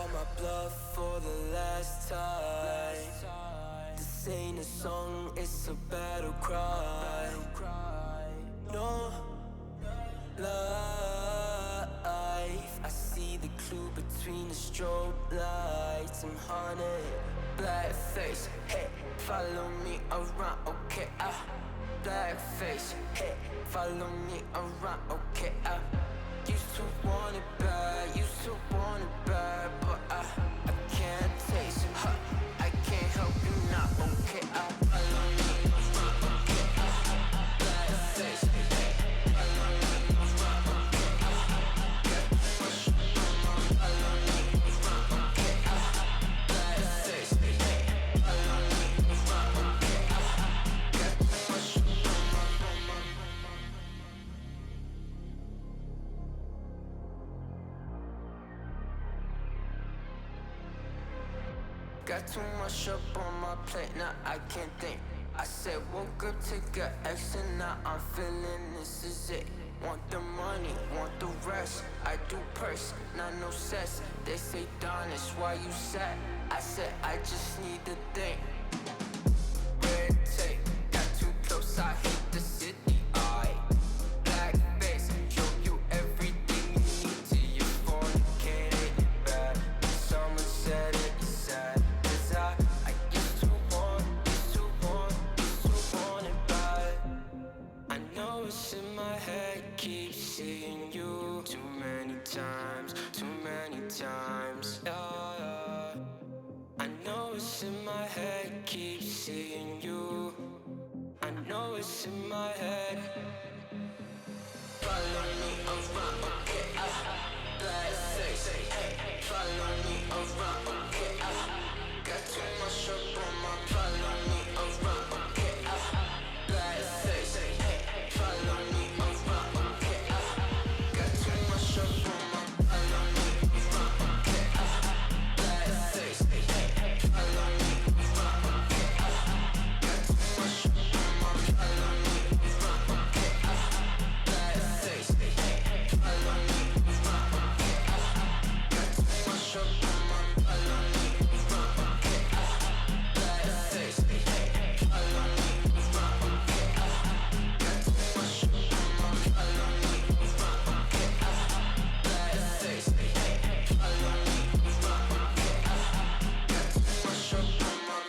call my bluff for the last time. This ain't a song, it's a battle cry. No life, I see the clue between the strobe lights. I'm haunted, black face, hey, follow me around, okay, black face, hey, follow me around, okay, used to want it bad, used to want it bad, but I can't taste it, I can't help you now, okay, follow me around, okay, black face, hey, follow me around, okay, get push, follow me around, okay, black face, hey, follow me around, okay, get push, got too much up on my plate, now I can't think. I said woke up, take a X, and now I'm feeling this is it. Want the money, want the rest. I do purse, not no cess. They say Don, it's why you sad. I said I just need to think. Red tape, got too close, I hate the city. Black face, show you everything you need till you fornicate it bad. Someone said it's sad. I used to want it bad. I know it's in my head, keep seeing you too many times, yeah. I know it's in my head, keep seeing you. I know it's in my head. Follow me around, okay, black face, hey, follow me around, okay, got too much up on my, follow me around, okay, black face, hey, follow me around, okay, got too much up on my, follow me around, okay, black face, hey, follow me around, okay, got too much up on my, follow me around, okay, black face, hey, follow me around, okay, got too much up on my, follow me around, okay, black face, hey, follow me around, okay, got too much up on my, follow me around, okay, black face, hey, follow me around, okay, got too much up on my.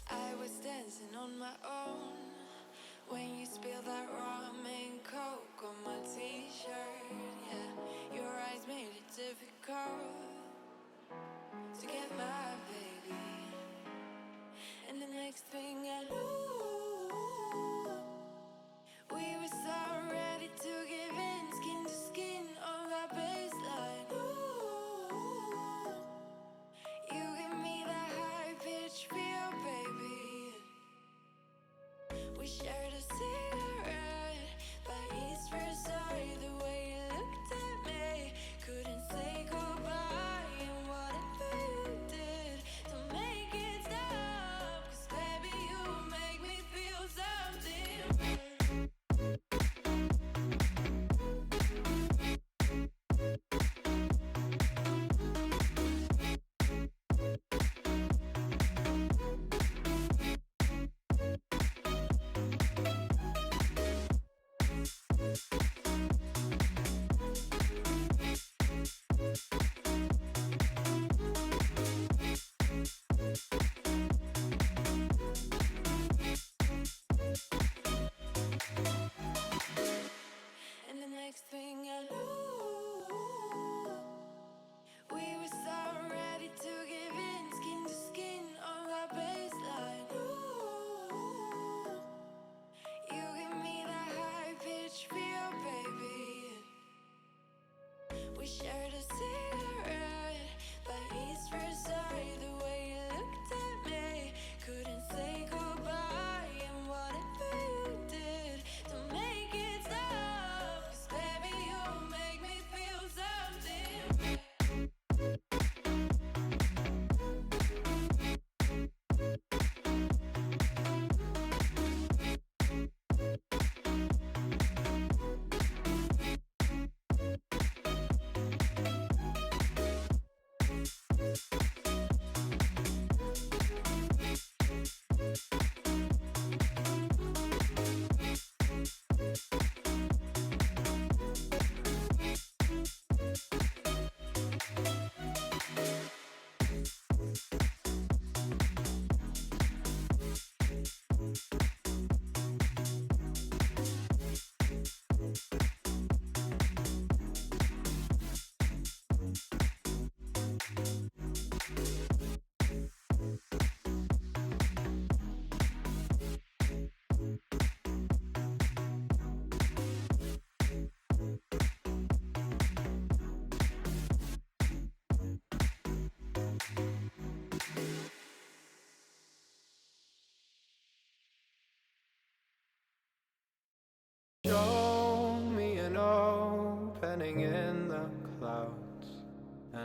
I was dancing on my own when you spilled that rum and coke on my t-shirt. Yeah, your eyes made it difficult to get my baby. And the next thing I knew, we were so ready to give in, skin to skin on that baseline. Ooh, you give me that high pitch feel, baby. We shared a cigarette by East Riverside. The way you looked at me, couldn't say goodbye. And whatever you did to make it stop, 'cause baby, you make me feel something.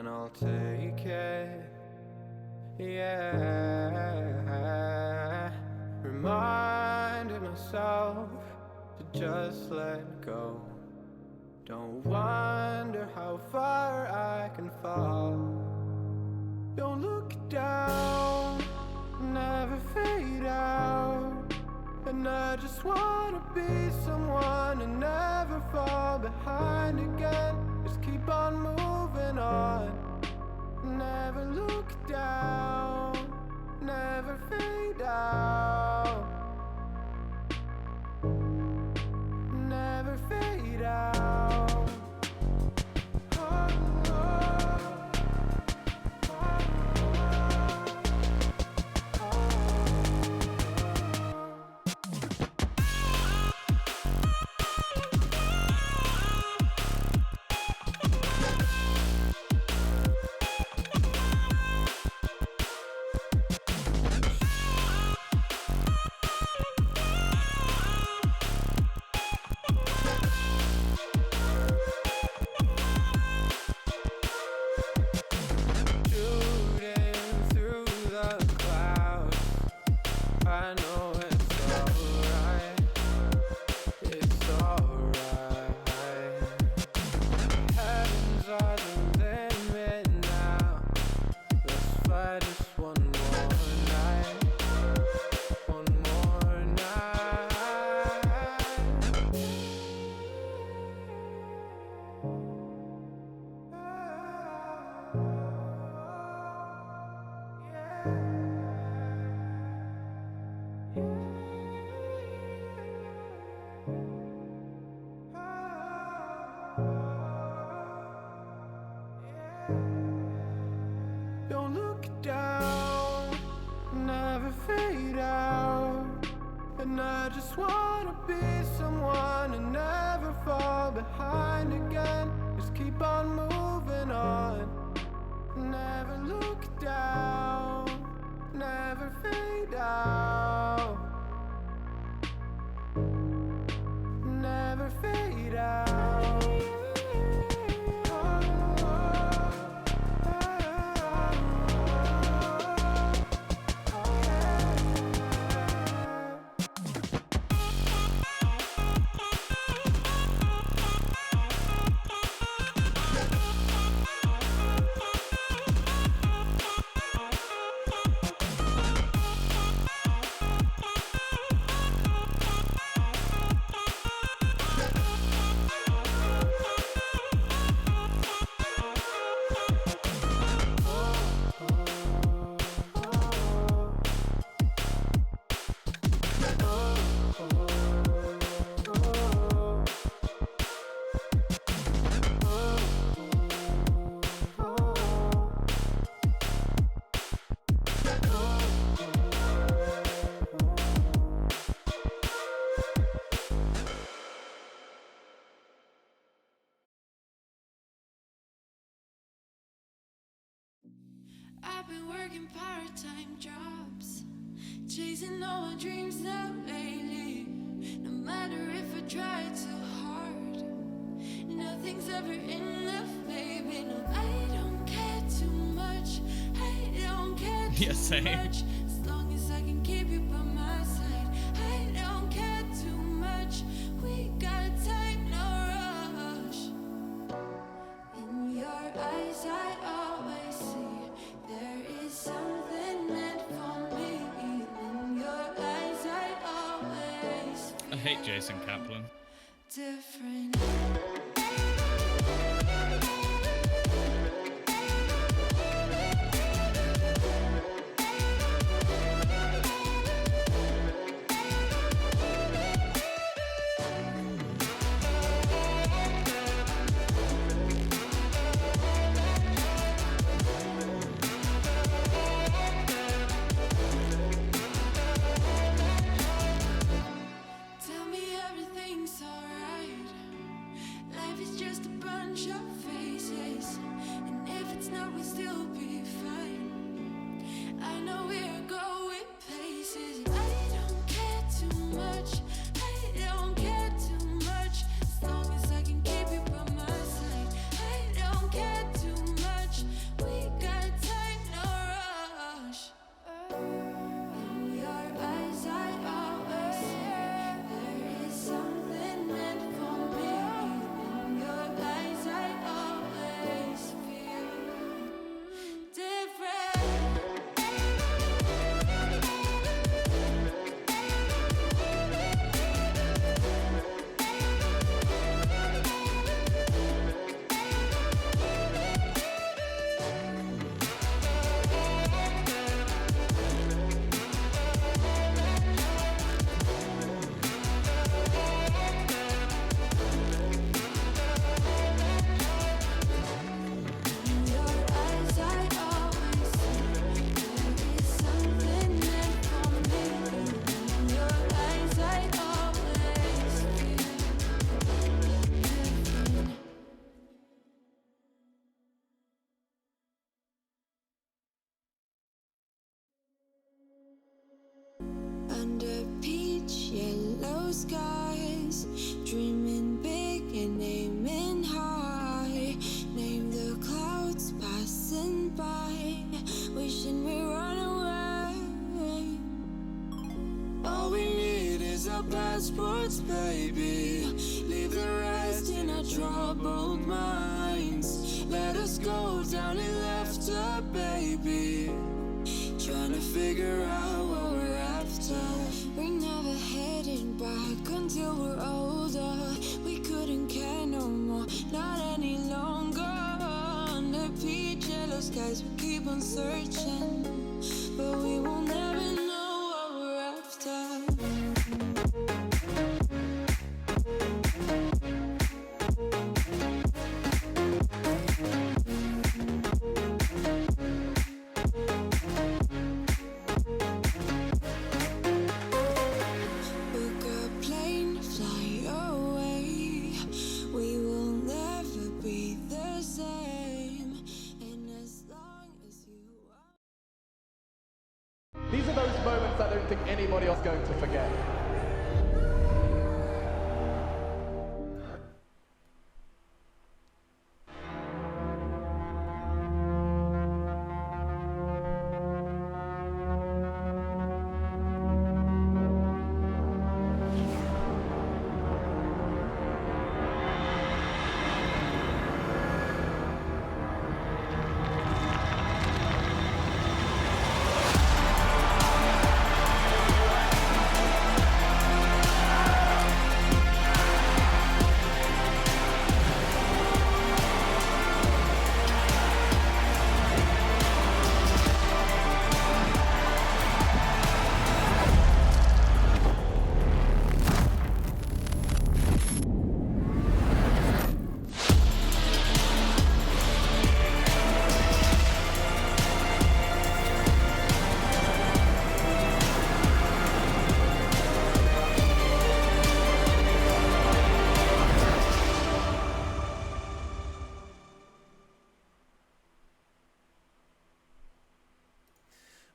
and I'll take it. Yeah, reminding myself to just let go. Don't wonder how far I can fall. Don't look down, never fade out. And I just wanna be someone and never fall behind again. Just keep on moving on. Never look down, never fade out. Never fade out. Oh, oh, oh, oh, oh. Don't look down, never fade out. And I just wanna be someone and never fall behind again. Just keep on moving on. Never look down, never fade out. Never fade out. I've been working part-time jobs, chasing all my dreams now lately. No matter if I try too hard, nothing's ever enough, baby. No, I don't care too much. I don't care too much. As long as I can keep you by my side. I don't care too much. We got time, no rush. In your eyes, I always see there is something meant for me. In your eyes, I always I hate Jason Kaplan. different. Tell me everything's alright. skies, dreaming big and aiming high. Name the clouds passing by, wishing we run away. All we need is our passports, baby. Leave the rest in our troubled minds. Let us go down in laughter, baby. Trying to figure out what we're after. We're never heading back until we're older. We couldn't care no more, not any longer. Under peach yellow skies, we keep on searching, but we will never know what we're after. Book a plane, fly away. We will never be the same. And as long as you are. These are those moments I don't think anybody else is going to forget.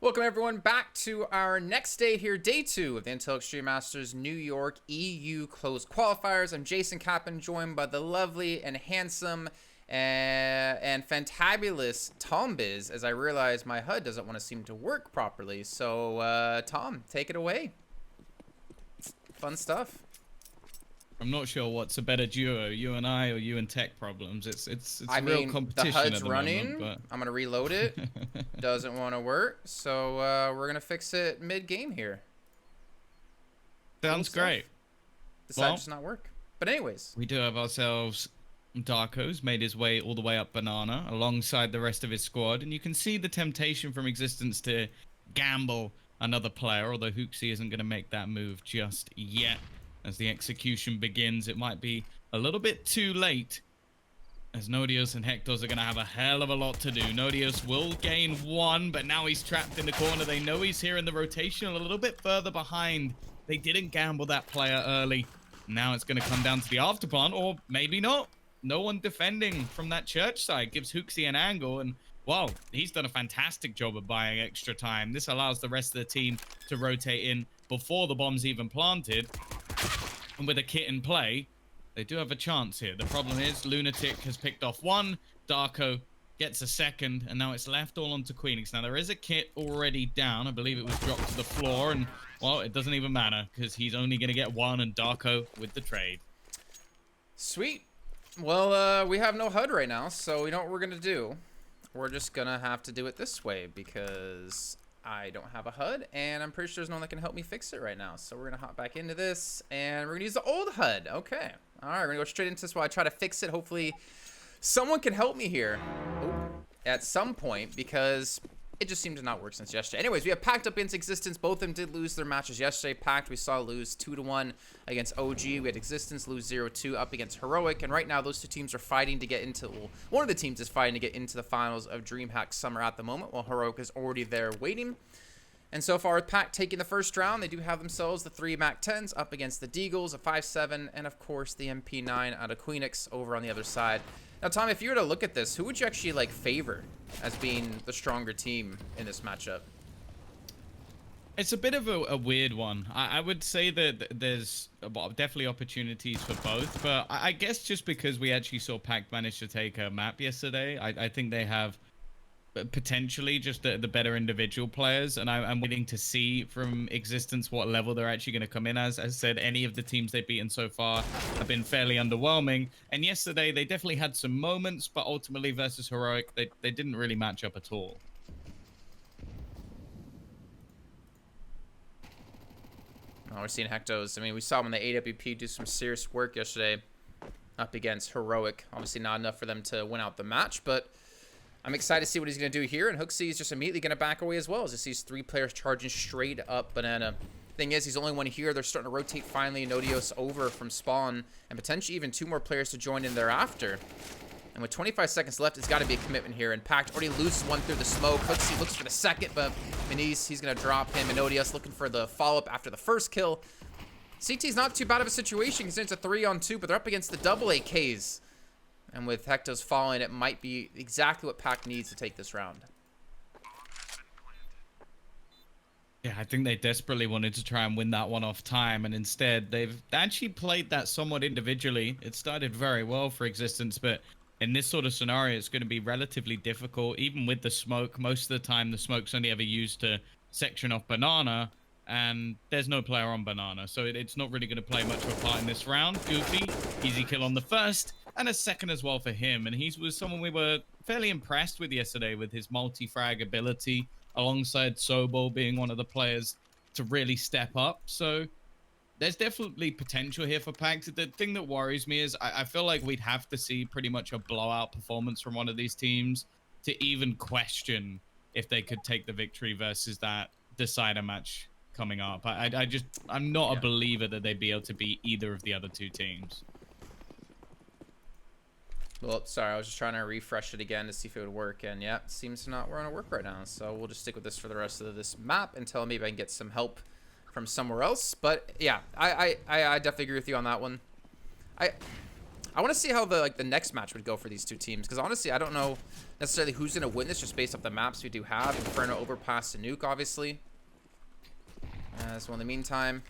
Welcome everyone back to our next day here, day 2 of the Intel Extreme Masters New York EU closed qualifiers. I'm Jason Kappen, joined by the lovely and handsome and fantabulous Tom Biz, as I realize my HUD doesn't want to seem to work properly. So Tom, take it away. Fun stuff. I'm not sure what's a better duo, you and I or you and tech problems. It's I a real mean, competition the HUD's at the running. moment, I'm gonna reload it. Doesn't want to work, so we're gonna fix it mid-game here. Sounds great. Decided Well, to not work. But anyways, we do have ourselves Darko's made his way all the way up Banana alongside the rest of his squad, and you can see the temptation from Existence to gamble another player, although Hooksy isn't going to make that move just yet. As the execution begins, it might be a little bit too late, as Nodius and Hector's are going to have a hell of a lot to do. Nodius will gain 1, but now he's trapped in the corner. They know he's here in the rotation, a little bit further behind. They didn't gamble that player early. Now it's going to come down to the afterplan, or maybe not. No one defending from that church side gives Hooksy an angle, and well, he's done a fantastic job of buying extra time. This allows the rest of the team to rotate in before the bomb's even planted. And with a kit in play, they do have a chance here. The problem is Lunatic has picked off 1, Darko gets a 2nd, and now it's left all onto Queenix. Now there is a kit already down. I believe it was dropped to the floor, and well, it doesn't even matter because he's only going to get 1, and Darko with the trade. sweet. Well, we have no HUD right now, so we know what we're gonna do. We're just gonna have to do it this way because I don't have a HUD, and I'm pretty sure there's no one that can help me fix it right now. So we're gonna hop back into this, and we're gonna use the old HUD. Okay. All right, we're gonna go straight into this while I try to fix it. Hopefully, someone can help me here at some point, because it just seemed to not work since yesterday. Anyways, we have Pact up into Existence. Both of them did lose their matches yesterday. Pact, we saw lose 2-1 against OG. We had Existence lose 0-2 up against Heroic. And right now, those two teams are fighting to get into... Well, one of the teams is fighting to get into the finals of DreamHack Summer at the moment, while Heroic is already there waiting. And so far, with Pact taking the first round, they do have themselves the 3 MAC-10s up against the Deagles, a 5-7, and of course, the MP9 out of Queenix over on the other side. Now, Tom, if you were to look at this, who would you actually favor as being the stronger team in this matchup? It's a bit of a weird one. I would say that there's definitely opportunities for both, but I guess just because we actually saw Pact manage to take a map yesterday, I think they have potentially just the better individual players, and I'm waiting to see from Existence what level they're actually going to come in as. As I said, any of the teams they've beaten so far have been fairly underwhelming, and yesterday they definitely had some moments, but ultimately versus Heroic, they didn't really match up at all. Oh, we're seeing Hectos. I mean, we saw him in the AWP do some serious work yesterday up against Heroic. Obviously not enough for them to win out the match, but I'm excited to see what he's going to do here, and HooXi is just immediately going to back away as well as he sees 3 players charging straight up Banana. Thing is, he's the only one here. They're starting to rotate finally Nodios over from spawn, and potentially even 2 more players to join in thereafter. And with 25 seconds left, it's got to be a commitment here. And Pact already loses one through the smoke. HooXi looks for the second, but Manise, he's going to drop him. And Nodios looking for the follow-up after the first kill. CT's not too bad of a situation because it's a 3-on-2, but they're up against the double AKs. And with Hectos falling, it might be exactly what Pact needs to take this round. Yeah, I think they desperately wanted to try and win that one off time, and instead they've actually played that somewhat individually. It started very well for Existence, but in this sort of scenario, it's going to be relatively difficult. Even with the smoke, most of the time the smoke's only ever used to section off Banana, and there's no player on Banana, so it's not really going to play much of a part in this round. Goofy, easy kill on the first, and a second as well for him, and he was someone we were fairly impressed with yesterday with his multi-frag ability, alongside Sobol being one of the players to really step up. So there's definitely potential here for Pact. The thing that worries me is I feel like we'd have to see pretty much a blowout performance from one of these teams to even question if they could take the victory versus that decider match coming up. I'm not a believer that they'd be able to beat either of the other 2 teams. Well, sorry, I was just trying to refresh it again to see if it would work, and yeah, it seems to not want to work right now. So we'll just stick with this for the rest of this map until maybe I can get some help from somewhere else. But yeah, I definitely agree with you on that one. I want to see how the next match would go for these 2 teams, because honestly, I don't know necessarily who's going to win this just based off the maps we do have. Inferno overpass to Nuke, obviously. So in the meantime,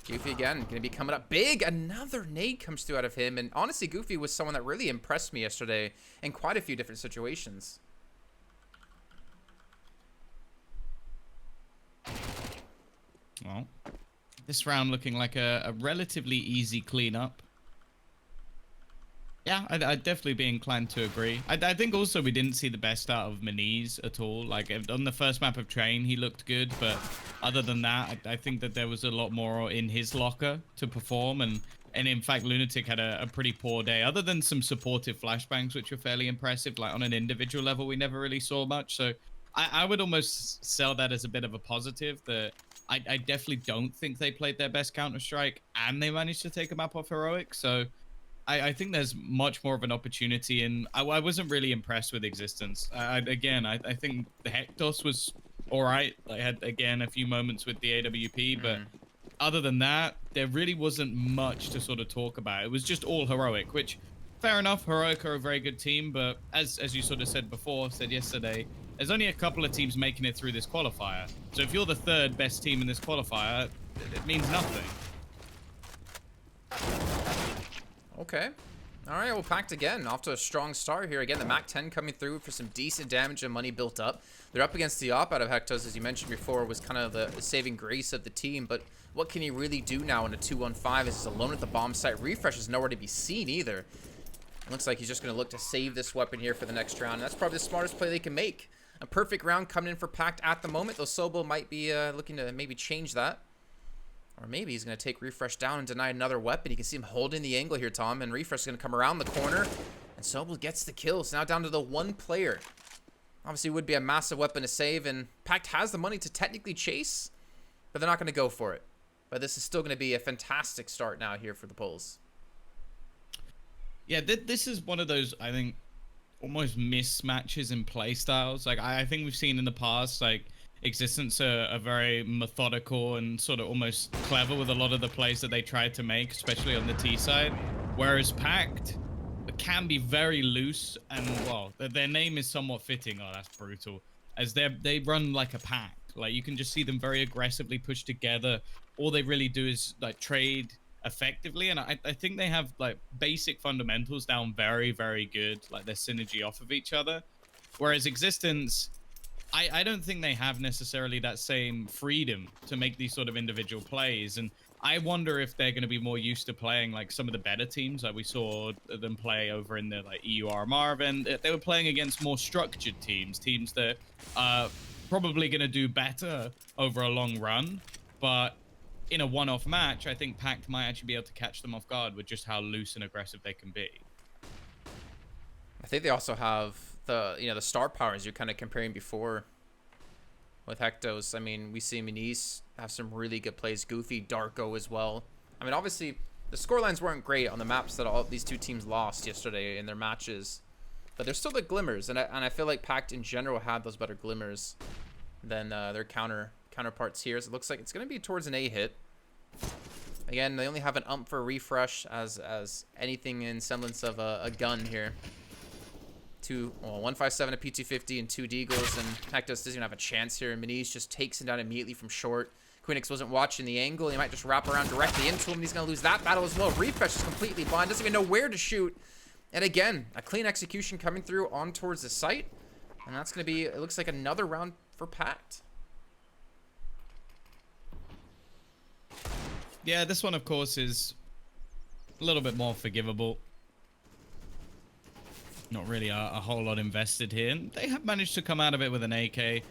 Goofy again, going to be coming up big. Another nade comes through out of him. And honestly, Goofy was someone that really impressed me yesterday in quite a few different situations. Well, this round looking like a relatively easy cleanup. Yeah, I'd definitely be inclined to agree. I think also we didn't see the best out of Manise at all. Like, on the first map of Train, he looked good, but other than that, I think that there was a lot more in his locker to perform, and in fact, Lunatic had a pretty poor day, other than some supportive flashbangs, which were fairly impressive. Like, on an individual level, we never really saw much, so I would almost sell that as a bit of a positive, that I definitely don't think they played their best Counter-Strike, and they managed to take a map off Heroic, so I think there's much more of an opportunity, and I wasn't really impressed with Existence. I think the Hectos was all right. I had, again, a few moments with the AWP, but other than that, there really wasn't much to sort of talk about. It was just all Heroic, which, fair enough, Heroic are a very good team, but as you sort of said yesterday, there's only a couple of teams making it through this qualifier. So if you're the 3rd best team in this qualifier, it means nothing. Okay. All right, well, Pact again, off to a strong start here. Again, the MAC-10 coming through for some decent damage and money built up. They're up against the op out of Hectos, as you mentioned before, was kind of the saving grace of the team. But what can he really do now in a 2-on-5? Is he's alone at the bomb site. Refresh is nowhere to be seen either. It looks like he's just going to look to save this weapon here for the next round. And that's probably the smartest play they can make. A perfect round coming in for Pact at the moment, though Sobo might be looking to maybe change that. Or maybe he's going to take Refresh down and deny another weapon. You can see him holding the angle here, Tom. And Refresh is going to come around the corner. And Sobel gets the kill. So now down to the 1 player. Obviously, it would be a massive weapon to save. And Pact has the money to technically chase. But they're not going to go for it. But this is still going to be a fantastic start now here for the Poles. Yeah, this is one of those, I think, almost mismatches in play styles. Like, I think we've seen in the past, like, Existence are very methodical and sort of almost clever with a lot of the plays that they tried to make, especially on the T side. Whereas Pact can be very loose, and well, their name is somewhat fitting. Oh, that's brutal. As they run like a pack. Like, you can just see them very aggressively push together. All they really do is like trade effectively, and I think they have like basic fundamentals down very, very good, like their synergy off of each other. Whereas Existence, I don't think they have necessarily that same freedom to make these sort of individual plays. And I wonder if they're going to be more used to playing like some of the better teams. Like we saw them play over in the like EURMR event. They were playing against more structured teams that are probably going to do better over a long run. But in a one-off match, I think Pact might actually be able to catch them off guard with just how loose and aggressive they can be. I think they also have the star powers you're kind of comparing before with Hectos. I mean, we see Manice have some really good plays, Goofy, Darko as well. I mean, obviously the scorelines weren't great on the maps that all these two teams lost yesterday in their matches, but there's still the glimmers, and I feel like Pact in general had those better glimmers than their counterparts here. So it looks like it's going to be towards an A hit. Again, they only have an for a refresh as anything in semblance of a gun here. 157, a P250, and 2 Deagles, and Hectos doesn't even have a chance here. Manice just takes him down immediately from short. Quinix wasn't watching the angle. He might just wrap around directly into him, and he's going to lose that battle as well. Refresh is completely blind, doesn't even know where to shoot. And again, a clean execution coming through on towards the site. And that's going to be, it looks like another round for Pact. Yeah, this one, of course, is a little bit more forgivable. Not really a whole lot invested here. And they have managed to come out of it with an AK.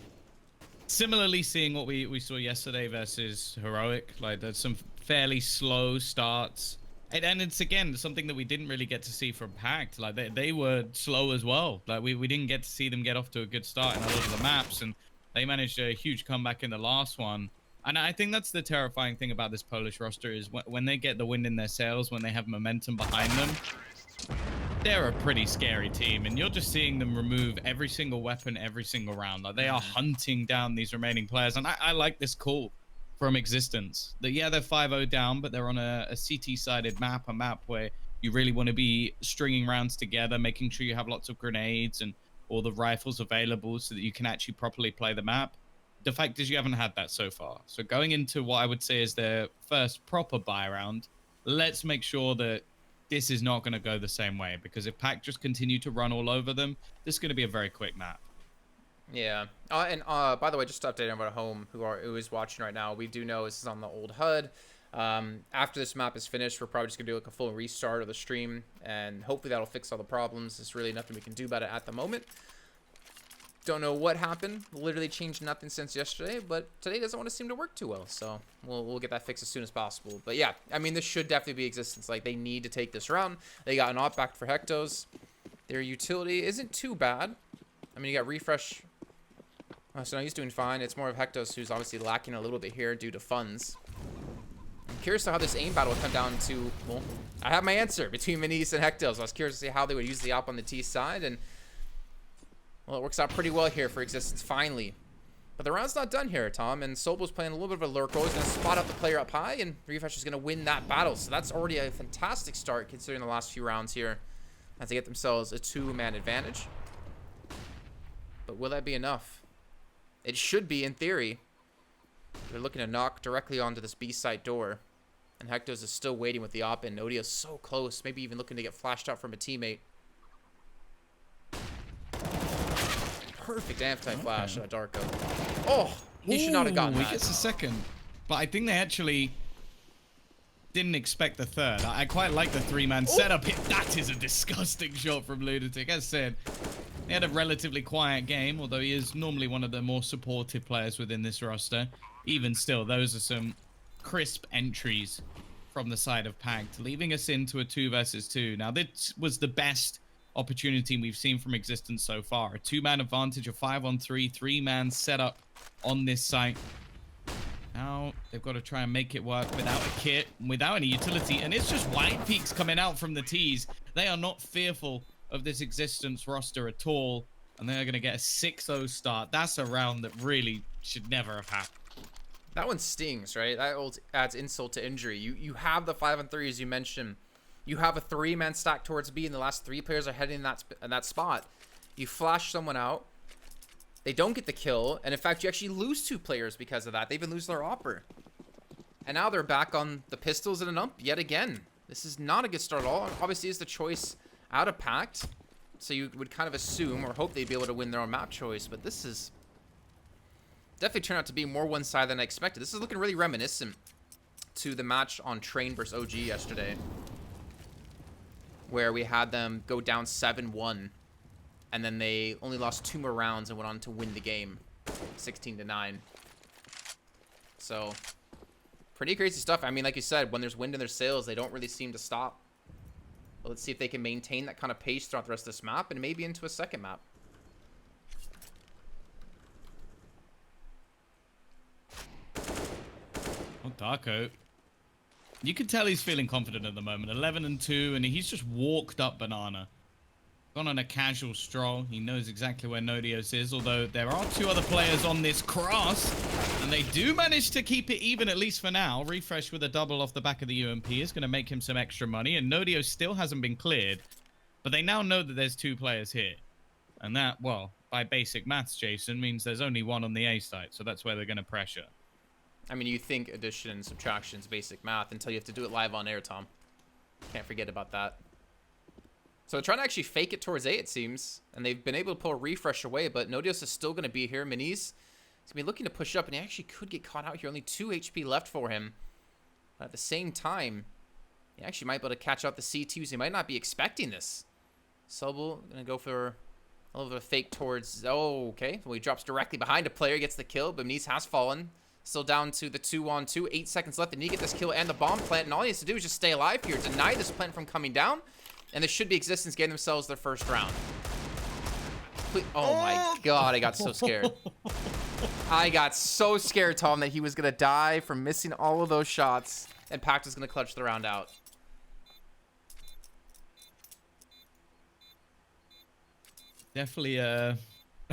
Similarly, seeing what we saw yesterday versus Heroic. Like, there's some fairly slow starts. And it's, again, something that we didn't really get to see from Pact. Like, they were slow as well. Like, we didn't get to see them get off to a good start in a lot of the maps. And they managed a huge comeback in the last one. And I think that's the terrifying thing about this Polish roster is when they get the wind in their sails, when they have momentum behind them, they're a pretty scary team. And you're just seeing them remove every single weapon every single round. Like, they are hunting down these remaining players. And I like this call from Existence. That, yeah, they're 5-0 down, but they're on a CT-sided map, a map where you really want to be stringing rounds together, making sure you have lots of grenades and all the rifles available so that you can actually properly play the map. The fact is you haven't had that so far. So going into what I would say is their first proper buy round, let's make sure that this is not going to go the same way, because if Pact just continue to run all over them, this is going to be a very quick map. Yeah. And by the way, just to update everyone at home who is watching right now, we do know this is on the old HUD. After this map is finished, we're probably just going to do like a full restart of the stream, and hopefully that'll fix all the problems. There's really nothing we can do about it at the moment. Don't know what happened. Literally changed nothing since yesterday, but today doesn't want to seem to work too well. So we'll get that fixed as soon as possible. But yeah, I mean, this should definitely be Existence. Like, they need to take this round. They got an op back for Hectos. Their utility isn't too bad. I mean, you got Refresh. Oh, so now he's doing fine. It's more of Hectos who's obviously lacking a little bit here due to funds. I'm curious to how this aim battle will come down to, well, I have my answer between Manice and Hectos. I was curious to see how they would use the op on the T side, and well, it works out pretty well here for Existence, finally. But the round's not done here, Tom, and Sobel's playing a little bit of a lurk. He's going to spot out the player up high, and Refresh is going to win that battle. So that's already a fantastic start, considering the last few rounds here, as they get themselves a 2-man advantage. But will that be enough? It should be, in theory. They're looking to knock directly onto this B site door, and Hectos is still waiting with the op, and Odio's so close, maybe even looking to get flashed out from a teammate. Perfect anti-flash Darko. Oh, he should not have gotten that. He gets a second, but I think they actually didn't expect the third. I quite like the 3-man setup. That is a disgusting shot from Lunatic. As said, he had a relatively quiet game, although he is normally one of the more supportive players within this roster. Even still, those are some crisp entries from the side of Pact, leaving us into a 2 versus 2. Now, this was the best opportunity we've seen from Existence so far. A 2-man advantage, a 5-on-3, 3-man setup on this site. Now they've got to try and make it work without a kit, without any utility, and it's just White Peaks coming out from the tees. They are not fearful of this Existence roster at all, and they're going to get a 6-0 start. That's a round that really should never have happened. That one stings, right? That adds insult to injury. You have the 5-on-3, as you mentioned. You have a 3-man stack towards B, and the last 3 players are heading in that spot. You flash someone out. They don't get the kill, and in fact, you actually lose 2 players because of that. They even lose their Opper. And now they're back on the pistols and an ump yet again. This is not a good start at all. Obviously, it's the choice out of Pact, so you would kind of assume or hope they'd be able to win their own map choice, but this is definitely turned out to be more one-sided than I expected. This is looking really reminiscent to the match on Train versus OG yesterday, where we had them go down 7-1, and then they only lost 2 more rounds and went on to win the game 16-9. So pretty crazy stuff. I mean, like you said, when there's wind in their sails, they don't really seem to stop. But let's see if they can maintain that kind of pace throughout the rest of this map and maybe into a second map. Oh, Darko. You can tell he's feeling confident at the moment. 11-2, and he's just walked up Banana. Gone on a casual stroll. He knows exactly where Nodios is, although there are 2 other players on this cross, and they do manage to keep it even, at least for now. Refresh with a double off the back of the UMP is going to make him some extra money, and Nodios still hasn't been cleared, but they now know that there's 2 players here. And that, well, by basic maths, Jason, means there's only 1 on the A site, so that's where they're going to pressure. I mean, you think addition and subtraction is basic math until you have to do it live on air, Tom. Can't forget about that. So they're trying to actually fake it towards A, it seems. And they've been able to pull a refresh away, but Nodios is still going to be here. Minis is going to be looking to push up, and he actually could get caught out here. Only 2 HP left for him. But at the same time, he actually might be able to catch out the C2s. He might not be expecting this. Sobel going to go for a little bit of a fake towards... Oh, okay. Well, he drops directly behind a player, gets the kill, but Minis has fallen. Still down to the 2-on-2. 8 seconds left. They need to get this kill and the bomb plant, and all he has to do is just stay alive here. Deny this plant from coming down. And this should be Existence getting themselves their first round. Oh my god, I got so scared. I got so scared, Tom, that he was going to die from missing all of those shots. And Pact was going to clutch the round out. Definitely a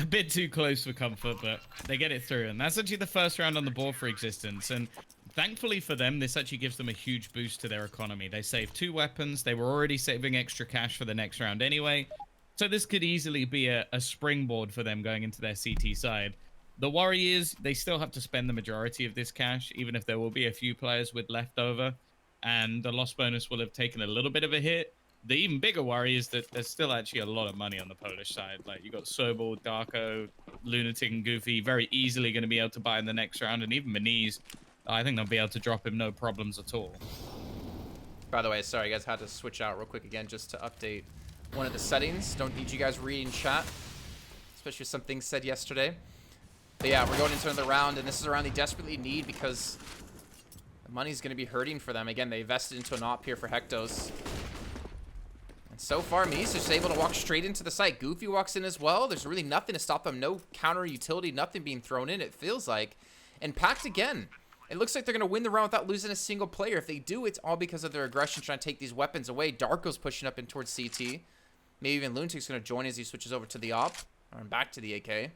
bit too close for comfort, but they get it through. And that's actually the first round on the board for Existence. And thankfully for them, this actually gives them a huge boost to their economy. They saved 2 weapons. They were already saving extra cash for the next round anyway. So this could easily be a springboard for them going into their CT side. The worry is they still have to spend the majority of this cash, even if there will be a few players with leftover. And the loss bonus will have taken a little bit of a hit. The even bigger worry is that there's still actually a lot of money on the Polish side. Like, you got Sobel, Darko, Lunatic, and Goofy very easily going to be able to buy in the next round. And even Maniz, I think they'll be able to drop him no problems at all. By the way, sorry, guys, had to switch out real quick again just to update one of the settings. Don't need you guys reading chat, especially with some things said yesterday. But yeah, we're going into another round, and this is a round they desperately need because the money's going to be hurting for them. Again, they invested into an op here for Hectos. And so far, Mies is able to walk straight into the site. Goofy walks in as well. There's really nothing to stop them. No counter utility, nothing being thrown in, it feels like. And Pact again. It looks like they're going to win the round without losing a single player. If they do, it's all because of their aggression trying to take these weapons away. Darko's pushing up in towards CT. Maybe even Lunatic's going to join as he switches over to the op. Or back to the AK.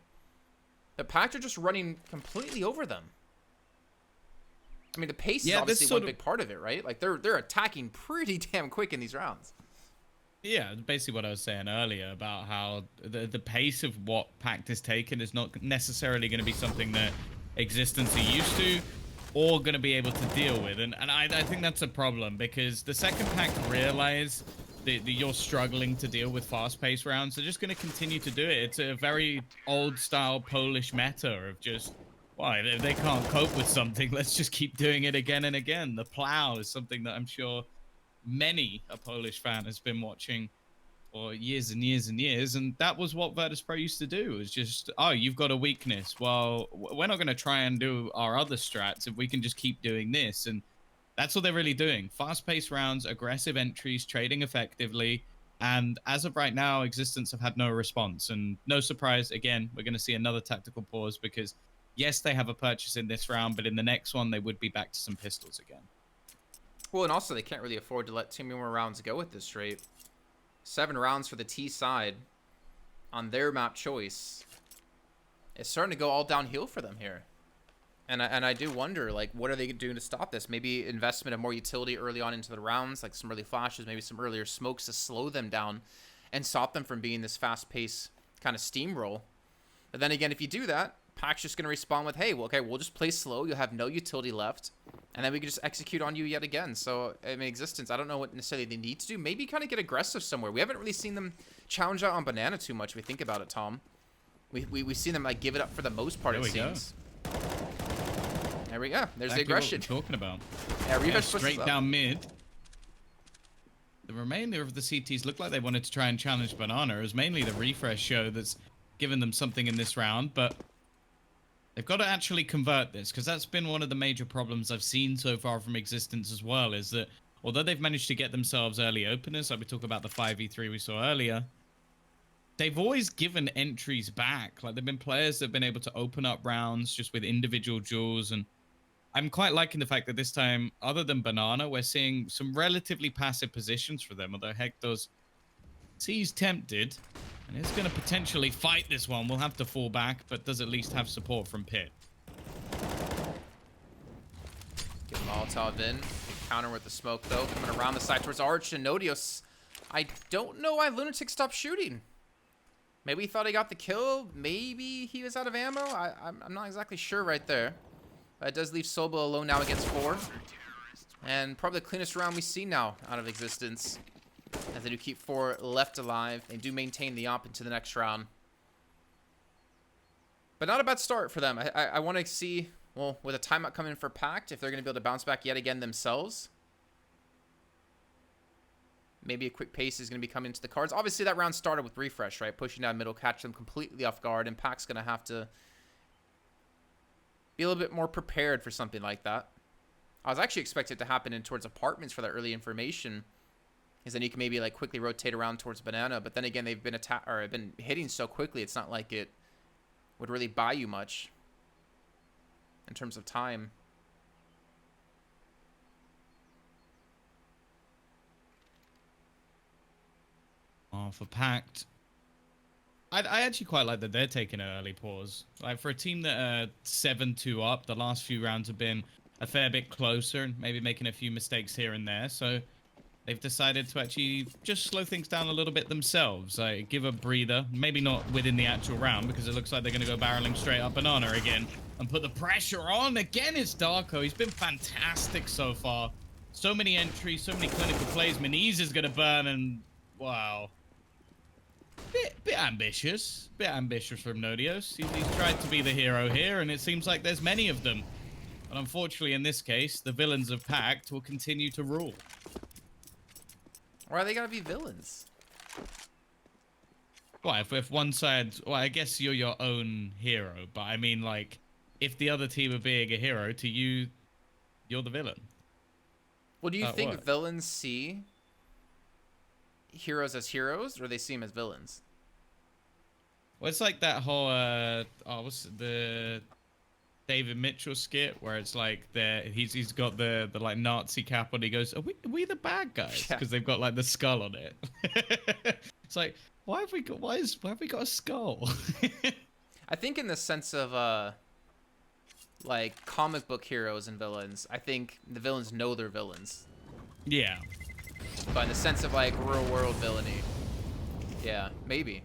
The Pact are just running completely over them. I mean, the pace is obviously one big part of it, right? Like, they're attacking pretty damn quick in these rounds. Yeah, basically what I was saying earlier about how the pace of what Pact is taking is not necessarily going to be something that Existence are used to or going to be able to deal with. And I think that's a problem because the second Pact realize that you're struggling to deal with fast-paced rounds, they're just going to continue to do it. It's a very old-style Polish meta of just, well, if they can't cope with something, let's just keep doing it again and again. The plow is something that I'm sure many a Polish fan has been watching for years and years and years, and that was what Virtus.pro used to do. It was just, oh, you've got a weakness. Well, we're not going to try and do our other strats if we can just keep doing this. And that's what they're really doing. Fast-paced rounds, aggressive entries, trading effectively. And as of right now, Existence have had no response. And no surprise, again, we're going to see another tactical pause because, yes, they have a purchase in this round, but in the next one, they would be back to some pistols again. Well, and also they can't really afford to let too many more rounds go at this rate. 7 rounds for the T side on their map choice. It's starting to go all downhill for them here. And I do wonder, like, what are they doing to stop this? Maybe investment of more utility early on into the rounds, like some early flashes, maybe some earlier smokes to slow them down and stop them from being this fast-paced kind of steamroll. But then again, if you do that, Pac's just going to respond with, hey, well, okay, we'll just play slow. You'll have no utility left. And then we can just execute on you yet again. So, I mean, Existence, I don't know what necessarily they need to do. Maybe kind of get aggressive somewhere. We haven't really seen them challenge out on Banana too much if we think about it, Tom. We've seen them, like, give it up for the most part, it seems. There we go. There's the aggression. What we're talking about. Yeah, straight down mid. The remainder of the CTs look like they wanted to try and challenge Banana. It was mainly the refresh show that's given them something in this round, but they've got to actually convert this, because that's been one of the major problems I've seen so far from Existence as well, is that although they've managed to get themselves early openers, like we talked about the 5v3 we saw earlier, they've always given entries back. Like, there've been players that have been able to open up rounds just with individual duels, and I'm quite liking the fact that this time, other than Banana, we're seeing some relatively passive positions for them, although Hector's sees tempted, and is going to potentially fight this one. We'll have to fall back, but does at least have support from Pit. Get Molotov in. Counter with the smoke, though. Coming around the side towards Arch and Nodios. I don't know why Lunatic stopped shooting. Maybe he thought he got the kill. Maybe he was out of ammo. I'm not exactly sure right there. It does leave Sobo alone now against 4. And probably the cleanest round we see now out of Existence. As they do keep 4 left alive. They do maintain the op into the next round. But not a bad start for them. I want to see, well, with a timeout coming for Pact, if they're going to be able to bounce back yet again themselves. Maybe a quick pace is going to be coming into the cards. Obviously, that round started with refresh, right? Pushing down middle, catch them completely off guard, and Pact's going to have to be a little bit more prepared for something like that. I was actually expecting it to happen in towards apartments for that early information, because then you can maybe like quickly rotate around towards Banana. But then again, they've been hitting so quickly, it's not like it would really buy you much in terms of time. Oh, for Pact, I actually quite like that they're taking an early pause. Like, for a team that are 7-2 up, the last few rounds have been a fair bit closer and maybe making a few mistakes here and there. So they've decided to actually just slow things down a little bit themselves. Like, give a breather, maybe not within the actual round, because it looks like they're going to go barreling straight up Banana again and put the pressure on. Again, it's Darko. He's been fantastic so far. So many entries, so many clinical plays. Miniz is going to burn, and wow. Bit ambitious from Nodios. He's tried to be the hero here, and it seems like there's many of them. But unfortunately, in this case, the villains of Pact will continue to rule. Why are they gotta be villains? Well, if one side... Well, I guess you're your own hero, but I mean, like, if the other team are being a hero, to you, you're the villain. Well, do you think villains see heroes as heroes, or they see them as villains? Well, it's like that whole what's the David Mitchell skit where it's like he's got the like Nazi cap on. He goes, are we the bad guys? Because they've got like the skull on it. It's like, why have we got a skull? I think in the sense of like comic book heroes and villains, I think the villains know they're villains. Yeah. But in the sense of like real world villainy, yeah, maybe.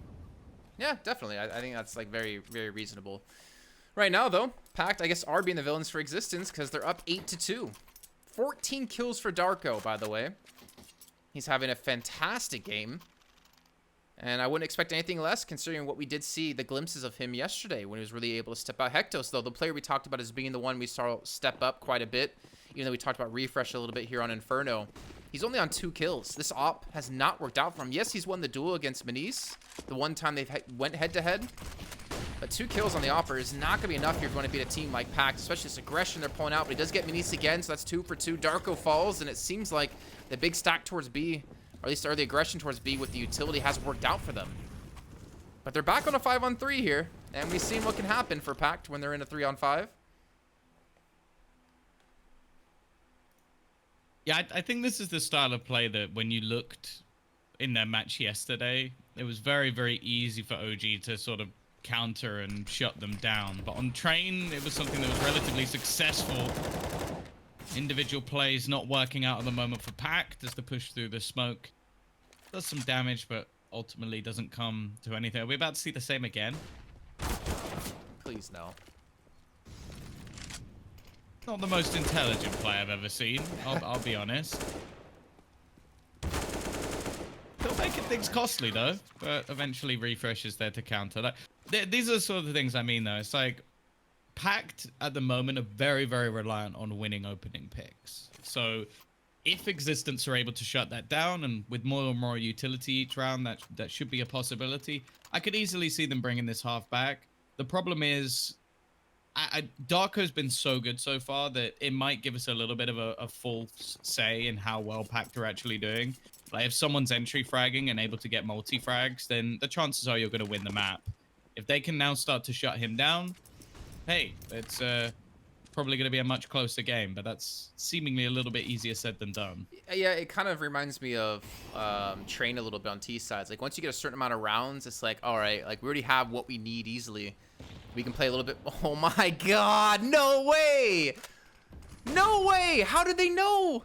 Yeah, definitely. I think that's like very, very reasonable. Right now, though, Pact, I guess, are being the villains for Existence because they're up 8-2. 14 kills for Darko, by the way. He's having a fantastic game. And I wouldn't expect anything less considering what we did see, the glimpses of him yesterday when he was really able to step out. Hectos, though, the player we talked about as being the one we saw step up quite a bit, even though we talked about Refresh a little bit here on Inferno. He's only on 2 kills. This op has not worked out for him. Yes, he's won the duel against Miniz, the one time they went head-to-head. But 2 kills on the offer is not going to be enough if you're going to beat a team like Pact, especially this aggression they're pulling out. But he does get Miniz again, so that's 2 for 2. Darko falls, and it seems like the big stack towards B, or at least the aggression towards B with the utility has worked out for them. But they're back on a 5-on-3 here, and we've seen what can happen for Pact when they're in a 3-on-5. Yeah, I think this is the style of play that when you looked in their match yesterday, it was very, very easy for OG to sort of counter and shut them down. But on Train, it was something that was relatively successful. Individual plays not working out at the moment for Pact as the push through the smoke does some damage, but ultimately doesn't come to anything. Are we about to see the same again? Please no. Not the most intelligent play I've ever seen. I'll be honest. Still making things costly though, but eventually Refresh is there to counter that. These are the sort of things I mean though. It's like Pact at the moment are very, very reliant on winning opening picks. So if Existence are able to shut that down, and with more and more utility each round, that should be a possibility. I could easily see them bringing this half back. The problem is, Darko's been so good so far that it might give us a little bit of a false say in how well Pact are actually doing. Like if someone's entry fragging and able to get multi-frags, then the chances are you're going to win the map. If they can now start to shut him down, hey, it's probably going to be a much closer game, but that's seemingly a little bit easier said than done. Yeah, it kind of reminds me of Train a little bit on T sides. Like once you get a certain amount of rounds, it's like, all right, like we already have what we need easily. We can play a little bit. Oh my God, no way! No way! How did they know?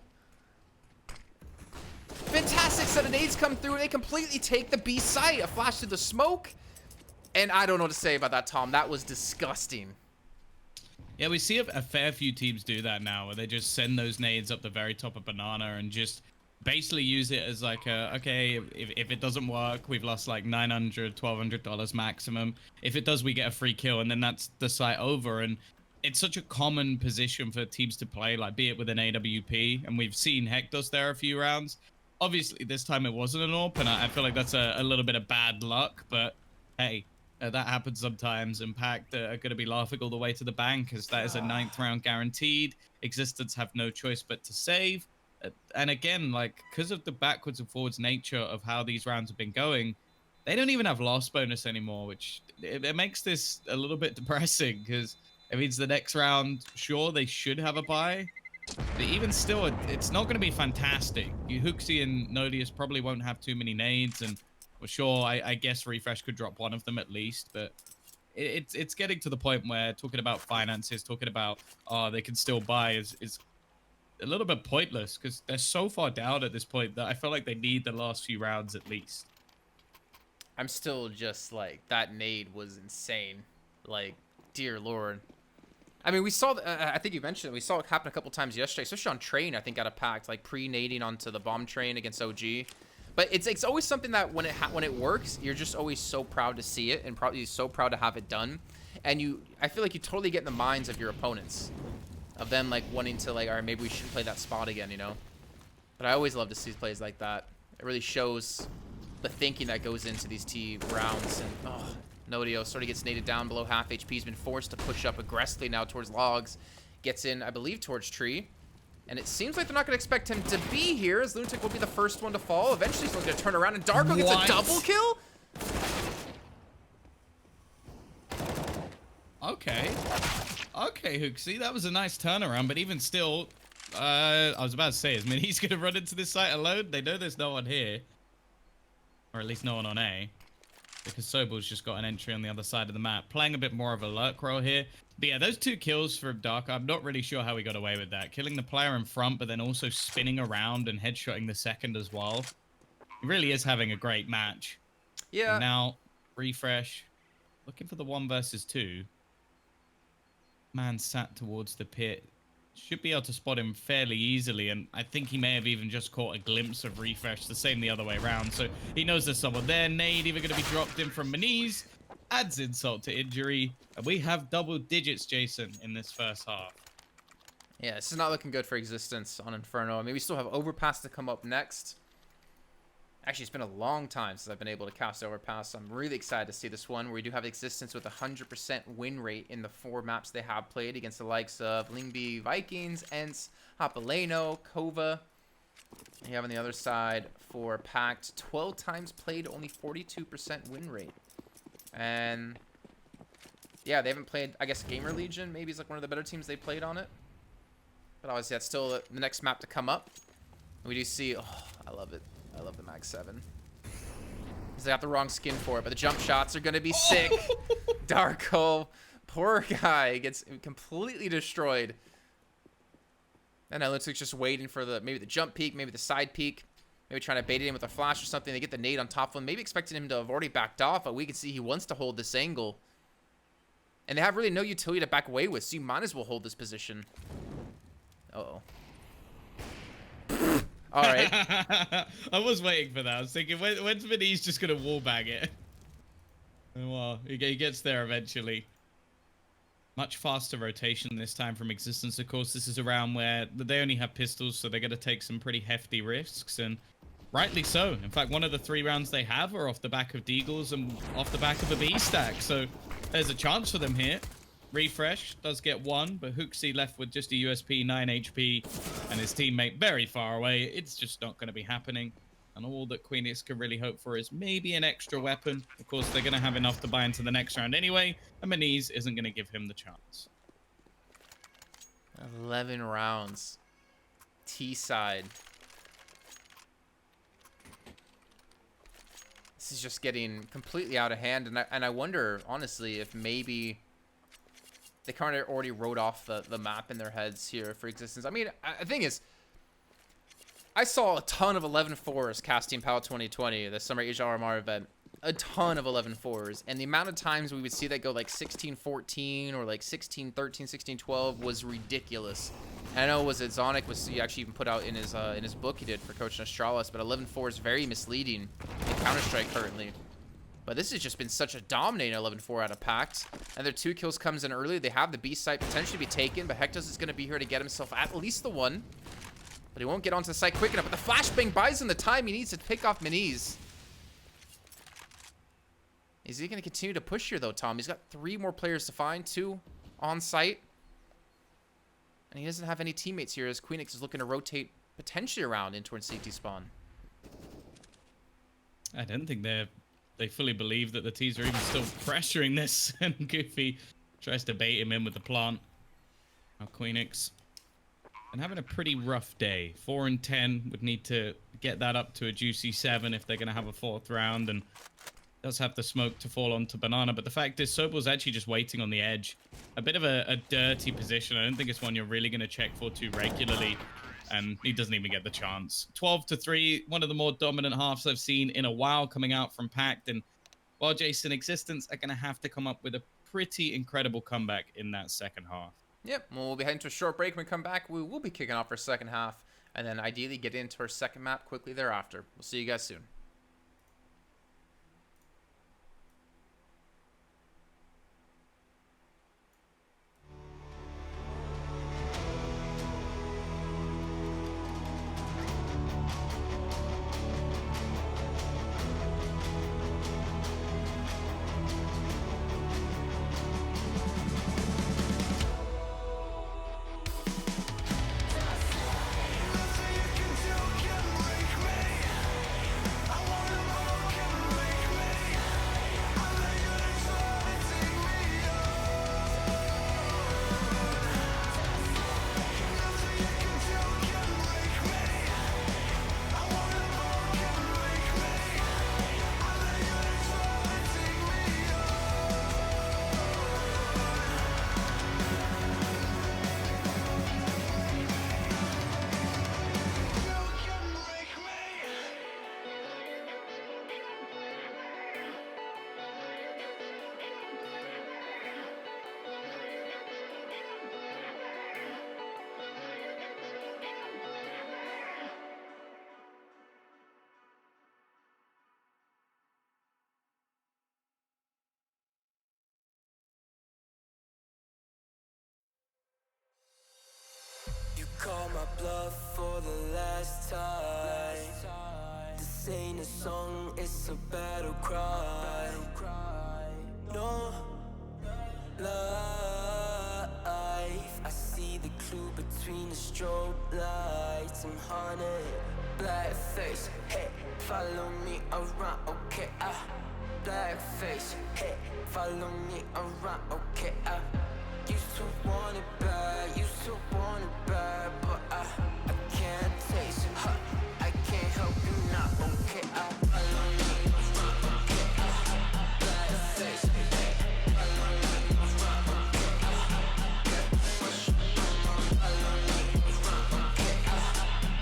Fantastic set of nades come through. They completely take the B site. A flash through the smoke. And I don't know what to say about that, Tom. That was disgusting. Yeah, we see a fair few teams do that now, where they just send those nades up the very top of Banana and just basically use it as like okay, if it doesn't work, we've lost like $900, $1,200 maximum. If it does, we get a free kill, and then that's the site over. And it's such a common position for teams to play, like be it with an AWP, and we've seen Hector's there a few rounds. Obviously, this time it wasn't an AWP, and I feel like that's a little bit of bad luck, but hey, that happens sometimes. Impact are going to be laughing all the way to the bank, as that is a 9th round guaranteed. Existence have no choice but to save. And again, like, because of the backwards and forwards nature of how these rounds have been going, they don't even have loss bonus anymore, which it makes this a little bit depressing, because it means the next round, sure, they should have a bye, but even still, it's not going to be fantastic. Hooksy and Nodius probably won't have too many nades, and well, sure, I guess Refresh could drop one of them at least, but it's getting to the point where talking about finances, talking about they can still buy is a little bit pointless, because they're so far down at this point that I feel like they need the last few rounds at least. I'm still just like, that nade was insane. Like, dear Lord. I mean, we saw, I think you mentioned, we saw it happen a couple times yesterday, especially on Train, I think, out of Pact, like pre-nading onto the bomb train against OG. But it's always something that when it works, you're just always so proud to see it, and probably so proud to have it done. And I feel like you totally get in the minds of your opponents, of them like wanting to like, all right, maybe we shouldn't play that spot again, you know. But I always love to see plays like that. It really shows the thinking that goes into these T rounds. And Nodio sort of gets naded down below half HP. He's been forced to push up aggressively now towards logs. Gets in, I believe, towards tree. And it seems like they're not going to expect him to be here, as Lunatic will be the first one to fall. Eventually, he's going to turn around, and Darko gets a double kill? Okay. Okay, Hooksy, that was a nice turnaround, but even still, I was about to say, is Minnie's going to run into this site alone? They know there's no one here. Or at least no one on A. Because Sobel's just got an entry on the other side of the map. Playing a bit more of a lurk role here. But yeah, those 2 kills from Dark, I'm not really sure how he got away with that. Killing the player in front, but then also spinning around and headshotting the second as well. He really is having a great match. Yeah. And now, Refresh. Looking for the 1 versus 2. Man sat towards the pit. Should be able to spot him fairly easily, and I think he may have even just caught a glimpse of Refresh, the same the other way around, so he knows there's someone there. Nade even going to be dropped in from Maniz, adds insult to injury, and we have double digits, Jason, in this first half. Yeah, this is not looking good for Existence on Inferno. I mean, we still have Overpass to come up next. Actually, it's been a long time since I've been able to cast Overpass. I'm really excited to see this one, where we do have Existence with a 100% win rate in the 4 maps they have played against the likes of Lingby Vikings, Ents, Hapaleno, Kova. You have on the other side for Pact, 12 times played, only 42% win rate. And yeah, they haven't played, I guess, Gamer Legion maybe is like one of the better teams they played on it. But obviously that's still the next map to come up. And we do see, I love it. I love the Mag 7. He's got the wrong skin for it, but the jump shots are going to be sick. Darko, poor guy, gets completely destroyed. And now looks like just waiting for maybe the jump peek, maybe the side peek. Maybe trying to bait it in with a flash or something. They get the nade on top of him. Maybe expecting him to have already backed off, but we can see he wants to hold this angle. And they have really no utility to back away with, so you might as well hold this position. Uh-oh. All right. I was waiting for that. I was thinking, when's Minnie's just going to wallbang it? Well, he gets there eventually. Much faster rotation this time from Existence. Of course, this is a round where they only have pistols, so they're going to take some pretty hefty risks, and rightly so. In fact, one of the 3 rounds they have are off the back of Deagles and off the back of a B stack, so there's a chance for them here. Refresh does get 1, but Hooksy left with just a USP, 9 HP, and his teammate very far away. It's just not going to be happening. And all that Queenix can really hope for is maybe an extra weapon. Of course, they're going to have enough to buy into the next round anyway, and Maniz isn't going to give him the chance. 11 rounds. T side. This is just getting completely out of hand, and I wonder, honestly, if maybe they kind of already wrote off the map in their heads here for Existence. I mean, the thing is, I saw a ton of 11-4s casting PAL 2020, the Summer Asia RMR event. A ton of 11-4s. And the amount of times we would see that go like 16-14 or like 16-13, 16-12 was ridiculous. And I know was it Zonic he actually even put out in his book he did for Coach Nostralis, but 11-4 is very misleading in Counter-Strike currently. But this has just been such a dominating 11-4 out of Pact. And their 2 kills comes in early. They have the B site potentially be taken, but Hectos is going to be here to get himself at least the 1. But he won't get onto the site quick enough. But the flashbang buys him the time he needs to pick off Maniz. Is he going to continue to push here, though, Tom? He's got 3 more players to find, 2 on site. And he doesn't have any teammates here as Queenix is looking to rotate potentially around in towards safety spawn. I don't think they fully believe that the T's are even still pressuring this. And Goofy tries to bait him in with the plant. Now Queenix. And having a pretty rough day. 4 and 10 would need to get that up to a juicy 7 if they're going to have a 4th round, and does have the smoke to fall onto Banana. But the fact is, Sobel's actually just waiting on the edge. A bit of a dirty position. I don't think it's one you're really going to check for too regularly, and he doesn't even get the chance. 12-3, one of the more dominant halves I've seen in a while coming out from Pact, and while Jason Existence are going to have to come up with a pretty incredible comeback in that second half. Yep, well, we'll be heading to a short break. When we come back, we will be kicking off our second half, and then ideally get into our second map quickly thereafter. We'll see you guys soon. You call my bluff for the last time. This ain't a song, it's a battle cry. No life. I see the clue between the strobe lights. I'm haunted. Black face, hey, follow me around, okay, black face, hey, follow me around, okay, used to want it bad, used to want it bad, but I can't taste it, I can't help you now, okay, follow me around, okay, black face, hey, follow me around, okay, push follow me around, okay,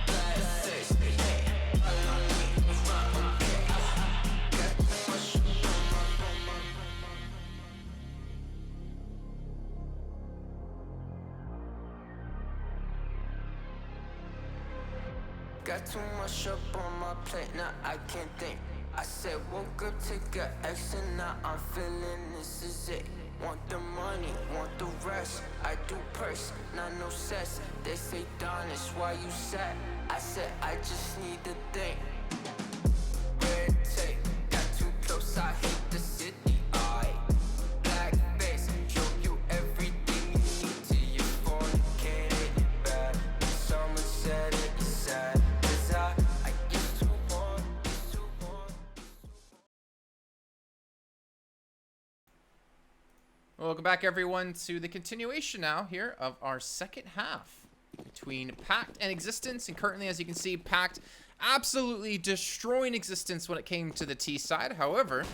black face, hey, follow me around, okay, push Got too much up on my plate, now I can't think. I said woke up, take a action, now I'm feeling this is it. Want the money, want the rest. I do purse, not no cess. They say Don is why you sad. I said I just need to think. Red tape, got too close, I hate the city. Black face, show you everything you need till you fornicate it bad. Someone said it is sad, 'cause I used to want. Welcome back, everyone, to the continuation now here of our second half between Pact and Existence. And currently, as you can see, Pact absolutely destroying Existence when it came to the T side. However,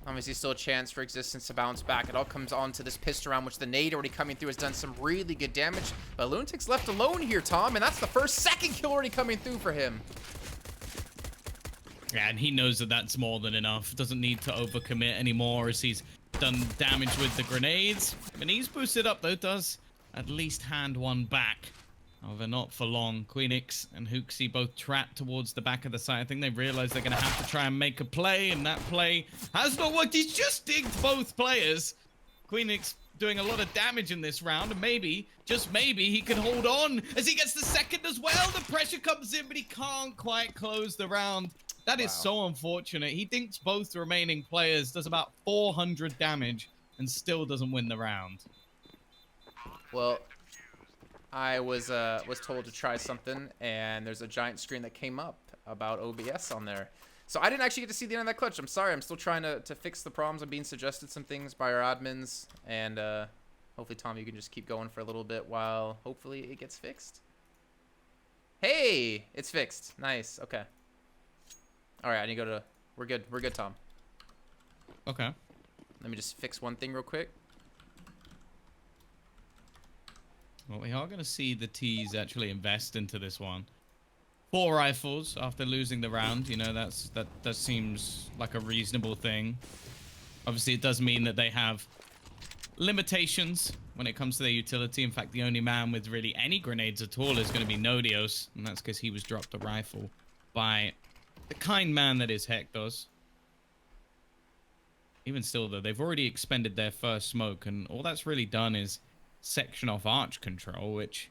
obviously still a chance for Existence to bounce back. It all comes on to this pistol round, which the nade already coming through has done some really good damage. But Lunatic's left alone here, Tom, and that's the second kill already coming through for him. Yeah, and he knows that that's more than enough. Doesn't need to overcommit anymore as he's done damage with the grenades. When he's boosted up, though, does at least hand one back. However, not for long. Queenix and Hooksy both trapped towards the back of the site. I think they realize they're going to have to try and make a play, and that play has not worked. He's just digged both players. Queenix doing a lot of damage in this round, and maybe, just maybe, he can hold on as he gets the second as well. The pressure comes in, but he can't quite close the round. That is so unfortunate. He dinks both the remaining players, does about 400 damage, and still doesn't win the round. Well, I was told to try something, and there's a giant screen that came up about OBS on there. So I didn't actually get to see the end of that clutch. I'm sorry. I'm still trying to fix the problems. I'm being suggested some things by our admins, and hopefully, Tom, you can just keep going for a little bit while hopefully it gets fixed. Hey, it's fixed. Nice. Okay. All right, I need to go to... We're good. We're good, Tom. Okay. Let me just fix one thing real quick. Well, we are going to see the T's actually invest into this one. 4 rifles after losing the round. You know, that seems like a reasonable thing. Obviously, it does mean that they have limitations when it comes to their utility. In fact, the only man with really any grenades at all is going to be Nodios, and that's because he was dropped a rifle by the kind man that is Hector's. Even still, though, they've already expended their first smoke, and all that's really done is section off arch control, which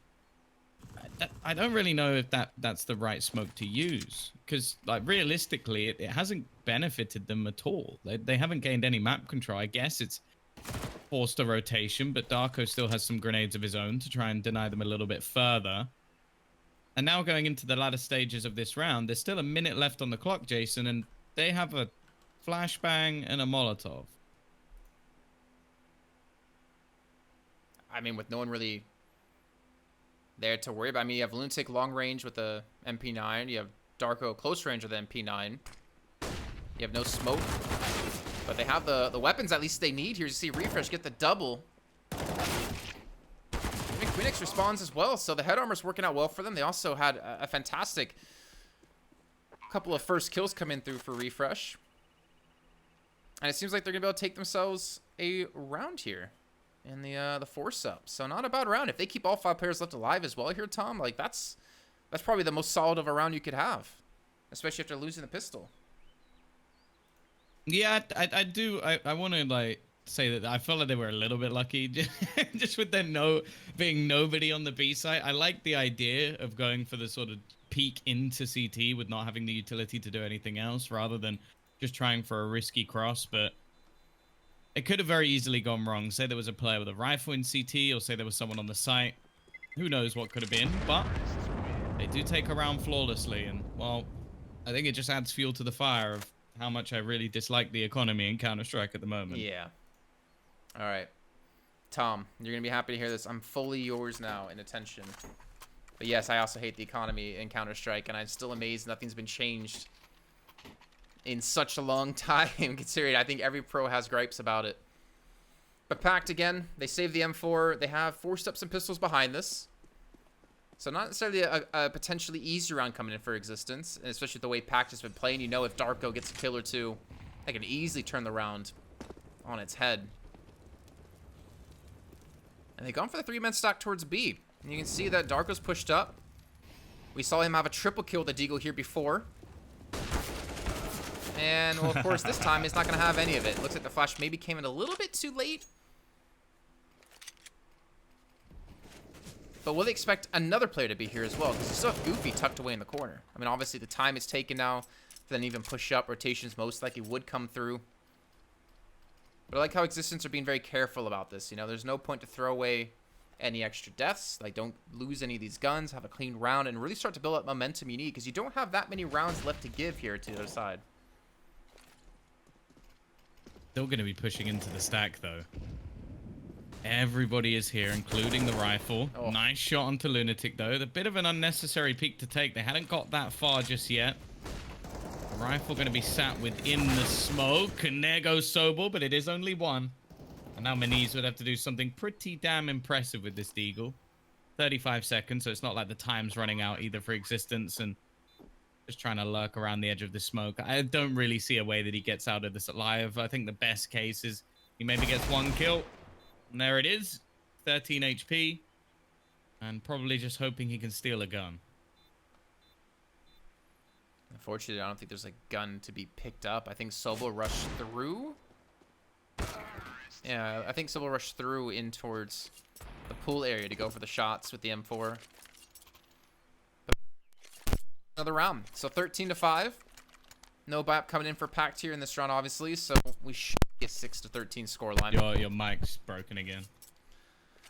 I don't really know if that's the right smoke to use, because like realistically it hasn't benefited them at all. They haven't gained any map control. I guess it's forced a rotation, but Darko still has some grenades of his own to try and deny them a little bit further. And now going into the latter stages of this round, there's still a minute left on the clock, Jason, and they have a flashbang and a Molotov. I mean, with no one really there to worry about. I mean, you have Lunatic long range with the MP9. You have Darko close range with the MP9. You have no smoke. But they have the weapons at least they need here to see Refresh get the double. Even Queenix responds as well, so the head armor's working out well for them. They also had a fantastic couple of first kills come in through for Refresh. And it seems like they're going to be able to take themselves a round here in the force up. So not a bad round. If they keep all 5 players left alive as well here, Tom, like that's probably the most solid of a round you could have, especially after losing the pistol. Yeah, I do. I want to like say that I felt like they were a little bit lucky just with there being nobody on the B side. I like the idea of going for the sort of peek into CT with not having the utility to do anything else rather than just trying for a risky cross, but it could have very easily gone wrong. Say there was a player with a rifle in CT, or say there was someone on the site. Who knows what could have been, but they do take a round flawlessly, and well, I think it just adds fuel to the fire of how much I really dislike the economy in Counter-Strike at the moment. Yeah. All right. Tom, you're going to be happy to hear this. I'm fully yours now in attention. But yes, I also hate the economy in Counter-Strike, and I'm still amazed nothing's been changed in such a long time, considering I think every pro has gripes about it. But Pact, again, they saved the M4. They have forced up some pistols behind this. So not necessarily a potentially easy round coming in for Existence, and especially with the way Pact has been playing. You know, if Darko gets a kill or two, they can easily turn the round on its head. And they've gone for the 3-man stack towards B. And you can see that Darko's pushed up. We saw him have a triple kill with the Deagle here before. And, well, of course, this time he's not going to have any of it. Looks like the flash maybe came in a little bit too late. But will they expect another player to be here as well? Because you still have Goofy tucked away in the corner. I mean, obviously, the time is taken now. Then even push up. Rotations most likely would come through. But I like how Existence are being very careful about this. You know, there's no point to throw away any extra deaths. Like, don't lose any of these guns. Have a clean round and really start to build up momentum you need. Because you don't have that many rounds left to give here to the other side. Still going to be pushing into the stack, though. Everybody is here, including the rifle. Oh. Nice shot onto Lunatic, though. A bit of an unnecessary peek to take. They hadn't got that far just yet. The rifle going to be sat within the smoke. And there goes Sobel, but it is only one. And now Maniz would have to do something pretty damn impressive with this Deagle. 35 seconds, so it's not like the time's running out either for Existence. And just trying to lurk around the edge of the smoke. I don't really see a way that he gets out of this alive. I think the best case is he maybe gets one kill. And there it is. 13 HP. And probably just hoping he can steal a gun. Unfortunately, I don't think there's a gun to be picked up. I think Sobel rushed through. Yeah, I think Sobel rushed through in towards the pool area to go for the shots with the M4. Another round. So 13-5. No buyup coming in for Pact here in this round, obviously. So we should be a 6-13 scoreline. Your mic's broken again.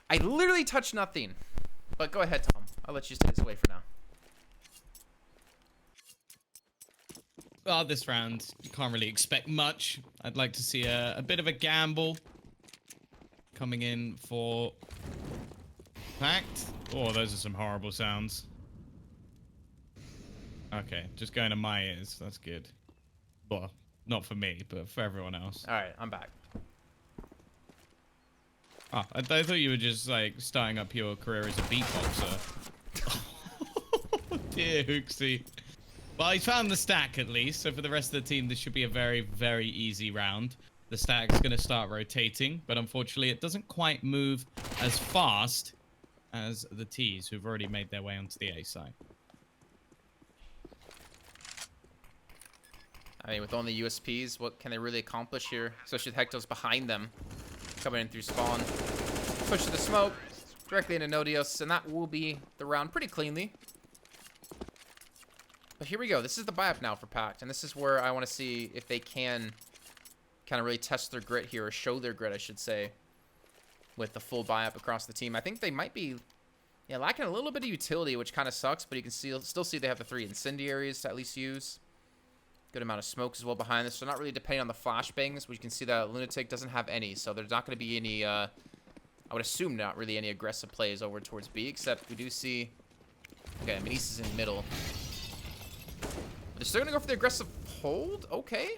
I literally touched nothing. But go ahead, Tom. I'll let you stay this way for now. Well, this round, you can't really expect much. I'd like to see a bit of a gamble coming in for Pact. Oh, those are some horrible sounds. Okay, just going to my ears. That's good. Well, not for me, but for everyone else. All right, I'm back. Oh, I thought you were just, like, starting up your career as a beatboxer. Oh, dear Hooksy. Well, he's found the stack, at least. So for the rest of the team, this should be a very, very easy round. The stack's going to start rotating, but unfortunately, it doesn't quite move as fast as the T's, who've already made their way onto the A side. I mean, with only USPs, what can they really accomplish here? Especially with Hectos behind them. Coming in through spawn. Push to the smoke. Directly into Nodios. And that will be the round pretty cleanly. But here we go. This is the buy-up now for Pact. And this is where I want to see if they can kind of really test their grit here. Or show their grit, I should say. With the full buy-up across the team. I think they might be lacking a little bit of utility, which kind of sucks. But you can still see they have the 3 incendiaries to at least use. Good amount of smoke as well behind this. So not really depending on the flashbangs, which you can see that Lunatic doesn't have any. So there's not going to be any, I would assume not really any aggressive plays over towards B, except we do see, okay, Maniz is in middle. But they're still going to go for the aggressive hold? Okay.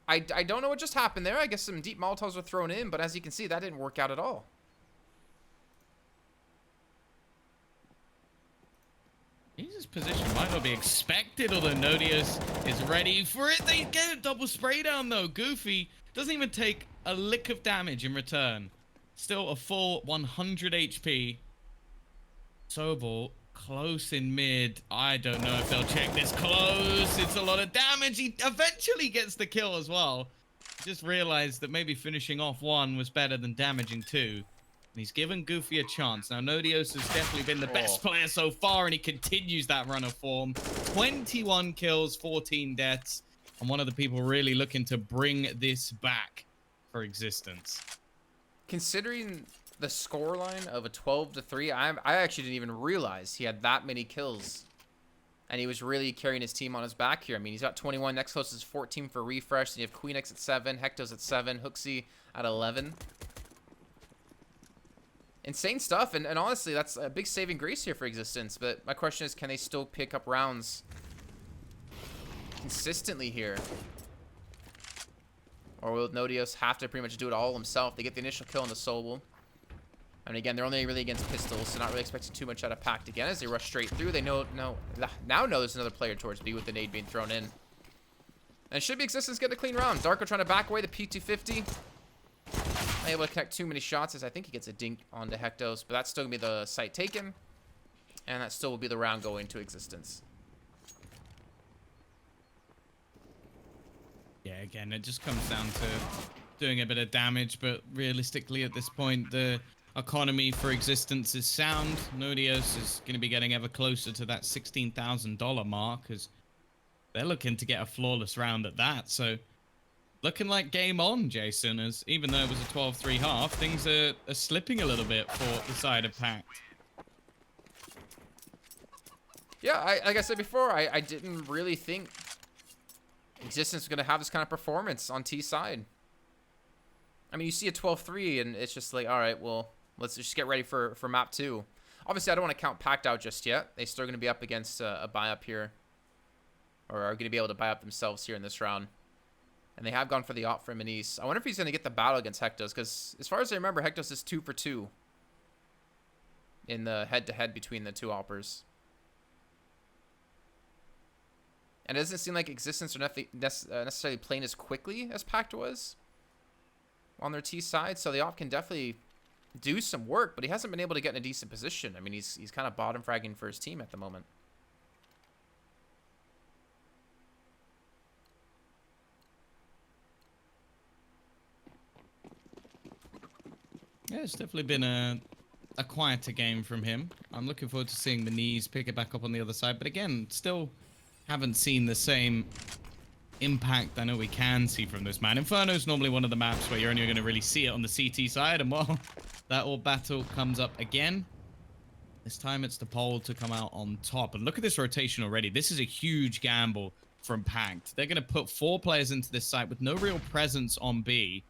I don't know what just happened there. I guess some deep Molotovs were thrown in, but as you can see, that didn't work out at all. Jesus' position might not be expected, although Nodios is ready for it. They get a double spray down, though. Goofy doesn't even take a lick of damage in return. Still a full 100 HP. Sobel close in mid. I don't know if they'll check this close. It's a lot of damage. He eventually gets the kill as well. Just realized that maybe finishing off 1 was better than damaging 2. And he's given Goofy a chance. Now, Nodios has definitely been the best player so far, and he continues that run of form. 21 kills, 14 deaths, and one of the people really looking to bring this back for Existence. Considering the scoreline of a 12-3, I actually didn't even realize he had that many kills. And he was really carrying his team on his back here. I mean, he's got 21. Next closest is 14 for refresh. And you have Queen X at 7, Hectos at 7, Hooksy at 11. Insane stuff, and honestly, that's a big saving grace here for Existence. But my question is, can they still pick up rounds consistently here? Or will Nodios have to pretty much do it all himself? They get the initial kill on the Sobel. And again, they're only really against pistols, so not really expecting too much out of Pact again as they rush straight through. They now know there's another player towards B with the nade being thrown in. And it should be Existence getting a clean round. Darko trying to back away the P250. Not able to connect too many shots as I think he gets a dink onto Hectos, but that's still going to be the site taken. And that still will be the round going to existence. Yeah, again, it just comes down to doing a bit of damage, but realistically at this point, the economy for existence is sound. Nodios is going to be getting ever closer to that $16,000 mark, as they're looking to get a flawless round at that. So looking like game on, Jason, as even though it was a 12-3 half, things are slipping a little bit for the side of Pact. Yeah, like I said before, I didn't really think Existence was going to have this kind of performance on T side. I mean, you see a 12-3, and it's just like, all right, well, let's just get ready for map 2. Obviously, I don't want to count Pact out just yet. They're still going to be up against a buy-up here. Or are going to be able to buy up themselves here in this round. And they have gone for the op for Manise. I wonder if he's going to get the battle against Hectos, because as far as I remember, Hectos is 2 for 2 in the head-to-head between the two oppers. And it doesn't seem like Existence are necessarily playing as quickly as Pact was on their T side. So the op can definitely do some work, but he hasn't been able to get in a decent position. I mean, he's kind of bottom fragging for his team at the moment. Yeah, it's definitely been a quieter game from him. I'm looking forward to seeing the knees pick it back up on the other side. But again, still haven't seen the same impact I know we can see from this man. Inferno's normally one of the maps where you're only going to really see it on the CT side. And well, that all battle comes up again. This time it's the pole to come out on top. And look at this rotation already. This is a huge gamble from Pact. They're going to put 4 players into this site with no real presence on B.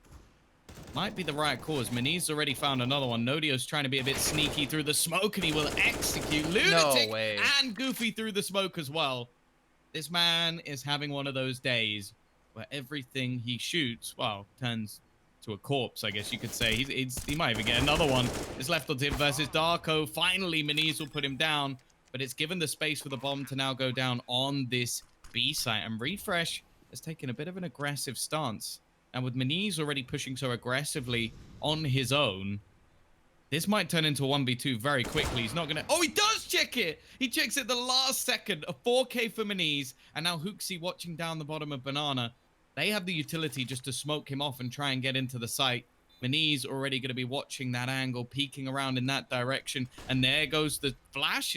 Might be the right cause. Manise already found another one. Nodio's trying to be a bit sneaky through the smoke, and he will execute Lunatic No way. and Goofy through the smoke as well. This man is having one of those days where everything he shoots, well, turns to a corpse, I guess you could say. He might even get another one. It's left on him versus Darko. Finally, Manise will put him down, but it's given the space for the bomb to now go down on this B site. And Refresh has taken a bit of an aggressive stance. And with Manise already pushing so aggressively on his own, this might turn into a 1v2 very quickly. He's not going to... Oh, he does check it! He checks it the last second. A 4K for Manise. And now Hooksy watching down the bottom of Banana. They have the utility just to smoke him off and try and get into the site. Manise already going to be watching that angle, peeking around in that direction. And there goes the flash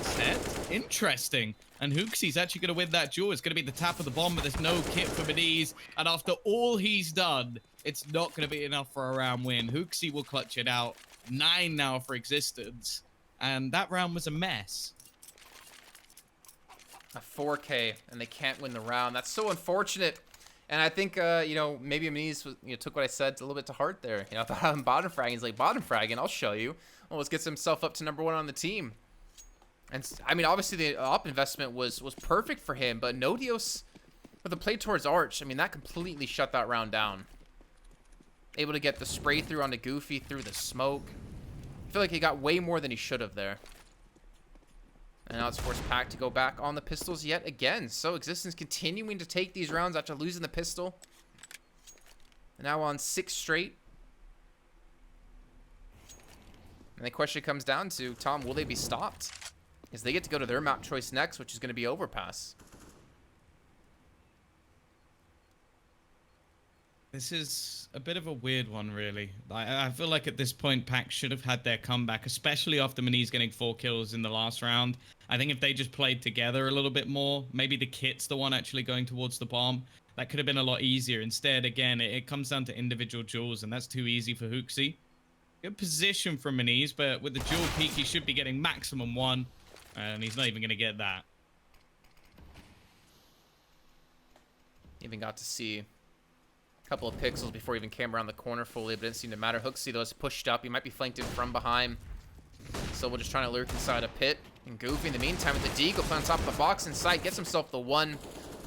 set. Interesting. And Hooksy's actually going to win that duel. It's going to be the tap of the bomb, but there's no kit for Manise. And after all he's done, it's not going to be enough for a round win. Hooksy will clutch it out. 9 now for Existence. And that round was a mess. A 4K, and they can't win the round. That's so unfortunate. And I think, you know, maybe Manise took what I said a little bit to heart there. You know, I thought I'm bottom fragging. He's like, bottom fragging, I'll show you. Almost gets himself up to #1 on the team. And, I mean, obviously the op investment was perfect for him, but Nodios, with the play towards Arch, I mean, that completely shut that round down. Able to get the spray through onto Goofy through the smoke. I feel like he got way more than he should have there. And now it's forced Pact to go back on the pistols yet again. So Existence continuing to take these rounds after losing the pistol. And now on 6 straight. And the question comes down to, Tom, will they be stopped? Because they get to go to their map choice next, which is going to be Overpass. This is a bit of a weird one, really. I feel like at this point, Pact should have had their comeback, especially after Manise getting 4 kills in the last round. I think if they just played together a little bit more, maybe the kit's the one actually going towards the bomb, that could have been a lot easier. Instead, again, it comes down to individual duels, and that's too easy for Hooksy. Good position from Manise, but with the dual peak, he should be getting maximum 1, and he's not even going to get that. Even got to see a couple of pixels before he even came around the corner fully, but it didn't seem to matter. Hooksy, though, is pushed up. He might be flanked in from behind. So we're just trying to lurk inside a pit. And Goofy, in the meantime, with the deagle on top of the box in sight, gets himself the 1.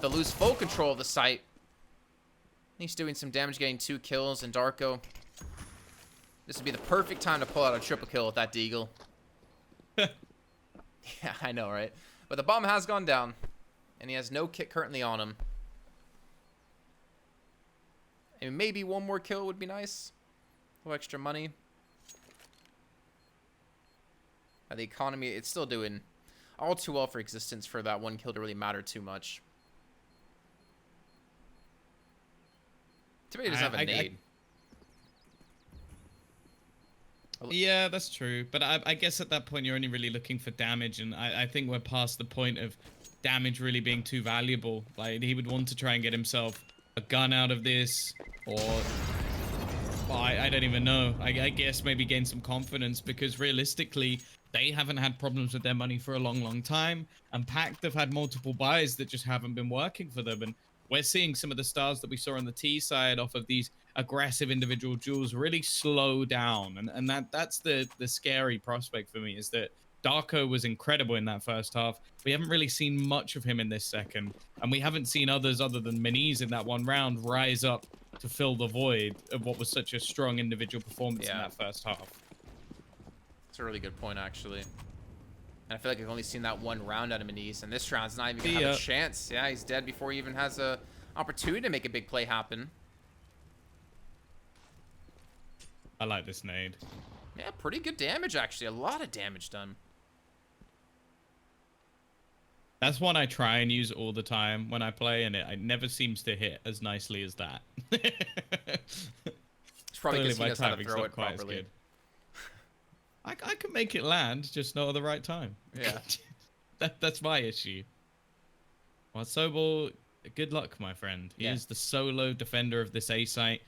They'll lose full control of the site. He's doing some damage, getting 2 kills. And Darko, this would be the perfect time to pull out a triple kill with that deagle. Yeah, I know, right? But the bomb has gone down. And he has no kit currently on him. And maybe 1 more kill would be nice. A little extra money. The economy, it's still doing all too well for Existence for that one kill to really matter too much. Too bad he doesn't have a nade. Yeah, that's true. But I guess at that point, you're only really looking for damage. And I think we're past the point of damage really being too valuable. Like, he would want to try and get himself a gun out of this. Or, well, I don't even know. I guess maybe gain some confidence. Because realistically, they haven't had problems with their money for a long, long time. And Pact have had multiple buys that just haven't been working for them. And we're seeing some of the stars that we saw on the T side off of these aggressive individual duels really slow down. And that's the scary prospect for me, is that Darko was incredible in that first half. We haven't really seen much of him in this second. And we haven't seen others other than Miniz in that one round rise up to fill the void of what was such a strong individual performance in that first half. That's a really good point, actually. And I feel like I've only seen that one round out of Miniz, and this round's not even gonna have a chance. Yeah, he's dead before he even has a opportunity to make a big play happen. I like this nade. Yeah, pretty good damage, actually. A lot of damage done. That's one I try and use all the time when I play, and it never seems to hit as nicely as that. It's probably because he knows how to throw it properly. I can make it land, just not at the right time. Yeah. That's my issue. Well, Sobel, good luck, my friend. He is the solo defender of this A site.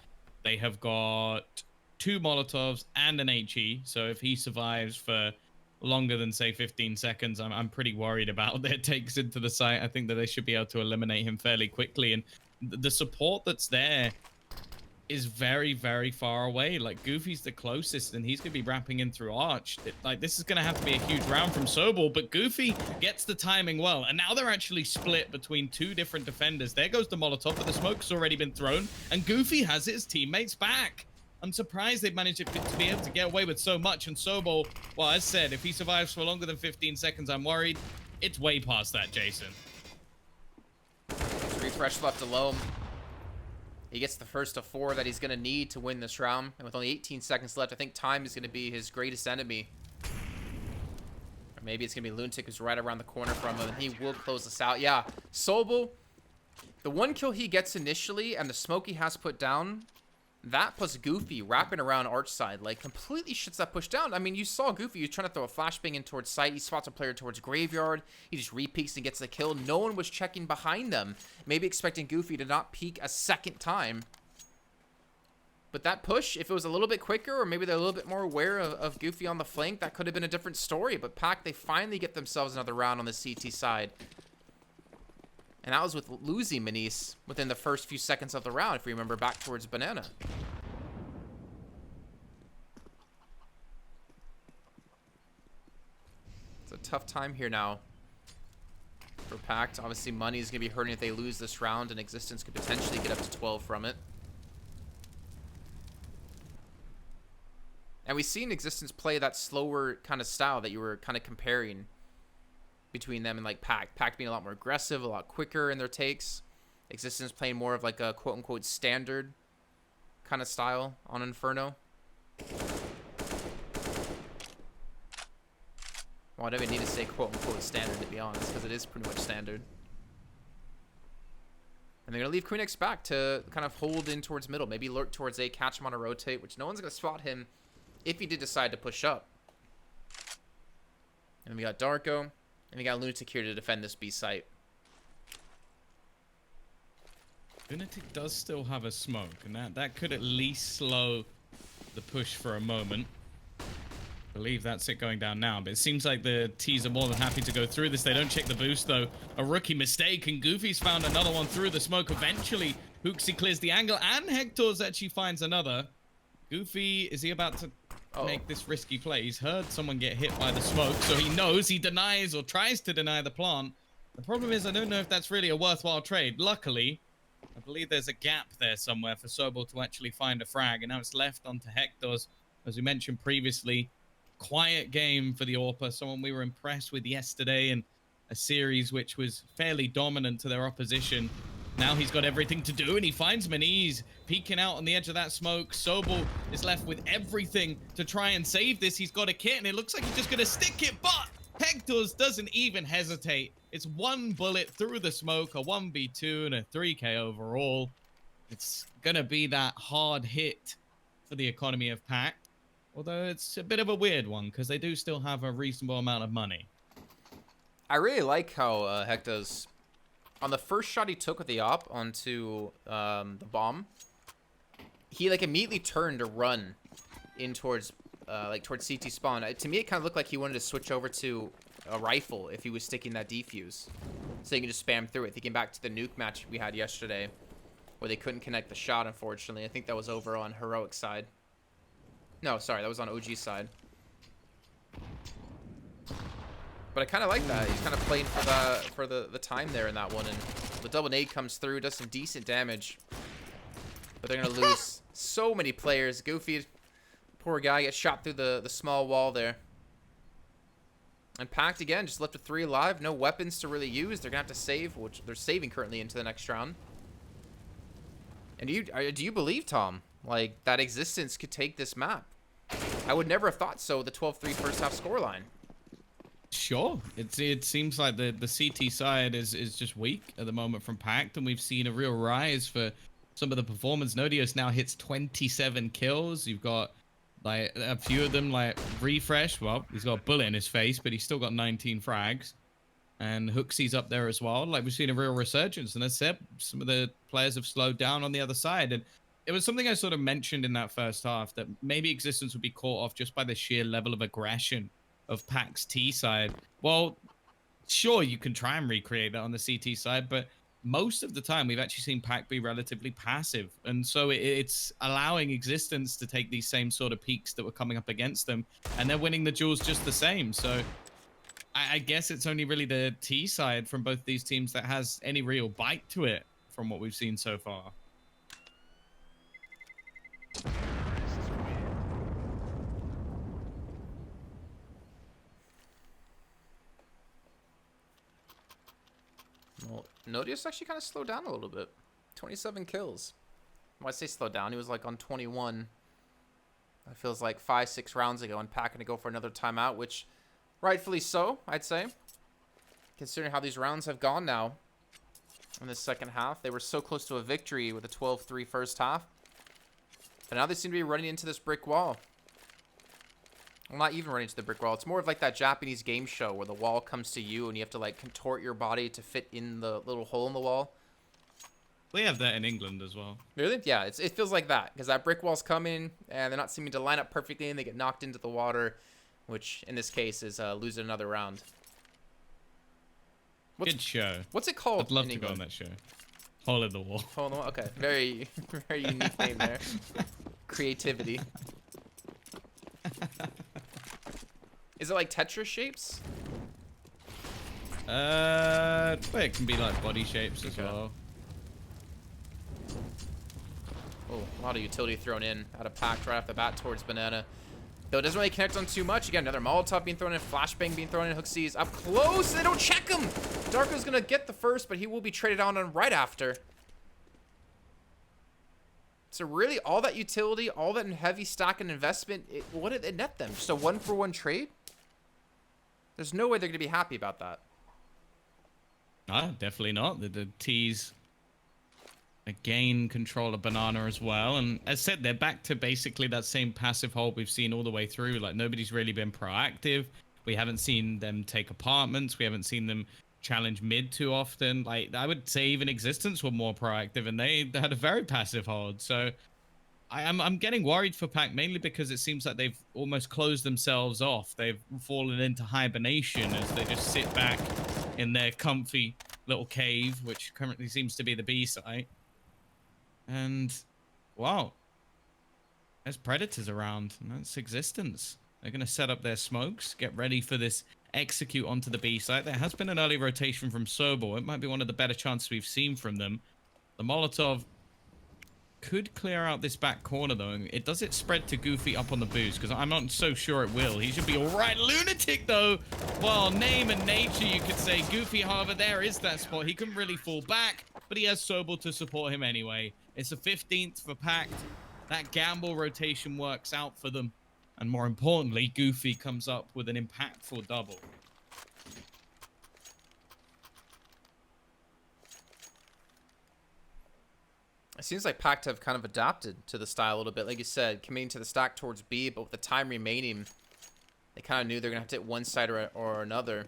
They have got 2 Molotovs and an HE, so if he survives for longer than, say, 15 seconds, I'm pretty worried about their takes into the site. I think that they should be able to eliminate him fairly quickly, and the support that's there is very, very far away. Like, Goofy's the closest, and he's going to be wrapping in through Arch. Like, this is going to have to be a huge round from Sobel, but Goofy gets the timing well. And now they're actually split between 2 different defenders. There goes the Molotov, but the smoke's already been thrown, and Goofy has his teammates back. I'm surprised they've managed to be able to get away with so much. And Sobel, well, as said, if he survives for longer than 15 seconds, I'm worried. It's way past that, Jason. Refresh left alone. He gets the first of 4 that he's going to need to win this round. And with only 18 seconds left, I think time is going to be his greatest enemy. Or maybe it's going to be Lunatic, who's right around the corner from him, and he will close this out. Yeah, Sobel, the 1 kill he gets initially and the smoke he has put down, that plus Goofy wrapping around Arch side, like, completely shuts that push down. I mean, you saw Goofy, he was trying to throw a flashbang in towards site. He spots a player towards Graveyard. He just re-peeks and gets the kill. No one was checking behind them. Maybe expecting Goofy to not peek a second time. But that push, if it was a little bit quicker, or maybe they're a little bit more aware of Goofy on the flank, that could have been a different story. But Pac, they finally get themselves another round on the CT side. And that was with losing Miniz within the first few seconds of the round, if you remember, back towards Banana. It's a tough time here now for Pact. Obviously, money is going to be hurting if they lose this round, and Existence could potentially get up to 12 from it. And we've seen Existence play that slower kind of style that you were kind of comparing between them and like Pact being a lot more aggressive, a lot quicker in their takes. Existence playing more of like a quote-unquote standard kind of style on Inferno. Well, I don't even need to say quote-unquote standard, to be honest, because it is pretty much standard. And they're going to leave Queen X back to kind of hold in towards middle. Maybe lurk towards A, catch him on a rotate, which no one's going to spot him if he did decide to push up. And we got Darko. And we got Lunatic here to defend this B site. Lunatic does still have a smoke, and that could at least slow the push for a moment. I believe that's it going down now, but it seems like the T's are more than happy to go through this. They don't check the boost, though. A rookie mistake, and Goofy's found another one through the smoke. Eventually, Hooksy clears the angle, and Hector's actually finds another. Goofy, is he about to make this risky play? He's heard someone get hit by the smoke, so he knows. He denies or tries to deny the plant. The problem is, I don't know if that's really a worthwhile trade. Luckily, I believe there's a gap there somewhere for Sobel to actually find a frag, and now it's left onto Hector's. As we mentioned previously, quiet game for the AWPA, someone we were impressed with yesterday in a series which was fairly dominant to their opposition. Now he's got everything to do, and he finds Maniz peeking out on the edge of that smoke. Sobel is left with everything to try and save this. He's got a kit, and it looks like he's just going to stick it, but Hector's doesn't even hesitate. It's one bullet through the smoke, a 1v2, and a 3k overall. It's going to be that hard hit for the economy of Pac, although it's a bit of a weird one, because they do still have a reasonable amount of money. I really like how Hector's... On the first shot he took with the op onto the bomb, he like immediately turned to run in towards towards CT spawn. To me, it kind of looked like he wanted to switch over to a rifle if he was sticking that defuse, so he can just spam through it. Thinking back to the nuke match we had yesterday, where they couldn't connect the shot. Unfortunately, I think that was over on Heroic side. No, sorry, that was on OG side. But I kind of like that. He's kind of playing for the time there in that one, and the double nade comes through, does some decent damage. But they're gonna lose so many players. Goofy, poor guy, gets shot through the small wall there. And Pact again, just left with 3 alive, no weapons to really use. They're gonna have to save, which they're saving currently into the next round. And do you believe, Tom, like that Existence could take this map? I would never have thought so. The 12-3 first half scoreline. Sure. It seems like the CT side is just weak at the moment from Pact, and we've seen a real rise for some of the performance. Nodios now hits 27 kills. You've got like a few of them like Refresh. Well, he's got a bullet in his face, but he's still got 19 frags. And Hooksy's up there as well. Like, we've seen a real resurgence. And as I said, some of the players have slowed down on the other side. And it was something I sort of mentioned in that first half, that maybe Existence would be caught off just by the sheer level of aggression of Pac's T side. Well, sure, you can try and recreate that on the CT side, but most of the time we've actually seen Pac be relatively passive. And so it's allowing Existence to take these same sort of peaks that were coming up against them, and they're winning the duels just the same. So I guess it's only really the T side from both these teams that has any real bite to it from what we've seen so far. Well, Nodius actually kind of slowed down a little bit. 27 kills. Well, I say slow down. He was like on 21. It feels like 5-6 rounds ago, and Pac going to go for another timeout, which rightfully so, I'd say. Considering how these rounds have gone now in the second half. They were so close to a victory with a 12-3 first half. But now they seem to be running into this brick wall. Well, not even running into the brick wall. It's more of like that Japanese game show where the wall comes to you and you have to like contort your body to fit in the little hole in the wall. We have that in England as well. Really? Yeah, it feels like that, because that brick wall's coming and they're not seeming to line up perfectly and they get knocked into the water, which in this case is losing another round. Good show. What's it called? I'd love in to England? go on that show. Hole in the Wall. Hole in the wall? Okay, very, very unique name there. Creativity. Is it like Tetris shapes? But it can be like body shapes as well. Oh, a lot of utility thrown in out of Pact right off the bat towards Banana. Though it doesn't really connect on too much. Again, another Molotov being thrown in, flashbang being thrown in. Hooksy's up close. They don't check him. Darko's gonna get the first, but he will be traded on right after. So really, all that utility, all that heavy stack and investment, what did it net them? Just a 1-for-1 trade? There's no way they're gonna be happy about that. Ah, definitely not. The T's again control of Banana as well, and as said, they're back to basically that same passive hold we've seen all the way through. Like, nobody's really been proactive. We haven't seen them take apartments. We haven't seen them challenge mid too often. Like, I would say even Existence were more proactive, and they had a very passive hold. So I'm getting worried for Pac, mainly because it seems like they've almost closed themselves off. They've fallen into hibernation as they just sit back in their comfy little cave, which currently seems to be the B site. And wow, there's predators around, and that's Existence. They're going to set up their smokes, get ready for this execute onto the B site. There has been an early rotation from Sobel. It might be one of the better chances we've seen from them. The Molotov could clear out this back corner, though. Does it spread to Goofy up on the boost? Because I'm not so sure it will. He should be all right. Lunatic, though. Well, name and nature, you could say. Goofy, however, there is that spot. He couldn't really fall back. but he has Sobel to support him anyway. It's a 15th for Pact. That gamble rotation works out for them. And more importantly, Goofy comes up with an impactful double. It seems like Pact have kind of adapted to the style a little bit. Like you said, committing to the stack towards B, but with the time remaining, they kind of knew they're going to have to hit one side or another.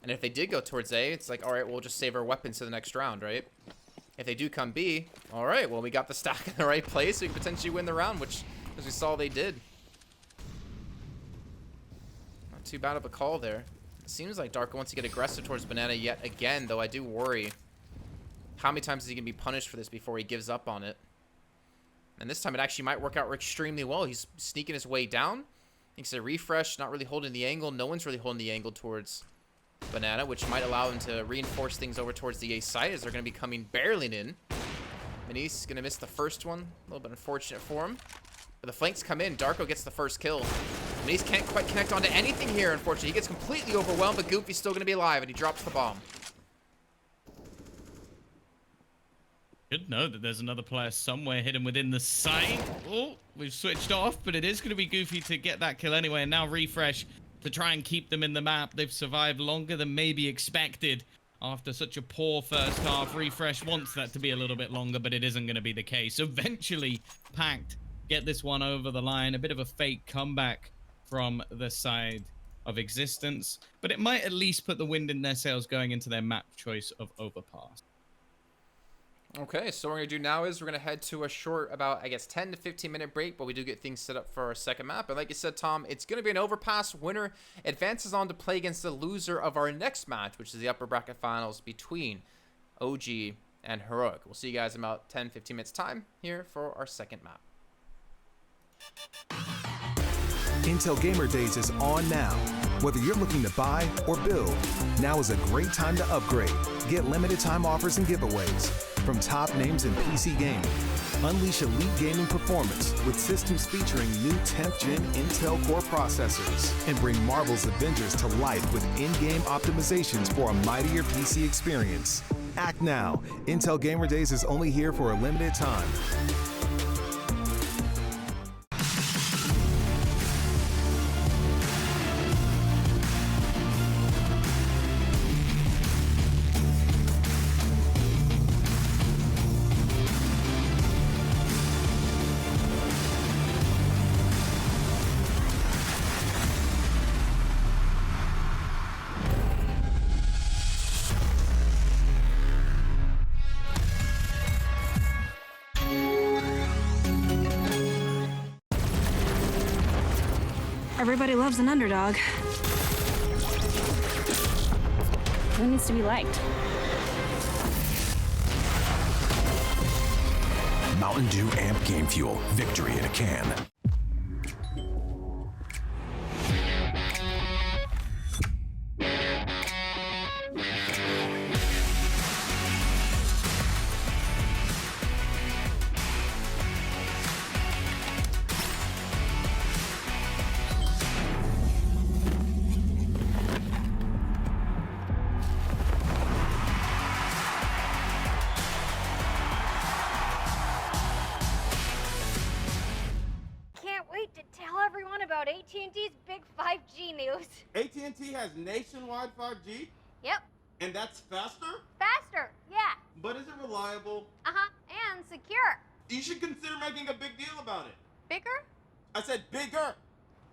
And if they did go towards A, it's like, all right, we'll just save our weapons to the next round, right? If they do come B, all right, well, we got the stack in the right place. We could potentially win the round, which, as we saw, they did. Not too bad of a call there. It seems like Darko wants to get aggressive towards Banana yet again, though I do worry. How many times is he going to be punished for this before he gives up on it? And this time it actually might work out extremely well. He's sneaking his way down. Thinks a refresh, not really holding the angle. No one's really holding the angle towards Banana, which might allow him to reinforce things over towards the A side as they're going to be coming barreling in. Manise is going to miss the first one. A little bit unfortunate for him. But the flanks come in. Darko gets the first kill. Manise can't quite connect onto anything here, unfortunately. He gets completely overwhelmed, but Goofy's still going to be alive, and he drops the bomb. Should know that there's another player somewhere hidden within the site. Oh, we've switched off, but it is going to be Goofy to get that kill anyway. And now Refresh to try and keep them in the map. They've survived longer than maybe expected after such a poor first half. Refresh wants that to be a little bit longer, but it isn't going to be the case. Eventually, Pact get this one over the line. A bit of a fake comeback from the side of Existence, but it might at least put the wind in their sails going into their map choice of Overpass. Okay, so what we're going to do now is we're going to head to a short, about, I guess, 10 to 15 minute break, but we do get things set up for our second map. And like you said, Tom, it's going to be an overpass. Winner advances on to play against the loser of our next match, which is the upper bracket finals between OG and Heroic. We'll see you guys in about 10, 15 minutes time here for our second map. Intel Gamer Days is on now. Whether you're looking to buy or build, now is a great time to upgrade. Get limited time offers and giveaways from top names in PC gaming. Unleash elite gaming performance with systems featuring new 10th gen Intel Core processors. And bring Marvel's Avengers to life with in-game optimizations for a mightier PC experience. Act now. Intel Gamer Days is only here for a limited time. Everybody loves an underdog. Who needs to be liked? Mountain Dew Amp Game Fuel. Victory in a can. AT&T's big 5G news. AT&T has nationwide 5G? Yep. And that's faster? Faster, yeah. But is it reliable? Uh-huh, and secure. You should consider making a big deal about it. Bigger? I said bigger.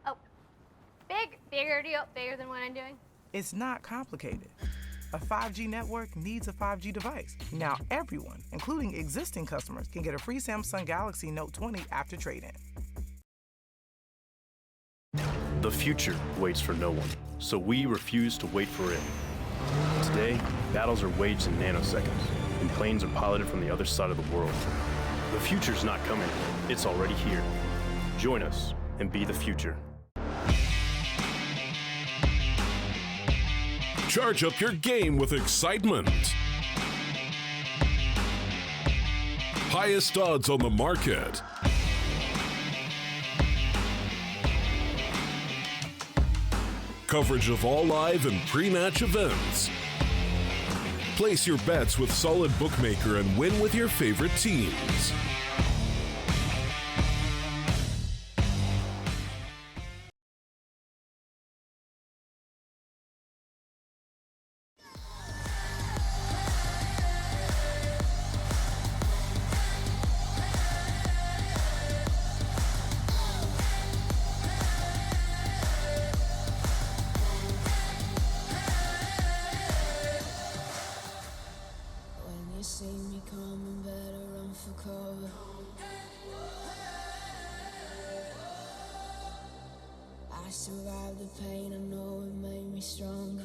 Oh, bigger deal, bigger than what I'm doing. It's not complicated. A 5G network needs a 5G device. Now everyone, including existing customers, can get a free Samsung Galaxy Note 20 after trade-in. The future waits for no one, so we refuse to wait for it. Today, battles are waged in nanoseconds, and planes are piloted from the other side of the world. The future's not coming, it's already here. Join us and be the future. Charge up your game with excitement. Highest odds on the market. Coverage of all live and pre-match events. Place your bets with Solid Bookmaker and win with your favorite teams. You see me coming, better run for cover. I survived the pain, I know it made me stronger.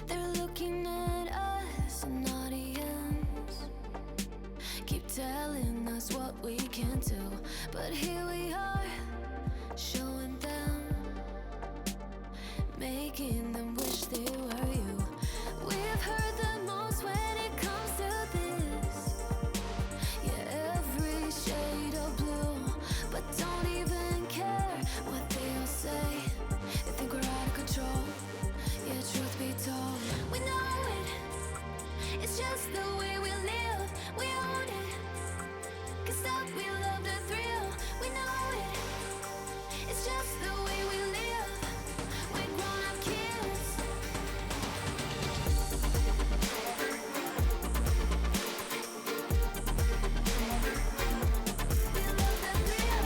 They're looking at us, an audience. Keep telling us what we can do, but here we are, showing them, making them wish they were you. We've heard the most when it comes to this. Yeah, every shade of blue, but don't even care what they all say. They think we're out of control. Yeah, truth be told, we know it. It's just the way we live. We own it. 'Cause that we love the thrill. We know it. It's just the way we live. We're grown-up kids. We love the thrill.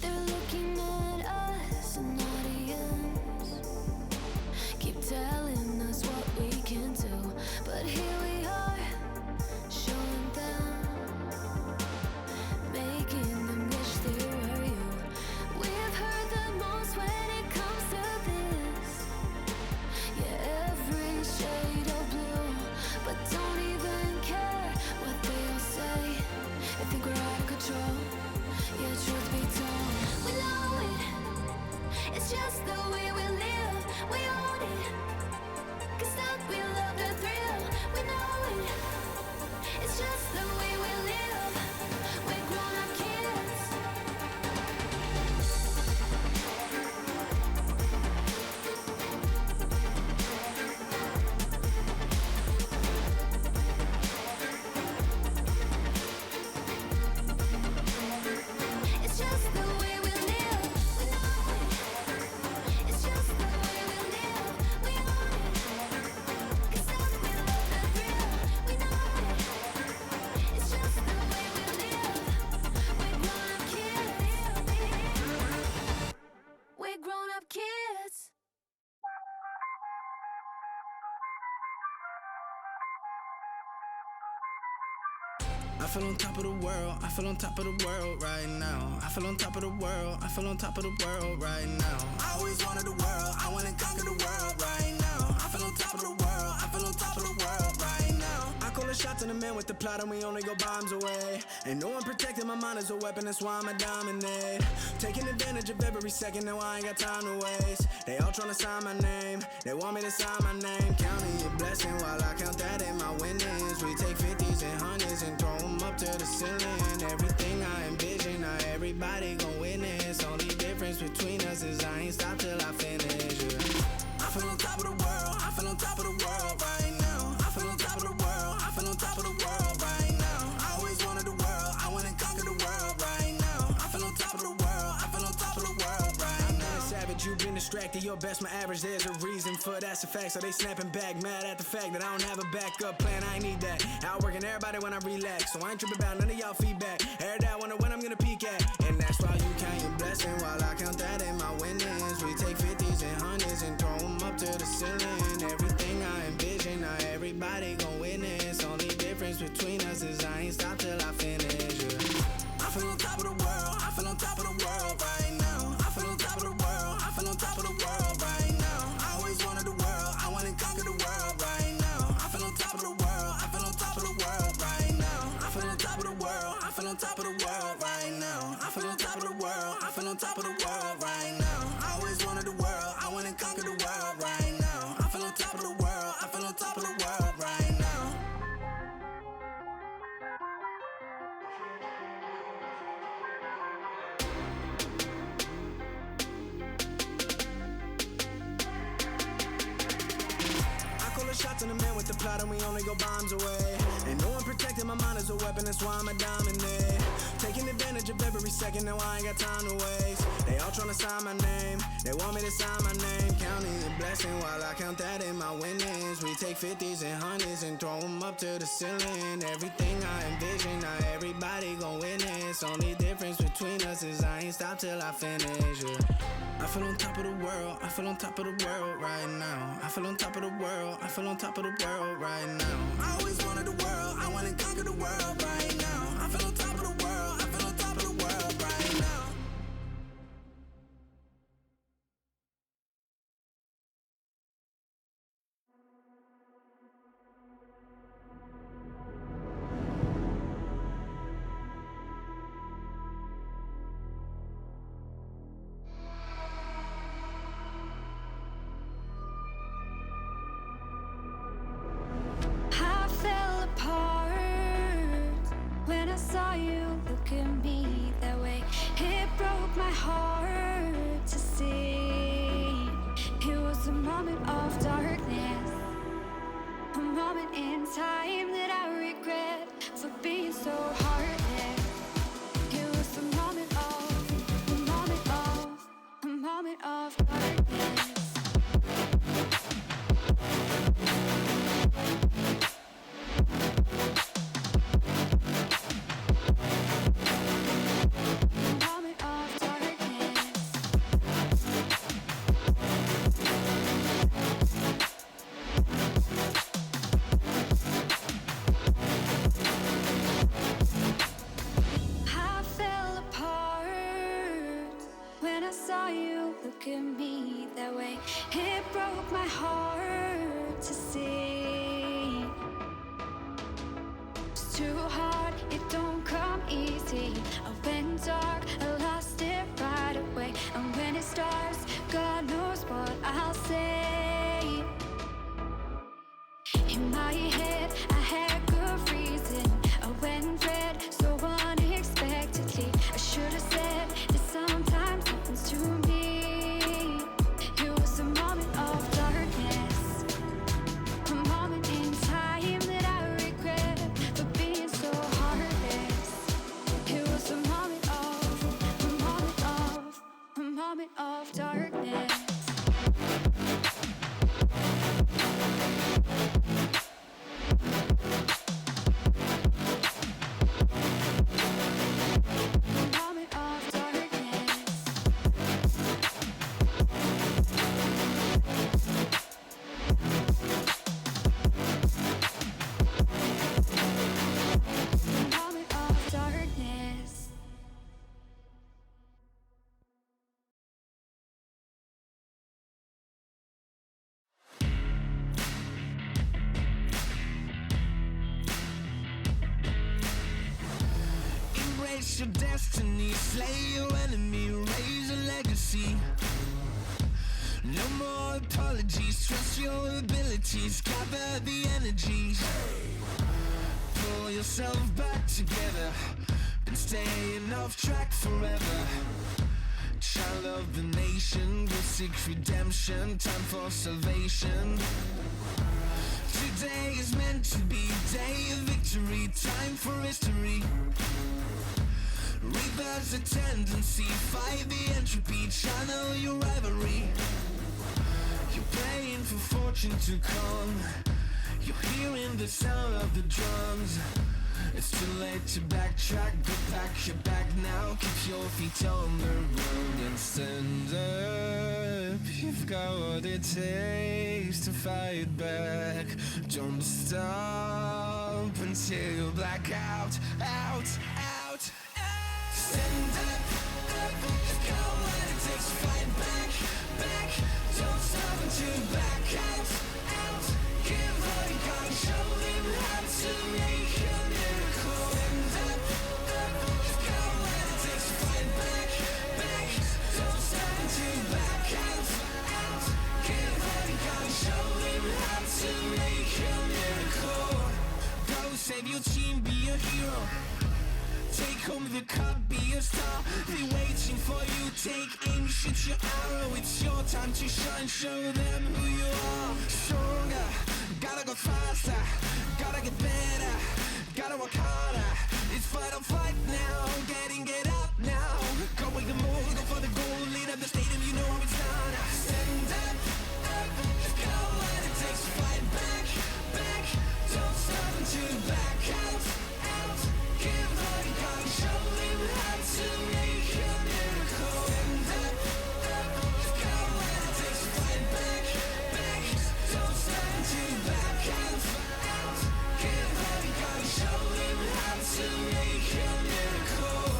They're looking at us, an audience. Keep telling us what we can do, but here we are, showing them, making them wish they were you. We've heard the most when it comes to this. Yeah, every shade of blue, but don't even care what they all say. They think we're out of control. Yeah, truth be told, we know it. It's just the way we live. We own it. 'Cause that we love the thrill. We know it. It's just the way we live. We're grown-up kids. It's just the way we live. We know it. It's just the way we live. We own it. 'Cause that we love the thrill. We know it. It's just the way we live. We're grown-up kids. We're grown-up kids. I feel on top of the world, I feel on top of the world right now. I feel on top of the world, I feel on top of the world right now. I always wanted the world, I wanna conquer the world right now. I feel on top of the world, I feel on top of the world right now. I call a shot to the man with the plot and we only go bombs away. Ain't no one protecting my mind as a weapon, that's why I'ma dominate. Taking advantage of every second, now I ain't got time to waste. They all tryna sign my name, they want me to sign my name. Counting your blessing while I count that in my winnings. We take 50s and 100s and throw them up to the ceiling. Everything I envision, now everybody gon' witness. Only difference between us is I ain't stop till I finish. Yeah. I feel on top of the world, I feel on top of the world right now. I feel on top of the world, I feel on top of the world right now. I always wanted the world, I wanna conquer the world right now. I feel on top of the world, I feel on top of the world right now. Savage, you've been distracted, your best my average, there's a reason for that's a fact. So they snapping back, mad at the fact that I don't have a backup plan, I ain't need that. Outworking everybody when I relax, so I ain't tripping about none of y'all feedback. Heard that, wonder when I'm gonna peak at. And that's why you count your blessing while I count that in my winnings. We take 50s and 100s and throw them up to the ceiling. Everything I envision, now everybody gon' witness. Only difference between us is I ain't stop till I finish. Yeah. I feel on top of the world, I feel on top of the world right now. I feel on top of the world, I feel on top of the world right now. I always wanted the world, I wanna conquer the world right now. I feel on top of the world, I feel on top of the world right now. I feel on top of the world, I feel on top of the world right now. I feel on top of the world, I feel on top of the world right now. plot and we only go bombs away. Ain't no one protecting my mind as a weapon, that's why I'm a dominate. Taking advantage of every second, now I ain't got time to waste. They all tryna sign my name, they want me to sign my name. Counting the blessing while I count that in my winnings. We take 50s and 100s and throw them up to the ceiling. Everything I envision, now everybody gon' witness. Only difference between us is I ain't stop till I finish, yeah. I feel on top of the world, I feel on top of the world right now. I feel on top of the world, I feel on top of the world right now. I always wanted the world, I wanna conquer the world right now. I feel on top of the world, I feel on top of the world right now. I fell apart when I saw you look at me that way. It broke my heart to see. It was a moment of darkness, a moment in time that I regret for being so heartless. It was a moment of, a moment of, a moment of darkness. I fell apart when I saw you look at me that way. It broke my heart to see. It's too hard, it don't come easy. I went dark, I lost it right away. And when it starts, God knows what I'll say. In my head, I had good reason. I went red so unexpectedly. I should have said that sometimes happens to me. It was a moment of darkness, a moment in time that I regret for being so heartless. It was a moment of, a moment of, a moment of darkness. Embrace your destiny, slay your enemy, raise a legacy. No more apologies, trust your abilities, gather the energies. Pull yourself back together, been staying off track forever. Child of the nation, will seek redemption, time for salvation. Today is meant to be day of victory, time for history. Reverse the tendency, fight the entropy, channel your rivalry. You're praying for fortune to come, you're hearing the sound of the drums. It's too late to backtrack, go pack your bag now. Keep your feet on the road and stand up. You've got what it takes to fight back. Don't stop until you black out, out, out, out. Stand up, up. You've got what it takes to fight back, back. Don't stop until you black out, out. Give all you got and show them how to make a miracle. Stand up, up. You've got what it takes to fight back, back. Don't stop until you black out, out. Give all you got and show them how to make a miracle. Go save your team, be a hero. Take home the cup, be a star. They're waiting for you, take aim, shoot your arrow. It's your time to shine, show them who you are. Stronger, Gotta go faster, gotta get better, gotta work harder. It's fight or flight now, getting it up now. Go with the move, go for the goal, lead up the stadium, you know how it's done. Stand up, go when it takes to fight back, back. Don't stop until you back out, out. Give all you got, show him how to make a miracle. Stand up, go when it takes to fight back, back. Don't stop until you back out, out. Give all you got, show him how to make a miracle.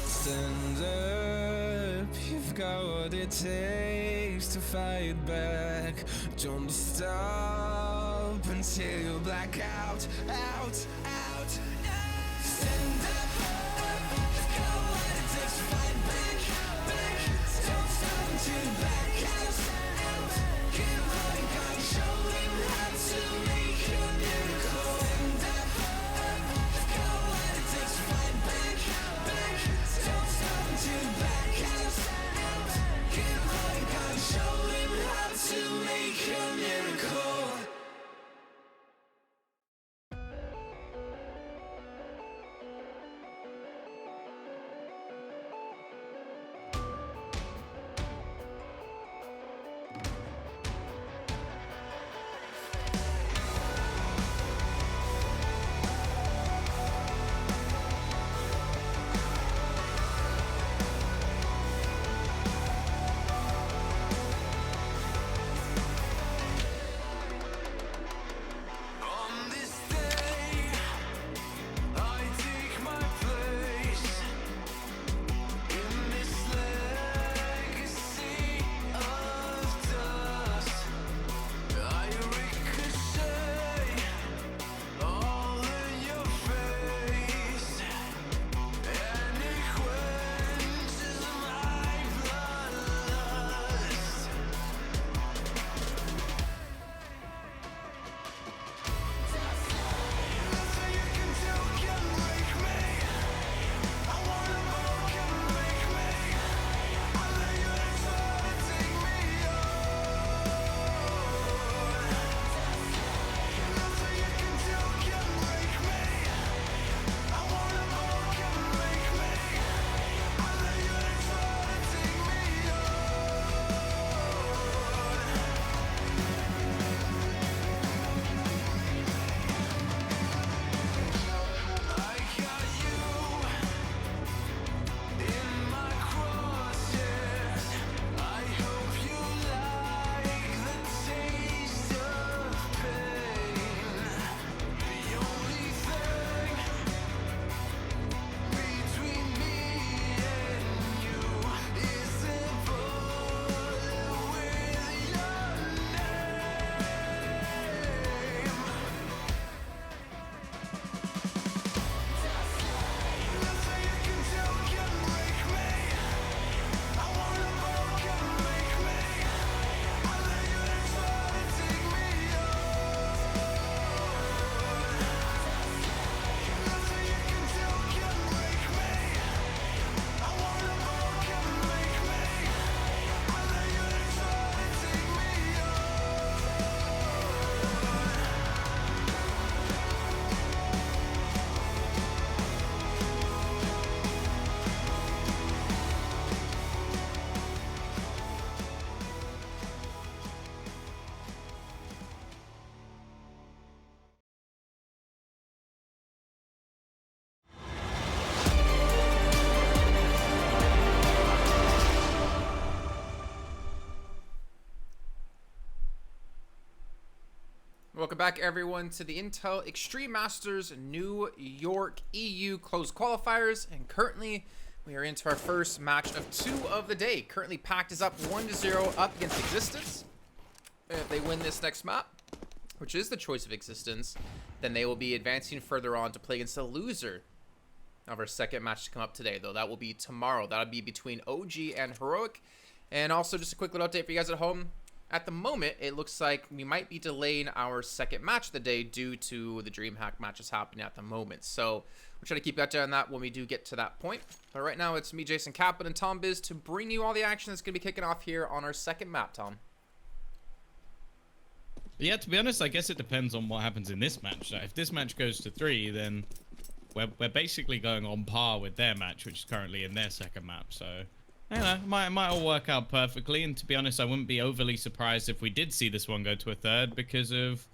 Stand up, you've got what it takes to fight back. Don't stop until you black out, out, out. Stand up, go when it takes to fight back, back. Don't stop until you black out, out. Give all you got, show him how to make a miracle. Stand up, go when it takes to fight back, back. Don't stop until you back out, out. Give all you got, show him how to make a miracle. On this day, I take my place in this legacy of dust. I ricochet all in your face, and it quenches my bloodlust. Nothing you can do can break me. I wanna more can make me. I lay you to try to take me on. Nothing you can do can break me. I wanna more can make me. I lay you to try to take me I got you in my crosshairs. I hope you like the taste of pain. The only thing between me and you is a bullet with your name. Nothing you can do can break me. I wanna more can make me. I lay you to try to take me on. Nothing you can do can break me. I wanna more can make me. I lay you to try to take me Welcome back, everyone, to the Intel Extreme Masters New York EU closed qualifiers, and currently we are into our first match of 2 of the day. Currently, Pact is up 1-0 up against Existence. If they win this next map, which is the choice of Existence, then they will be advancing further on to play against the loser of our second match to come up today, though. That will be tomorrow. That'll be between OG and Heroic. And also, just a quick little update for you guys at home. at the moment, it looks like we might be delaying our second match of the day due to the DreamHack matches happening at the moment. So we'll try to keep that on that when we do get to that point. But right now, it's me, Jason Kaplan, and Tom Biz to bring you all the action that's going to be kicking off here on our second map, Tom. Yeah, to be honest, I guess it depends on what happens in this match. So if this match goes to 3, then we're basically going on par with their match, which is currently in their second map. So, you know, might all work out perfectly. And to be honest, I wouldn't be overly surprised if we did see this one go to a 3rd because of,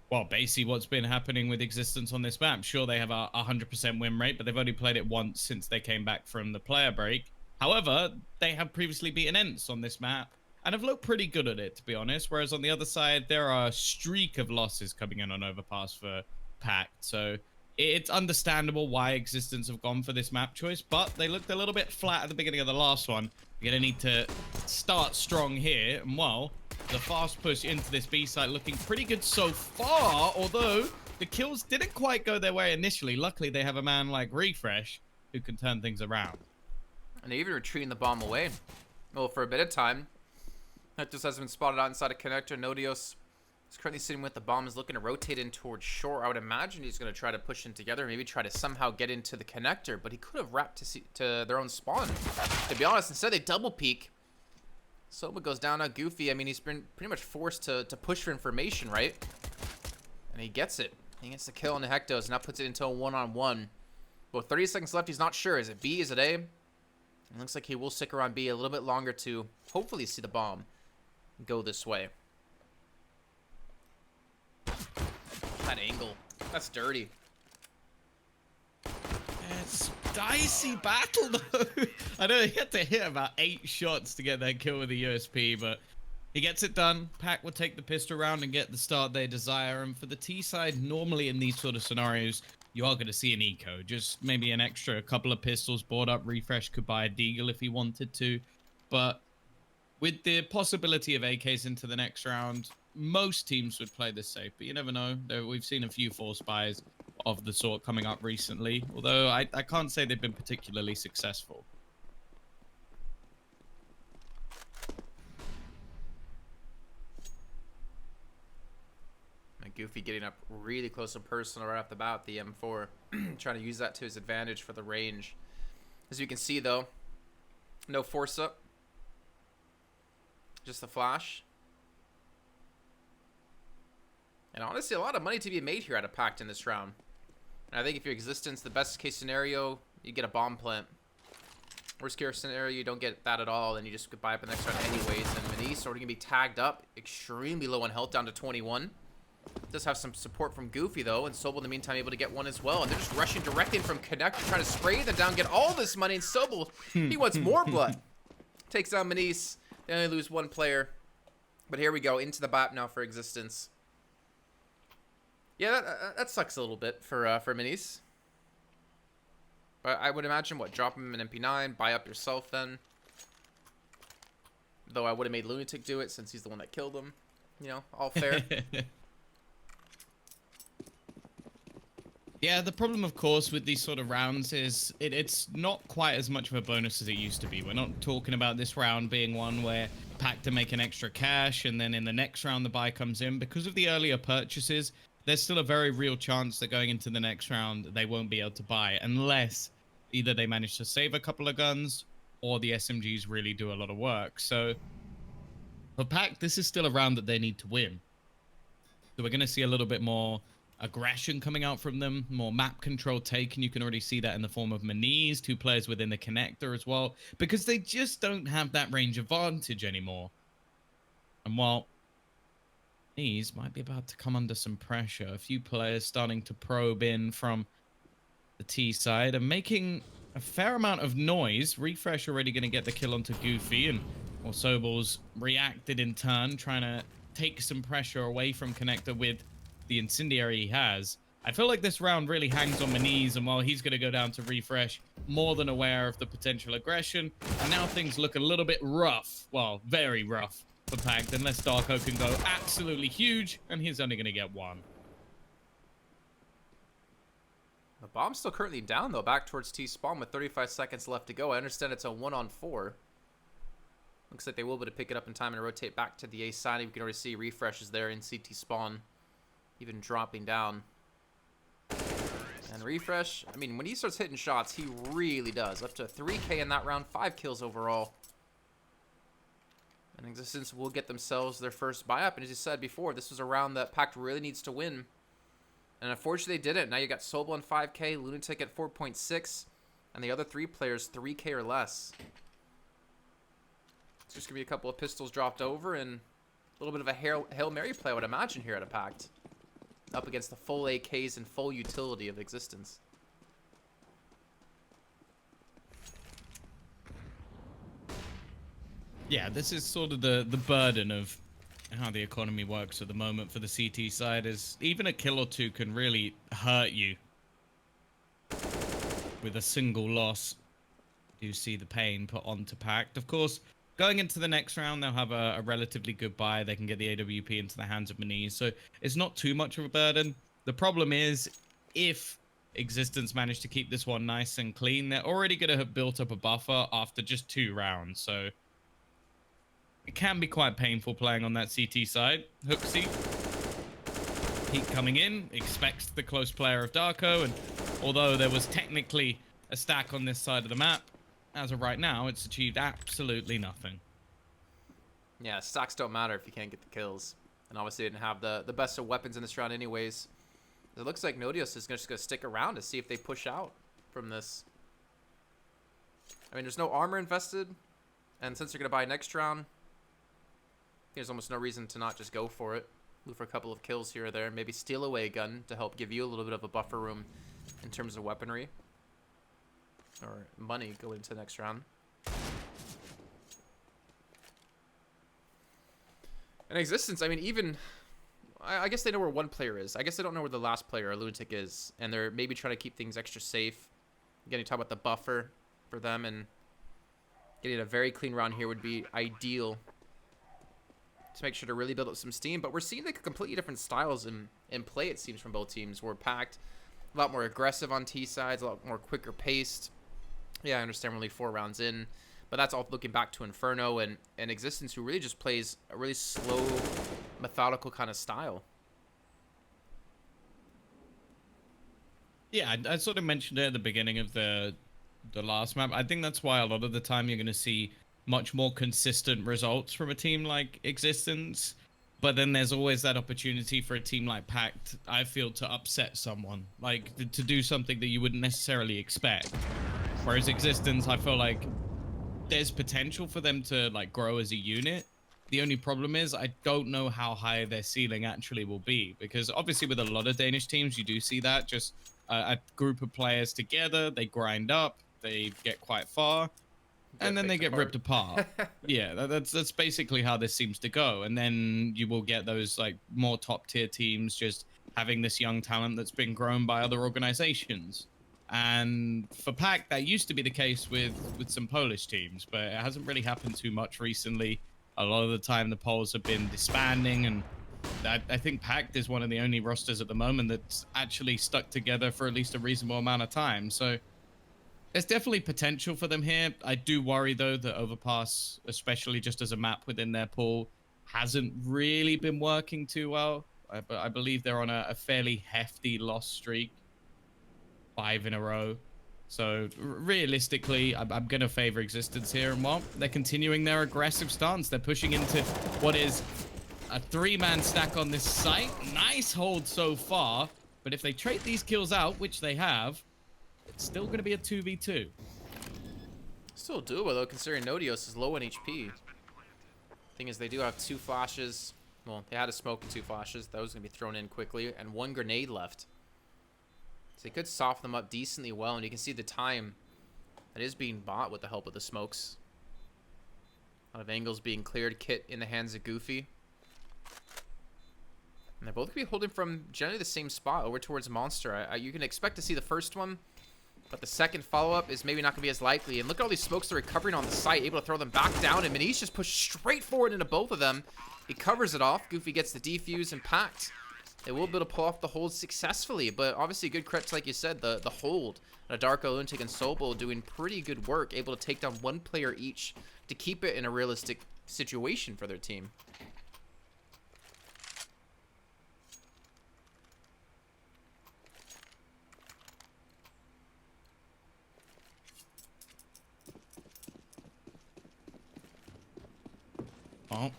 well, basically what's been happening with Existence on this map. Sure, they have a 100% win rate, but they've only played it once since they came back from the player break. However, they have previously beaten Ents on this map and have looked pretty good at it, to be honest. Whereas on the other side, there are a streak of losses coming in on Overpass for Pact. So it's understandable why Existence have gone for this map choice, but they looked a little bit flat at the beginning of the last one. You're going to need to start strong here. And well, the fast push into this B site looking pretty good so far, although the kills didn't quite go their way initially. Luckily, they have a man like Refresh who can turn things around. And they're even retreating the bomb away. Well, for a bit of time. Hectus has been spotted out inside a connector. Nodios is currently sitting with the bomb, is looking to rotate in towards shore. I would imagine he's going to try to push in together, maybe try to somehow get into the connector, but he could have wrapped to their own spawn. To be honest, instead they double peek. Soba goes down on Goofy. I mean, he's been pretty much forced to push for information, right? And he gets it. He gets the kill on the Hectos, and now puts it into a one-on-one. Well, 30 seconds left. He's not sure. Is it B? Is it A? It looks like he will stick around B a little bit longer to hopefully see the bomb go this way. That angle. That's dirty. It's dicey battle, though. I know he had to hit about 8 shots to get that kill with the USP, but he gets it done. Pac will take the pistol round and get the start they desire. And for the T side, normally in these sort of scenarios, you are going to see an eco. Just maybe an extra couple of pistols bought up. Refresh could buy a deagle if he wanted to. But with the possibility of AKs into the next round, most teams would play this safe, but you never know. We've seen a few force buys of the sort coming up recently, although I can't say they've been particularly successful. And Goofy getting up really close and personal right off the bat, the M4. Trying to use that to his advantage for the range. As you can see, though, no force up. Just the flash. And honestly, a lot of money to be made here out of Pact in this round. And I think if your Existence, the best case scenario, you get a bomb plant. Worst case scenario, you don't get that at all, and you just could buy up the next round anyways. And Manise already gonna be tagged up, extremely low on health, down to 21. Does have some support from Goofy though, and Sobel in the meantime able to get one as well. And they're just rushing directly in from Connector, trying to spray them down, get all this money. And Sobel, he wants more blood. Takes down Manise. They only lose one player. But here we go, into the BAP now for Existence. Yeah, that sucks a little bit for Manise. But I would imagine, what, drop him an MP9, buy up yourself then. Though I would have made Lunatic do it since he's the one that killed him. You know, all fair. Yeah, the problem, of course, with these sort of rounds is it's not quite as much of a bonus as it used to be. We're not talking about this round being one where Pack to make an extra cash, and then in the next round the buy comes in. Because of the earlier purchases, there's still a very real chance that going into the next round, they won't be able to buy unless either they manage to save a couple of guns or the SMGs really do a lot of work. So for Pack, this is still a round that they need to win. So we're going to see a little bit more aggression coming out from them, more map control taken. You can already see that in the form of Manise, 2 players within the connector as well, because they just don't have that range advantage anymore. And while Manise might be about to come under some pressure, a few players starting to probe in from the T side and making a fair amount of noise. Refresh already going to get the kill onto Goofy, and Sobel's reacted in turn, trying to take some pressure away from Connector with the incendiary he has. I feel like this round really hangs on Manise, and while he's going to go down to Refresh, more than aware of the potential aggression, and now things look a little bit rough. Well, very rough for Pact, unless Darko can go absolutely huge, and he's only going to get one. The bomb's still currently down, though, back towards T-spawn with 35 seconds left to go. I understand it's a 1-on-4. Looks like they will be able to pick it up in time and rotate back to the A side. You can already see refreshes there in CT spawn, even dropping down. And refresh, I mean, when he starts hitting shots, he really does. Up to 3K in that round, 5 kills overall. And Existence will get themselves their first buy up. And as you said before, this was a round that Pact really needs to win. And unfortunately, they didn't. Now you got Sobel on 5K, Lunatic at 4.6, and the other 3 players 3K or less. It's just going to be a couple of pistols dropped over and a little bit of a Hail Mary play, I would imagine, here at a Pact. Up against the full AKs and full utility of Existence. Yeah, this is sort of the burden of how the economy works at the moment for the CT side, is even a kill or two can really hurt you. With a single loss, you see the pain put onto Pact. Of course, going into the next round, they'll have a relatively good buy. They can get the AWP into the hands of Maniz, so it's not too much of a burden. The problem is, if Existence manage to keep this one nice and clean, they're already going to have built up a buffer after just 2 rounds, so it can be quite painful playing on that CT side. Hooksy, Heat coming in, expects the close player of Darko, and although there was technically a stack on this side of the map, as of right now, it's achieved absolutely nothing. Yeah, stacks don't matter if you can't get the kills. And obviously they didn't have the best of weapons in this round anyways. It looks like Nodios is just going to stick around to see if they push out from this. I mean, there's no armor invested, and since they're going to buy next round, there's almost no reason to not just go for it. Move for a couple of kills here or there. Maybe steal away a gun to help give you a little bit of a buffer room in terms of weaponry. Or money going into the next round. And Existence, I mean, even... I guess they know where one player is. I guess they don't know where the last player, or Lunatic, is. And they're maybe trying to keep things extra safe. Again, you talk about the buffer for them, and getting a very clean round here would be ideal to make sure to really build up some steam. But we're seeing like completely different styles in play, it seems, from both teams. We're Packed a lot more aggressive on T sides, a lot more quicker paced. Yeah, I understand we're only 4 rounds in, but that's all looking back to Inferno and Existence, who really just plays a really slow, methodical kind of style. Yeah, I sort of mentioned it at the beginning of the last map. I think that's why a lot of the time you're going to see much more consistent results from a team like Existence. But then there's always that opportunity for a team like Pact, I feel, to upset someone. Like, to do something that you wouldn't necessarily expect. Whereas Existence, I feel like there's potential for them to, like, grow as a unit. The only problem is I don't know how high their ceiling actually will be. Because obviously with a lot of Danish teams, you do see that. Just a group of players together, they grind up, they get quite far, and then they get ripped apart. Yeah, that's basically how this seems to go. And then you will get those like more top tier teams just having this young talent that's been grown by other organizations. And for Pact, that used to be the case with some Polish teams, but it hasn't really happened too much recently. A lot of the time the Poles have been disbanding, and I think Pact is one of the only rosters at the moment that's actually stuck together for at least a reasonable amount of time. So there's definitely potential for them here. I do worry, though, that Overpass, especially just as a map within their pool, hasn't really been working too well. I believe they're on a fairly hefty loss streak, 5 in a row. So realistically, I'm going to favor Existence here. And well, they're continuing their aggressive stance. They're pushing into what is a 3-man stack on this site. Nice hold so far. But if they trade these kills out, which they have, it's still going to be a 2v2. Still doable, though, considering Nodios is low on HP. Thing is, they do have 2 flashes. Well, they had a smoke and 2 flashes. Those going to be thrown in quickly. And 1 grenade left. So they could soften them up decently well. And you can see the time that is being bought with the help of the smokes. A lot of angles being cleared. Kit in the hands of Goofy. And they're both going to be holding from generally the same spot over towards Monster. You can expect to see the first one, but the second follow-up is maybe not going to be as likely. And look at all these smokes they're recovering on the site, able to throw them back down. And Maniz just pushed straight forward into both of them. He covers it off. Goofy gets the defuse and Pact. They will be able to pull off the hold successfully, but obviously good credits, like you said, the hold. Darko, Lunatic, and Sobel doing pretty good work, able to take down 1 player each to keep it in a realistic situation for their team. Oh.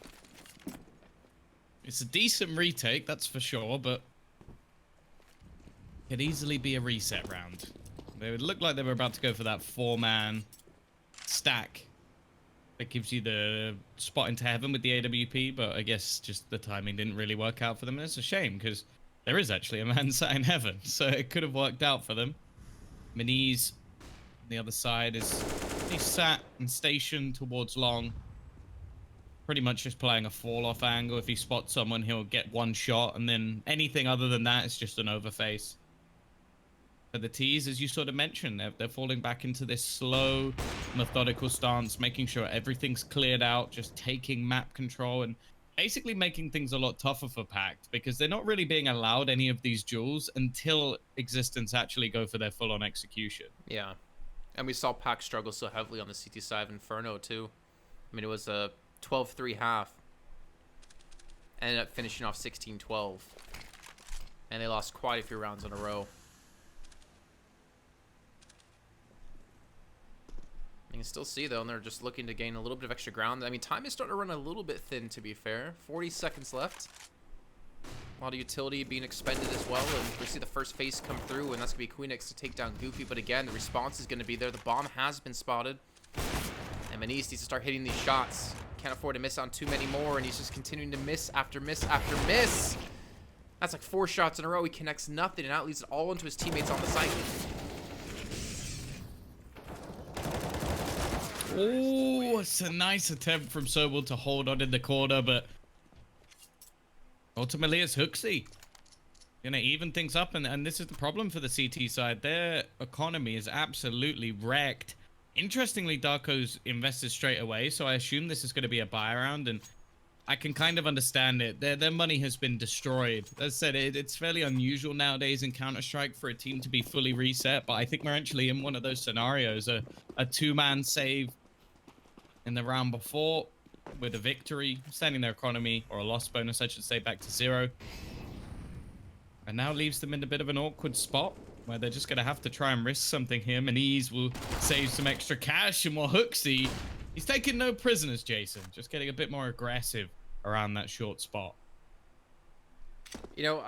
It's a decent retake, that's for sure, but could easily be a reset round. They would look like they were about to go for that 4-man stack that gives you the spot into heaven with the AWP, but I guess just the timing didn't really work out for them. And it's a shame because there is actually a man sat in heaven, so it could have worked out for them. Miniz on the other side is he's sat and stationed towards long. Pretty much just playing a fall-off angle. If he spots someone, he'll get one shot, and then anything other than that is just an overface. But the T's, as you sort of mentioned, they're falling back into this slow, methodical stance, making sure everything's cleared out, just taking map control, and basically making things a lot tougher for Pact, because they're not really being allowed any of these duels until Existence actually go for their full-on execution. Yeah. And we saw Pact struggle so heavily on the CT side of Inferno, too. I mean, it was a 12-3 half. Ended up finishing off 16-12. And they lost quite a few rounds in a row. You can still see, though, and they're just looking to gain a little bit of extra ground. I mean, time is starting to run a little bit thin, to be fair. 40 seconds left. A lot of utility being expended as well, and we see the first phase come through, and that's going to be Queenix to take down Goofy. But again, the response is going to be there. The bomb has been spotted. And Miniz needs to start hitting these shots. Can't afford to miss on too many more, and he's just continuing to miss after miss after miss. That's like 4 shots in a row. He connects nothing, and that leads it all into his teammates on the site. Oh, it's a nice attempt from Sobel to hold on in the corner, but ultimately it's Hooksy gonna even things up, and this is the problem for the CT side. Their economy is absolutely wrecked. Interestingly, Darko's invested straight away, so I assume this is going to be a buy round, and I can kind of understand it. Their money has been destroyed. As I said, it's fairly unusual nowadays in Counter-Strike for a team to be fully reset, but I think we're actually in one of those scenarios. A 2-man save in the round before with a victory, sending their economy, or a loss bonus, I should say, back to 0. And now leaves them in a bit of an awkward spot where they're just going to have to try and risk something here. Miniz will save some extra cash, and while Hooksy, he's taking no prisoners, Jason. Just getting a bit more aggressive around that short spot. You know,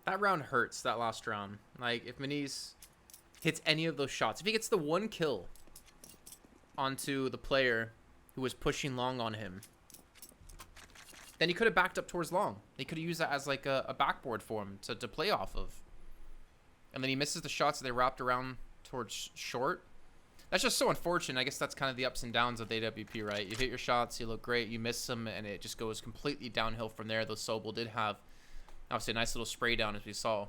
that round hurts, that last round. Like, if Miniz hits any of those shots, if he gets the 1 kill onto the player who was pushing long on him, then he could have backed up towards long. He could have used that as like a backboard for him to play off of. And then he misses the shots that they wrapped around towards short. That's just so unfortunate. I guess that's kind of the ups and downs of the AWP, right? You hit your shots, you look great, you miss them, and it just goes completely downhill from there. Though Sobel did have, obviously, a nice little spray down, as we saw.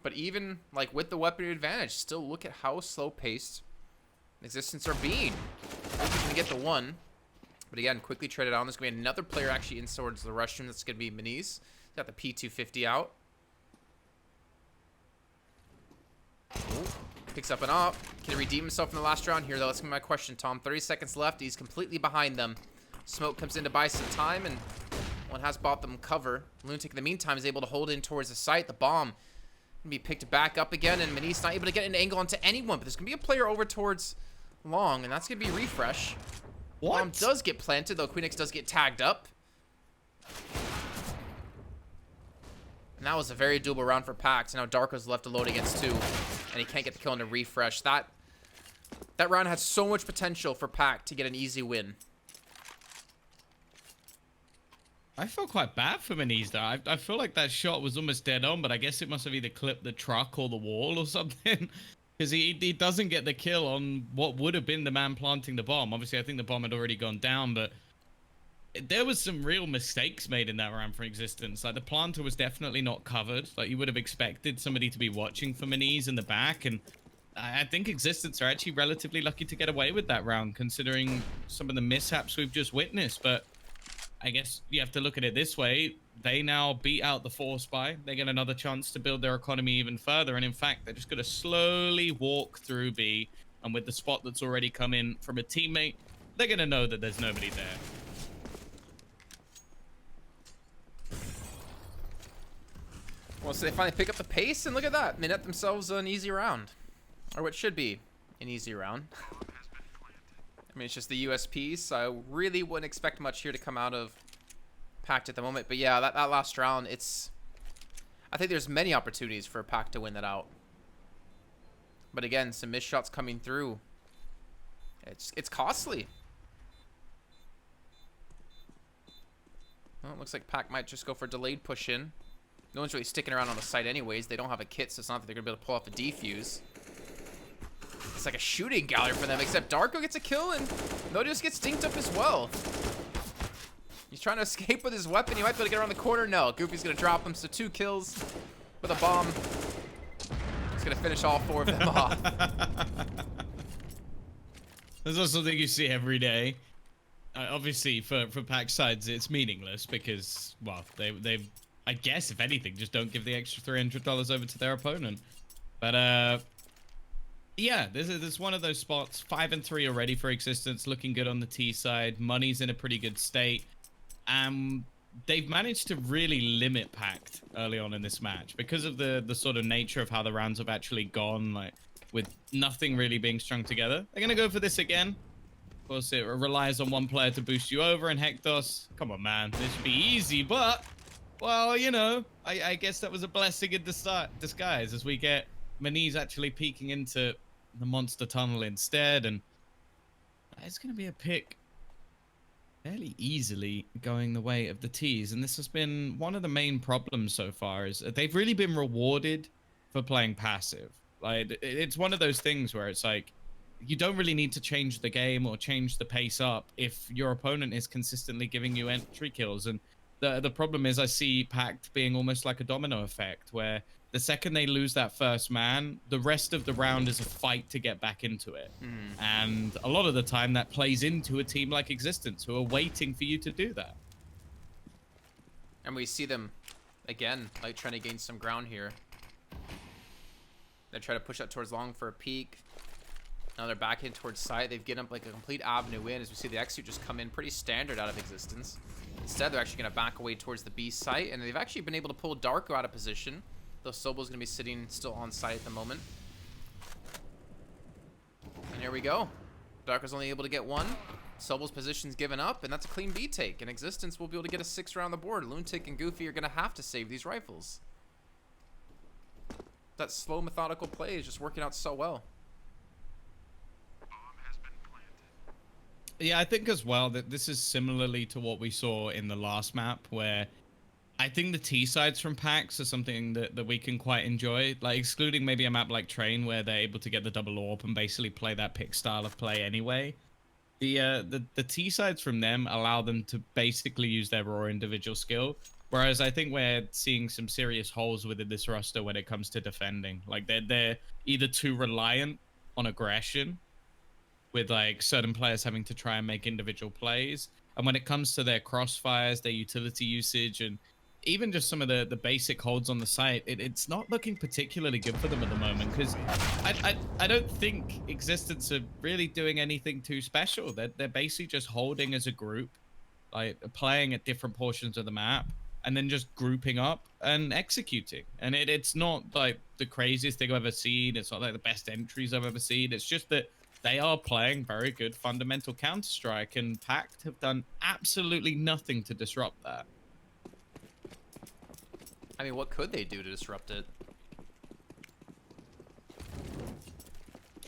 But even, like, with the weapon advantage, still look at how slow-paced Existence are being. He's going to get the 1. But again, quickly traded on. There's going to be another player actually in towards the rush room. That's going to be Miniz. He's got the P250 out. Ooh, picks up an op. Can he redeem himself in the last round here, though? That's going to be my question, Tom. 30 seconds left. He's completely behind them. Smoke comes in to buy some time, and one has bought them cover. Lunatic, in the meantime, is able to hold in towards the site. The bomb can be picked back up again, and Miniz not able to get an angle onto anyone. But there's going to be a player over towards long, and that's going to be Refresh. What? Bomb does get planted, though Queenix does get tagged up. And that was a very doable round for Pact. Now Darko's left alone against 2, and he can't get the kill into Refresh. That round had so much potential for Pact to get an easy win. I felt quite bad for Miniz there. I feel like that shot was almost dead on, but I guess it must have either clipped the truck or the wall or something. Because he doesn't get the kill on what would have been the man planting the bomb. Obviously, I think the bomb had already gone down, but there was some real mistakes made in that round for Existence. Like, the planter was definitely not covered. Like, you would have expected somebody to be watching for Miniz in the back, and I think Existence are actually relatively lucky to get away with that round, considering some of the mishaps we've just witnessed. But I guess you have to look at it this way. they now beat out the Force Spy. They get another chance to build their economy even further. And in fact, they're just going to slowly walk through B. And with the spot that's already come in from a teammate, they're going to know that there's nobody there. Well, so they finally pick up the pace, and look at that. They net themselves an easy round. Or what should be an easy round. I mean, it's just the USP, so I really wouldn't expect much here to come out of Pact at the moment. But yeah, that last round, I think there's many opportunities for Pact to win that out. But again, some missed shots coming through. It's costly. Well, it looks like Pact might just go for delayed push in. No one's really sticking around on the site anyways. They don't have a kit, so it's not that they're going to be able to pull off a defuse. It's like a shooting gallery for them, except Darko gets a kill, and Nodi just gets dinked up as well. He's trying to escape with his weapon. He might be able to get around the corner. No, Goofy's going to drop him, so 2 kills with a bomb. He's going to finish all 4 of them off. There's also something you see every day. Obviously, for Pact sides, it's meaningless because, well, they've I guess, if anything, just don't give the extra $300 over to their opponent. But, yeah, this is one of those spots. 5-3 already for Existence, looking good on the T side. Money's in a pretty good state. They've managed to really limit Pact early on in this match because of the sort of nature of how the rounds have actually gone, like, with nothing really being strung together. They're going to go for this again. Of course, it relies on one player to boost you over, and Hectos, come on, man. This should be easy, but... well, you know, I guess that was a blessing in disguise as we get Maniz actually peeking into the monster tunnel instead, and it's going to be a pick fairly easily going the way of the T's. And this has been one of the main problems so far, is they've really been rewarded for playing passive. Like, it's one of those things where it's like, you don't really need to change the game or change the pace up if your opponent is consistently giving you entry kills. And the problem is I see Pact being almost like a domino effect, where the second they lose that first man, the rest of the round is a fight to get back into it. And a lot of the time that plays into a team like Existence, who are waiting for you to do that. And we see them, again, like trying to gain some ground here. They try to push up towards long for a peek. Now they're back in towards side. They've given up like a complete avenue in, as we see the execute just come in pretty standard out of Existence. Instead, they're actually going to back away towards the B site, and they've actually been able to pull Darko out of position, though Sobel's going to be sitting still on site at the moment. And here we go. Darko's only able to get 1. Sobel's position's given up, and that's a clean B take. And Existence will be able to get a 6 around the board. Lunatic and Goofy are going to have to save these rifles. That slow, methodical play is just working out so well. Yeah, I think as well that this is similarly to what we saw in the last map, where I think the T sides from PAX are something that we can quite enjoy, like excluding maybe a map like Train, where they're able to get the double AWP and basically play that pick style of play anyway. The T sides from them allow them to basically use their raw individual skill, whereas I think we're seeing some serious holes within this roster when it comes to defending. Like they're either too reliant on aggression, with like certain players having to try and make individual plays, and when it comes to their crossfires, their utility usage, and even just some of the basic holds on the site, it's not looking particularly good for them at the moment, because I don't think Existence are really doing anything too special. They're basically just holding as a group, like playing at different portions of the map, and then just grouping up and executing. And it's not like the craziest thing I've ever seen. It's not like the best entries I've ever seen. It's just that they are playing very good fundamental Counter-Strike, and Pact have done absolutely nothing to disrupt that. I mean, what could they do to disrupt it?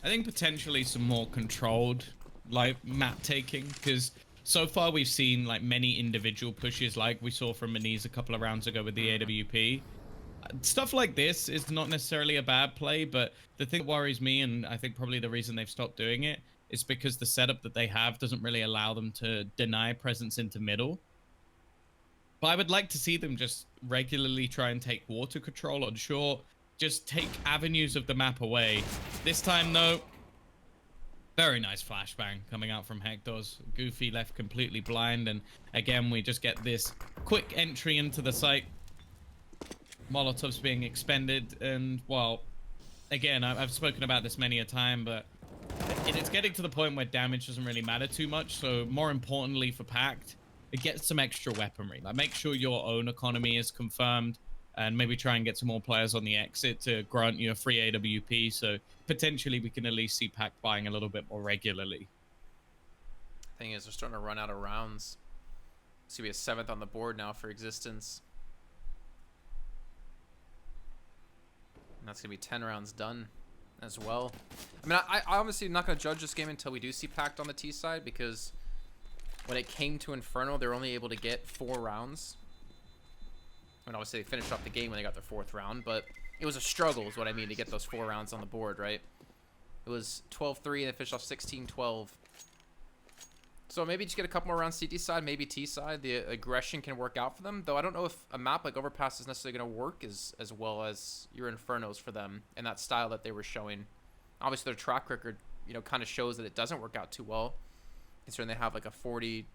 I think potentially some more controlled, like, map taking, because so far we've seen like many individual pushes, like we saw from Maniz a couple of rounds ago with the AWP. Stuff like this is not necessarily a bad play, but the thing that worries me, and I think probably the reason they've stopped doing it, is because the setup that they have doesn't really allow them to deny presence into middle. But I would like to see them just regularly try and take water control on short, just take avenues of the map away. This time, though, Very nice flashbang coming out from Hector's. Goofy left completely blind, and again we just get this quick entry into the site. Molotovs being expended, and well, again, I've spoken about this many a time, but it's getting to the point where damage doesn't really matter too much. So more importantly for Pact, it gets some extra weaponry. Like, make sure your own economy is confirmed, and maybe try and get some more players on the exit to grant you a free AWP. So potentially we can at least see Pact buying a little bit more regularly. Thing is, they're starting to run out of rounds. It's gonna be a 7th on the board now for Existence. And that's gonna be 10 rounds done as well. I mean, I obviously am not gonna judge this game until we do see Pact on the T side, because when it came to Inferno, they were only able to get 4 rounds. I mean, obviously they finished off the game when they got their 4th round, but it was a struggle is what I mean to get those 4 rounds on the board, right? It was 12-3 and they finished off 16-12. So maybe just get a couple more rounds CT side, maybe T side. The aggression can work out for them, though I don't know if a map like Overpass is necessarily going to work as well as your Infernos for them and that style that they were showing. Obviously their track record, you know, kind of shows that it doesn't work out too well, considering they have like a 42%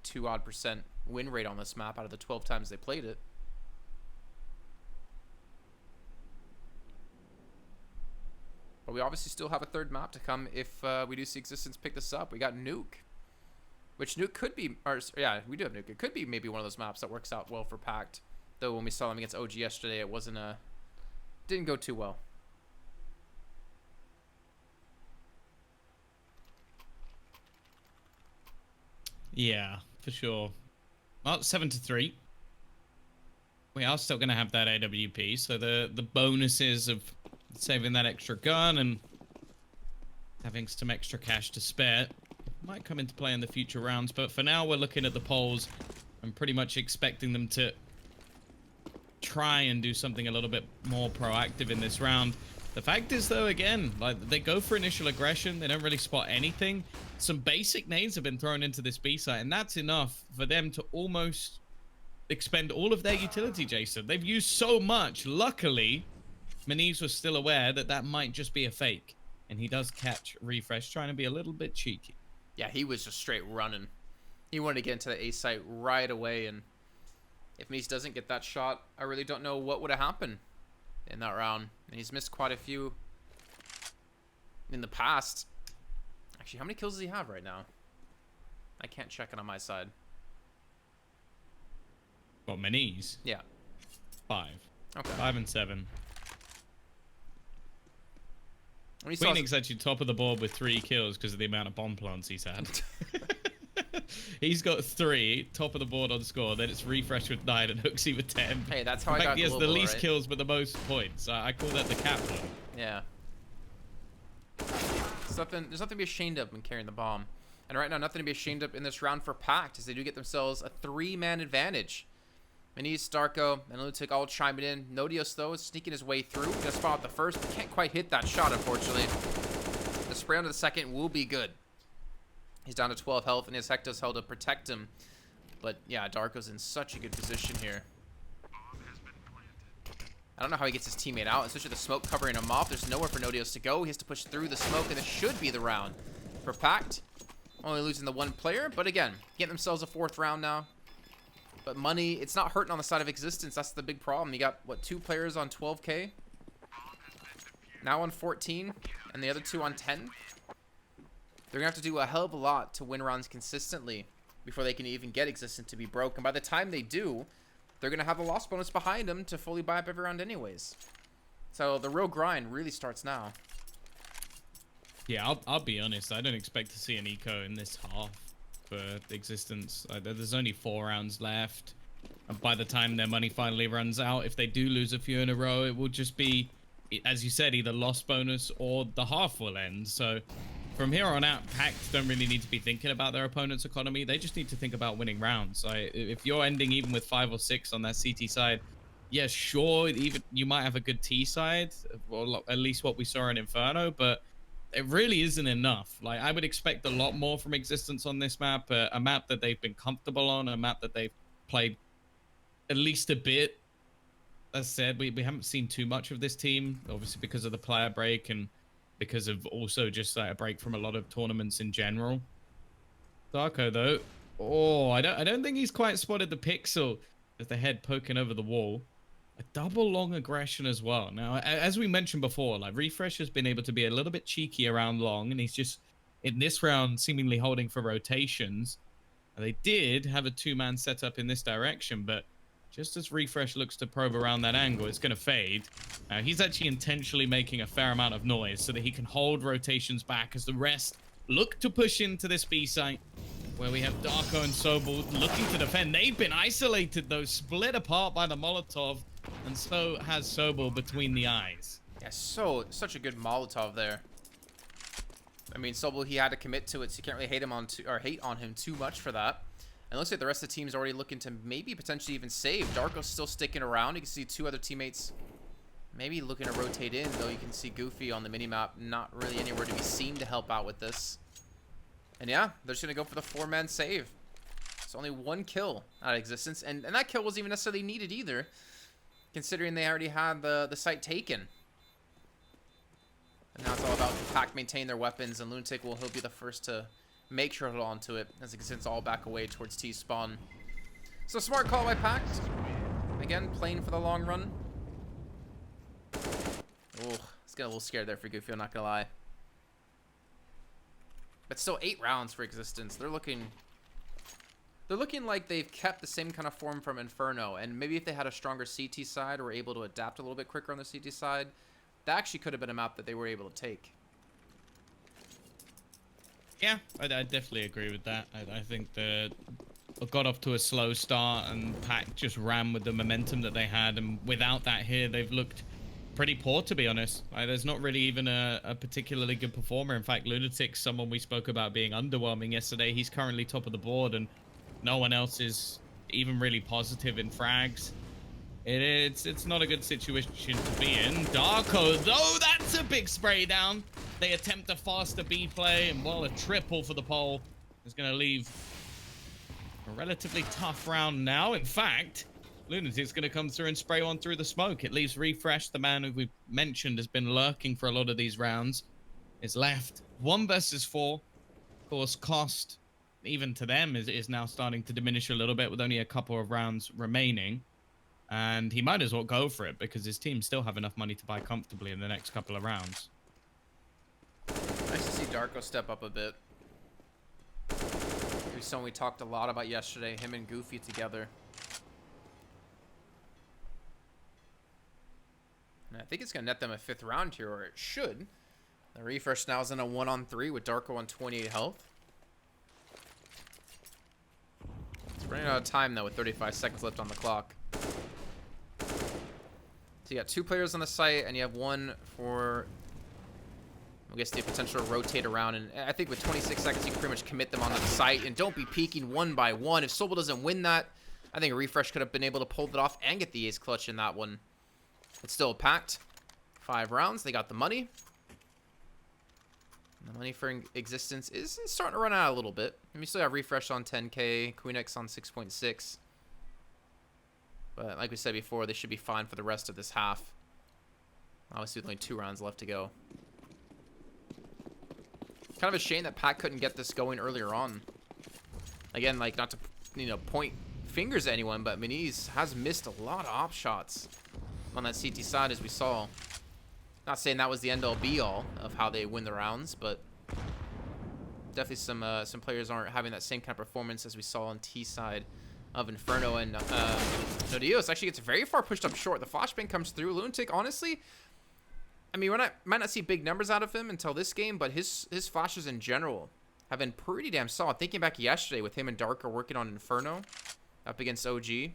win rate on this map out of the 12 times they played it. But we obviously still have a 3rd map to come if we do see Existence pick this up. We got Nuke, which Nuke could be, or yeah, we do have Nuke. It could be maybe one of those maps that works out well for Pact. Though when we saw them against OG yesterday, it wasn't didn't go too well. Yeah, for sure. Well, 7-3. We are still going to have that AWP, so the bonuses of saving that extra gun and having some extra cash to spare might come into play in the future rounds. But for now, we're looking at the polls and pretty much expecting them to try and do something a little bit more proactive in this round. The fact is, though, again, like, they go for initial aggression. They don't really spot anything. Some basic nades have been thrown into this B site, and that's enough for them to almost expend all of their utility, Jason. They've used so much. Luckily, Maniz was still aware that that might just be a fake, and he does catch Refresh, trying to be a little bit cheeky. Yeah, he was just straight running. He wanted to get into the A site right away, and if Maniz doesn't get that shot, I really don't know what would have happened in that round. And he's missed quite a few in the past. Actually, how many kills does he have right now? I can't check it on my side. What, Maniz? Yeah. 5. Okay. 5 and 7. When he Phoenix actually top of the board with 3 kills because of the amount of bomb plants he's had. He's got 3, top of the board on score. Then it's Refresh with 9 and Hooksy with 10. Hey, that's how In I fact, got he has global, the least right? kills but the most points. I call that the captain. Yeah. There's nothing to be ashamed of when carrying the bomb. And right now, nothing to be ashamed of in this round for Pact, as they do get themselves a 3-man advantage. Maniz, Starko, and Lutic all chiming in. Nodios, though, is sneaking his way through. Just spot the first, but can't quite hit that shot, unfortunately. The spray onto the second will be good. He's down to 12 health, and his Hector's held to protect him. But, yeah, Darko's in such a good position here. I don't know how he gets his teammate out, especially the smoke covering him off. There's nowhere for Nodios to go. He has to push through the smoke, and this should be the round for Pact. Only losing the 1 player, but again, getting themselves a 4th round now. But money, it's not hurting on the side of Existence. That's the big problem. You got, what, 2 players on 12K? Now on 14, and the other 2 on 10. They're going to have to do a hell of a lot to win rounds consistently before they can even get Existence to be broke. And by the time they do, they're going to have a loss bonus behind them to fully buy up every round anyways. So the real grind really starts now. Yeah, I'll be honest. I don't expect to see an eco in this half for Existence. There's only 4 rounds left. And by the time their money finally runs out, if they do lose a few in a row, it will just be, as you said, either loss bonus or the half will end. So from here on out, Pact don't really need to be thinking about their opponent's economy. They just need to think about winning rounds. If you're ending even with 5 or 6 on that CT side, yeah, sure, even you might have a good T side, or at least what we saw in Inferno, but it really isn't enough. Like, I would expect a lot more from Existence on this map, a map that they've been comfortable on, a map that they've played at least a bit. As said, we haven't seen too much of this team, obviously because of the player break and because of also just a break from a lot of tournaments in general. Darko though, oh, I don't think he's quite spotted the pixel with the head poking over the wall. A double long aggression as well. Now, as we mentioned before, like Refresh has been able to be a little bit cheeky around long, and he's just in this round seemingly holding for rotations. They did have a two-man setup in this direction, but just as Refresh looks to probe around that angle, it's going to fade. He's actually intentionally making a fair amount of noise so that he can hold rotations back as the rest look to push into this B site, where we have Darko and Sobel looking to defend. They've been isolated, though, split apart by the Molotov, and so has Sobel between the eyes. Yeah, such a good Molotov there. I mean, Sobel, he had to commit to it, so you can't really hate on him too much for that. And it looks like the rest of the team's already looking to maybe potentially even save. Darko's still sticking around. You can see two other teammates maybe looking to rotate in, though you can see Goofy on the minimap not really anywhere to be seen to help out with this. And yeah, they're just going to go for the four-man save. It's only one kill out of existence, and that kill wasn't even necessarily needed either, considering they already had the site taken. And now it's all about Pack maintain their weapons, and Lunatic he'll be the first to make sure to hold on to it, as it's all back away towards T-spawn. So smart call by Pact. Again, playing for the long run. Oh, it's getting a little scared there for Goofy, I'm not gonna lie. But still 8 rounds for existence. They're looking like they've kept the same kind of form from Inferno, and maybe if they had a stronger CT side or were able to adapt a little bit quicker on the CT side, that actually could have been a map that they were able to take. Yeah, I definitely agree with that. I think that got off to a slow start, and Pac just ran with the momentum that they had, and without that here, they've looked pretty poor, to be honest. There's not really even a particularly good performer. In fact, Lunatic's someone we spoke about being underwhelming yesterday. He's currently top of the board, and no one else is even really positive in frags. It's not a good situation to be in. Darko, though, that's a big spray down. They attempt a faster B play, and well, a triple for the pole is going to leave a relatively tough round now. In fact, Lunatic's going to come through and spray one through the smoke. It leaves Refresh, the man who we've mentioned has been lurking for a lot of these rounds, is left 1 versus 4. Of course, cost, even to them, is now starting to diminish a little bit with only a couple of rounds remaining. And he might as well go for it because his team still have enough money to buy comfortably in the next couple of rounds. Nice to see Darko step up a bit. It was something we talked a lot about yesterday, him and Goofy together. And I think it's going to net them a 5th round here, or it should. The Refresh now is in a 1-on-3 with Darko on 28 health. It's running out of time, though, with 35 seconds left on the clock. So you got 2 players on the site, and you have 1 for, I guess, the potential to rotate around. And I think with 26 seconds, you can pretty much commit them onto the site. And don't be peeking 1 by 1. If Sobel doesn't win that, I think Refresh could have been able to pull it off and get the ace clutch in that one. It's still packed. 5 rounds. They got the money. And the money for existence is starting to run out a little bit. And we still have Refresh on 10K, Queenix on 6.6. But like we said before, they should be fine for the rest of this half. Obviously, with only 2 rounds left to go. Kind of a shame that Pat couldn't get this going earlier on. Again, like, not to, point fingers at anyone, but Meniz has missed a lot of op shots on that CT side, as we saw. Not saying that was the end-all be-all of how they win the rounds, but definitely some players aren't having that same kind of performance as we saw on T side of Inferno. And Nodios actually gets very far pushed up short. The flashbang comes through. Lunatic, honestly, I mean, might not see big numbers out of him until this game, but his flashes in general have been pretty damn solid. Thinking back yesterday with him and Darko working on Inferno up against OG, he's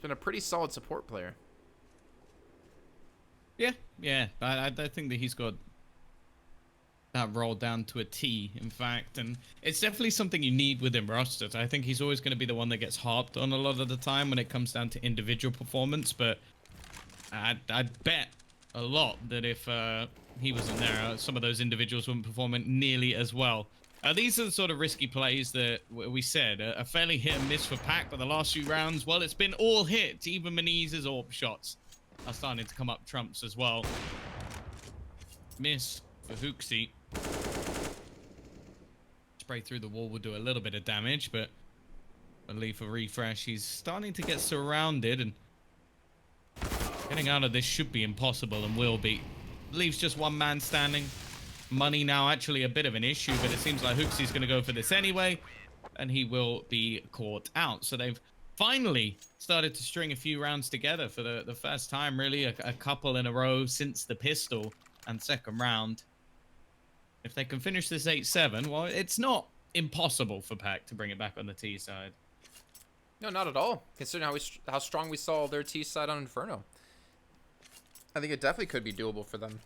been a pretty solid support player. Yeah. I think that he's got that role down to a T, in fact, and it's definitely something you need within rosters. I think he's always going to be the one that gets harped on a lot of the time when it comes down to individual performance, but I'd bet a lot that if he wasn't there, some of those individuals wouldn't perform nearly as well. These are the sort of risky plays that we said, a fairly hit and miss for Pac, but the last few rounds, well, it's been all hits. Even Menez's AWP shots are starting to come up trumps as well. miss for Hooksy. Spray through the wall would do a little bit of damage, but a lethal refresh. He's starting to get surrounded, and getting out of this should be impossible and will be. Leaves just one man standing. Money now actually a bit of an issue, but it seems like Hooksy's going to go for this anyway, and he will be caught out. So they've finally started to string a few rounds together for the first time, really, a couple in a row since the pistol and second round. If they can finish this 8-7, well, it's not impossible for Pac to bring it back on the T side. No, not at all. Considering how strong we saw their T side on Inferno, I think it definitely could be doable for them.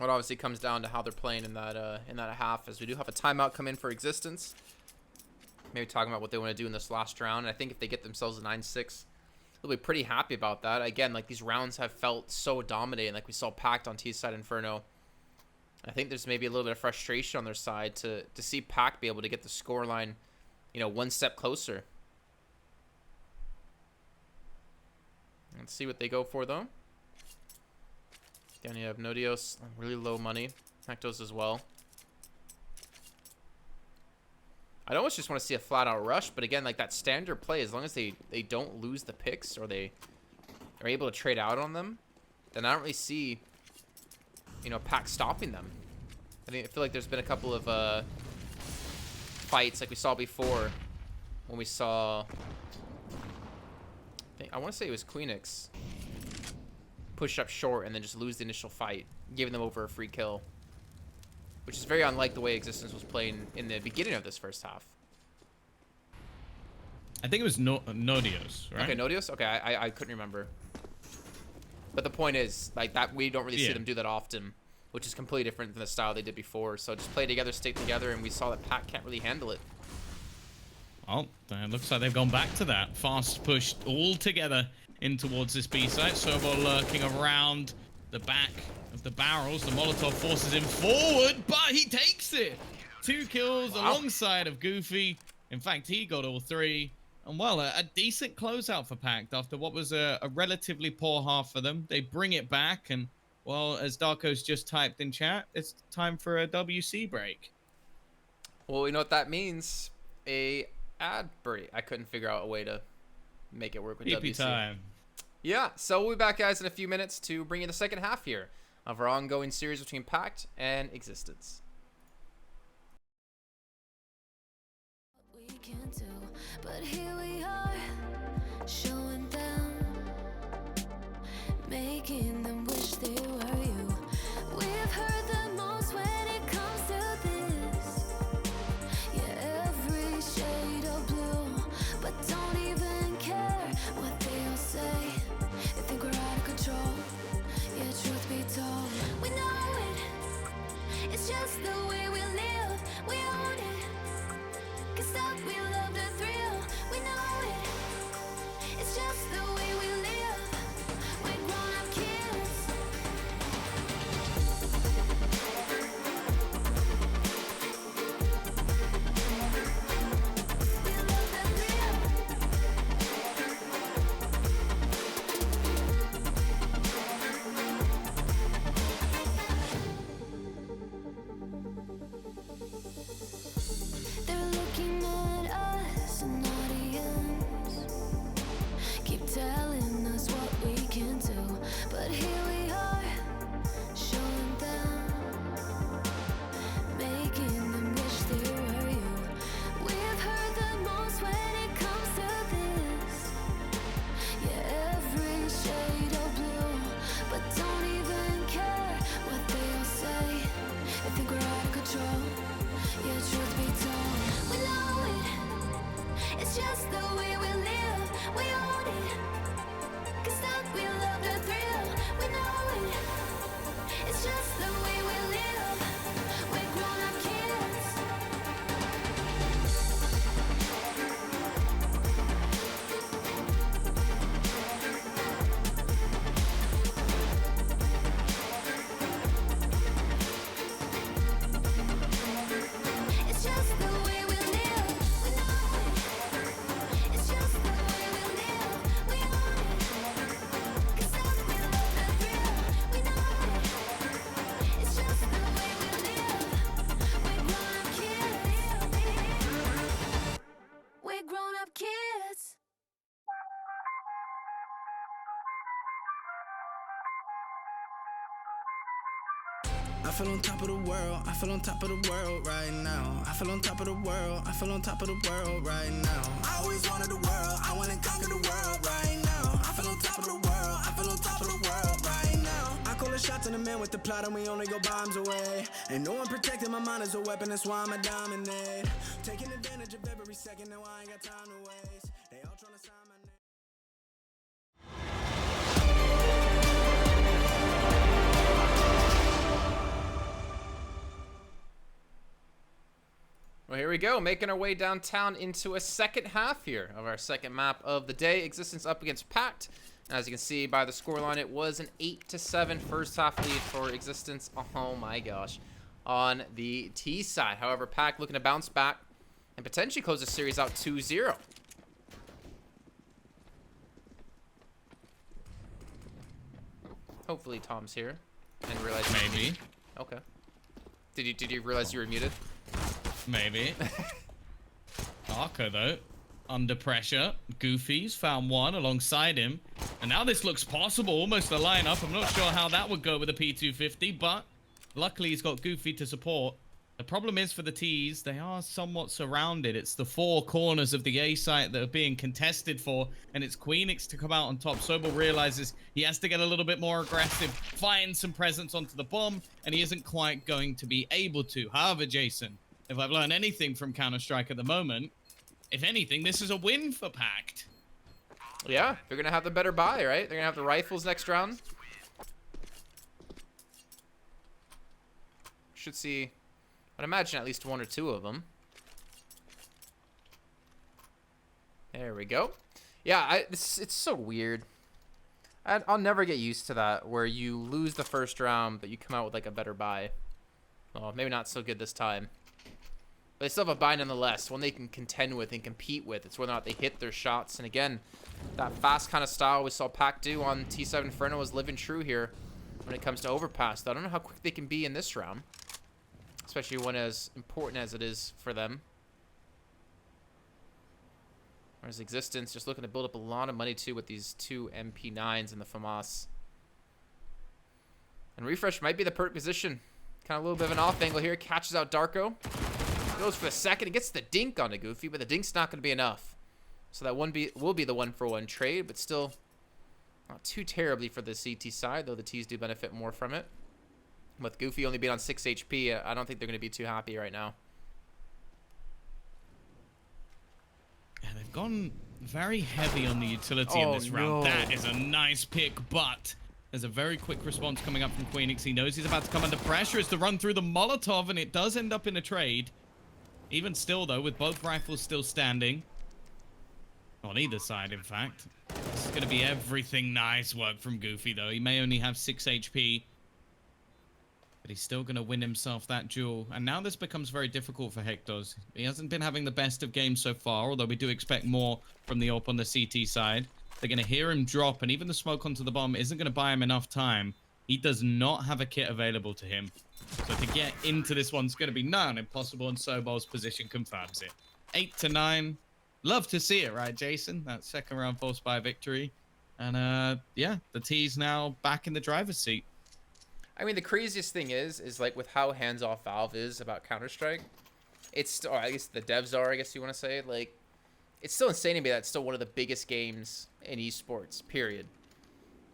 It obviously comes down to how they're playing in that half, as we do have a timeout come in for Existence. Maybe talking about what they want to do in this last round. And I think if they get themselves a 9-6, they'll be pretty happy about that. Again, like, these rounds have felt so dominating, like we saw Pact on T side Inferno. I think there's maybe a little bit of frustration on their side to see Pac be able to get the scoreline, you know, one step closer. Let's see what they go for, though. Again, you have Nodios, really low money. Hectos as well. I almost just want to see a flat-out rush, but again, like, that standard play, as long as they don't lose the picks or they are able to trade out on them, then I don't really see, you know, Pac stopping them. I feel like there's been a couple of fights like we saw before when we saw, I want to say it was Queenix, push up short and then just lose the initial fight, giving them over a free kill, which is very unlike the way Existence was playing in the beginning of this first half. I think it was Nodios, right? Okay, Nodios? Okay, I couldn't remember. But the point is, like, that we don't really see them do that often, which is completely different than the style they did before. So just play together, stick together, and we saw that Pac can't really handle it. Oh, it looks like they've gone back to that. Fast pushed all together in towards this B site. Servo lurking around the back of the barrels. The Molotov forces him forward, but he takes it. 2 kills alongside of Goofy. In fact, he got all 3. And, well, a decent closeout for Pact after what was a relatively poor half for them. They bring it back, and, well, as Darko's just typed in chat, it's time for a WC break. Well, you know what that means? A ad break. I couldn't figure out a way to make it work with WC. time. Yeah, so we'll be back, guys, in a few minutes to bring you the second half here of our ongoing series between Pact and Existence. We can do, but here we are, showing them, making them wish they were you. We've heard the most when it comes to this. Yeah, every shade of blue, but don't even care what they all say. They think we're out of control. Yeah, truth be told, we know it. It's just the way we live. We own it. 'Cause stop, we love the thrill. We know it. It's just the way we live. We're grown-up kids. feel on top of the world. I feel on top of the world right now. I feel on top of the world. I feel on top of the world right now. I always wanted the world. I wanna conquer the world right now. I feel on top of the world. I feel on top of the world right now. I call the shots in the man with the plot and we only go bombs away. Ain't no one protecting my mind as a weapon, that's why I'm a dominate. Taking advantage of every second, now I ain't got time to waste. They all trying to sign my name. Well, here we go, making our way downtown into a second half here of our second map of the day. Existence up against Pact. As you can see by the scoreline, it was an 8-7 first half lead for Existence. Oh my gosh. On the T side. However, Pact looking to bounce back and potentially close the series out 2-0. Hopefully Tom's here and realize maybe. Okay. Did you realize you were muted? Maybe. Arco though, under pressure. Goofy's found one alongside him, and now this looks possible, almost a lineup. I'm not sure how that would go with a P250, but luckily he's got Goofy to support. The problem is for the T's, they are somewhat surrounded. It's the four corners of the A site that are being contested for, and it's Queenix to come out on top. Sobel realizes he has to get a little bit more aggressive, find some presence onto the bomb, and he isn't quite going to be able to. However, Jason, if I've learned anything from Counter-Strike at the moment, if anything, this is a win for Pact. Yeah, they're going to have the better buy, right? They're going to have the rifles next round. Should see, I'd imagine at least one or two of them. There we go. Yeah, it's so weird. I'll never get used to that, where you lose the first round, but you come out with like a better buy. Well, maybe not so good this time. But they still have a buy nonetheless, one they can contend with and compete with. It's whether or not they hit their shots. And again, that fast kind of style we saw Pac do on T7 Inferno is living true here when it comes to overpass. I don't know how quick they can be in this round, especially one as important as it is for them. Whereas Existence just looking to build up a lot of money too with these two MP9s in the FAMAS. And Refresh might be the perfect position. Kind of a little bit of an off angle here. Catches out Darko. Goes for the second. It gets the dink onto Goofy, but the dink's not going to be enough. So that will be the 1-for-1 trade, but still not too terribly for the CT side, though the T's do benefit more from it. With Goofy only being on 6 HP, I don't think they're going to be too happy right now. Yeah, they've gone very heavy on the utility in this round. That is a nice pick, but there's a very quick response coming up from Queenix. He knows he's about to come under pressure. It's to run through the Molotov, and it does end up in a trade. Even still, though, with both rifles still standing. On either side, in fact. This is going to be everything. Nice work from Goofy, though. He may only have 6 HP. But he's still going to win himself that duel. And now this becomes very difficult for Hector's. He hasn't been having the best of games so far, although we do expect more from the AWP on the CT side. They're going to hear him drop, and even the smoke onto the bomb isn't going to buy him enough time. He does not have a kit available to him. So to get into this one's going to be none impossible, and Sobel's position confirms it. 8-9. Love to see it, right, Jason? That second round force by victory. And yeah, the T's now back in the driver's seat. I mean, the craziest thing is like with how hands-off Valve is about Counter-Strike, it's, or at least the devs are, I guess you want to say, like, it's still insane to me that it's still one of the biggest games in esports, period.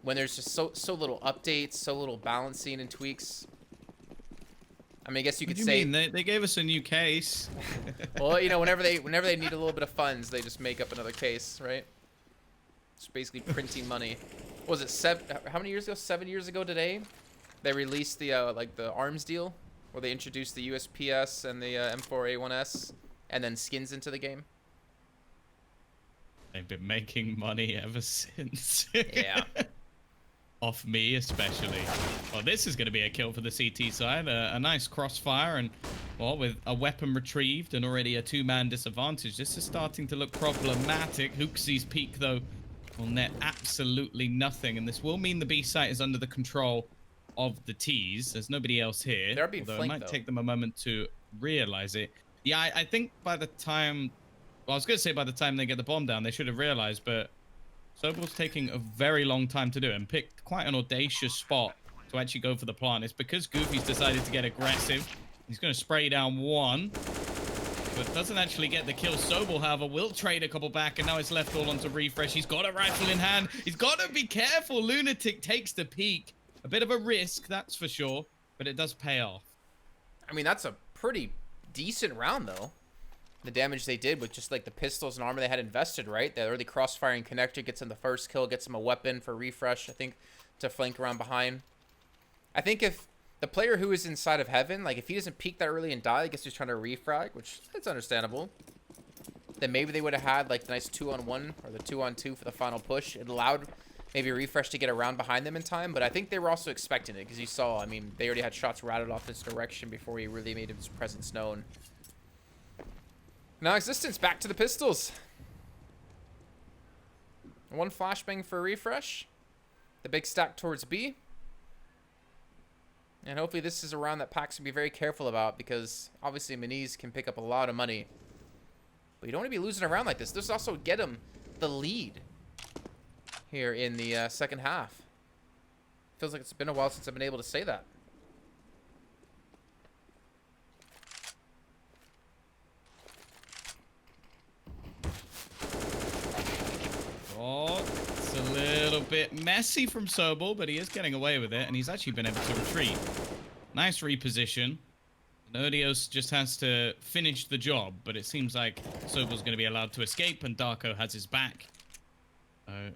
When there's just so little updates, so little balancing and tweaks. I mean, I guess you could say they gave us a new case. Well, you know, whenever they need a little bit of funds, they just make up another case, right? It's basically printing money. What was it how many years ago? 7 years ago today, they released the like the arms deal, where they introduced the USPS and the M4A1S, and then skins into the game. They've been making money ever since. Yeah. Off me, especially. Well, this is going to be a kill for the CT side. A nice crossfire, and, well, with a weapon retrieved and already a two-man disadvantage, this is starting to look problematic. Hooksy's peak, though, will net absolutely nothing, and this will mean the B site is under the control of the T's. There's nobody else here. They're being flanked, it might though. take them a moment to realize it. Yeah, I think by the time... Well, I was going to say by the time they get the bomb down, they should have realized, but Sobel's taking a very long time to do it and picked quite an audacious spot to actually go for the plant. It's because Goofy's decided to get aggressive. He's going to spray down one, but doesn't actually get the kill. Sobel, however, will trade a couple back, and now it's left all onto Refresh. He's got a rifle in hand. He's got to be careful. Lunatic takes the peek. A bit of a risk, that's for sure, but it does pay off. I mean, that's a pretty decent round, though. The damage they did with just like the pistols and armor they had invested, right? The early crossfiring connector gets him the first kill, gets him a weapon for Refresh, I think, to flank around behind. I think if the player who is inside of heaven, like if he doesn't peek that early and die, I guess he's trying to refrag, which it's understandable. Then maybe they would have had like the nice 2-on-1 or the 2-on-2 for the final push. It allowed maybe Refresh to get around behind them in time, but I think they were also expecting it because you saw, I mean, they already had shots routed off this direction before he really made his presence known. Now Existence back to the pistols. One flashbang for Refresh. The big stack towards B. And hopefully this is a round that Pax can be very careful about because obviously Moniz can pick up a lot of money. But you don't want to be losing a round like this. This also get him the lead here in the second half. Feels like it's been a while since I've been able to say that. Oh, it's a little bit messy from Sobel, but he is getting away with it, and he's actually been able to retreat. Nice reposition. Nerdios just has to finish the job, but it seems like Sobel's going to be allowed to escape, and Darko has his back,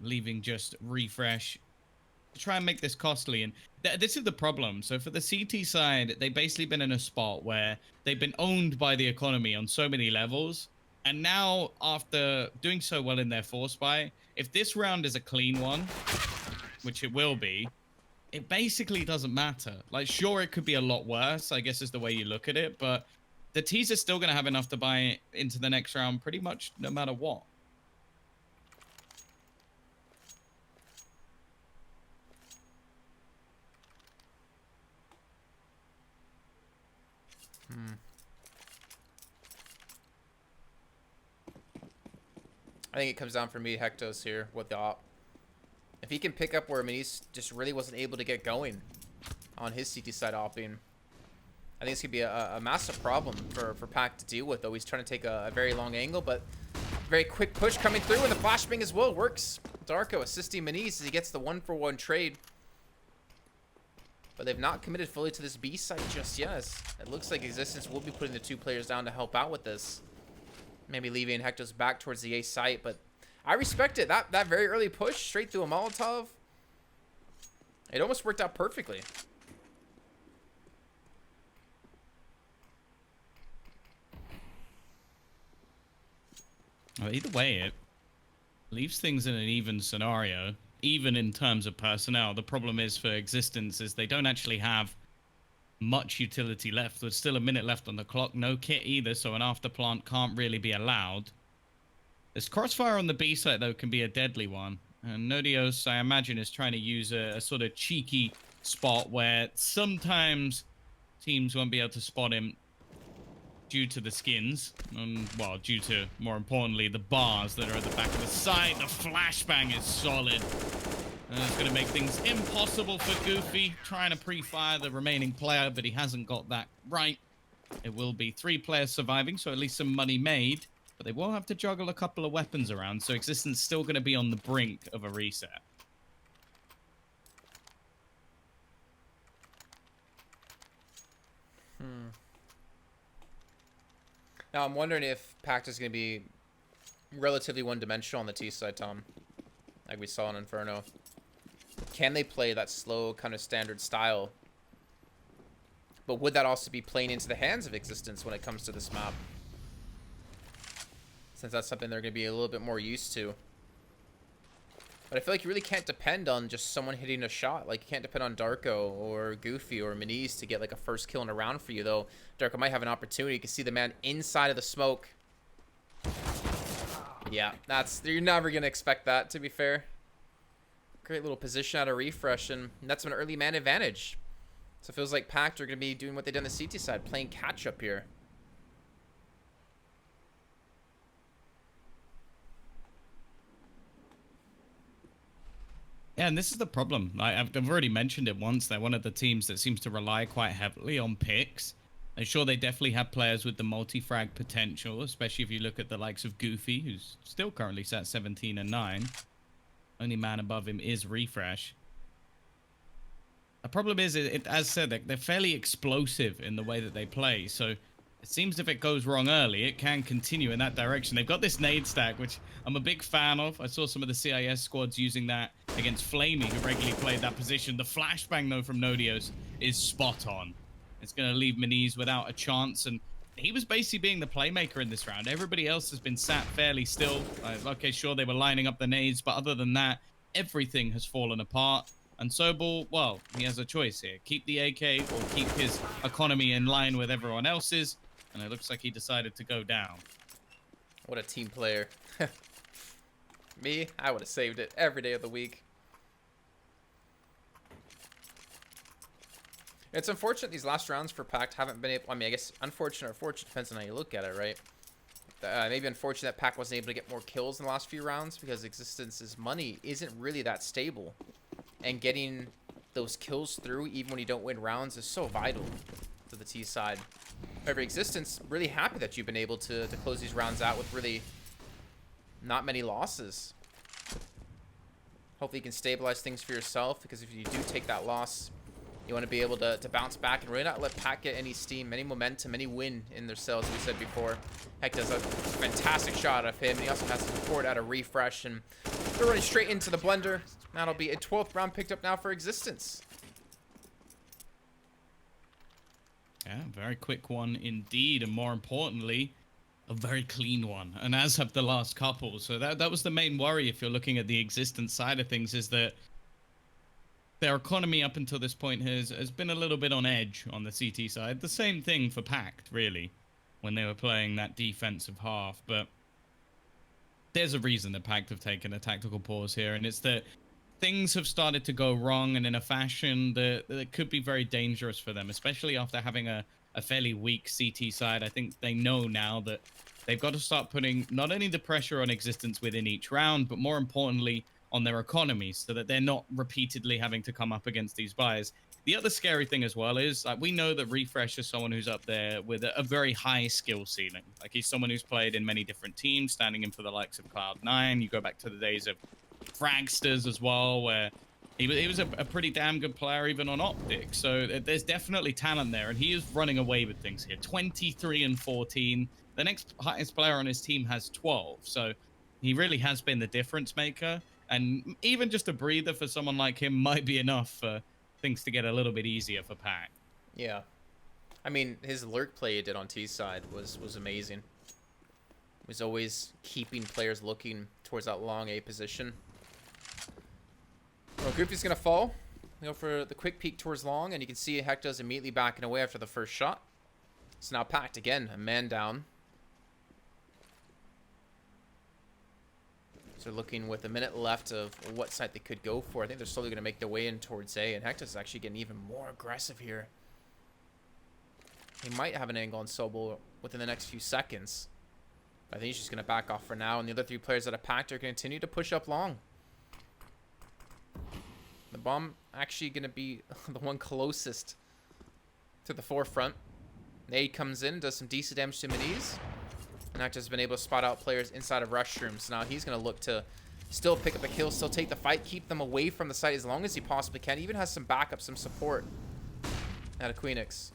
leaving just Refresh to try and make this costly. And this is the problem. So for the CT side, they've basically been in a spot where they've been owned by the economy on so many levels. And now, after doing so well in their force buy, if this round is a clean one, which it will be, it basically doesn't matter. Like, sure, it could be a lot worse, I guess is the way you look at it, but the T's are still going to have enough to buy into the next round pretty much no matter what. I think it comes down for me, Hectos here, with the op. If he can pick up where Moniz just really wasn't able to get going on his CT side opping, I think it's going to be a massive problem for Pac to deal with, though. He's trying to take a very long angle, but very quick push coming through, and the flashbang as well works. Darko assisting Moniz as he gets the 1-for-1 trade. But they've not committed fully to this B site just yet. It looks like Existence will be putting the two players down to help out with this. Maybe leaving Hectos back towards the A site, but I respect it. That very early push straight through a Molotov, it almost worked out perfectly. Well, either way, it leaves things in an even scenario, even in terms of personnel. The problem is for Existence is they don't actually have much utility left. There's still a minute left on the clock. No kit either, so an afterplant can't really be allowed. This crossfire on the B site, though, can be a deadly one. And Nodios, I imagine, is trying to use a sort of cheeky spot where sometimes teams won't be able to spot him due to the skins. Well, due to, more importantly, the bars that are at the back of the site. The flashbang is solid. And it's going to make things impossible for Goofy, trying to pre-fire the remaining player, but he hasn't got that right. It will be 3 players surviving, so at least some money made. But they will have to juggle a couple of weapons around, so Existence still going to be on the brink of a reset. Now, I'm wondering if Pact is going to be relatively one-dimensional on the T side, Tom, like we saw in Inferno. Can they play that slow, kind of standard style? But would that also be playing into the hands of Existence when it comes to this map? Since that's something they're going to be a little bit more used to. But I feel like you really can't depend on just someone hitting a shot. Like, you can't depend on Darko or Goofy or Moniz to get, like, a first kill in a round for you, though. Darko might have an opportunity. You can see the man inside of the smoke. Yeah, you're never going to expect that, to be fair. Great little position out of Refresh, and that's an early man advantage. So it feels like Pact are going to be doing what they did on the CT side, playing catch-up here. Yeah, and this is the problem. I've already mentioned it once. They're one of the teams that seems to rely quite heavily on picks. And sure, they definitely have players with the multi-frag potential, especially if you look at the likes of Goofy, who's still currently sat 17-9. Only man above him is Refresh. The problem is, as said, they're fairly explosive in the way that they play. So it seems if it goes wrong early, it can continue in that direction. They've got this nade stack, which I'm a big fan of. I saw some of the CIS squads using that against Flamey, who regularly played that position. The flashbang, though, from Nodios is spot on. It's going to leave Meniz without a chance, and he was basically being the playmaker in this round. Everybody else has been sat fairly still. Okay, sure, they were lining up the nades, but other than that, everything has fallen apart. And Sobel, well, he has a choice here. Keep the AK or keep his economy in line with everyone else's, and it looks like he decided to go down. What a team player. Me, I would have saved it every day of the week. It's unfortunate these last rounds for Pact haven't been able... I mean, I guess unfortunate or fortunate, depends on how you look at it, right? Maybe unfortunate that Pact wasn't able to get more kills in the last few rounds because Existence's money isn't really that stable. And getting those kills through, even when you don't win rounds, is so vital to the T side. However, Existence, really happy that you've been able to close these rounds out with really not many losses. Hopefully you can stabilize things for yourself, because if you do take that loss, you want to be able to bounce back and really not let Pac get any steam, any momentum, any win in their cells, as we said before. Heck does a fantastic shot of him, and he also has support out of Refresh, and they're running straight into the blender. That'll be a 12th round picked up now for Existence. Yeah, very quick one indeed, and more importantly, a very clean one, and as have the last couple. So that was the main worry if you're looking at the Existence side of things, is that their economy up until this point has been a little bit on edge on the CT side. The same thing for Pact, really, when they were playing that defensive half. But there's a reason that Pact have taken a tactical pause here, and it's that things have started to go wrong, and in a fashion that could be very dangerous for them, especially after having a fairly weak CT side. I think they know now that they've got to start putting not only the pressure on Existence within each round, but more importantly, on their economies, so that they're not repeatedly having to come up against these buys. The other scary thing as well is, like, we know that Refresh is someone who's up there with a very high skill ceiling. Like, he's someone who's played in many different teams, standing in for the likes of Cloud9. You go back to the days of Fragsters as well, where he was a pretty damn good player even on Optic. So there's definitely talent there, and he is running away with things here. 23-14. The next highest player on his team has 12. So he really has been the difference maker. And even just a breather for someone like him might be enough for things to get a little bit easier for Pac. Yeah. I mean, his lurk play he did on T's side was amazing. He was always keeping players looking towards that long A position. Well, Goofy's going to fall. We go for the quick peek towards long, and you can see Hecta's immediately backing away after the first shot. So now Pact again, a man down. So looking with a minute left of what site they could go for. I think they're slowly going to make their way in towards A, and Hector's actually getting even more aggressive here. He might have an angle on Sobel within the next few seconds. But I think he's just going to back off for now, and the other three players that have Pact are going to continue to push up long. The bomb actually going to be the one closest to the forefront. Nade comes in, does some decent damage to Meniz. Hector's been able to spot out players inside of rush rooms. So now he's going to look to still pick up a kill, still take the fight, keep them away from the site as long as he possibly can. He even has some backup, some support out of Queenix.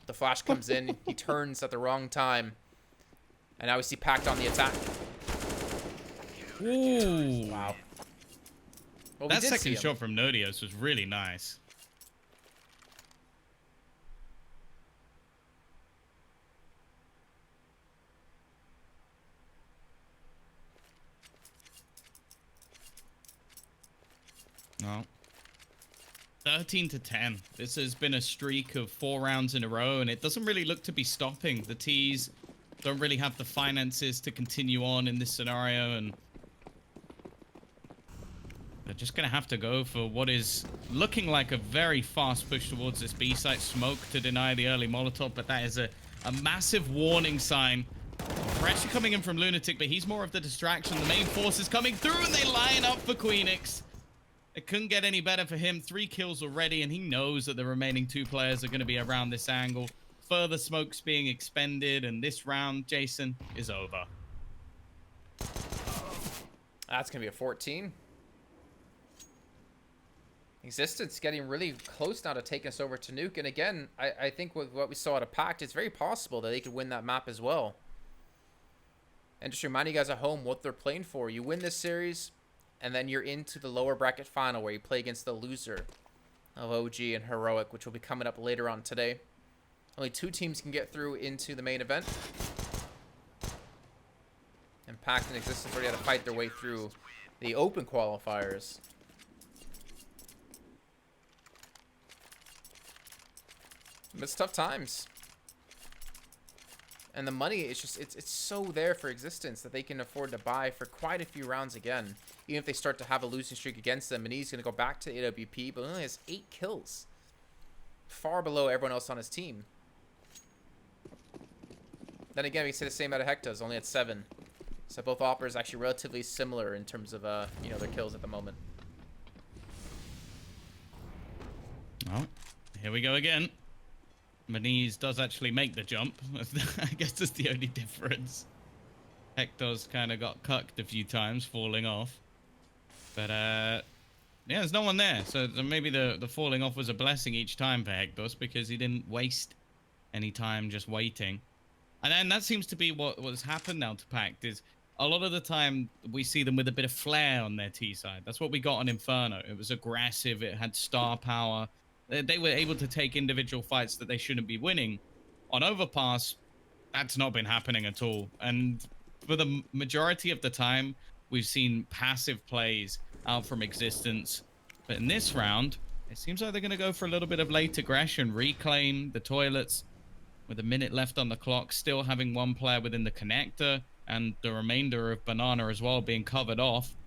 The flash comes in. He turns at the wrong time. And now we see Pact on the attack. Ooh. Wow. Well, that second shot from Nodios was really nice. No. 13-10. This has been a streak of 4 rounds in a row, and it doesn't really look to be stopping. The T's don't really have the finances to continue on in this scenario, and they're just going to have to go for what is looking like a very fast push towards this B site. Smoke to deny the early Molotov, but that is a massive warning sign. Pressure coming in from Lunatic, but he's more of the distraction. The main force is coming through, and they line up for Queenix. It couldn't get any better for him. 3 kills already, and he knows that the remaining 2 players are going to be around this angle. Further smoke's being expended, and this round, Jason, is over. That's going to be a 14. Existence getting really close now to taking us over to Nuke. And again, I think with what we saw at a Pact, it's very possible that they could win that map as well. And just remind you guys at home what they're playing for. You win this series, and then you're into the lower bracket final where you play against the loser of OG and Heroic, which will be coming up later on today. Only 2 teams can get through into the main event. And Pact and Existence already had to fight their way through the open qualifiers. It's tough times. And the money is just, it's so there for Existence that they can afford to buy for quite a few rounds again. Even if they start to have a losing streak against them. And he's going to go back to AWP, but only has 8 kills. Far below everyone else on his team. Then again, we can say the same out of Hecta's, only at 7. So both offers actually relatively similar in terms of, you know, their kills at the moment. Oh, here we go again. Maniz does actually make the jump. I guess that's the only difference. Hector's kind of got cucked a few times, falling off. But, yeah, there's no one there. So maybe the falling off was a blessing each time for Hector's because he didn't waste any time just waiting. And then that seems to be what's happened now to Pact is a lot of the time we see them with a bit of flair on their T side. That's what we got on Inferno. It was aggressive. It had star power. They were able to take individual fights that they shouldn't be winning. On Overpass, that's not been happening at all. And for the majority of the time, we've seen passive plays out from Existence. But in this round, it seems like they're going to go for a little bit of late aggression, reclaim the toilets with a minute left on the clock, still having 1 player within the connector and the remainder of Banana as well being covered off.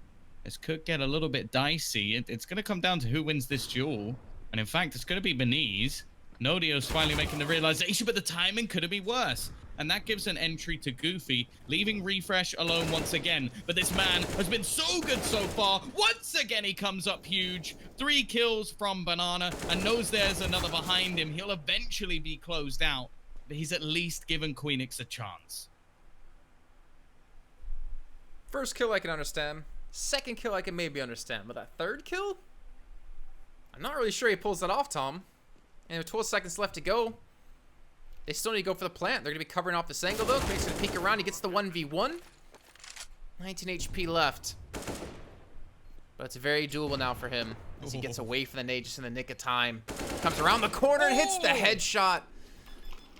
This could get a little bit dicey. It's going to come down to who wins this duel. And in fact, it's going to be Beniz. Nodio's finally making the realization, but the timing couldn't be worse. And that gives an entry to Goofy, leaving Refresh alone once again. But this man has been so good so far. Once again, he comes up huge. 3 kills from Banana and knows there's another behind him. He'll eventually be closed out, but he's at least given Queenix a chance. First kill I can understand. Second kill I can maybe understand. But that 3rd kill? I'm not really sure he pulls that off, Tom. And with 12 seconds left to go, they still need to go for the plant. They're going to be covering off this angle, though. Queenix going to peek around. He gets the 1v1. 19 HP left. But it's very doable now for him as he gets away from the nade just in the nick of time. Comes around the corner and hits the headshot.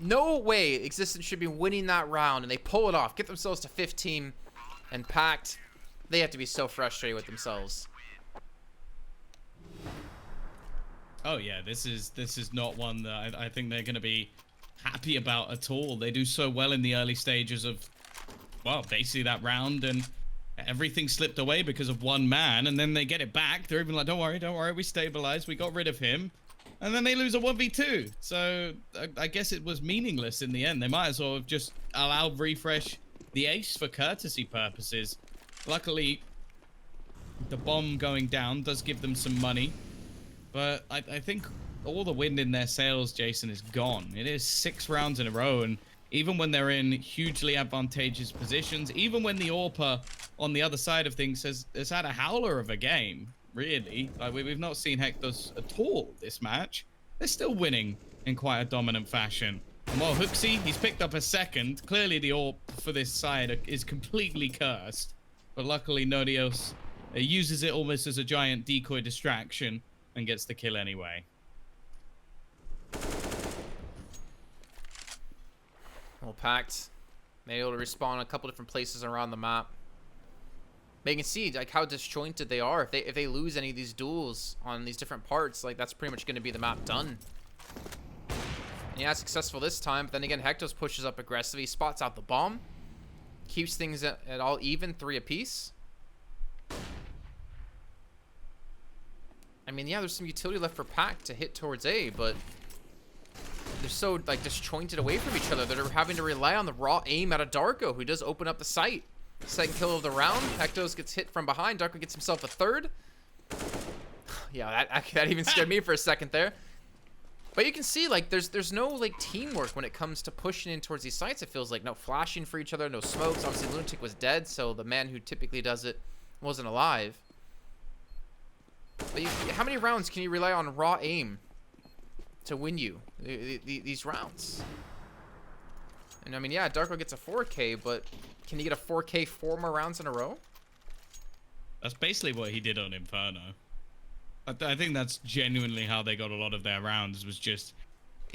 No way Existence should be winning that round, and they pull it off. Get themselves to 15. And Pact, they have to be so frustrated with themselves. Oh yeah, this is not one that I think they're going to be happy about at all. They do so well in the early stages of, well, basically that round, and everything slipped away because of 1 man, and then they get it back. They're even like, don't worry, we stabilized, we got rid of him. And then they lose a 1v2. So I guess it was meaningless in the end. They might as well have just allowed Refresh the ace for courtesy purposes. Luckily, the bomb going down does give them some money. But I think all the wind in their sails, Jason, is gone. It is 6 rounds in a row, and even when they're in hugely advantageous positions, even when the AWPer on the other side of things has had a howler of a game, really. Like we've not seen Hector's at all this match. They're still winning in quite a dominant fashion. And while Hooksy, he's picked up a 2nd. Clearly the AWP for this side is completely cursed. But luckily Nodios uses it almost as a giant decoy distraction and gets the kill anyway. Well, Pact, they're able to respawn a couple different places around the map. But you can see like how disjointed they are. If they lose any of these duels on these different parts, like that's pretty much going to be the map done. And yeah, successful this time. But then again, Hectos pushes up aggressively, spots out the bomb, keeps things at all even, 3 apiece. I mean, yeah, there's some utility left for Pact to hit towards A, but they're so like disjointed away from each other that they're having to rely on the raw aim out of Darko, who does open up the site. 2nd kill of the round. Hectos gets hit from behind. Darko gets himself a 3rd. Yeah, that even scared me for a second there. But you can see, like, there's no, like, teamwork when it comes to pushing in towards these sites. It feels like no flashing for each other, no smokes. Obviously, Lunatic was dead, so the man who typically does it wasn't alive. But how many rounds can you rely on raw aim to win you these rounds? And, I mean, yeah, Darko gets a 4K, but can you get a 4K 4 more rounds in a row? That's basically what he did on Inferno. I think that's genuinely how they got a lot of their rounds, was just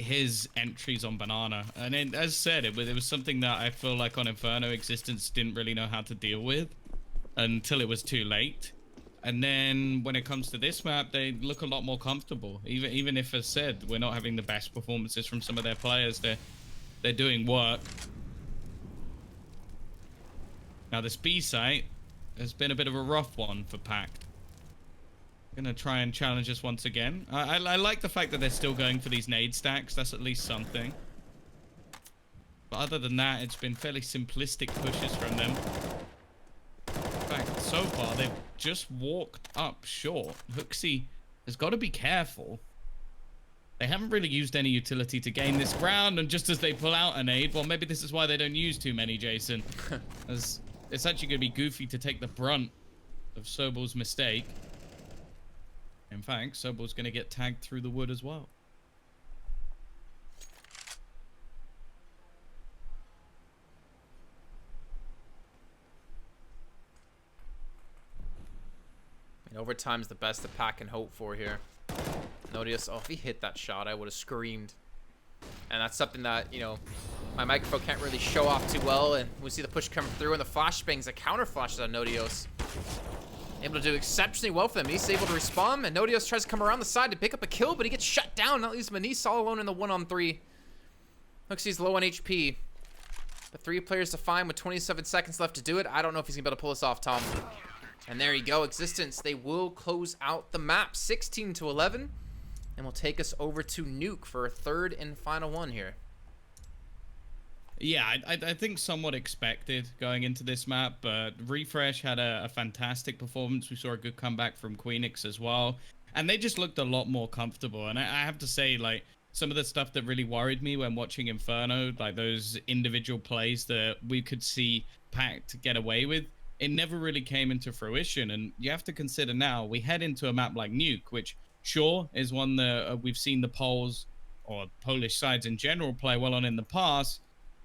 his entries on Banana. And then, as said, it was something that I feel like on Inferno, Existence didn't really know how to deal with until it was too late. And then when it comes to this map, they look a lot more comfortable. Even if, as said, we're not having the best performances from some of their players, they're doing work. Now, this B site has been a bit of a rough one for Pact. Gonna try and challenge us once again. I like the fact that they're still going for these nade stacks. That's at least something. But other than that, it's been fairly simplistic pushes from them. In fact, so far, they've just walked up short. Hooksy has got to be careful. They haven't really used any utility to gain this ground, and just as they pull out a nade, well, maybe this is why they don't use too many, Jason. As it's actually going to be goofy to take the brunt of Sobol's mistake. In fact, Sobol's going to get tagged through the wood as well. And overtime's the best the Pack can hope for here. Notice, oh, if he hit that shot, I would have screamed. And that's something that, you know, my microphone can't really show off too well. And we see the push coming through, and the flashbangs, the counter flashes on Nodios. Able to do exceptionally well for them. He's able to respond, and Nodios tries to come around the side to pick up a kill, but he gets shut down. That leaves Manise all alone in the 1-on-3. Hooksy's low on HP. But 3 players to find with 27 seconds left to do it. I don't know if he's going to be able to pull this off, Tom. And there you go, Existence. They will close out the map 16-11. And will take us over to Nuke for a third and final one here. Yeah, I think somewhat expected going into this map, but Refresh had a fantastic performance. We saw a good comeback from Queenix as well, and they just looked a lot more comfortable. And I have to say, like, some of the stuff that really worried me when watching Inferno, like those individual plays that we could see Pact get away with, it never really came into fruition. And you have to consider now, we head into a map like Nuke, which sure is one that we've seen the Poles or Polish sides in general play well on in the past,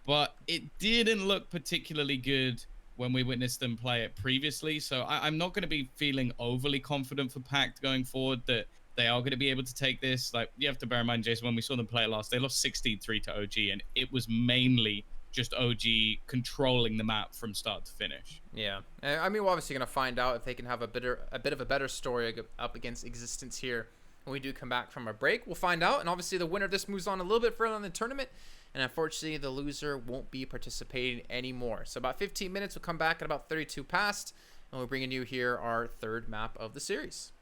but it didn't look particularly good when we witnessed them play it previously. So I'm not going to be feeling overly confident for Pact going forward that they are going to be able to take this. Like, you have to bear in mind, Jason, when we saw them play it last, they lost 16-3 to OG, and it was mainly just OG controlling the map from start to finish. Yeah, I mean, we're obviously going to find out if they can have a bit of a better story up against Existence here when we do come back from a break. We'll find out, and obviously the winner of this moves on a little bit further in the tournament, and unfortunately the loser won't be participating anymore. So about 15 minutes, we'll come back at about 32 past, and we're bringing you here our third map of the series.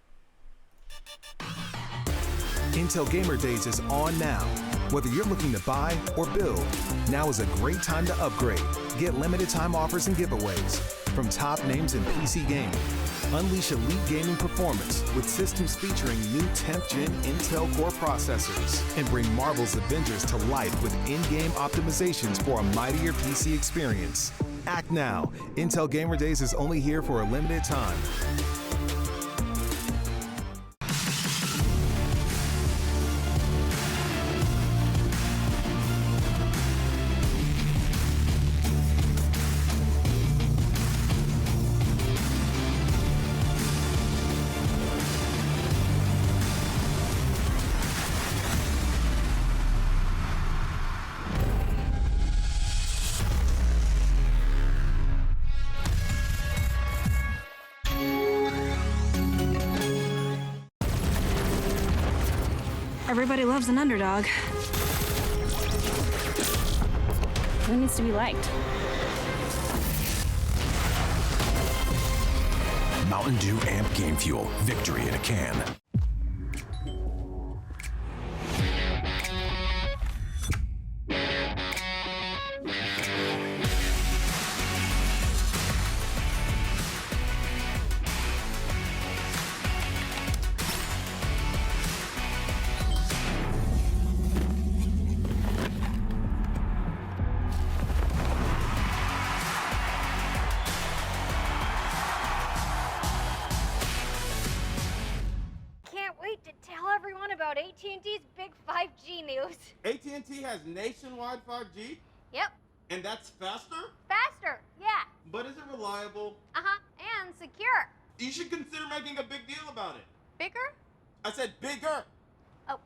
Intel Gamer Days is on now. Whether you're looking to buy or build, now is a great time to upgrade. Get limited time offers and giveaways from top names in PC gaming. Unleash elite gaming performance with systems featuring new 10th gen Intel Core processors, and bring Marvel's Avengers to life with in-game optimizations for a mightier PC experience. Act now. Intel Gamer Days is only here for a limited time. Everybody loves an underdog. Who needs to be liked? Mountain Dew Amp Game Fuel. Victory in a can. cute. AT&T has nationwide 5G? Yep. And that's faster? Faster, yeah. But is it reliable? Uh-huh, and secure. You should consider making a big deal about it. Bigger? I said bigger. Oh,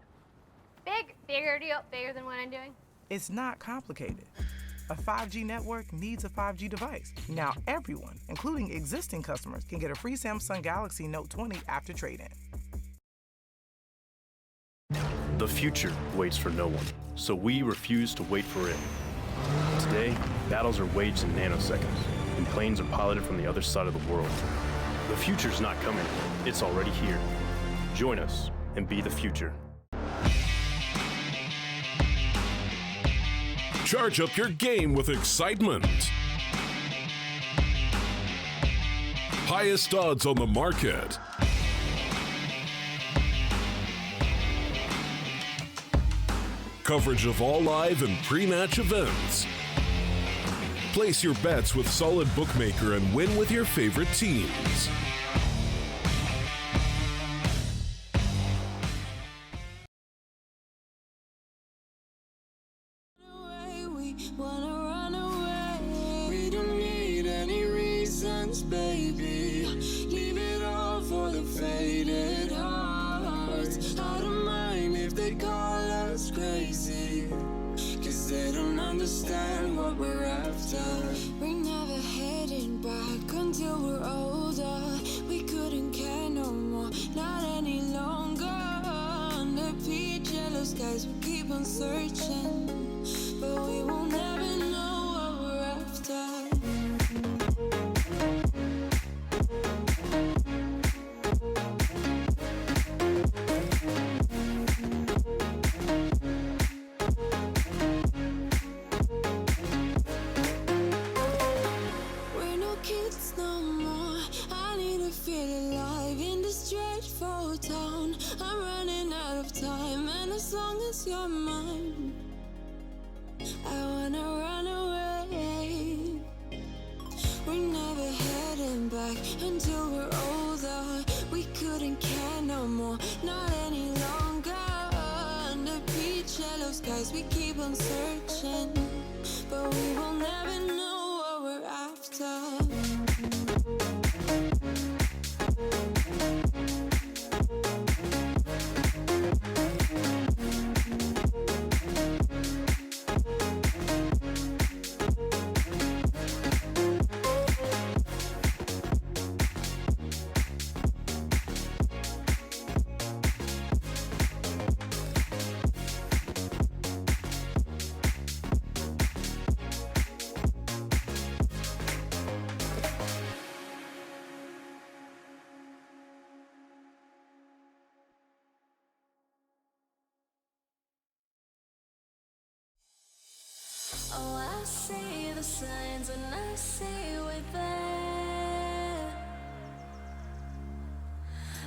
bigger deal, bigger than what I'm doing. It's not complicated. A 5G network needs a 5G device. Now everyone, including existing customers, can get a free Samsung Galaxy Note 20 after trade-in. The future waits for no one, so we refuse to wait for it. Today, battles are waged in nanoseconds, and planes are piloted from the other side of the world. The future's not coming, it's already here. Join us and be the future. Charge up your game with excitement. Highest odds on the market. Coverage of all live and pre-match events. Place your bets with Solid Bookmaker and win with your favorite teams. Wanna run away. We don't need any reasons, baby. Leave it all for the faded hearts. I don't mind if they call us crazy, 'cause they don't understand what we're after. We're never heading back until we're older. We couldn't care no more, not any longer. Under peach yellow skies, we keep on searching, but we will never know what we're after. We're no kids no more. I need to feel alive in this dreadful town. I'm running out of time, and as long as you're mine, I wanna run away. We're never heading back until we're older. We couldn't care no more, not any longer. Under peach yellow skies, we keep on searching, but we will never know what we're after. Oh, I see the signs and I see we're there,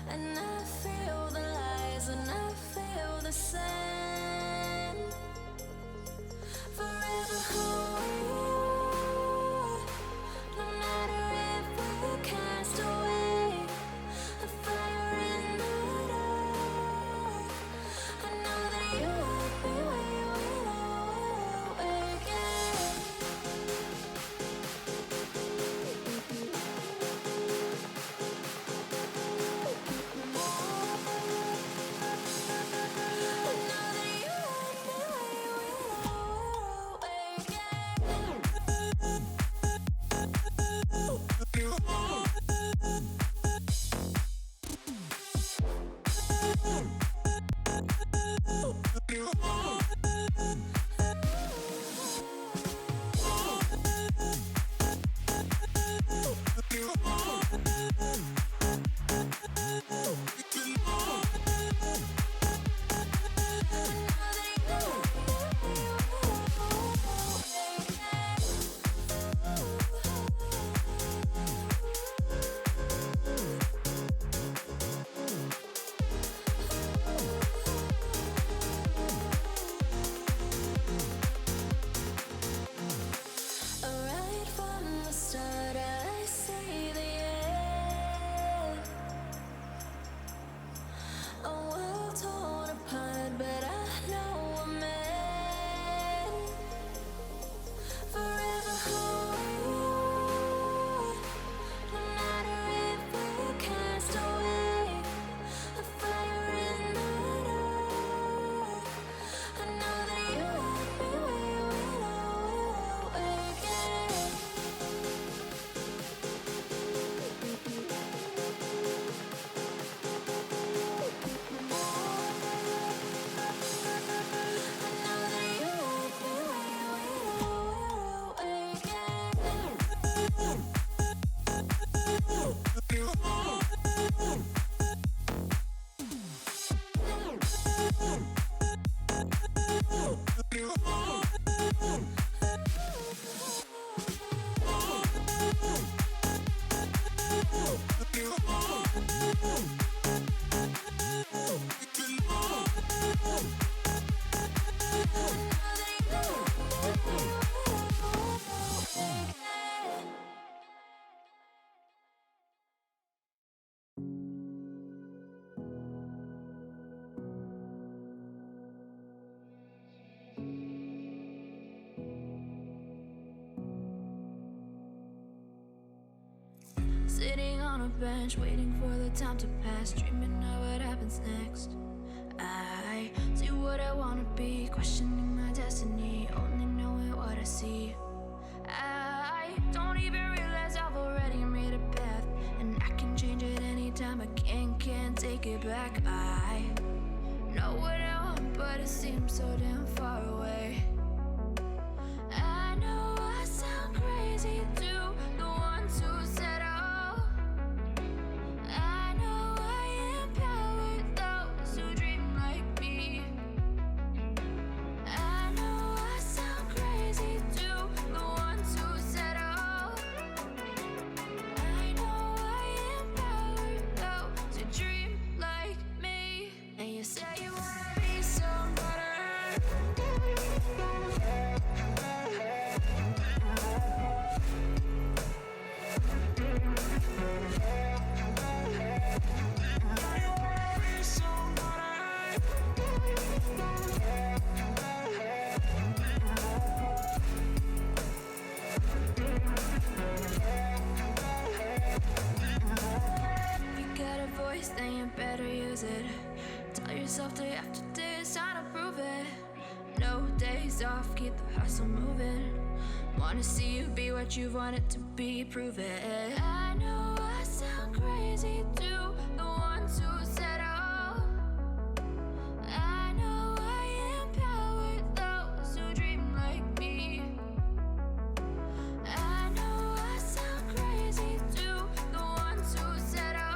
and I feel the lies and I feel the sand. Forever who we are, no matter if we're cast away. A fire in the dark. I know that you will be where we know we're again. Sitting on a bench, waiting for the time to pass, dreaming of what happens next. I see what I wanna be, questioning my destiny, only knowing what I see. I don't even realize I've already made a path, and I can change it anytime. I can't take it back. I know what I want, but it seems so damn far away. I know I sound crazy to the ones who said oh. I know I empower those who dream like me. I know I sound crazy to the ones who said oh. I know I empower those who dream like me. And you say you wanna be somebody. Then you better use it. Tell yourself day after day it's time to prove it. No days off, keep the hustle moving. Wanna see you be what you wanted to be, prove it. I know I sound crazy to the ones who said oh. I know I empower those who dream like me. I know I sound crazy to the ones who said oh.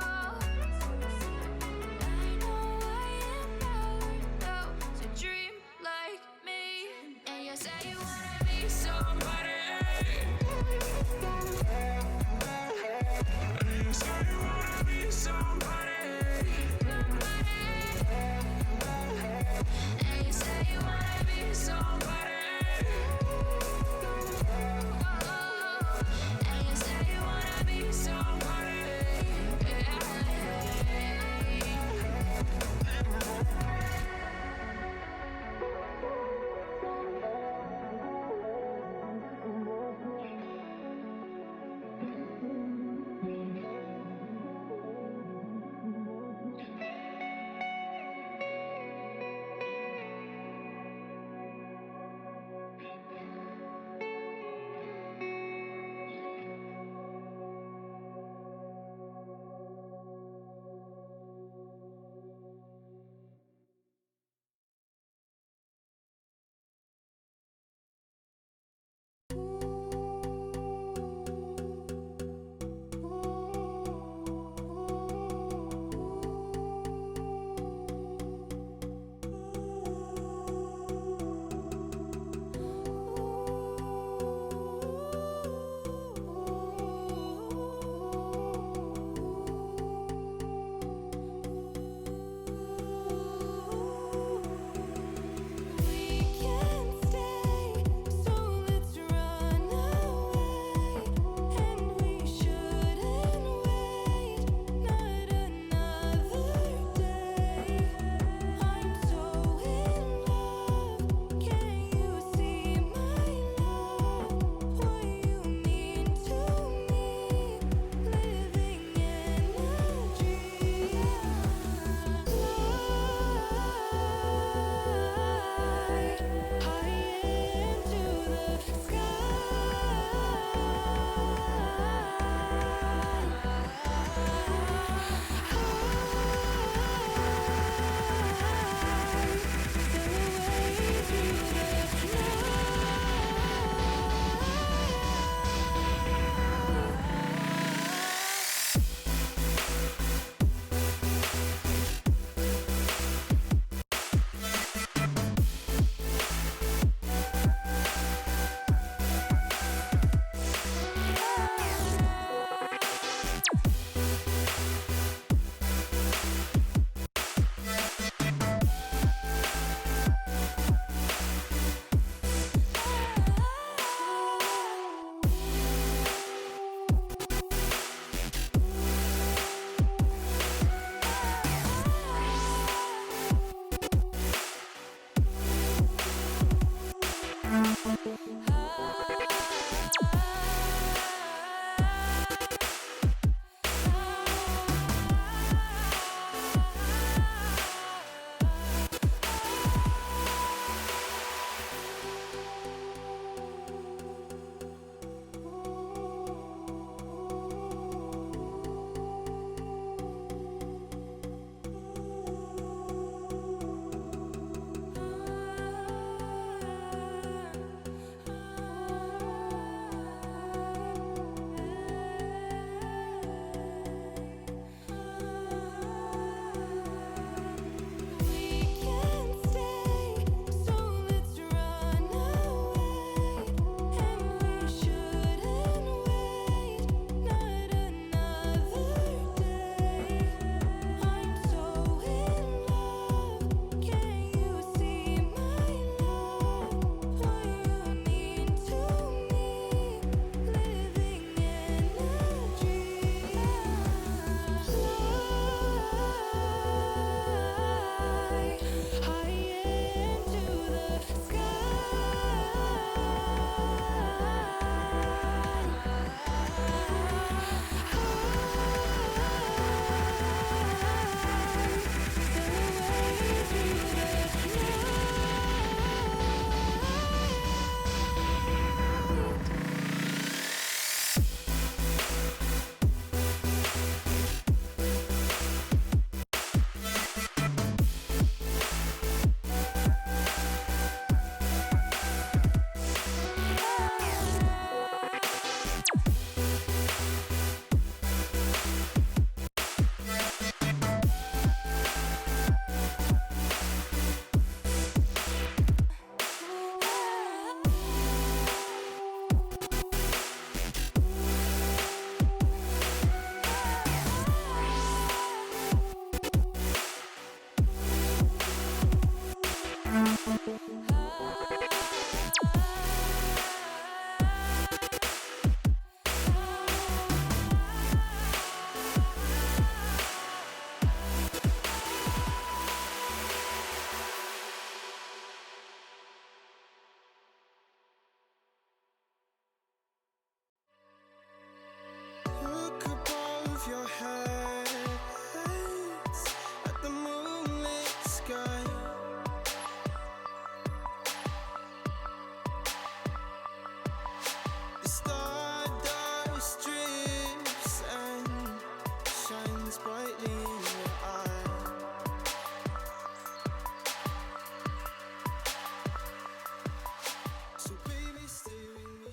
Say you wanna be somebody. You say you wanna be somebody. of your head at the moonlit sky. The stardust drips and shines brightly in your eye. So baby, stay with me.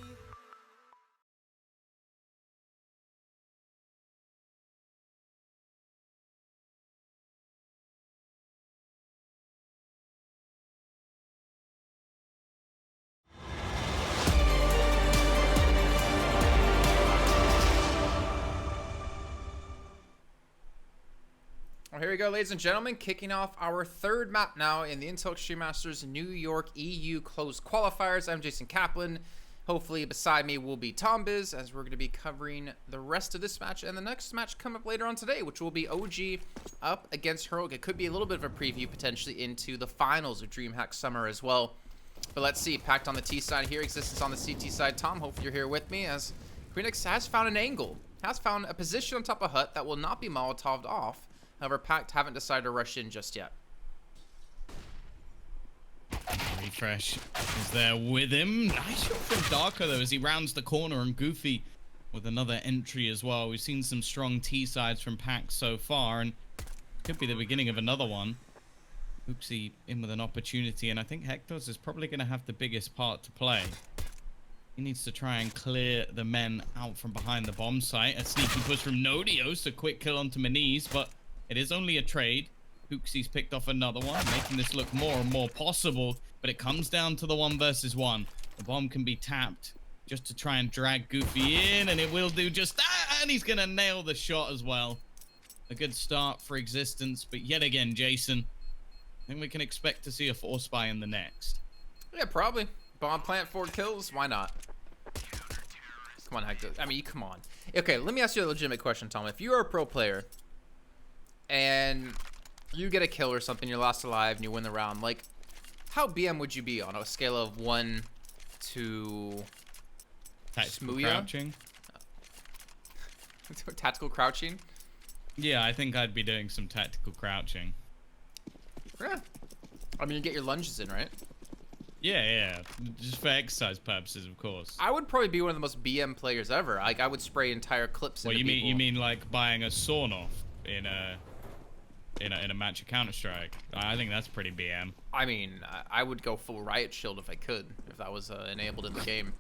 Well, here we go, ladies and gentlemen, kicking off our third map now in the Intel Extreme Masters New York EU closed qualifiers. I'm Jason Kaplan. Hopefully beside me will be Tom Biz, as we're going to be covering the rest of this match and the next match come up later on today, which will be OG up against Heroic. It could be a little bit of a preview potentially into the finals of DreamHack Summer as well. But let's see, packed on the T side here, Existence on the CT side. Tom, hopefully you're here with me, as Phoenix has found an angle, has found a position on top of Hut that will not be Molotov'd off. However, Pact haven't decided to rush in just yet. Refresh is there with him. Nice shot from Darko, though, as he rounds the corner, and Goofy with another entry as well. We've seen some strong T-sides from Pact so far, and could be the beginning of another one. Oopsie in with an opportunity, and I think Hector's is probably going to have the biggest part to play. He needs to try and clear the men out from behind the bomb site. A sneaky push from Nodios, a quick kill onto Maniz, but it is only a trade. Hooksie's picked off another one, making this look more and more possible, but it comes down to the 1 versus 1. The bomb can be tapped just to try and drag Goofy in, and it will do just that, and he's gonna nail the shot as well. A good start for Existence, but yet again, Jason, I think we can expect to see a force buy in the next. Yeah, probably. Bomb plant 4 kills, why not? Come on, Hector. I mean, come on. Okay, let me ask you a legitimate question, Tom. If you are a pro player and you get a kill or something, you're last alive and you win the round, like, how BM would you be on a scale of 1 to Tactical crouching? Tactical crouching? Yeah, I think I'd be doing some tactical crouching. Yeah. I mean, you get your lunges in, right? Yeah. Just for exercise purposes, of course. I would probably be one of the most BM players ever. Like, I would spray entire clips into people. You mean like buying a sawn off in a match of Counter-Strike? I think that's pretty BM. I mean, I would go full Riot Shield if I could, if that was enabled in the game.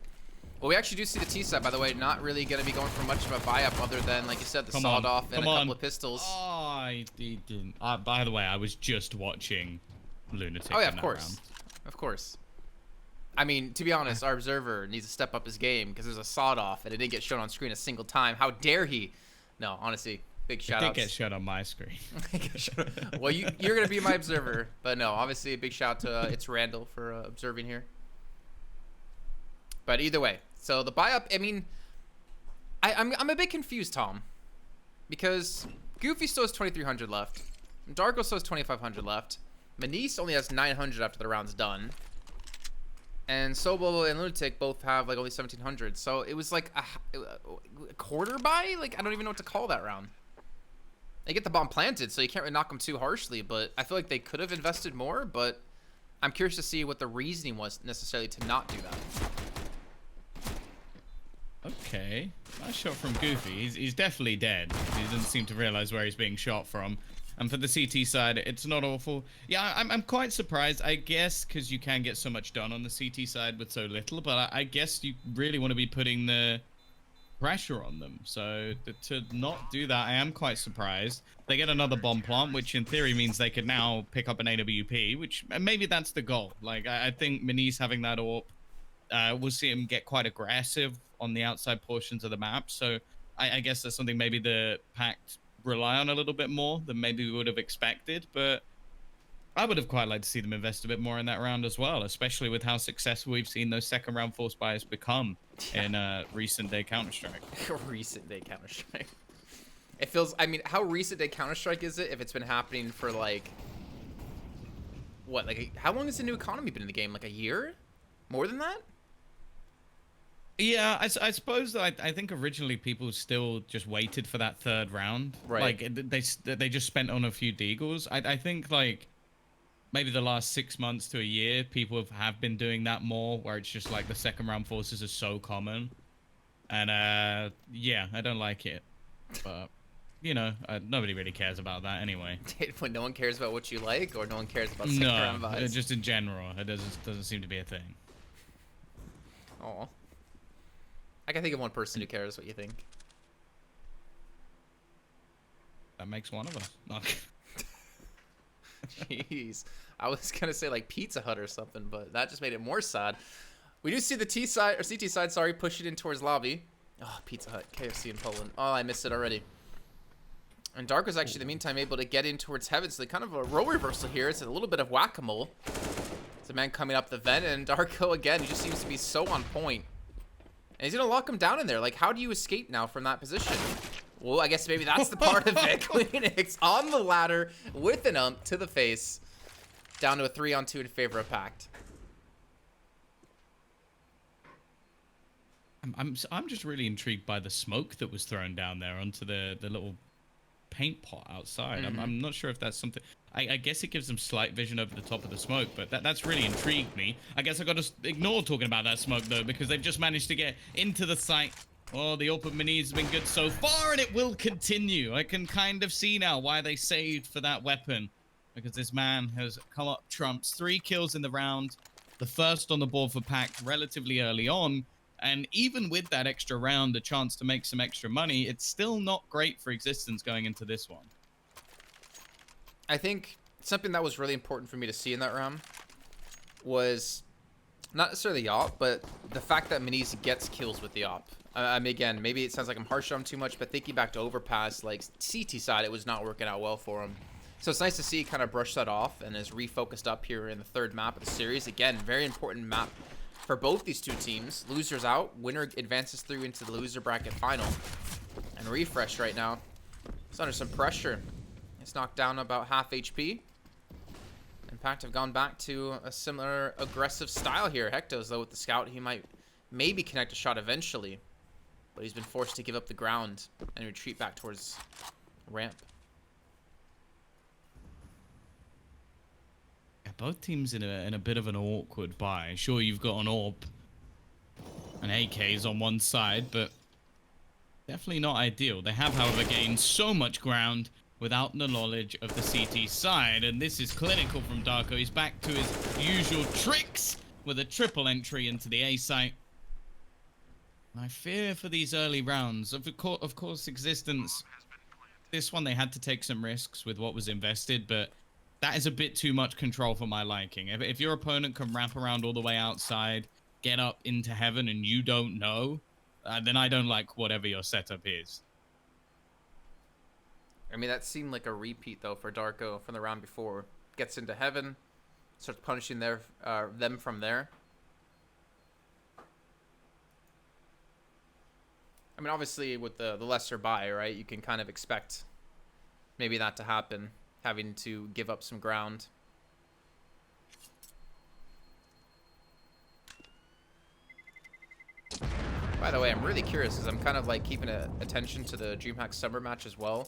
Well, we actually do see the T side, by the way, not really going to be going for much of a buy-up other than, like you said, the sawed off and a couple of pistols. Oh, I didn't. By the way, I was just watching Lunatic. Oh, yeah, of course. Of course. I mean, to be honest, our observer needs to step up his game because there's a sawed off and it didn't get shown on screen a single time. How dare he? No, honestly. Big shout out. It did get shot on my screen. Well, you're going to be my observer. But no, obviously a big shout out to it's Randall for observing here. But either way, so the buy up, I mean, I'm a bit confused, Tom. Because Goofy still has 2,300 left. Darko still has 2,500 left. Maniz only has 900 after the round's done. And Sobol and Lunatic both have like only 1,700. So it was like a quarter buy? Like, I don't even know what to call that round. They get the bomb planted, so you can't really knock them too harshly, but I feel like they could have invested more, but I'm curious to see what the reasoning was necessarily to not do that. Okay. Nice shot from Goofy. He's definitely dead. He doesn't seem to realize where he's being shot from. And for the CT side, it's not awful. Yeah, I'm quite surprised, I guess, because you can get so much done on the CT side with so little, but I guess you really want to be putting the pressure on them. So to not do that, I am quite surprised. They get another bomb plant, which in theory means they could now pick up an AWP, which maybe that's the goal. Like, I think Maniz having that AWP, we'll see him get quite aggressive on the outside portions of the map. So I guess that's something maybe the Pact rely on a little bit more than maybe we would have expected. But I would have quite liked to see them invest a bit more in that round as well, especially with how successful we've seen those second round force buys become in recent day Counter-Strike. Recent day Counter-Strike. It feels, I mean, how recent day Counter-Strike is it if it's been happening for like, what, like, how long has the new economy been in the game? Like a year? More than that? Yeah, I suppose that I think originally people still just waited for that third round. Right. Like they just spent on a few deagles. I think like maybe the last 6 months to a year, people have been doing that more, where it's just like the second round forces are so common. And yeah, I don't like it. But you know, nobody really cares about that anyway. When no one cares about what you like, or no one cares about second round vibes? Just in general, it doesn't seem to be a thing. Oh. I can think of one person who cares what you think. That makes one of us. No. Jeez. I was gonna say like Pizza Hut or something, but that just made it more sad. We do see the T side, or CT side, sorry, push it in towards lobby. Oh, Pizza Hut, KFC in Poland. Oh, I missed it already. And Dark was actually, in the meantime, able to get in towards Heaven. So kind of a role reversal here. It's a little bit of whack-a-mole. It's a man coming up the vent, and Darko, again, he just seems to be so on point. And he's going to lock him down in there. Like, how do you escape now from that position? Well, I guess maybe that's the part of it. Queenix on the ladder with an ump to the face. Down to a 3-on-2 in favor of Pact. I'm just really intrigued by the smoke that was thrown down there onto the little paint pot outside. I'm not sure if that's something. I guess it gives them slight vision over the top of the smoke, but that's really intrigued me. I guess I got to ignore talking about that smoke though, because they've just managed to get into the site. Oh, the open minis has been good so far, and it will continue. I can kind of see now why they saved for that weapon, because this man has come up trumps. 3 kills in the round, the first on the board for Pact relatively early on. And even with that extra round, a chance to make some extra money, it's still not great for Existence going into this one. I think something that was really important for me to see in that round was not necessarily the op, but the fact that Miniz gets kills with the op. I mean, again, maybe it sounds like I'm harsh on him too much, but thinking back to Overpass, like CT side, it was not working out well for him. So it's nice to see he kind of brush that off and is refocused up here in the third map of the series. Again, very important map for both these two teams. Losers out, winner advances through into the loser bracket final. And Refresh right now, it's under some pressure. It's knocked down about half HP. And Pact have gone back to a similar aggressive style here. Hectos, though, with the scout, he might maybe connect a shot eventually. But he's been forced to give up the ground and retreat back towards ramp. Both teams in a bit of an awkward buy. Sure, you've got an AWP and AKs on one side, but definitely not ideal. They have, however, gained so much ground without the knowledge of the CT side, and this is clinical from Darko. He's back to his usual tricks with a triple entry into the A site. I fear for these early rounds. Of course, Existence, this one they had to take some risks with what was invested, but that is a bit too much control for my liking. If your opponent can wrap around all the way outside, get up into Heaven, and you don't know, then I don't like whatever your setup is. I mean, that seemed like a repeat, though, for Darko from the round before. Gets into Heaven, starts punishing them from there. I mean, obviously, with the lesser buy, right, you can kind of expect maybe that to happen, having to give up some ground. By the way, I'm really curious because I'm kind of like keeping attention to the DreamHack Summer match as well.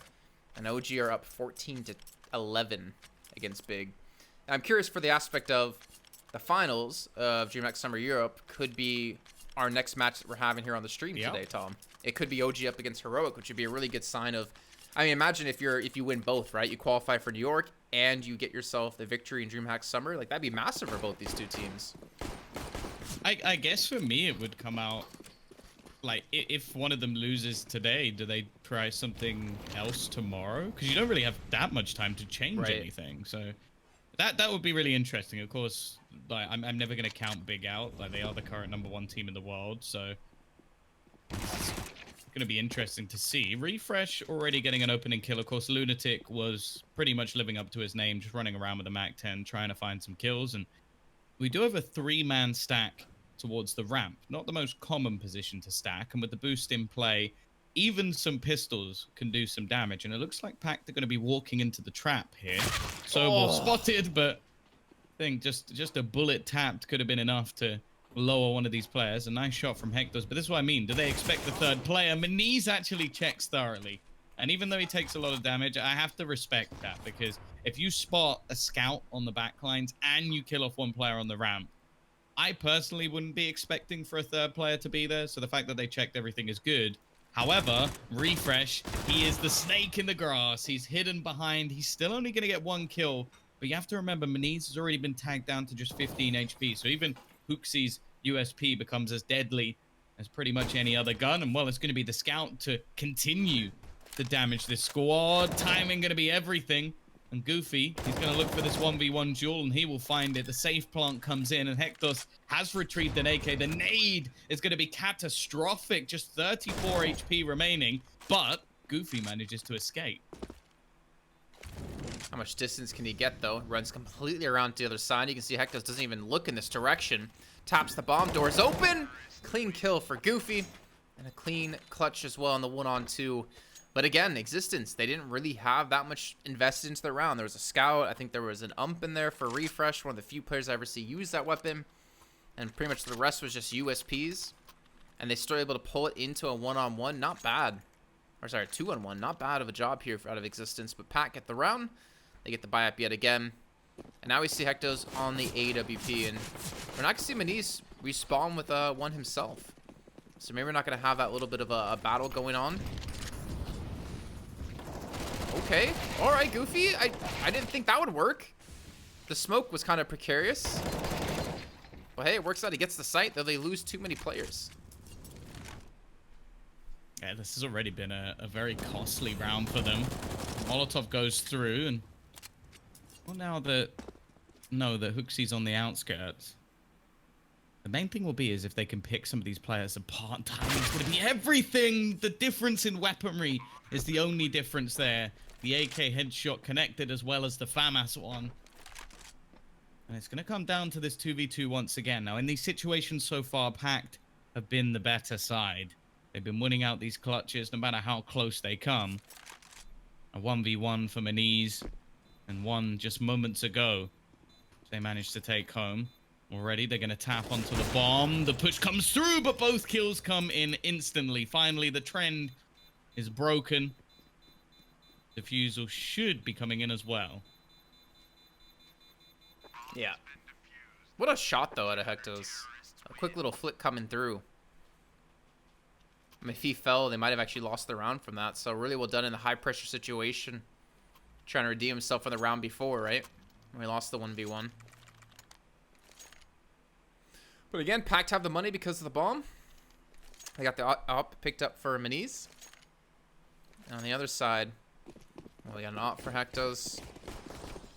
And OG are up 14-11 against Big. And I'm curious for the aspect of the finals of DreamHack Summer Europe could be our next match that we're having here on the stream today, Tom. It could be OG up against Heroic, which would be a really good sign of. I mean, imagine if you win both, right? You qualify for New York and you get yourself the victory in DreamHack Summer. Like, that'd be massive for both these two teams. I guess for me it would come out like if one of them loses today, do they try something else tomorrow? Because you don't really have that much time to change anything. So that would be really interesting. Of course, like I'm never going to count Big out. Like, they are the current #1 team in the world, so it's going to be interesting to see. Refresh already getting an opening kill. Of course, Lunatic was pretty much living up to his name, just running around with a MAC-10 trying to find some kills. And we do have a 3-man stack towards the ramp. Not the most common position to stack, and with the boost in play, even some pistols can do some damage. And it looks like Pact are going to be walking into the trap here. So spotted, but I think just a bullet tapped could have been enough to lower one of these players. A nice shot from Hector's, but this is what I mean. Do they expect the third player? Maniz actually checks thoroughly. And even though he takes a lot of damage, I have to respect that, because if you spot a scout on the backlines and you kill off one player on the ramp, I personally wouldn't be expecting for a third player to be there. So the fact that they checked everything is good. However, Refresh, he is the snake in the grass. He's hidden behind. He's still only going to get one kill. But you have to remember, Maniz has already been tagged down to just 15 HP. So even Hooksie's USP becomes as deadly as pretty much any other gun. And, well, it's going to be the scout to continue to damage this squad. Timing going to be everything. And Goofy, he's going to look for this 1v1 duel, and he will find it. The safe plant comes in, and Hectos has retrieved an AK. The nade is going to be catastrophic. Just 34 HP remaining, but Goofy manages to escape. How much distance can he get, though? Runs completely around to the other side. You can see Hectos doesn't even look in this direction. Taps the bomb. Doors open. Clean kill for Goofy. And a clean clutch as well on the 1-on-2. But again, Existence, they didn't really have that much invested into the round. There was a scout. I think there was an ump in there for Refresh. One of the few players I ever see use that weapon. And pretty much the rest was just USPs. And they still able to pull it into a 1-on-1. Not bad. Or sorry, 2-on-1. Not bad of a job here out of Existence. But Pat get the round. They get the buy up yet again. And now we see Hectos on the AWP. And we're not going to see Maniz respawn with one himself. So maybe we're not going to have that little bit of a battle going on. Okay. All right, Goofy. I didn't think that would work. The smoke was kind of precarious. But hey, it works out. He gets the site, though they lose too many players. Yeah, this has already been a very costly round for them. Molotov goes through, and well, now that that Hooksie's on the outskirts, the main thing will be is if they can pick some of these players apart. Timing is going to be everything. The difference in weaponry is the only difference there. The AK headshot connected as well as the FAMAS one. And it's going to come down to this 2v2 once again. Now, in these situations so far, Pact have been the better side. They've been winning out these clutches no matter how close they come. A 1v1 for Maniz, and one just moments ago they managed to take home. Already, they're going to tap onto the bomb. The push comes through, but both kills come in instantly. Finally, the trend is broken. Defusal should be coming in as well. Yeah. What a shot, though, out of Hectos. A quick little flick coming through. I mean, if he fell, they might have actually lost the round from that. So really well done in the high-pressure situation. Trying to redeem himself from the round before, right? When we lost the 1v1. But again, Pact have the money because of the bomb. They got the op picked up for Maniz. And on the other side, well, we got an op for Hectos.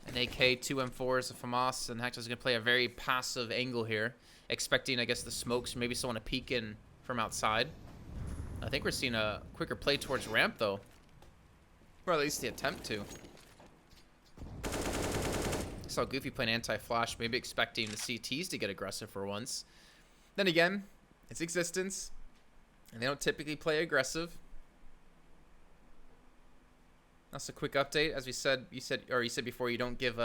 An AK, 2 M4s, a FAMAS, and Hectos is going to play a very passive angle here. Expecting, I guess, the smokes, maybe someone to peek in from outside. I think we're seeing a quicker play towards ramp, though. Or at least the attempt to. Saw Goofy playing anti-flash, maybe expecting the CTs to get aggressive for once. Then again, it's Existence, and they don't typically play aggressive. That's a quick update. As we said, you said before, you don't give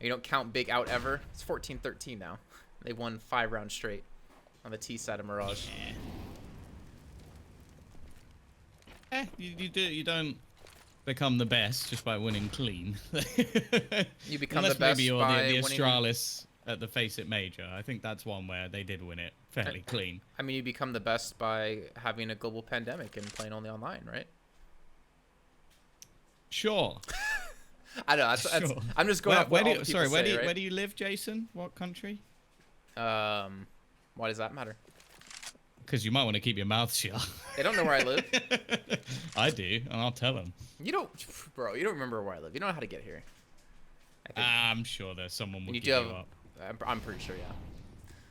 you don't count big out ever. It's 14-13 now. They won 5 rounds straight on the T side of Mirage. You don't become the best just by winning clean. You become Unless the best maybe you're by the winning... Astralis at the Face It Major. I think that's one where they did win it fairly clean. I mean, you become the best by having a global pandemic and playing only online, right? Sure. I know. That's, I'm just going off what all the people say, right? Where do you live, Jason? What country? Why does that matter? Because you might want to keep your mouth shut. They don't know where I live. I do, and I'll tell them. You don't, bro. You don't remember where I live. You don't know how to get here. I'm sure there's someone will give you up. I'm pretty sure, yeah.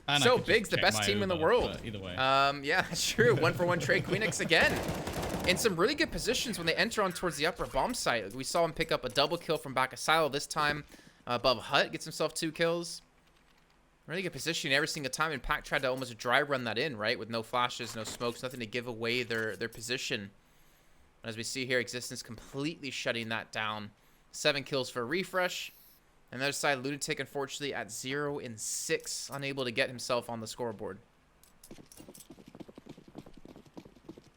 And so Big's the best team in the world. Either way. Yeah, that's true. 1-for-1 trade Queenix again. In some really good positions when they enter on towards the upper bomb site. We saw him pick up a double kill from back of silo this time. Above Hut, gets himself 2 kills. Really good position every single time, and Pac tried to almost dry run that in, right? With no flashes, no smokes, nothing to give away their position. And as we see here, Existence completely shutting that down. 7 kills for Refresh. And the other side, Lunatic, unfortunately, at 0 and 6, unable to get himself on the scoreboard.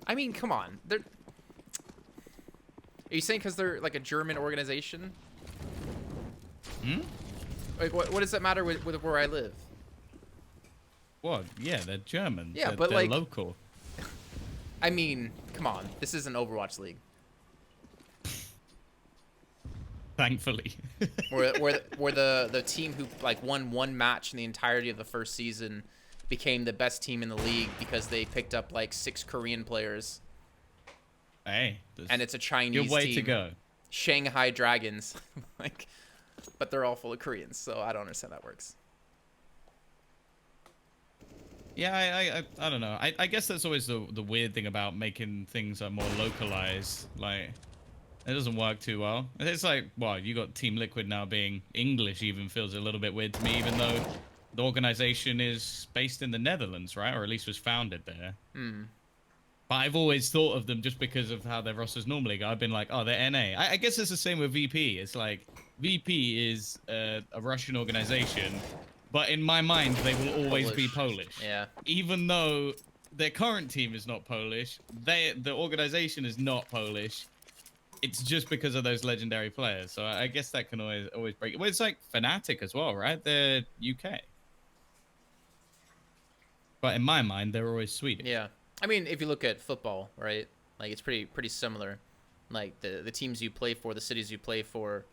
I mean, come on. Are you saying because they're like a German organization? Hmm? Like, what does that matter with where I live? What? Yeah, they're German. Yeah, they're, but they're like local. I mean, come on. This is an Overwatch League. Thankfully. where the team who like won one match in the entirety of the first season became the best team in the league because they picked up like 6 Korean players. Hey. And it's a Chinese good way team. to go. Shanghai Dragons. Like, but they're all full of Koreans, so I don't understand how that works. Yeah, I don't know. I guess that's always the weird thing about making things more localized. Like, it doesn't work too well. It's like, well, you got Team Liquid now being English even feels a little bit weird to me, even though the organization is based in the Netherlands, right? Or at least was founded there. Hmm. But I've always thought of them just because of how their rosters normally go. I've been like, oh, they're NA. I guess it's the same with VP. It's like, VP is a Russian organization, but in my mind, they will always be Polish. Yeah. Even though their current team is not Polish, the organization is not Polish. It's just because of those legendary players. So I guess that can always break it. Well, it's like Fnatic as well, right? They're UK. But in my mind, they're always Swedish. Yeah. I mean, if you look at football, right? Like, it's pretty similar. Like, the teams you play for, the cities you play for,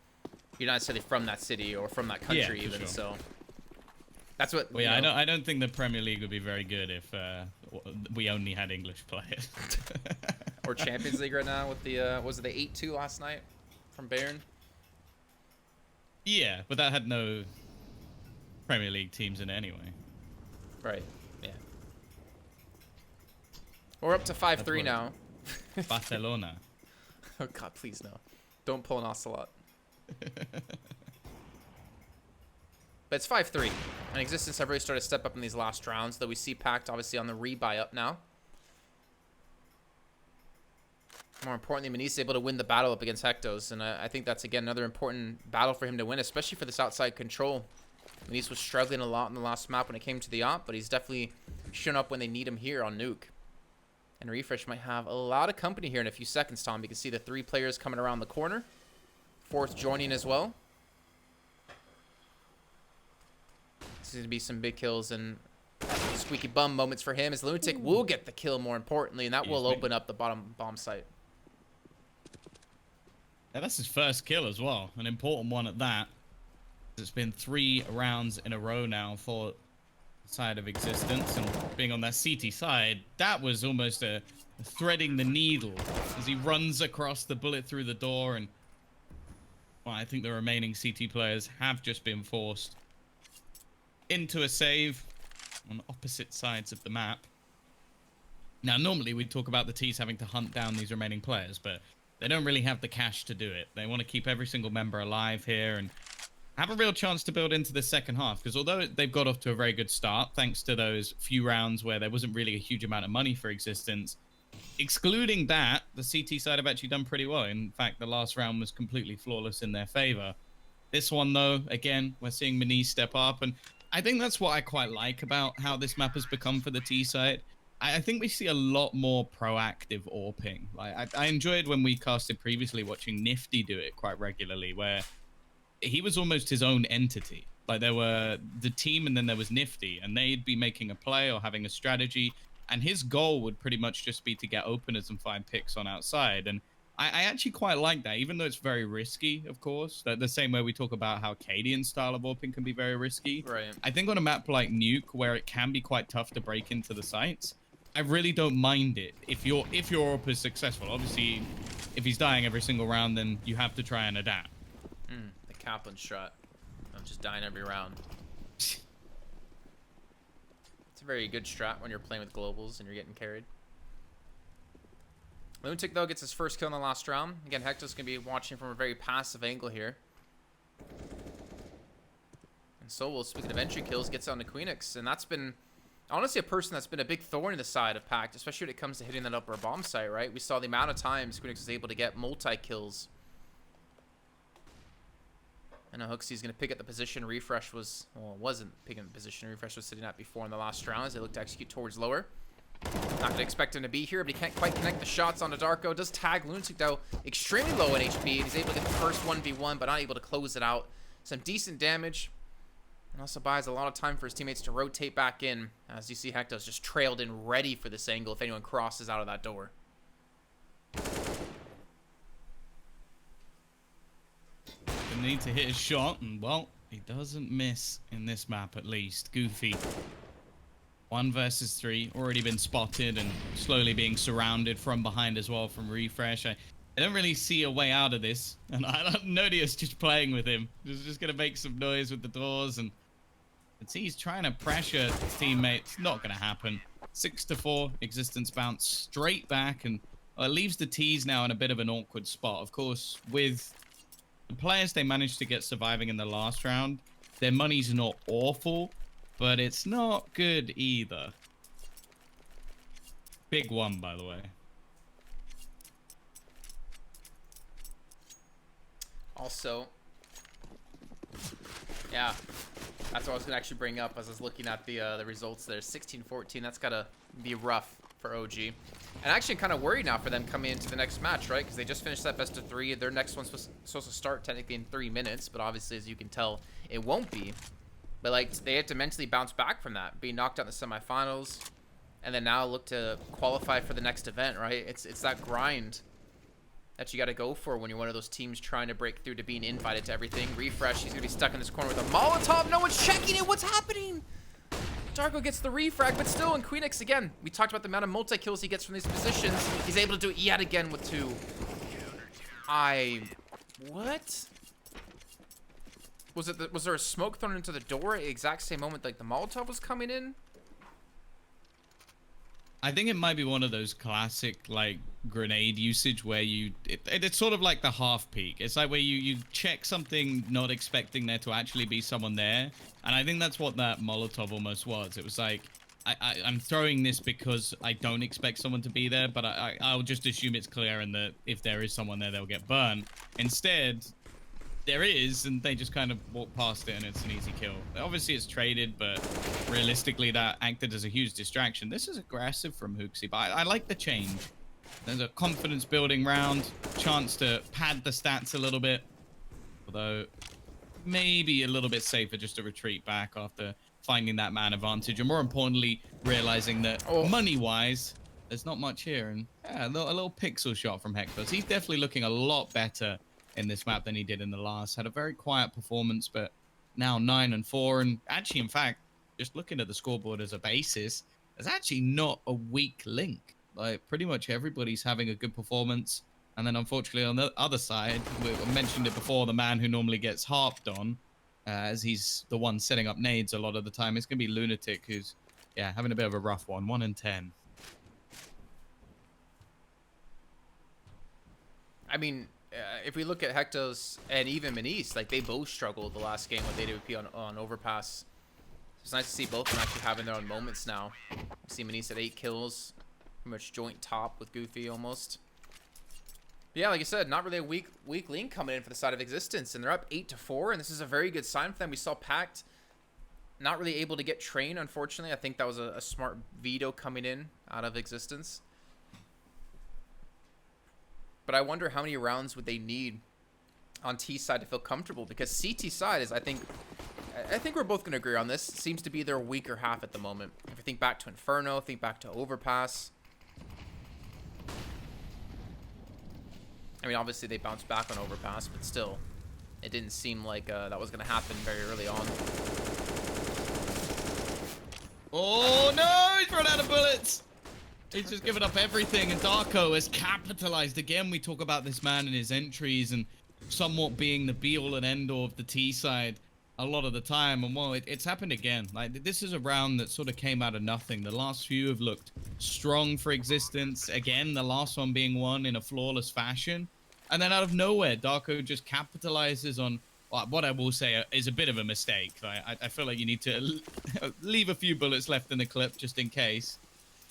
you're not necessarily from that city or from that country even, sure. So that's what. Well, yeah, I don't think the Premier League would be very good if we only had English players. Or Champions League right now with the was it the 8-2 last night from Bayern? Yeah, but that had no Premier League teams in it anyway. Right. Yeah. We're up to 5-3 now. Barcelona. Oh God, please no! Don't pull an ocelot. But it's 5-3. And Existence have really started to step up in these last rounds, though we see Pact obviously on the rebuy up now. More importantly, Manise is able to win the battle up against Hectos, and I think that's, again, another important battle for him to win, especially for this outside control. Manise was struggling a lot in the last map when it came to the op, but he's definitely shown up when they need him here on Nuke. And Refresh might have a lot of company here in a few seconds, Tom. You can see the 3 players coming around the corner. 4th joining as well. This is going to be some big kills and squeaky bum moments for him, as Lunatic will get the kill, more importantly, and that will open up the bottom bomb site. Yeah, that's his first kill as well. An important one at that. It's been 3 rounds in a row now for the side of Existence, and being on that CT side, that was almost a threading the needle as he runs across the bullet through the door, and well, I think the remaining CT players have just been forced into a save on opposite sides of the map. Now, normally we'd talk about the T's having to hunt down these remaining players, but they don't really have the cash to do it. They want to keep every single member alive here and have a real chance to build into the second half, because although they've got off to a very good start, thanks to those few rounds where there wasn't really a huge amount of money for Existence, excluding that, the CT side have actually done pretty well. In fact, the last round was completely flawless in their favor. This one, though, again, we're seeing Manise step up, and I think that's what I quite like about how this map has become for the T side. I think we see a lot more proactive AWPing. Like, I enjoyed when we casted previously watching Nifty do it quite regularly, where he was almost his own entity. Like, there were the team and then there was Nifty, and they'd be making a play or having a strategy, and his goal would pretty much just be to get openers and find picks on outside. And I actually quite like that, even though it's very risky, of course. The same way we talk about how Cadian's style of AWPing can be very risky. Right. I think on a map like Nuke, where it can be quite tough to break into the sites, I really don't mind it if your AWP is successful. Obviously, if he's dying every single round, then you have to try and adapt. The Kaplan shot. I'm just dying every round. It's a very good strat when you're playing with globals and you're getting carried. Lunatic, though, gets his first kill in the last round. Again, Hector's going to be watching from a very passive angle here. And Soul, speaking of entry kills, gets on to Queenix. And that's been, honestly, a person that's been a big thorn in the side of Pact, especially when it comes to hitting that upper bomb site, right? We saw the amount of times Queenix was able to get multi-kills. I know Hooksy's going to pick up the position Refresh was, well, it wasn't picking up the position Refresh was sitting at before in the last rounds. They look to execute towards lower. Not going to expect him to be here, but he can't quite connect the shots onto Darko. Does tag Lunatic, though, extremely low in HP, and he's able to get the first 1v1, but not able to close it out. Some decent damage, and also buys a lot of time for his teammates to rotate back in, as you see Hector's just trailed in ready for this angle if anyone crosses out of that door. The need to hit his shot, and well, he doesn't miss in this map at least. Goofy. 1 versus 3, already been spotted and slowly being surrounded from behind as well from Refresh. I don't really see a way out of this, and I don't know Nodia's just playing with him. He's just gonna make some noise with the doors, and see he's trying to pressure his teammates. Not gonna happen. 6-4, Existence bounce straight back, and it leaves the T's now in a bit of an awkward spot. Of course, with the players they managed to get surviving in the last round, their money's not awful, but it's not good either. Big one, by the way. Also, yeah, that's what I was gonna actually bring up as I was looking at the results there. 16-14, that's gotta be rough for OG. And actually kind of worried now for them coming into the next match, right? Because they just finished that best of 3. Their next one's supposed to start technically in 3 minutes, but obviously, as you can tell, it won't be. But like, they had to mentally bounce back from that, being knocked out in the semifinals, and then now look to qualify for the next event, right? It's that grind that you got to go for when you're one of those teams trying to break through to being invited to everything. Refresh, he's gonna be stuck in this corner with a Molotov. No one's checking it. What's happening? Darko gets the refrag, but still, in Queenix again, we talked about the amount of multi-kills he gets from these positions. He's able to do it yet again with 2. What? Was there a smoke thrown into the door at the exact same moment like the Molotov was coming in? I think it might be one of those classic like grenade usage where it's sort of like the half peek. It's like where you check something not expecting there to actually be someone there. And I think that's what that Molotov almost was. It was like, I'm throwing this because I don't expect someone to be there, but I'll just assume it's clear and that if there is someone there, they'll get burned. Instead, there is, and they just kind of walk past it, and it's an easy kill. Obviously, it's traded, but realistically, that acted as a huge distraction. This is aggressive from Hooksy, but I like the change. There's a confidence-building round, chance to pad the stats a little bit, although maybe a little bit safer just to retreat back after finding that man advantage, and more importantly, realizing that money-wise, there's not much here, and yeah, a little pixel shot from Hector. So he's definitely looking a lot better in this map than he did in the last. Had a very quiet performance, but now 9-4, and actually, in fact, just looking at the scoreboard as a basis, there's actually not a weak link. Like, pretty much everybody's having a good performance, and then unfortunately on the other side, we mentioned it before, the man who normally gets harped on, as he's the one setting up nades a lot of the time, it's gonna be Lunatic, who's having a bit of a rough one. 1-10. I mean, if we look at Hector's and even Manise, like they both struggled the last game with AWP on Overpass. It's nice to see both of them actually having their own moments now. You see Manise at 8 kills, pretty much joint top with Goofy almost. But yeah, like I said, not really a weak link coming in for the side of Existence, and they're up 8-4, and this is a very good sign for them. We saw Pact not really able to get trained, unfortunately. I think that was a smart veto coming in out of Existence. But I wonder how many rounds would they need on T side to feel comfortable, because CT side is, I think we're both going to agree on this, seems to be their weaker half at the moment. If you think back to Inferno, think back to Overpass. I mean, obviously they bounced back on Overpass, but still, it didn't seem like that was going to happen very early on. Oh no, he's run out of bullets. He's just given up everything, and Darko has capitalized again. We talk about this man and his entries and somewhat being the be-all and end-all of the T side a lot of the time, and well, it's happened again. Like, this is a round that sort of came out of nothing. The last few have looked strong for Existence. Again, the last one being won in a flawless fashion, and then out of nowhere, Darko just capitalizes on what I will say is a bit of a mistake. I feel like you need to leave a few bullets left in the clip just in case.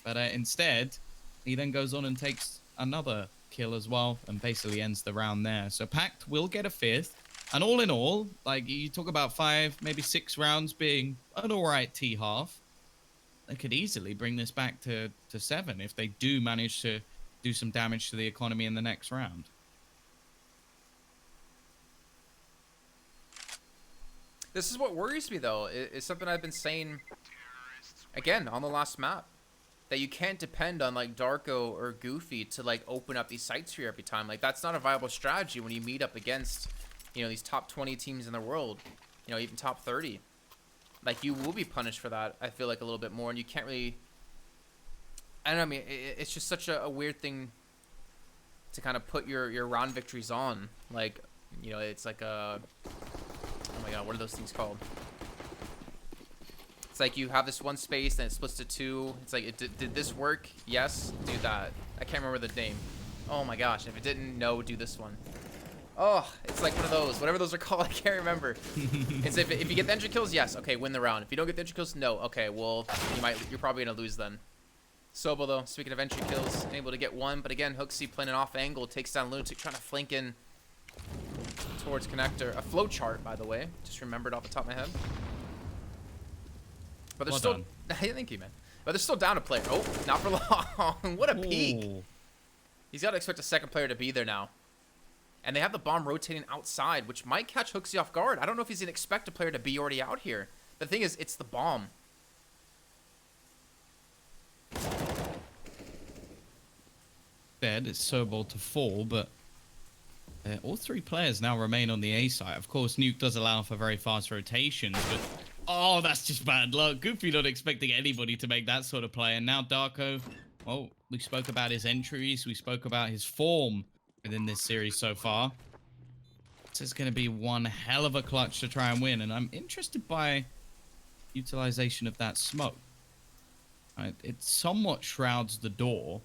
But instead, he then goes on and takes another kill as well and basically ends the round there. So Pact will get a 5th. And all in all, like you talk about 5, maybe 6 rounds being an all right T half, they could easily bring this back to 7 if they do manage to do some damage to the economy in the next round. This is what worries me, though. It's something I've been saying, again, on the last map. That you can't depend on, like, Darko or Goofy to, like, open up these sites for you every time. Like, that's not a viable strategy when you meet up against, you know, these top 20 teams in the world. You know, even top 30. Like, you will be punished for that, I feel like, a little bit more. And you can't really... I don't know, I mean, it's just such a weird thing to kind of put your round victories on. Like, you know, it's like a... Oh my god, what are those things called? It's like you have this one space, then it splits to 2. It's like, did this work? Yes, do that. I can't remember the name. Oh my gosh, if it didn't, no, do this one. Oh, it's like one of those. Whatever those are called, I can't remember. It's if you get the entry kills, yes, okay, win the round. If you don't get the entry kills, no. Okay, well, you're probably gonna lose then. Sobel, though, speaking of entry kills, able to get 1, but again, Hooksy playing an off angle, takes down Lunatic, trying to flank in towards Connector. A flow chart, by the way. Just remembered off the top of my head. But they're still... Thank you, man. But they're still down a player. Oh, not for long. What a peek. He's got to expect a second player to be there now. And they have the bomb rotating outside, which might catch Hooksy off guard. I don't know if he's going to expect a player to be already out here. The thing is, it's the bomb. Dead. It's Sobol to fall, but all 3 players now remain on the A side. Of course, Nuke does allow for very fast rotations, but... Oh, that's just bad luck. Goofy not expecting anybody to make that sort of play. And now Darko, oh, we spoke about his entries. We spoke about his form within this series so far. This is going to be one hell of a clutch to try and win. And I'm interested by utilization of that smoke. Right? It somewhat shrouds the door.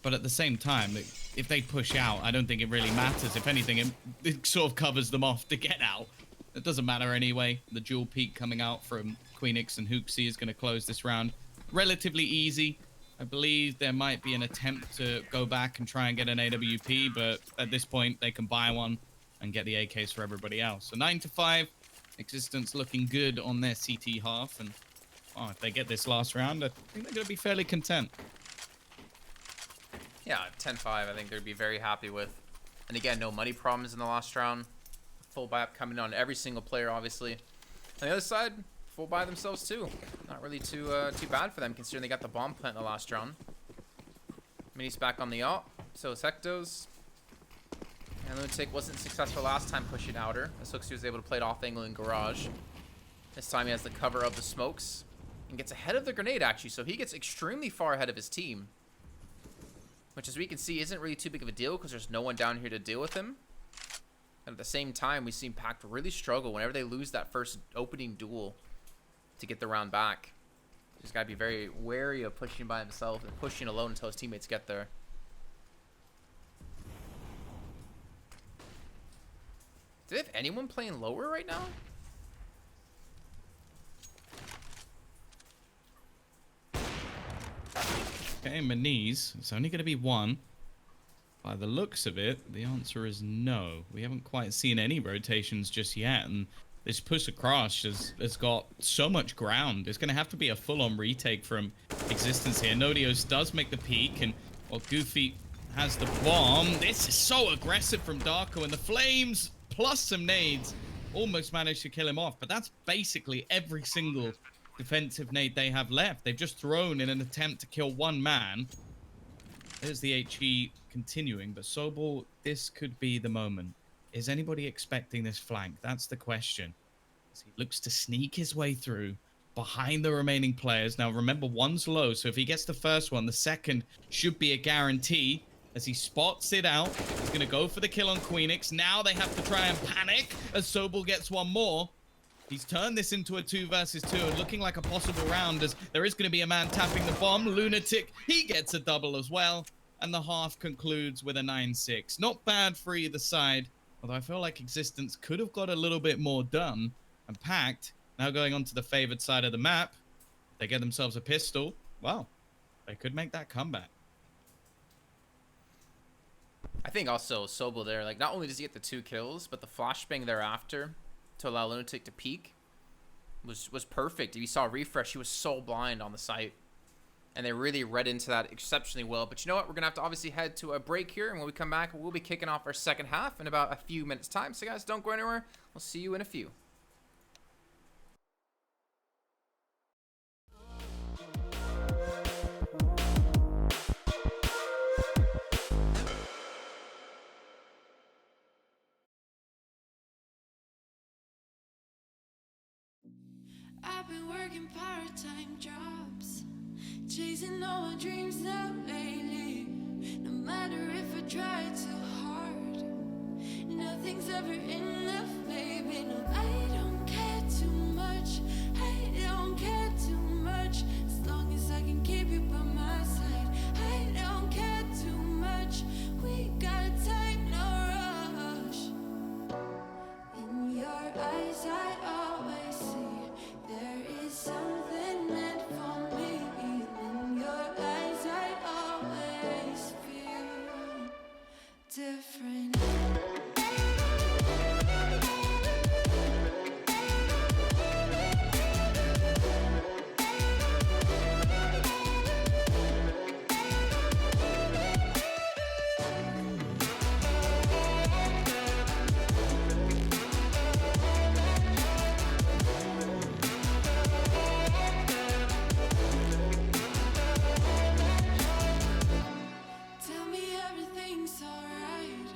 But at the same time, if they push out, I don't think it really matters. If anything, it sort of covers them off to get out. It doesn't matter anyway. The dual peak coming out from Queenix and Hooksy is going to close this round. Relatively easy. I believe there might be an attempt to go back and try and get an AWP, but at this point, they can buy one and get the AKs for everybody else. So 9-5, Existence looking good on their CT half. And if they get this last round, I think they're going to be fairly content. Yeah, 10-5, I think they'd be very happy with. And again, no money problems in the last round. Full buy up coming on every single player, obviously. On the other side, full buy themselves too. Not really too bad for them, considering they got the bomb plant in the last round. Mini's back on the ult, so is Hectos. And Lunatic wasn't successful last time pushing outer, as Hooksy was able to play it off angle in garage. This time he has the cover of the smokes and gets ahead of the grenade, actually, so he gets extremely far ahead of his team. Which, as we can see, isn't really too big of a deal because there's no one down here to deal with him. And at the same time, we've seen Pact really struggle whenever they lose that first opening duel to get the round back. Just got to be very wary of pushing by himself and pushing alone until his teammates get there. Do they have anyone playing lower right now? Okay, Maniz. It's only going to be 1. By the looks of it, the answer is no. We haven't quite seen any rotations just yet, and this push across has got so much ground. It's going to have to be a full-on retake from Existence here. Nodios does make the peak, and Goofy has the bomb. This is so aggressive from Darko, and the flames plus some nades almost managed to kill him off, but that's basically every single defensive nade they have left. They've just thrown in an attempt to kill one man. There's the HE continuing, but Sobel, this could be the moment. Is anybody expecting this flank? That's the question. As he looks to sneak his way through behind the remaining players. Now, remember, one's low, so if he gets the first one, the second should be a guarantee. As he spots it out, he's going to go for the kill on Queenix. Now they have to try and panic as Sobel gets one more. He's turned this into a 2 versus 2, and looking like a possible round as there is going to be a man tapping the bomb. Lunatic, he gets a double as well. And the half concludes with a 9-6. Not bad for either side, although I feel like Existence could have got a little bit more done. And Pact, now going on to the favored side of the map, they get themselves a pistol. Wow, they could make that comeback. think also Sobel there, like, not only does he get the 2 kills, but the flashbang thereafter to allow Lunatic to peek was perfect. If you saw refresh, he was so blind on the site. And they really read into that exceptionally well. But you know what? We're going to have to obviously head to a break here. And when we come back, we'll be kicking off our second half in about a few minutes' time. So, guys, don't go anywhere. We'll see you in a few. I've been working part-time jobs, chasing all my dreams out lately. No matter if I try too hard, nothing's ever enough, baby. No, I don't care too much. I don't care too much. As long as I can keep you by my side, I don't care too much. We got time, no rush. In your eyes, I always see there is something meant for me. In your eyes, I always feel different. Tell me everything's alright.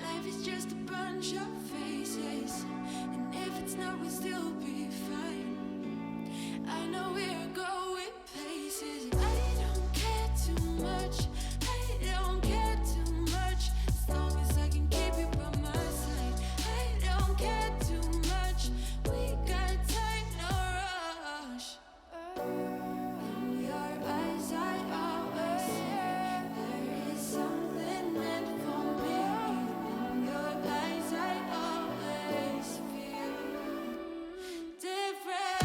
Life is just a bunch of phases, and if it's not, we'll still be fine. I know we're going places. I don't care too much. I don't care too much. As long as I can keep you by my side, I don't care too much. We got time, no rush. In your eyes, I always see there is something meant for me. In your eyes, I always feel different.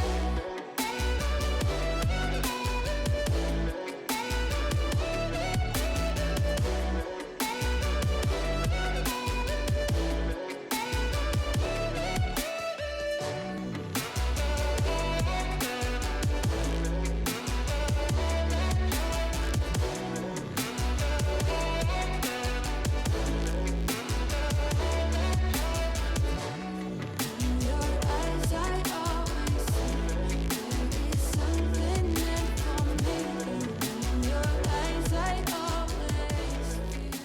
In your eyes, I always see there is something meant for me. In your eyes, I always feel.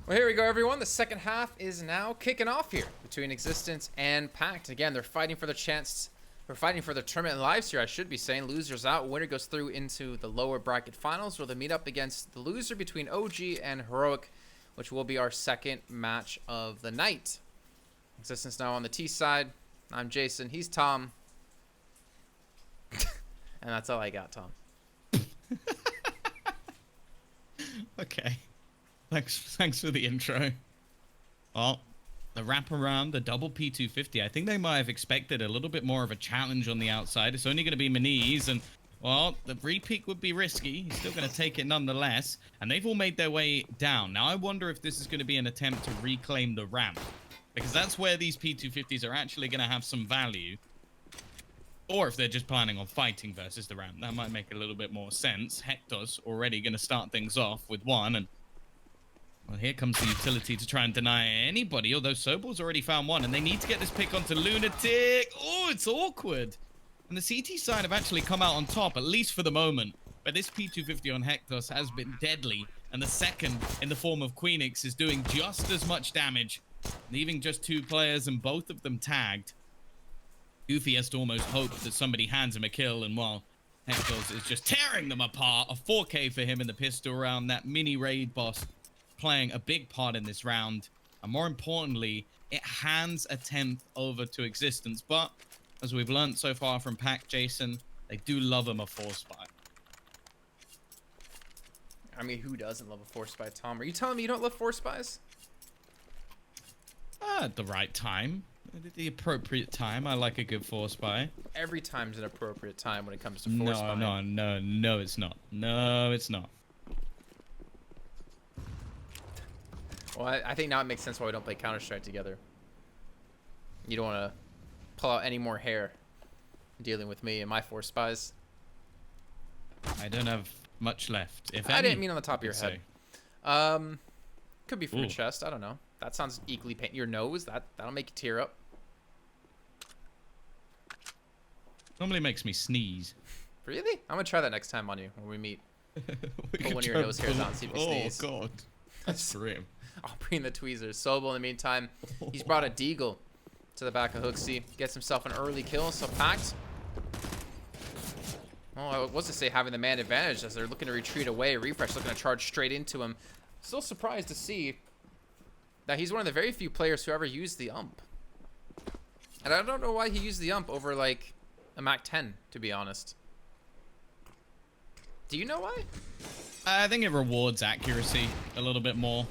Well, here we go, everyone. The second half is now kicking off here between Existence and Pact. Again, they're fighting for the chance. They're fighting for the tournament lives here, I should be saying. Losers out. Winner goes through into the lower bracket finals, where they meet up against the loser between OG and Heroic, which will be our second match of the night. Existence now on the T side. I'm Jason. He's Tom. And that's all I got, Tom. Okay. Thanks for the intro. Well, the wraparound, the double P250. I think they might have expected a little bit more of a challenge on the outside. It's only going to be Maniz, and well, the re-peek would be risky. He's still going to take it nonetheless, and they've all made their way down. Now, I wonder if this is going to be an attempt to reclaim the ramp, because that's where these P250s are actually going to have some value. Or if they're just planning on fighting versus the ramp. That might make a little bit more sense. Hector's already going to start things off with one, and well, here comes the utility to try and deny anybody, although Sobel's already found one, and they need to get this pick onto Lunatic. Oh, it's awkward. And the CT side have actually come out on top, at least for the moment. But this P250 on Hector's has been deadly, and the second, in the form of Queenix, is doing just as much damage, leaving just 2 players and both of them tagged. Goofy has to almost hope that somebody hands him a kill, and while Hector's is just tearing them apart, a 4K for him in the pistol round, that mini raid boss playing a big part in this round, and more importantly, it hands a 10th over to Existence. But as we've learned so far from Pac, Jason, they do love him a 4-spy. I mean, who doesn't love a 4-spy, Tom? Are you telling me you don't love 4-spies? At the right time. At the appropriate time. I like a good force buy. Every time's an appropriate time when it comes to force buying. No, it's not. No, it's not. Well, I think now it makes sense why we don't play Counter-Strike together. You don't want to pull out any more hair dealing with me and my force spies. I don't have much left. If I any, didn't mean on the top of your head. Could be from your chest. I don't know. That sounds equally pain. Your nose. That'll make you tear up. Normally makes me sneeze. Really? I'm gonna try that next time on you when we meet. Pull one of your nose hairs out and see if you sneeze. Oh god, that's grim. I'll bring the tweezers. Sobel, in the meantime, he's brought a deagle to the back of Hooksy. Gets himself an early kill. So Pact. Oh, I was to say having the man advantage as they're looking to retreat away. Refresh looking to charge straight into him. Still surprised to see that he's one of the very few players who ever used the ump. And I don't know why he used the ump over like a Mac 10, to be honest. Do you know why? I think it rewards accuracy a little bit more.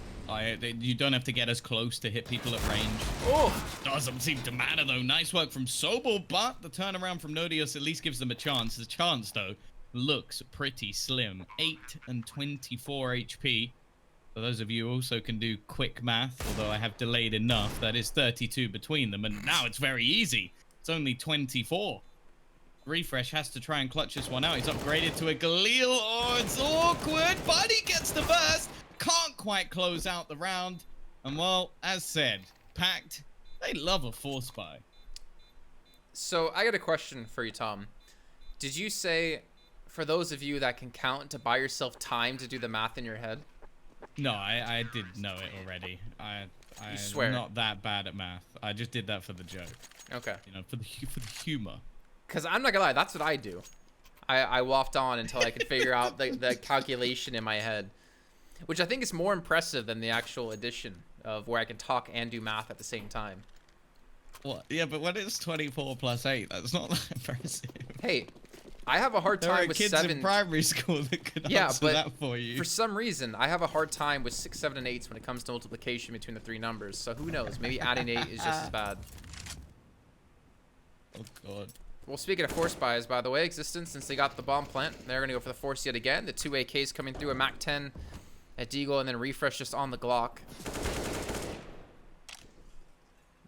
You don't have to get as close to hit people at range. Oh! Doesn't seem to matter, though. Nice work from Sobel, but the turnaround from Nodius at least gives them a chance. The chance, though, looks pretty slim. 8 and 24 HP. For those of you who also can do quick math, although I have delayed enough, that is 32 between them, and now it's very easy. It's only 24. Refresh has to try and clutch this one out. He's upgraded to a Galil. Oh, it's awkward, but he gets the burst. Can't quite close out the round. And well, as said, Pact, they love a force buy. So I got a question for you, Tom. Did you say, for those of you that can count, to buy yourself time to do the math in your head? No, I did know it already. I'm not that bad at math. I just did that for the joke. Okay. You know, for the humor. Because I'm not gonna lie, that's what I do. I waft on until I can figure out the calculation in my head. Which I think is more impressive than the actual addition of where I can talk and do math at the same time. What? Yeah, but when it's 24 plus 8, that's not that impressive. Hey, I have a hard time with kids 7. in primary school that could answer that for you. For some reason, I have a hard time with 6, 7, and 8s when it comes to multiplication between the 3 numbers. So who knows? Maybe adding 8 is just as bad. Oh god. Well, speaking of force buys, by the way, Existence, since they got the bomb plant, they're going to go for the force yet again. The 2 AKs coming through, a Mac 10 at Deagle, and then Refresh just on the Glock.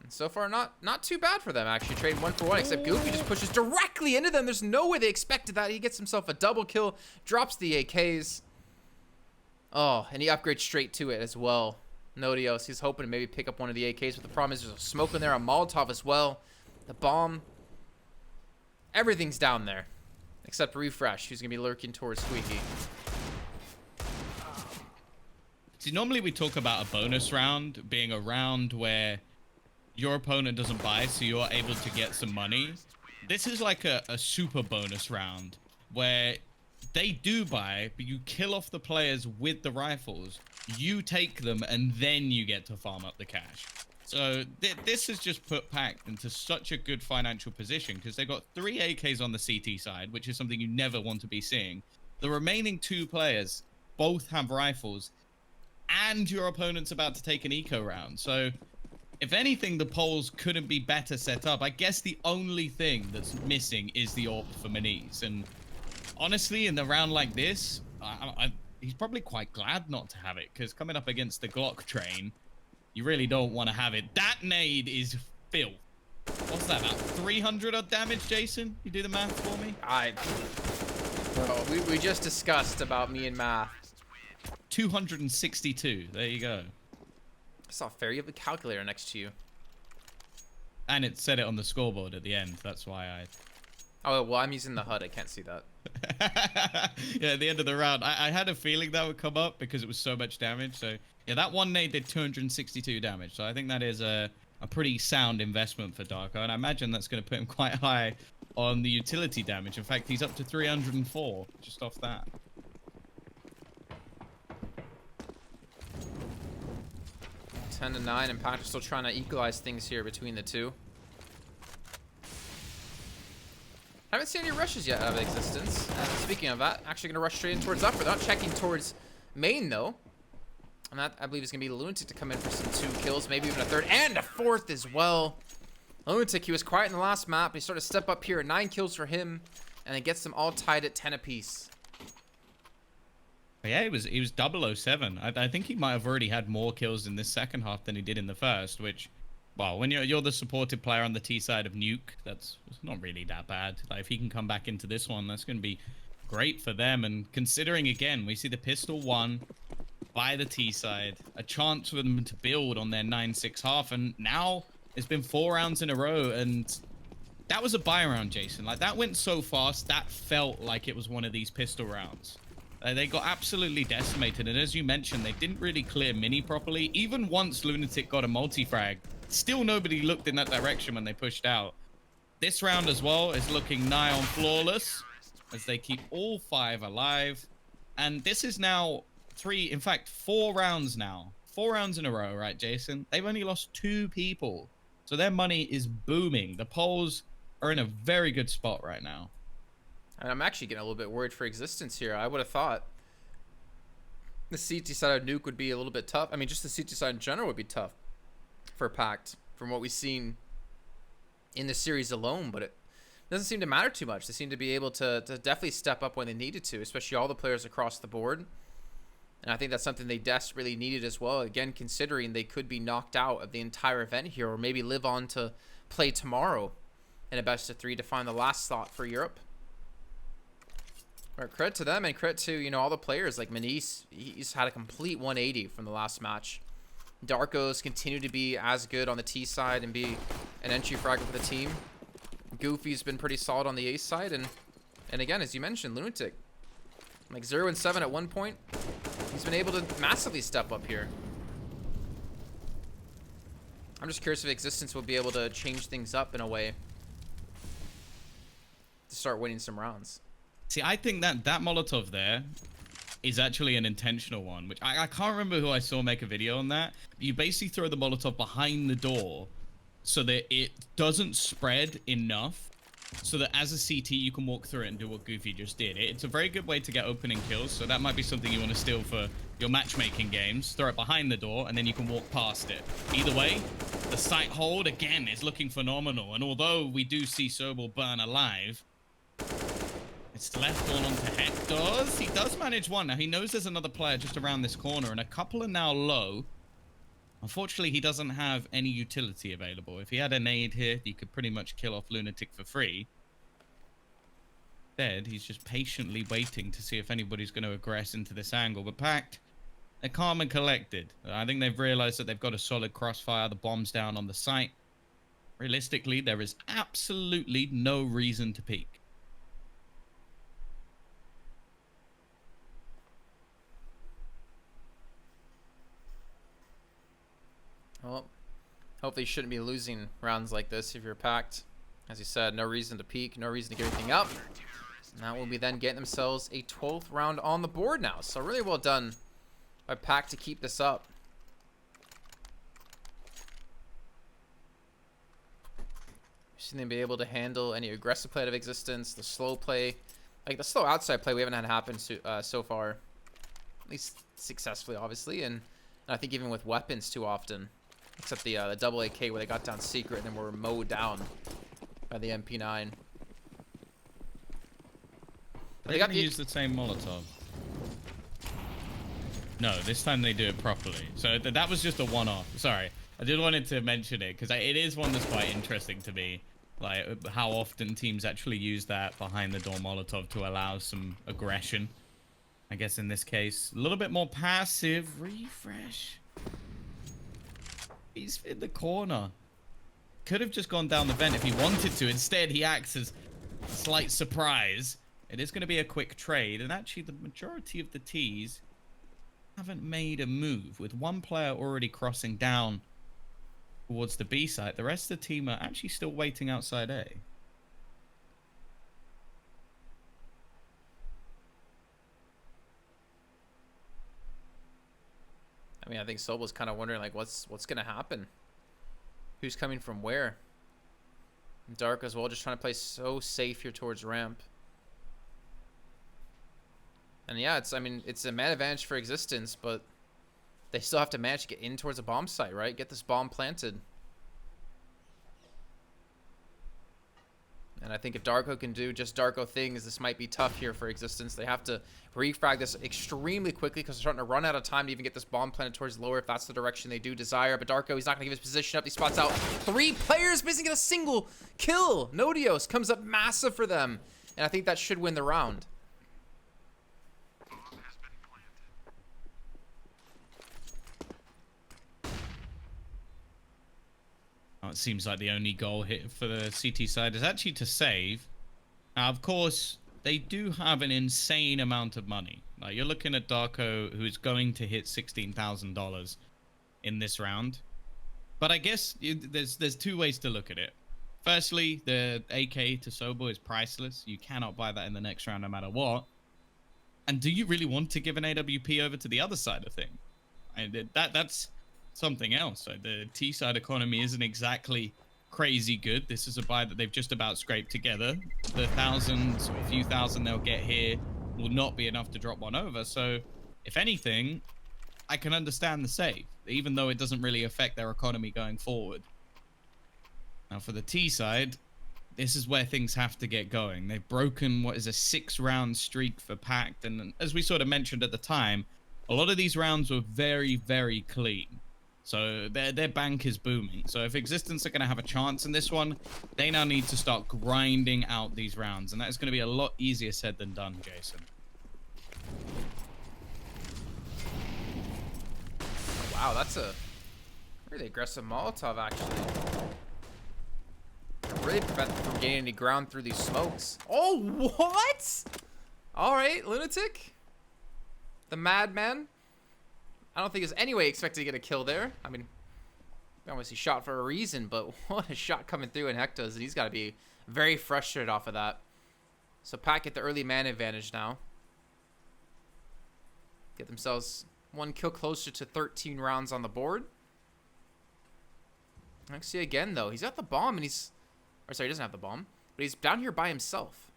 And so far, not too bad for them, actually. Trading 1 for 1, except Goofy just pushes directly into them. There's no way they expected that. He gets himself a double kill, drops the AKs. Oh, and he upgrades straight to it as well. Nodios, he's hoping to maybe pick up one of the AKs, but the problem is there's a smoke in there, a Molotov as well. The bomb. Everything's down there, except Refresh, who's going to be lurking towards Squeaky. See, normally we talk about a bonus round being a round where your opponent doesn't buy, so you're able to get some money. This is like a super bonus round where they do buy, but you kill off the players with the rifles, you take them, and then you get to farm up the cash. So this has just put Pact into such a good financial position because they've got 3 AKs on the CT side, which is something you never want to be seeing. The remaining 2 players both have rifles, and your opponent's about to take an eco round. So if anything, the polls couldn't be better set up. I guess the only thing that's missing is the AWP for Maniz. And honestly, in the round like this, he's probably quite glad not to have it, because coming up against the Glock train, you really don't want to have it. That nade is filth. What's that, about 300 odd damage, Jason? You do the math for me? Bro, we just discussed about me and math. 262. There you go. It's not fair. You have a calculator next to you. And it said it on the scoreboard at the end. That's why I... Oh, well, I'm using the HUD. I can't see that. Yeah, at the end of the round. I had a feeling that would come up because it was so much damage. So, yeah, that one nade did 262 damage. So I think that is a pretty sound investment for Darko. And I imagine that's going to put him quite high on the utility damage. In fact, he's up to 304 just off that. 10 to 9, and Patrick's still trying to equalize things here between the two. I haven't seen any rushes yet out of Existence. Speaking of that, actually going to rush straight in towards upper. They're not checking towards main, though. And that, I believe, is going to be Lunatic to come in for some 2 kills, maybe even a 3rd and a 4th as well. Lunatic, he was quiet in the last map. He started to step up here. 9 kills for him, and it gets them all tied at 10 apiece. Yeah, he was 007. I think he might have already had more kills in this second half than he did in the first, which, well, when you're the supported player on the T side of Nuke, that's not really that bad. Like, if he can come back into this one, that's going to be great for them. And considering, again, we see the pistol 1 by the T side, a chance for them to build on their 9-6 half, and now it's been 4 rounds in a row, and that was a buy round, Jason. Like, that went so fast, that felt like it was one of these pistol rounds. They got absolutely decimated, and as you mentioned, they didn't really clear Mini properly. Even once Lunatic got a multi-frag, still nobody looked in that direction when they pushed out. This round as well is looking nigh on flawless, as they keep all 5 alive. And this is now 4 rounds now. 4 rounds in a row, right, Jason? They've only lost 2 people. So their money is booming. The polls are in a very good spot right now. And I'm actually getting a little bit worried for Existence here. I would have thought the CT side of Nuke would be a little bit tough. I mean, just the CT side in general would be tough for Pact from what we've seen in the series alone, but it doesn't seem to matter too much. They seem to be able to definitely step up when they needed to, especially all the players across the board. And I think that's something they desperately needed as well. Again, considering they could be knocked out of the entire event here, or maybe live on to play tomorrow in a best of 3 to find the last slot for Europe. But credit to them and credit to, you know, all the players. Like Manise, he's had a complete 180 from the last match. Darko's continued to be as good on the T side and be an entry fragger for the team. Goofy's been pretty solid on the A side, and again, as you mentioned, Lunatic, like 0-7 at one point. He's been able to massively step up here. I'm just curious if Existence will be able to change things up in a way to start winning some rounds. See, I think that Molotov there is actually an intentional one, which I can't remember who I saw make a video on that. You basically throw the Molotov behind the door so that it doesn't spread enough so that as a CT you can walk through it and do what Goofy just did. It's a very good way to get opening kills, so that might be something you want to steal for your matchmaking games. Throw it behind the door and then you can walk past it. Either way, the sight hold again is looking phenomenal, and although we do see Sobel burn alive, it's left all onto Hector's. He does manage one. Now he knows there's another player just around this corner, and a couple are now low. Unfortunately, he doesn't have any utility available. If he had a nade here, he could pretty much kill off Lunatic for free. Instead, he's just patiently waiting to see if anybody's going to aggress into this angle. But Pact, they're calm and collected. I think they've realized that they've got a solid crossfire. The bomb's down on the site. Realistically, there is absolutely no reason to peek. Well, hopefully you shouldn't be losing rounds like this if you're Pact. As you said, no reason to peek, no reason to give anything up. And that will be then getting themselves a 12th round on the board now. So really well done by Pact to keep this up. Seen them be able to handle any aggressive play out of Existence, the slow play, like the slow outside play we haven't had happen so far, at least successfully, obviously, and I think even with weapons too often. Except the double AK where they got down secret and then were mowed down by the MP9. They got to use the same Molotov. No, this time they do it properly. So that was just a one-off. Sorry, I did wanted to mention it because it is one that's quite interesting to me. Like how often teams actually use that behind the door Molotov to allow some aggression. I guess in this case, a little bit more passive. Refresh. He's in the corner. Could have just gone down the vent if he wanted to. Instead, he acts as a slight surprise. It is going to be a quick trade. And actually, the majority of the Ts haven't made a move. With one player already crossing down towards the B site, the rest of the team are actually still waiting outside A. I mean, I think Sobel's kind of wondering, like, what's going to happen? Who's coming from where? Dark as well, just trying to play so safe here towards ramp. And yeah, I mean, it's a man advantage for Existence, but They still have to manage to get in towards a bomb site, right? Get this bomb planted. And I think if Darko can do just Darko things, this might be tough here for Existence. They have to refrag this extremely quickly because they're starting to run out of time to even get this bomb planted towards lower if that's the direction they do desire. But Darko, he's not going to give his position up. He spots out 3 players, missing a single kill. Nodios comes up massive for them. And I think that should win the round. Oh, it seems like the only goal hit for the CT side is actually to save. Now, of course, they do have an insane amount of money. Like, you're looking at Darko, who's going to hit $16,000 in this round. But I guess there's 2 ways to look at it. Firstly, the AK to Sobo is priceless. You cannot buy that in the next round no matter what. And do you really want to give an AWP over to the other side of things? That's something else. So the T side economy isn't exactly crazy good. This is a buy that they've just about scraped together. The thousands or a few thousand they'll get here will not be enough to drop one over. So if anything, I can understand the save, even though it doesn't really affect their economy going forward. Now for the T side, this is where things have to get going. They've broken what is a 6-round streak for Pact, and as we sort of mentioned at the time, a lot of these rounds were very, very clean. So their bank is booming. So if Existence are going to have a chance in this one, they now need to start grinding out these rounds. And that is going to be a lot easier said than done, Jason. Wow, that's a really aggressive Molotov, actually. Really prevent them from gaining any ground through these smokes. Oh, what? All right, Lunatic. The madman. I don't think there's any way expected to get a kill there. I mean, obviously shot for a reason, but what a shot coming through in Hector's, and he's got to be very frustrated off of that. So Pack get the early man advantage now. Get themselves 1 kill closer to 13 rounds on the board. Actually, again, though, he's got the bomb, and he's... Or sorry, he doesn't have the bomb, but he's down here by himself.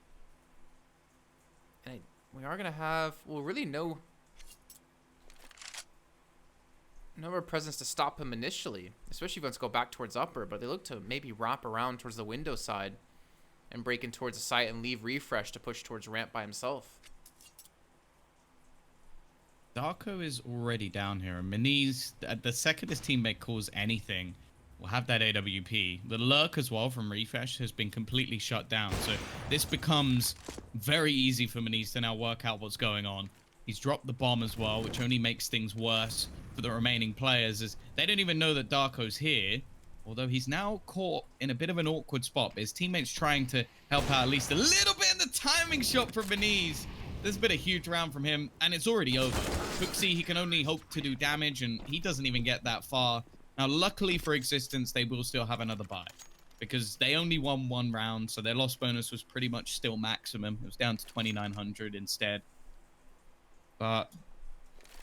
And we are going to have... Well, really no more presence to stop him initially, especially if he wants to go back towards upper, but they look to maybe wrap around towards the window side and break in towards the site and leave Refresh to push towards ramp by himself. Darko is already down here, and Miniz, the second his teammate calls anything, will have that AWP. The lurk as well from Refresh has been completely shut down, so this becomes very easy for Miniz to now work out what's going on. He's dropped the bomb as well, which only makes things worse for the remaining players, as they don't even know that Darko's here, although he's now caught in a bit of an awkward spot. His teammates trying to help out at least a little bit in the timing shot from Miniz. There's been a huge round from him, and it's already over. Cooksey, he can only hope to do damage, and he doesn't even get that far. Now, luckily for Existence, they will still have another buy, because they only won 1 round, so their loss bonus was pretty much still maximum. It was down to 2,900 instead. But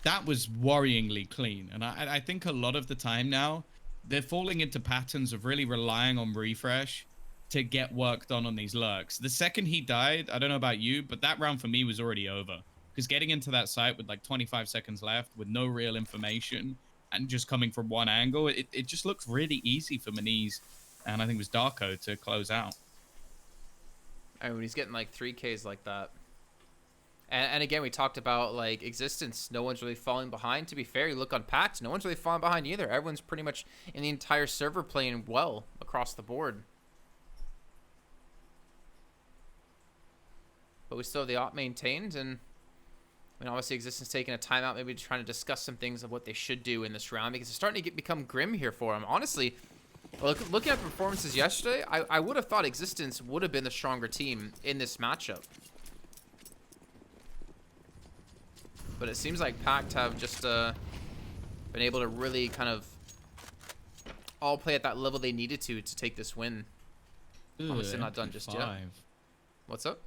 that was worryingly clean, and I think a lot of the time now, they're falling into patterns of really relying on Refresh to get work done on these lurks. The second he died, I don't know about you, but that round for me was already over. Because getting into that site with like 25 seconds left, with no real information, and just coming from one angle, it just looks really easy for Miniz, and I think it was Darko to close out. I mean, when he's getting like 3Ks like that. And again, we talked about like Existence. No one's really falling behind. To be fair, you look on Pact, no one's really falling behind either. Everyone's pretty much in the entire server playing well across the board. But we still have the op maintained, and I mean, obviously Existence taking a timeout, maybe trying to discuss some things of what they should do in this round, because it's starting to become grim here for them. Honestly, looking at the performances yesterday, I would have thought Existence would have been the stronger team in this matchup. But it seems like Pact have just been able to really kind of all play at that level they needed to take this win. Obviously not done just yet. What's up?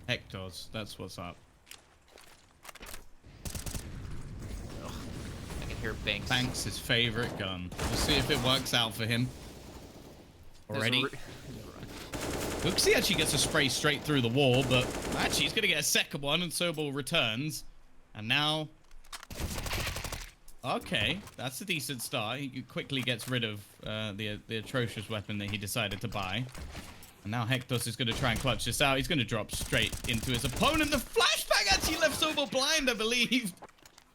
Hector's, that's what's up. Ugh, I can hear Banks. Banks' favorite gun. We'll see if it works out for him. Already. Cooksey actually gets a spray straight through the wall, but actually he's going to get a second one, and Sobel returns. And now Okay, that's a decent start. He quickly gets rid of the atrocious weapon that he decided to buy. And now Hectos is going to try and clutch this out. He's going to drop straight into his opponent. The flashbang actually left Sobel blind, I believe.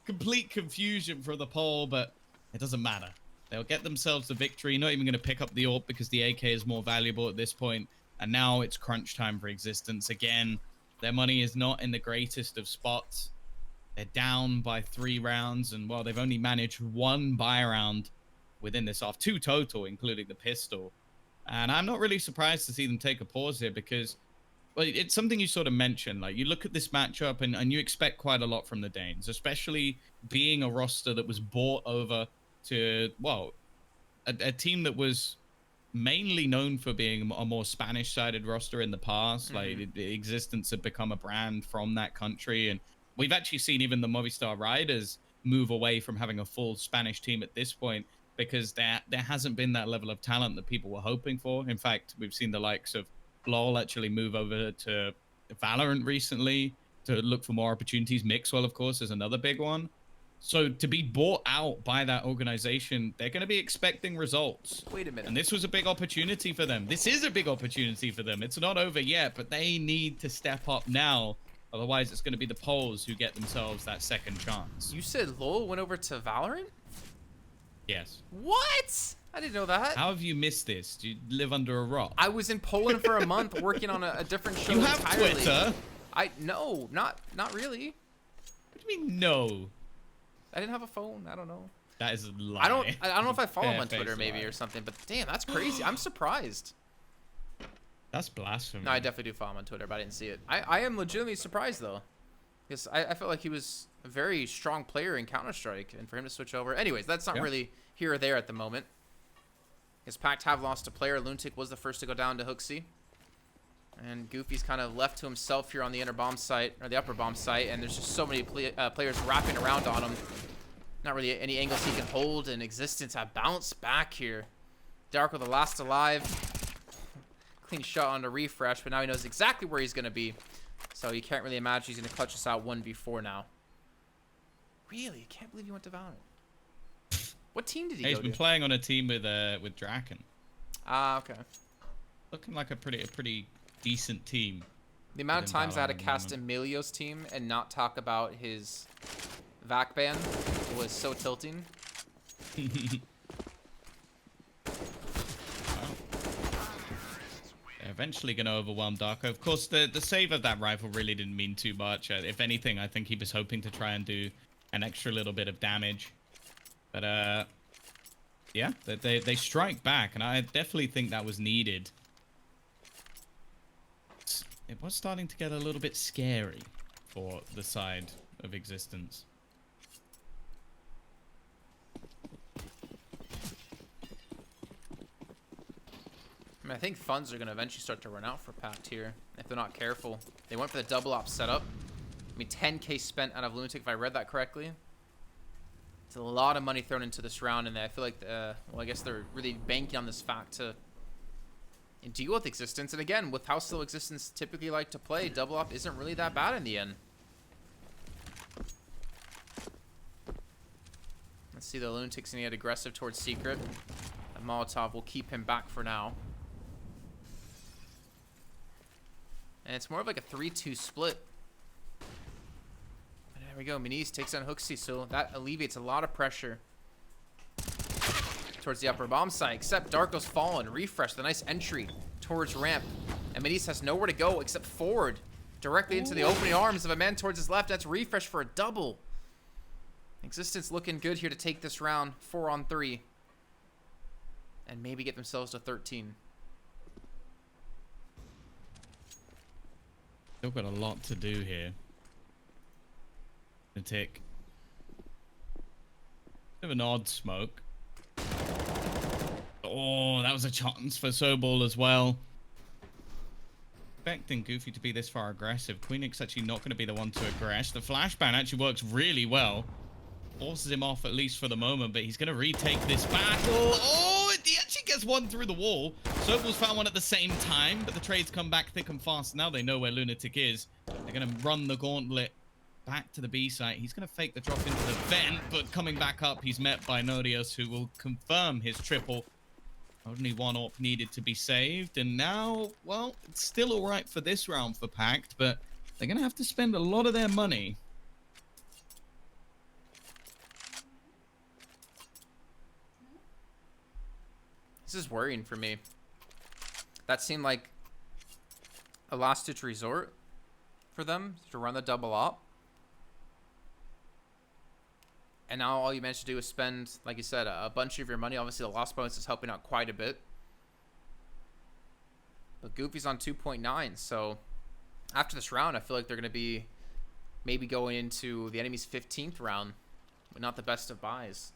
Complete confusion for the pole, but it doesn't matter. They'll get themselves the victory. Not even going to pick up the AWP because the AK is more valuable at this point. And now it's crunch time for Existence. Again, their money is not in the greatest of spots. They're down by 3 rounds. And, well, they've only managed 1 buy round within this off. 2 total, including the pistol. And I'm not really surprised to see them take a pause here because, well, it's something you sort of mentioned. Like, you look at this matchup and you expect quite a lot from the Danes, especially being a roster that was bought over to, well, a team that was mainly known for being a more Spanish-sided roster in the past. Like, the Existence had become a brand from that country. And we've actually seen even the Movistar Riders move away from having a full Spanish team at this point because there hasn't been that level of talent that people were hoping for. In fact, we've seen the likes of LoL actually move over to Valorant recently to look for more opportunities. Mixwell, of course, is another big one. So to be bought out by that organization, they're going to be expecting results. Wait a minute. And this was a big opportunity for them. This is a big opportunity for them. It's not over yet, but they need to step up now. Otherwise, it's going to be the Poles who get themselves that second chance. You said LoL went over to Valorant? Yes. What? I didn't know that. How have you missed this? Do you live under a rock? I was in Poland for a month working on a different show You have entirely. Twitter? No, not really. What do you mean, no? I didn't have a phone. I don't know. That is a lie. I don't know if I follow him on Bare-faced Twitter maybe lie. or something, but damn, that's crazy. I'm surprised. That's blasphemy. No, I definitely do follow him on Twitter, but I didn't see it. I am legitimately surprised though. Because I felt like he was a very strong player in Counter-Strike, and for him to switch over. Anyways, that's not really here or there at the moment. Because Pact have lost a player. Lunatic was the first to go down to Hooksy. And Goofy's kind of left to himself here on the inner bomb site, or the upper bomb site, and there's just so many players wrapping around on him. Not really any angles he can hold, and Existence have bounced back here. Darko the last alive. Clean shot on the refresh, but now he knows exactly where he's going to be. So you can't really imagine he's going to clutch us out 1v4 now. Really? Can't believe he went to Valorant. What team did he go to? He's been playing on a team with Draken. Ah, okay. Looking like a pretty decent team. The amount of times I had to cast Emilio's team and not talk about his VAC ban was so tilting. They're eventually going to overwhelm Darko. Of course, the save of that rifle really didn't mean too much. If anything, I think he was hoping to try and do an extra little bit of damage. But, yeah, they strike back, and I definitely think that was needed. It was starting to get a little bit scary for the side of Existence. I mean, I think funds are going to eventually start to run out for Pact here if they're not careful. They went for the double op setup. I mean, 10k spent out of Lunatic, if I read that correctly. It's a lot of money thrown into this round, and I feel like, well, I guess they're really banking on this fact to deal with Existence. And again, with how slow Existence typically like to play, double op isn't really that bad in the end. Let's see, the Lunatic's going to get aggressive towards Secret. The Molotov will keep him back for now. And it's more of like a 3-2 split. And there we go. Miniz takes on Hooksy, so that alleviates a lot of pressure towards the upper bomb site. Except Darko's fallen. Refresh, the nice entry towards ramp. And Miniz has nowhere to go except forward. Directly into the opening arms of a man towards his left. That's Refresh for a double. Existence looking good here to take this round. 4-on-3. And maybe get themselves to 13. Still got a lot to do here. The tick. Bit of an odd smoke. Oh, that was a chance for Sobol as well. Expecting Goofy to be this far aggressive. Queenix actually not going to be the one to aggress. The flashbang actually works really well. Forces him off at least for the moment, but he's going to retake this battle. Oh, he actually gets one through the wall. Sobol's found one at the same time, but the trades come back thick and fast. Now they know where Lunatic is. They're going to run the gauntlet back to the B site. He's going to fake the drop into the vent, but coming back up, he's met by Nodios, who will confirm his triple. Only one AWP needed to be saved, and now, well, it's still all right for this round for Pact, but they're going to have to spend a lot of their money. This is worrying for me. That seemed like a last-ditch resort for them to run the double op. And now all you managed to do is spend, like you said, a bunch of your money. Obviously, the loss bonus is helping out quite a bit. But Goofy's on 2.9, so after this round, I feel like they're going to be maybe going into the enemy's 15th round, but not the best of buys.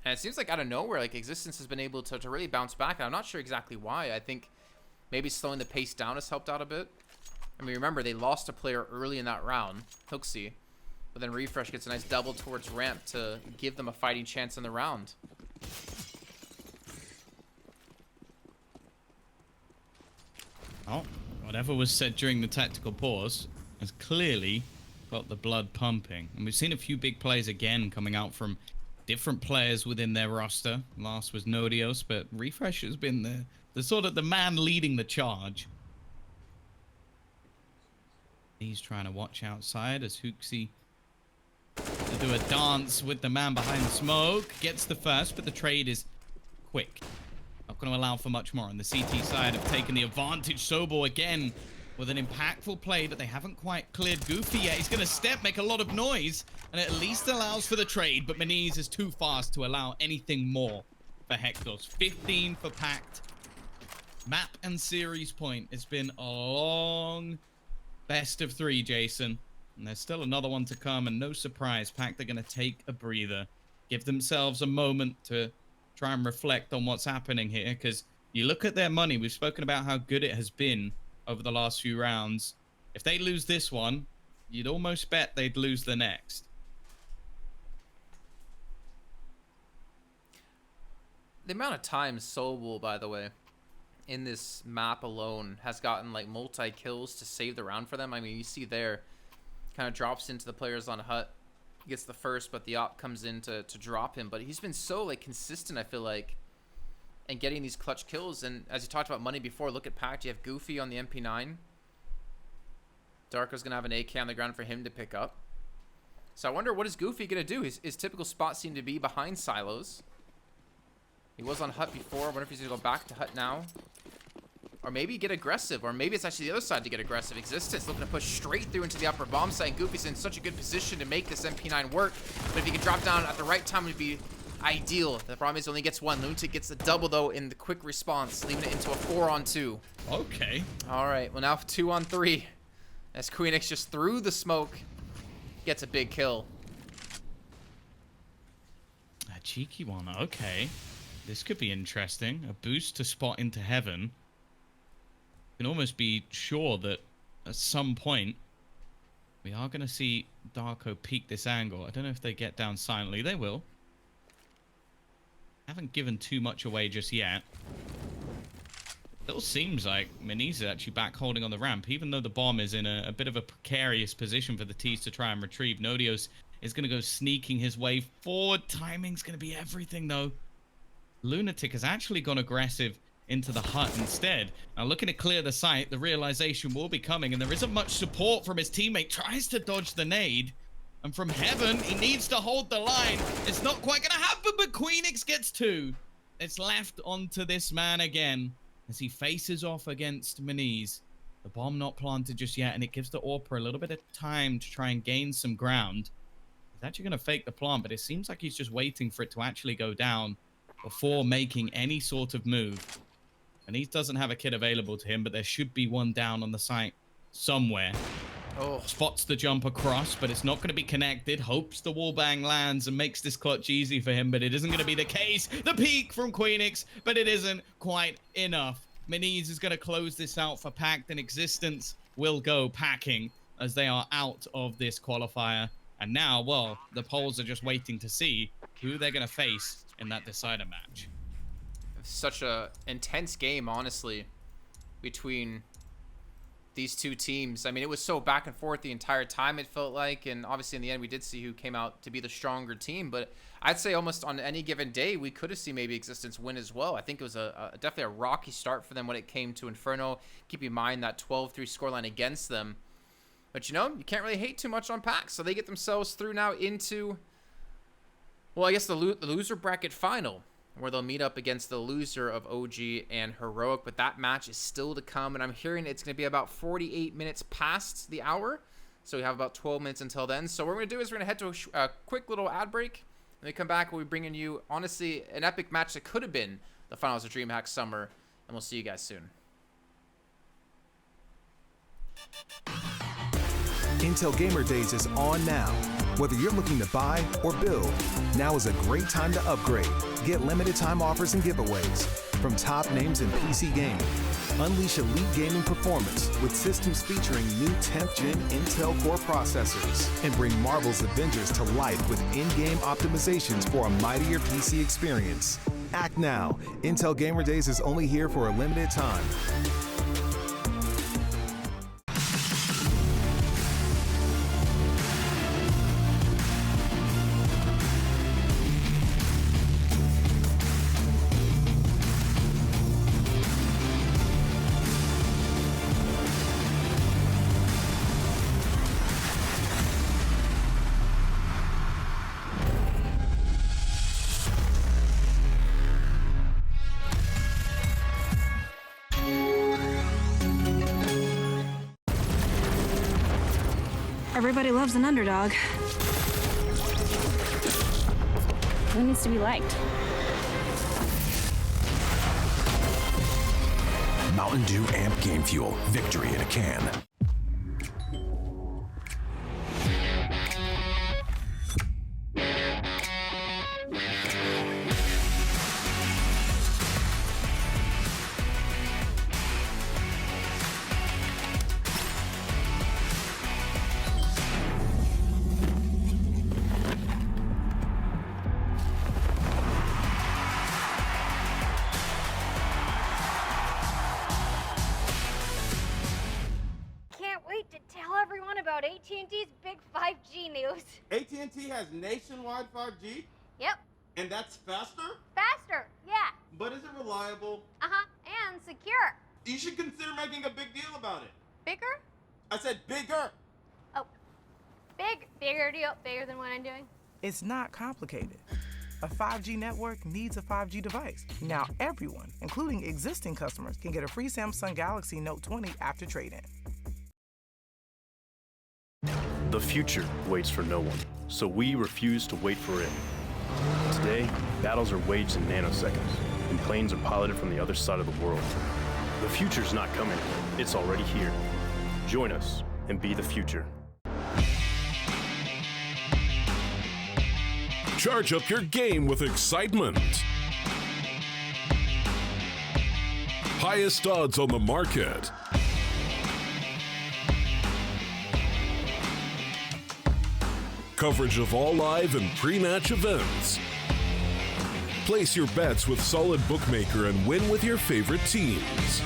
And it seems like out of nowhere, like Existence has been able to really bounce back. And I'm not sure exactly why. I think maybe slowing the pace down has helped out a bit. I mean, remember, they lost a player early in that round, Hooksy. But then Refresh gets a nice double towards ramp to give them a fighting chance in the round. Oh, whatever was said during the tactical pause has clearly got the blood pumping. And we've seen a few big plays again coming out from different players within their roster. Last was Nodios, but Refresh has been the sort of the man leading the charge. He's trying to watch outside as Hooksy to do a dance with the man behind the smoke. Gets the first, but the trade is quick. Not going to allow for much more. On the CT side have taken the advantage. Sobo again with an impactful play, but they haven't quite cleared Goofy yet. He's going to step, make a lot of noise, and it at least allows for the trade, but Meniz is too fast to allow anything more for Hector's. 15 for Pact. Map and series point. It's been a long best of 3, Jason. And there's still another one to come, and no surprise, Pact are going to take a breather. Give themselves a moment to try and reflect on what's happening here, because you look at their money. We've spoken about how good it has been over the last few rounds. If they lose this one, you'd almost bet they'd lose the next. The amount of times Sobel, by the way, in this map alone has gotten like multi-kills to save the round for them. I mean, you see there, kind of drops into the players on hut, gets the first, but the op comes in to drop him. But he's been so like consistent, I feel like, and getting these clutch kills. And as you talked about money before, look at Pact. You have Goofy on the MP9. Darko's gonna have an AK on the ground for him to pick up. So I wonder, what is Goofy gonna do? His typical spot seemed to be behind silos. He was on hut before. I wonder if he's gonna go back to hut now. Or maybe get aggressive. Or maybe it's actually the other side to get aggressive. Existence looking to push straight through into the upper bomb site. And Goofy's in such a good position to make this MP9 work. But if he can drop down at the right time, it would be ideal. The problem is he only gets one. Lunatic gets the double, though, in the quick response, leaving it into a 4-on-2. Okay. All right. Well, now 2-on-3. As Queenix just through the smoke gets a big kill. A cheeky one. Okay. This could be interesting. A boost to spot into heaven. Can almost be sure that at some point we are going to see Darko peek this angle. I don't know if they get down silently. They will. Haven't given too much away just yet. Still seems like Meniz is actually back holding on the ramp, even though the bomb is in a bit of a precarious position for the T's to try and retrieve. Nodios is going to go sneaking his way forward. Timing's going to be everything, though. Lunatic has actually gone aggressive into the hut instead. Now looking to clear the site, the realization will be coming, and there isn't much support from his teammate. Tries to dodge the nade, and from heaven, he needs to hold the line. It's not quite gonna happen, but Queenix gets 2. It's left onto this man again as he faces off against Meniz. The bomb not planted just yet, and it gives the AWPer a little bit of time to try and gain some ground. He's actually gonna fake the plant, but it seems like he's just waiting for it to actually go down before making any sort of move. And he doesn't have a kit available to him, but there should be one down on the site somewhere. Oh. Spots the jump across, but it's not going to be connected. Hopes the wallbang lands and makes this clutch easy for him, but it isn't going to be the case. The peak from Queenix, but it isn't quite enough. Meniz is going to close this out for Pact, and Existence will go packing as they are out of this qualifier. And now, well, the polls are just waiting to see who they're going to face in that decider match. Such a intense game, honestly, between these two teams. I mean, it was so back and forth the entire time, it felt like, and obviously in the end we did see who came out to be the stronger team, but I'd say almost on any given day we could have seen maybe Existence win as well. I think it was definitely a rocky start for them when it came to Inferno. Keep in mind that 12-3 scoreline against them, but you know, you can't really hate too much on PAX, so they get themselves through now into, well, I guess the loser bracket final, where they'll meet up against the loser of OG and Heroic, but that match is still to come, and I'm hearing it's going to be about 48 minutes past the hour, so we have about 12 minutes until then. So what we're going to do is we're going to head to a quick little ad break, and we come back, we'll be bringing you, honestly, an epic match that could have been the finals of DreamHack Summer, and we'll see you guys soon. Intel Gamer Days is on now. Whether you're looking to buy or build, now is a great time to upgrade. Get limited time offers and giveaways from top names in PC gaming. Unleash elite gaming performance with systems featuring new 10th gen Intel Core processors, and bring Marvel's Avengers to life with in-game optimizations for a mightier PC experience. Act now. Intel Gamer Days is only here for a limited time. Everybody loves an underdog. Who needs to be liked? Mountain Dew Amp Game Fuel. Victory in a can. About AT&T's big 5G news. AT&T has nationwide 5G? Yep. And that's faster? Faster, yeah. But is it reliable? Uh-huh, and secure. You should consider making a big deal about it. Bigger? I said bigger. Oh, bigger deal, bigger than what I'm doing. It's not complicated. A 5G network needs a 5G device. Now everyone, including existing customers, can get a free Samsung Galaxy Note 20 after trade-in. The future waits for no one, so we refuse to wait for it. Today, battles are waged in nanoseconds, and planes are piloted from the other side of the world. The future's not coming, it's already here. Join us and be the future. Charge up your game with excitement. Highest odds on the market. Coverage of all live and pre-match events. Place your bets with Solid Bookmaker and win with your favorite teams.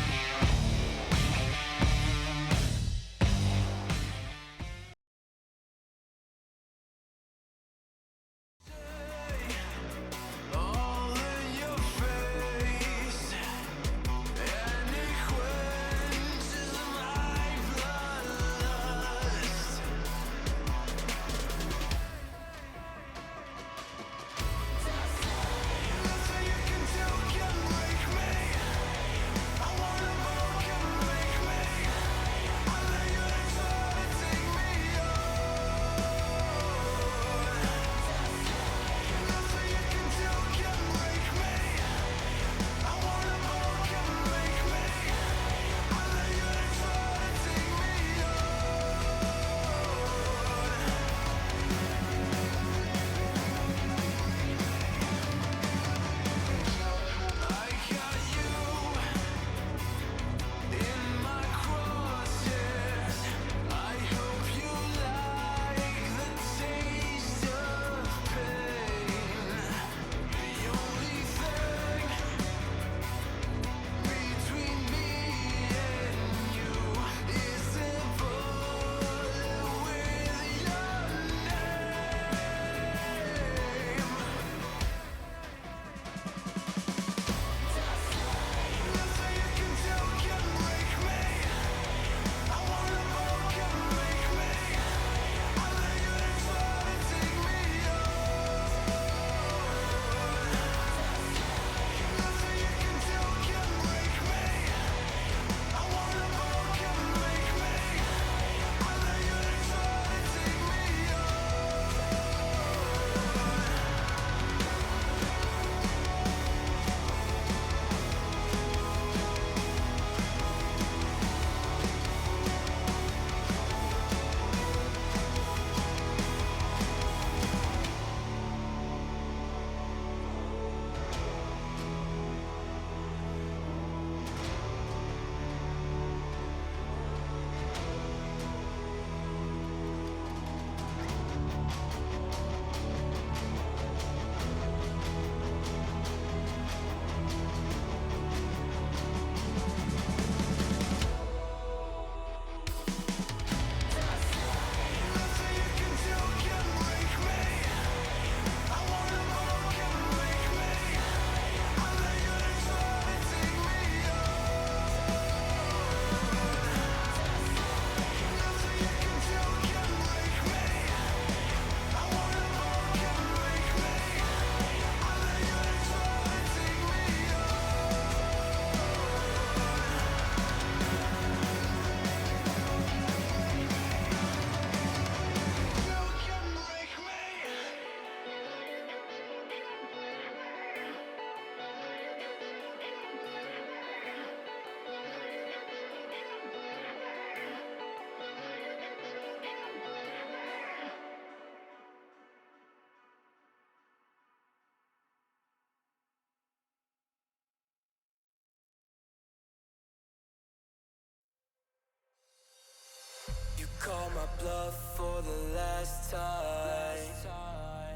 bluff for the last time.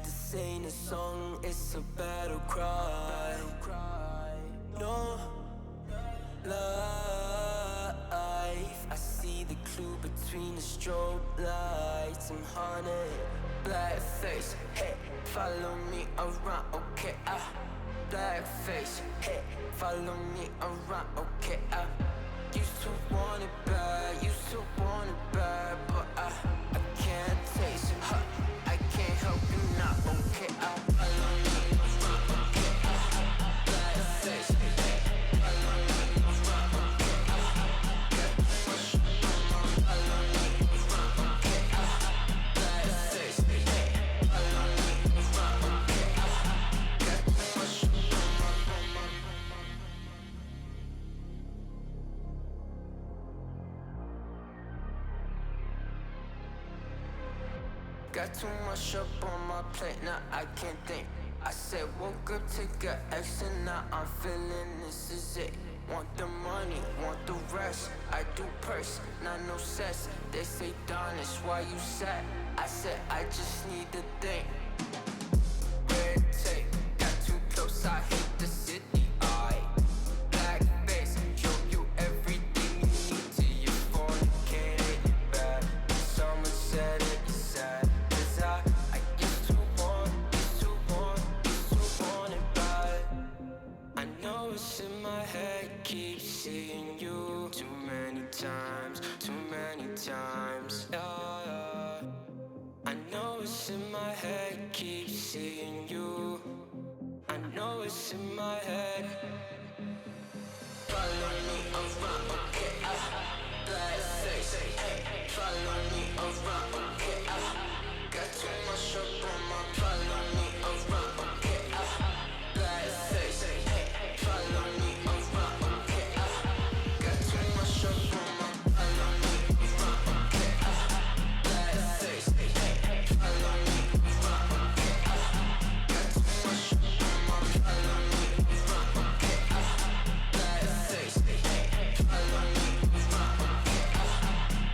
This ain't a song, it's a battle cry. No life. I see the clue between the strobe lights. I'm haunted, black face. Hey, follow me around, okay? Black face. Hey, follow me around, okay? Used to want it bad, used to want it bad, but I can't taste it. I can't help you now, okay? Follow me around, okay? Black face. Follow me around, okay? Follow me around, okay? Black face. Follow me around, okay? Got too much up on my plate, now I can't think. I said woke up to get extra, now I'm feeling this is it. Want the money, want the rest. I do purse, not no cess. They say Donish, why you sad? I said I just need to think. Red tape, got too close, I hate the city. Black face, show you everything you need till you fornicate it bad. Someone said it is sad. I used to want it bad. I know it's in my head, keep seeing you too many times. Yeah. I know it's in my head, keep seeing you. I know it's in my head. Follow me around, okay? Black face, hey, follow me around, okay? Got too much up on my follow me around, okay? Black face, hey, follow me around, okay? Got too much up on my follow me around, okay? Black face, hey, follow me around, okay? Got too much up on my follow me around, okay? Black face, hey, follow me around, okay?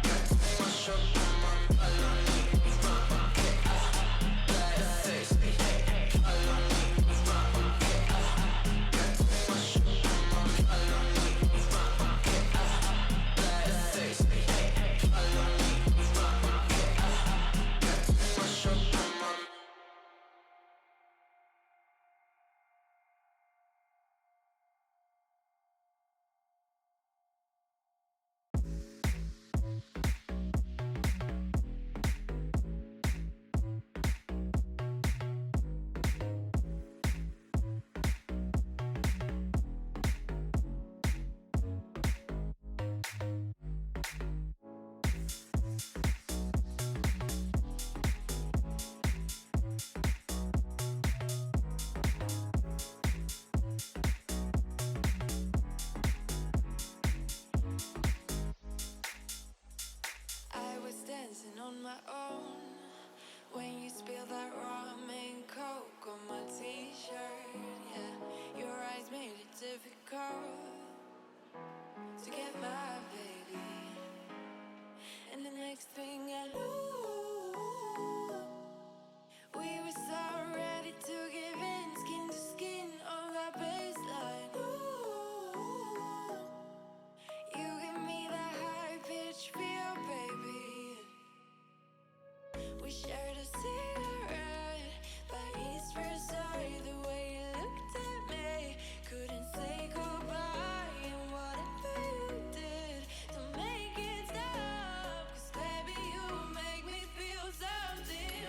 Got too much up on my follow me around, okay? Black face, hey, follow me around, okay? Got too much up on my follow me around, okay? Black face, hey, follow me around, okay? Got too much up on my I was dancing on my own when you spilled that ramen coke on my t-shirt. Yeah, your eyes made it difficult to get my baby. And the next thing I knew, we were so ready to give in, skin to skin on that baseline. Ooh, you give me that high pitch feel, baby. We shared a cigarette by East Versailles. The way you looked at me, couldn't say goodbye. And whatever you did to make it stop, 'cause baby you make me feel something.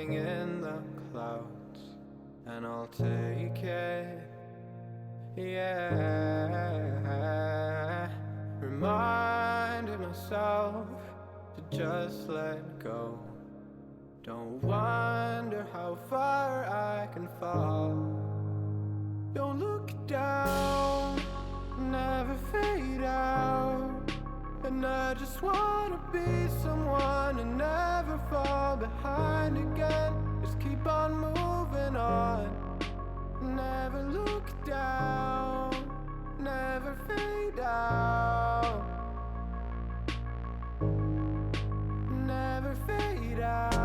floating in the clouds, and I'll take it. Yeah, reminding myself to just let go. Don't wonder how far I can fall. Don't look down, never fade out. And I just wanna be someone and never fall behind again. Just keep on moving on. Never look down, never fade out. Never fade out.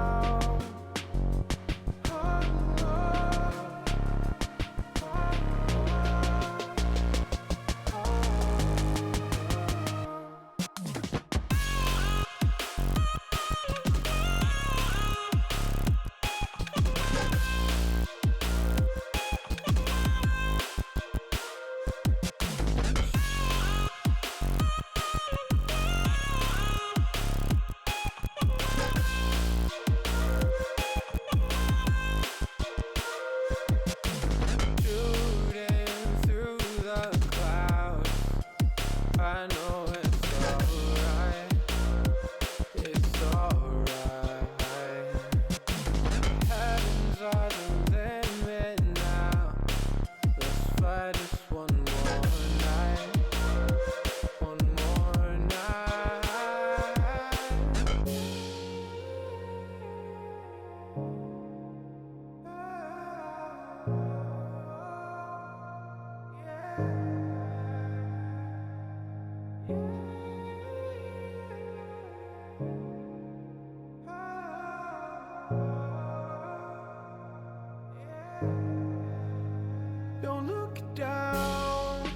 Don't look down,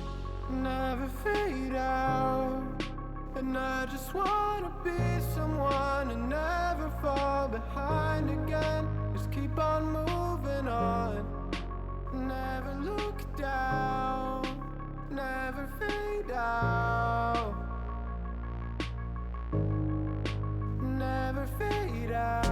never fade out. And I just wanna be someone and never fall behind again. Just keep on moving on. Never look down, never fade out. Never fade out.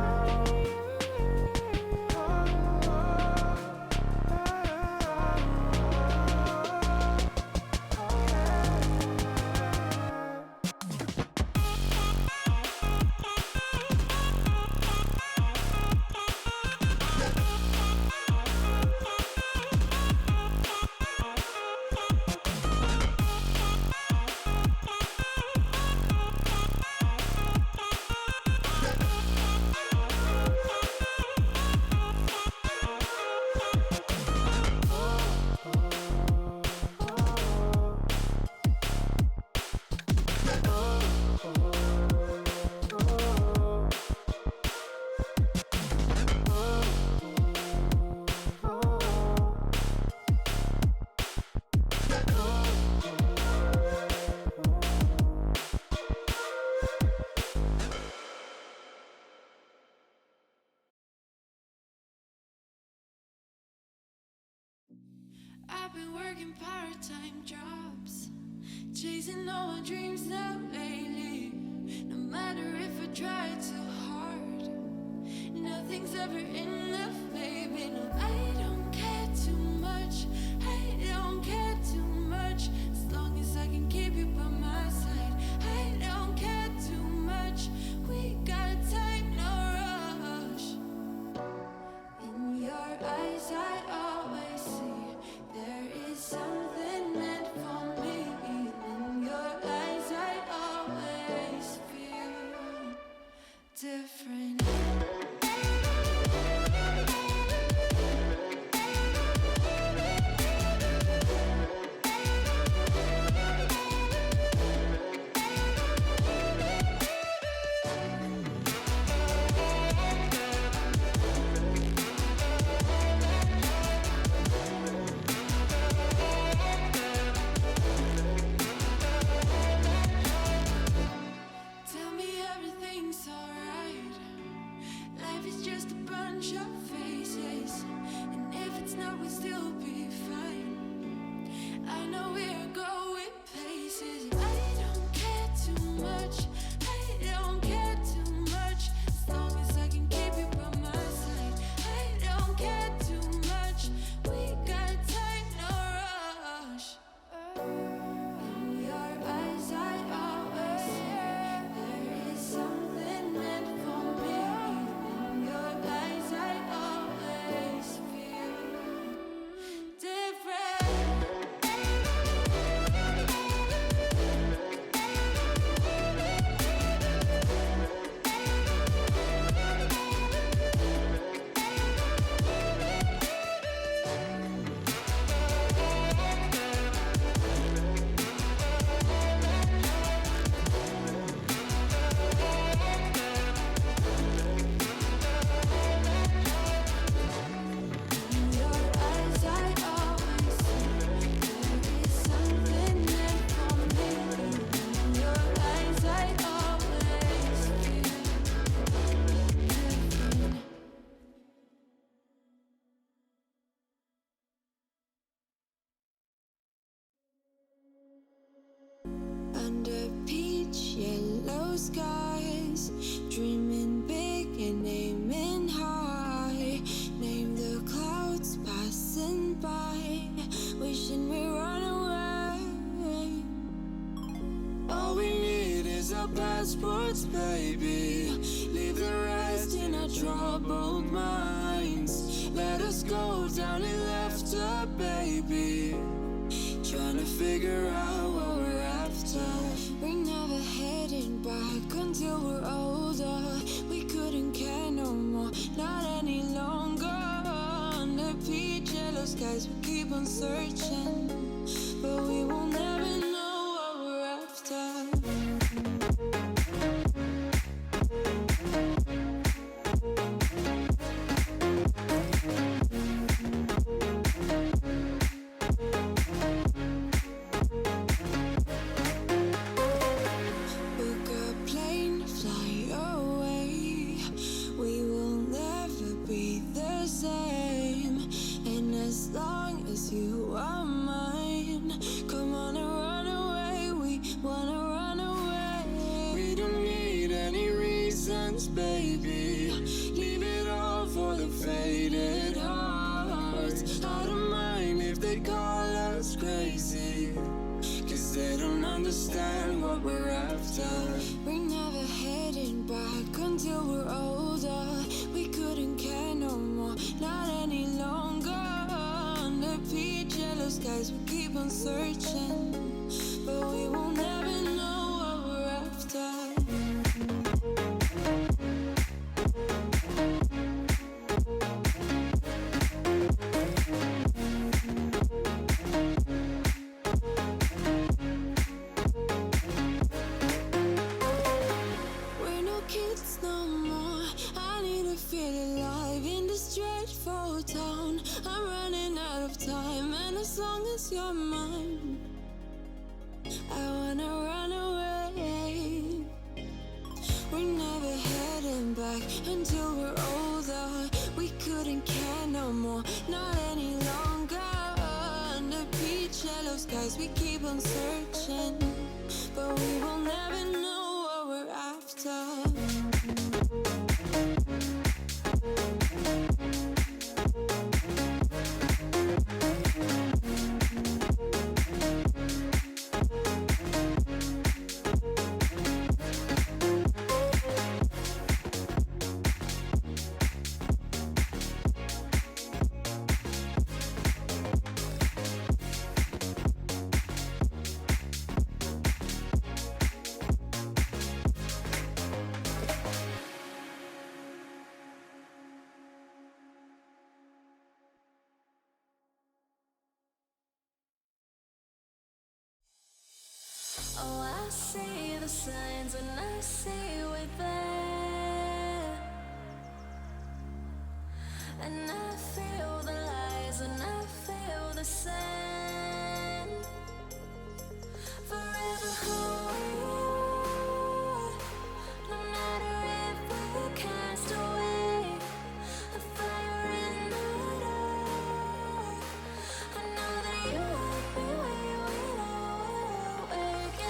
I've been working part-time jobs, chasing all my dreams now lately. No matter if I try too hard, nothing's ever enough, baby. No, I don't care too much. I don't care too much. As long as I can keep you by my side, I don't care too much. We got time, no rush. In your eyes, I always see there is something meant for me. In your eyes, I always feel different. Tell me everything's alright. thoughts, baby. Leave the rest in our troubled minds. Let us go down in laughter, baby. Trying to figure out what we're after. We're never heading back until we're older. We couldn't care no more, not any longer. Under peach yellow skies, we keep on searching, but we will never know what we're after. Book a plane, fly away. We will never be the same. And as long as you are mine, come on and run away. We wanna run away. We don't need any reasons, baby. Leave it all for the faded hearts. I don't mind if they call us crazy, 'cause they don't understand what we're after. We're never heading back until we're older. We couldn't care no more, not any longer. Under peach yellow skies, we keep on searching, but we will never know what we're after. We're no kids no more. I need to feel alive in this dreadful town. I'm running out of time, and as long as you're mine, I wanna run away. We're never heading back until we're older. We couldn't care no more, not any longer. Under peach yellow skies, we keep on searching, but we will never know what we're after. Oh, I see the signs and I see we're there. And I feel the lies and I feel the sand. Forever who we are, no matter if we're cast away. A fire in the dark. I know that you won't be where we know we're awake.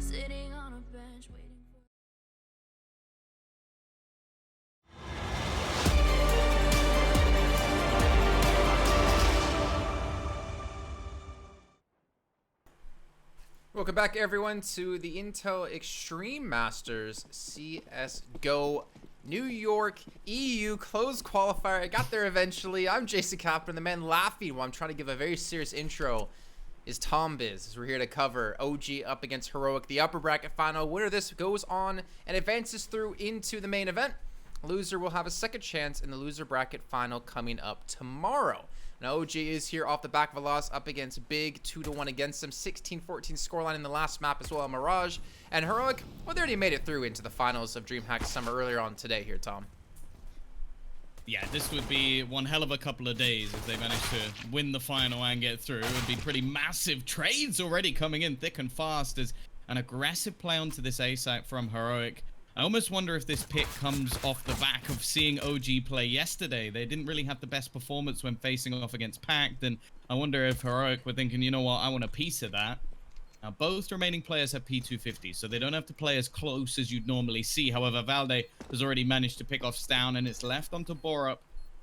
Sitting on a bench waiting for Welcome back, everyone, to the Intel Extreme Masters CSGO New York EU closed qualifier. I got there eventually. I'm Jason Kaplan. The man laughing while I'm trying to give a very serious intro is Tom Biz, as we're here to cover OG up against Heroic, the upper bracket final. Winner of this goes on and advances through into the main event. Loser will have a second chance in the loser bracket final coming up tomorrow. Now, OG is here off the back of a loss up against Big, 2-1 against them, 16-14 scoreline in the last map as well, Mirage. And Heroic, well, they already made it through into the finals of DreamHack Summer earlier on today here, Tom. Yeah, this would be one hell of a couple of days if they managed to win the final and get through. It would be pretty massive. Trades already coming in thick and fast as an aggressive play onto this A site from Heroic. I almost wonder if this pick comes off the back of seeing OG play yesterday. They didn't really have the best performance when facing off against Pact, and I wonder if Heroic were thinking, you know what, I want a piece of that. Now, both remaining players have P250, so they don't have to play as close as you'd normally see. However, Valde has already managed to pick off Stown, and it's left onto Borup.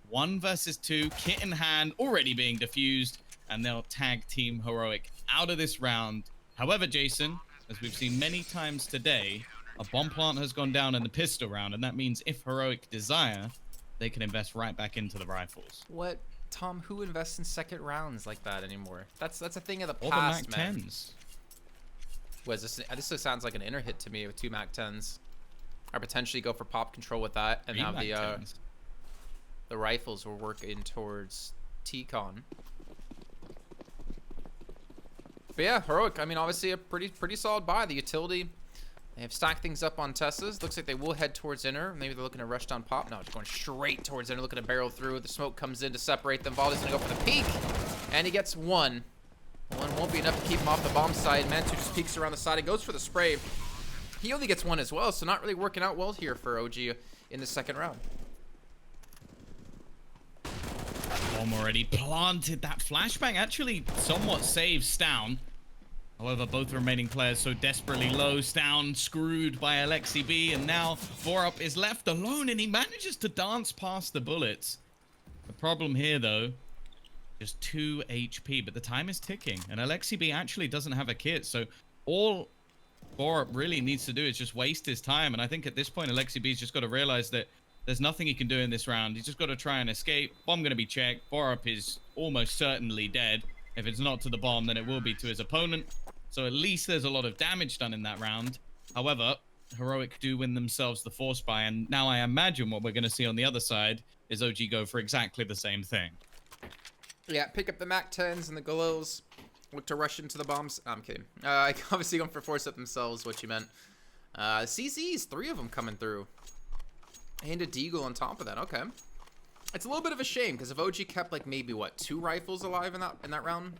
1 versus 2, kit in hand, already being diffused, and they'll tag Team Heroic out of this round. However, Jason, as we've seen many times today, a bomb plant has gone down in the pistol round, and that means if Heroic desire, they can invest right back into the rifles. What, Tom? Who invests in second rounds like that anymore? That's a thing of the All past, the man. Mac 10s. Was this just sounds like an inner hit to me with 2 Mac 10s. Or potentially go for pop control with that and have the rifles will work in towards T-Con. But yeah, Heroic, I mean, obviously a pretty solid buy. The utility, they have stacked things up on Teslas. Looks like they will head towards inner. Maybe they're looking to rush down pop. No, just going straight towards inner, looking to barrel through. The smoke comes in to separate them. Valde's gonna go for the peek, and he gets 1. One won't be enough to keep him off the bomb side. Mantu just peeks around the side and goes for the spray. He only gets 1 as well, so not really working out well here for OG in the second round. Bomb already planted. That flashbang actually somewhat saves Stown. However, both remaining players so desperately low. Stown screwed by Alexi B, and now Borup is left alone, and he manages to dance past the bullets. The problem here, though, just 2 HP, but the time is ticking, and Alexi B actually doesn't have a kit, so all Borup really needs to do is just waste his time, and I think at this point, Alexi B's just got to realize that there's nothing he can do in this round. He's just got to try and escape. Bomb going to be checked. Borup is almost certainly dead. If it's not to the bomb, then it will be to his opponent. So at least there's a lot of damage done in that round. However, Heroic do win themselves the force buy, and now I imagine what we're going to see on the other side is OG go for exactly the same thing. Yeah, pick up the Mac 10s and the Galils. Look to rush into the bombs. I'm kidding. Obviously going for force up themselves, what you meant. CZs, 3 of them coming through. And a Deagle on top of that. Okay. It's a little bit of a shame, because if OG kept, like, maybe, what, 2 rifles alive in that round?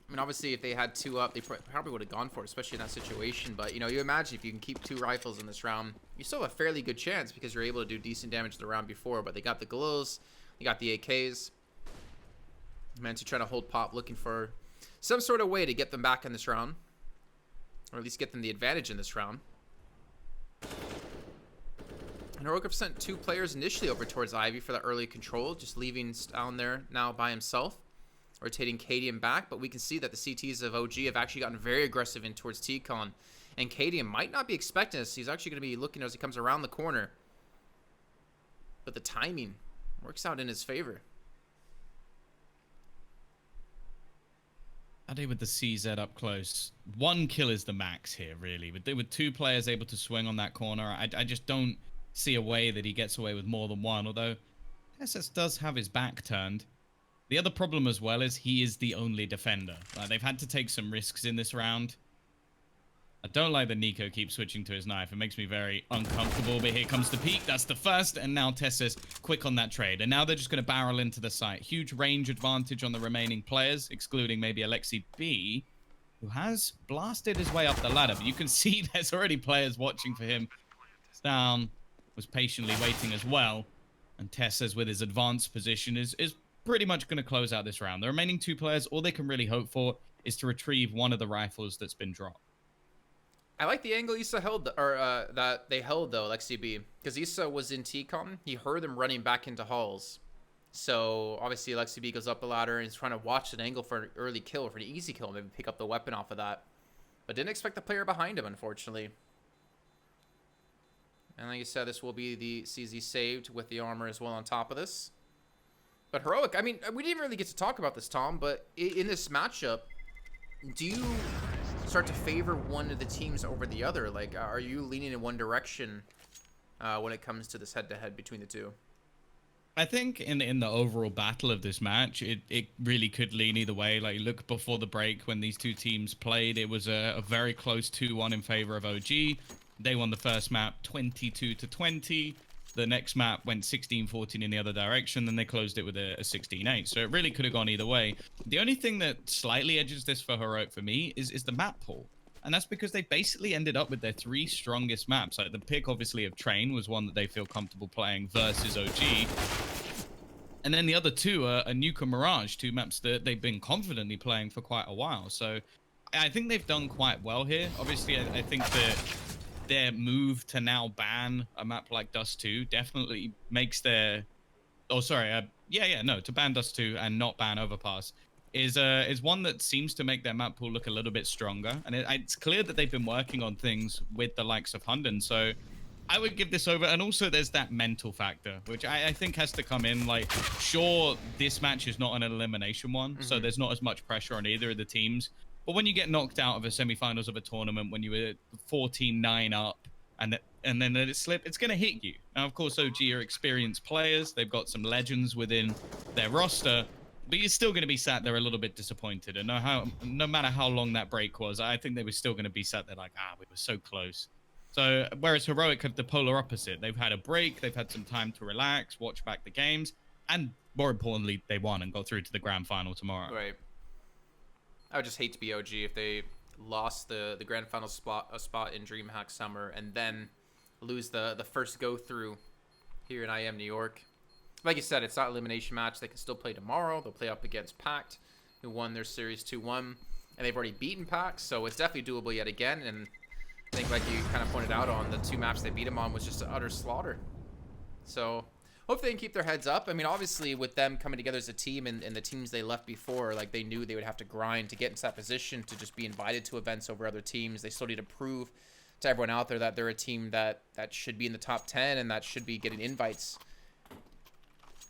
I mean, obviously, if they had 2 up, they probably would have gone for it, especially in that situation. But, you know, you imagine if you can keep 2 rifles in this round, you still have a fairly good chance because you're able to do decent damage the round before. But they got the Galils, they got the AKs. Mantu trying to hold pop, looking for some sort of way to get them back in this round. Or at least get them the advantage in this round. And Heroic have sent 2 players initially over towards Ivy for that early control, just leaving down there now by himself. Rotating Cadian back, but we can see that the CTs of OG have actually gotten very aggressive in towards T-Con. And Cadian might not be expecting this. He's actually going to be looking as he comes around the corner. But the timing works out in his favor. Ade with the CZ up close. 1 kill is the max here, really. With 2 players able to swing on that corner, I just don't see a way that he gets away with more than 1, although SS does have his back turned. The other problem as well is he is the only defender. They've had to take some risks in this round. I don't like that Nico keeps switching to his knife. It makes me very uncomfortable, but here comes the peak. That's the first, and now Tessa's quick on that trade. And now they're just going to barrel into the site. Huge range advantage on the remaining players, excluding maybe Alexi B, who has blasted his way up the ladder. But you can see there's already players watching for him. Down, was patiently waiting as well. And Tessa's with his advanced position is pretty much going to close out this round. The remaining 2 players, all they can really hope for is to retrieve one of the rifles that's been dropped. I like the angle Issa held, or that they held though, Lexi B, because Issa was in T-Con. He heard them running back into halls. So obviously Lexi B goes up the ladder and he's trying to watch an angle for an early kill, for an easy kill, maybe pick up the weapon off of that. But didn't expect the player behind him, unfortunately. And like you said, this will be the CZ saved with the armor as well on top of this. But Heroic, I mean, we didn't really get to talk about this, Tom, but in this matchup, do you start to favor one of the teams over the other? Like, are you leaning in one direction when it comes to this head-to-head between the two? I think in the overall battle of this match, it really could lean either way. Like, look before the break when these 2 teams played, it was a very close 2-1 in favor of OG. They won the first map 22-20. The next map went 16-14 in the other direction. Then they closed it with a 16-8. So it really could have gone either way. The only thing that slightly edges this for Heroic for me is the map pool. And that's because they basically ended up with their 3 strongest maps. Like the pick, obviously, of Train was one that they feel comfortable playing versus OG. And then the other 2 are Nuke and Mirage, 2 maps that they've been confidently playing for quite a while. So I think they've done quite well here. Obviously, I think that their move to now ban a map like Dust 2 definitely makes their... Oh, sorry. To ban Dust 2 and not ban Overpass is one that seems to make their map pool look a little bit stronger. And it's clear that they've been working on things with the likes of Hunden. So I would give this over. And also there's that mental factor, which I think has to come in. Like, sure, this match is not an elimination one, so there's not as much pressure on either of the teams. But when you get knocked out of a semifinals of a tournament, when you were 14-9 up, and then let it slip, it's going to hit you. Now, of course, OG are experienced players. They've got some legends within their roster, but you're still going to be sat there a little bit disappointed. And no matter how long that break was, I think they were still going to be sat there like, we were so close. So, whereas Heroic have the polar opposite. They've had a break, they've had some time to relax, watch back the games, and more importantly, they won and got through to the grand final tomorrow. Right. I would just hate to be OG if they lost the grand final spot in DreamHack Summer and then lose the first go through here in IEM New York. Like you said, it's not an elimination match. They can still play tomorrow. They'll play up against Pact, who won their series 2-1, and they've already beaten Pact, so it's definitely doable yet again. And I think, like you kind of pointed out, on the 2 maps they beat them on was just an utter slaughter. So hope they can keep their heads up. I mean, obviously, with them coming together as a team and the teams they left before, like, they knew they would have to grind to get into that position to just be invited to events over other teams. They still need to prove to everyone out there that they're a team that should be in the top 10 and that should be getting invites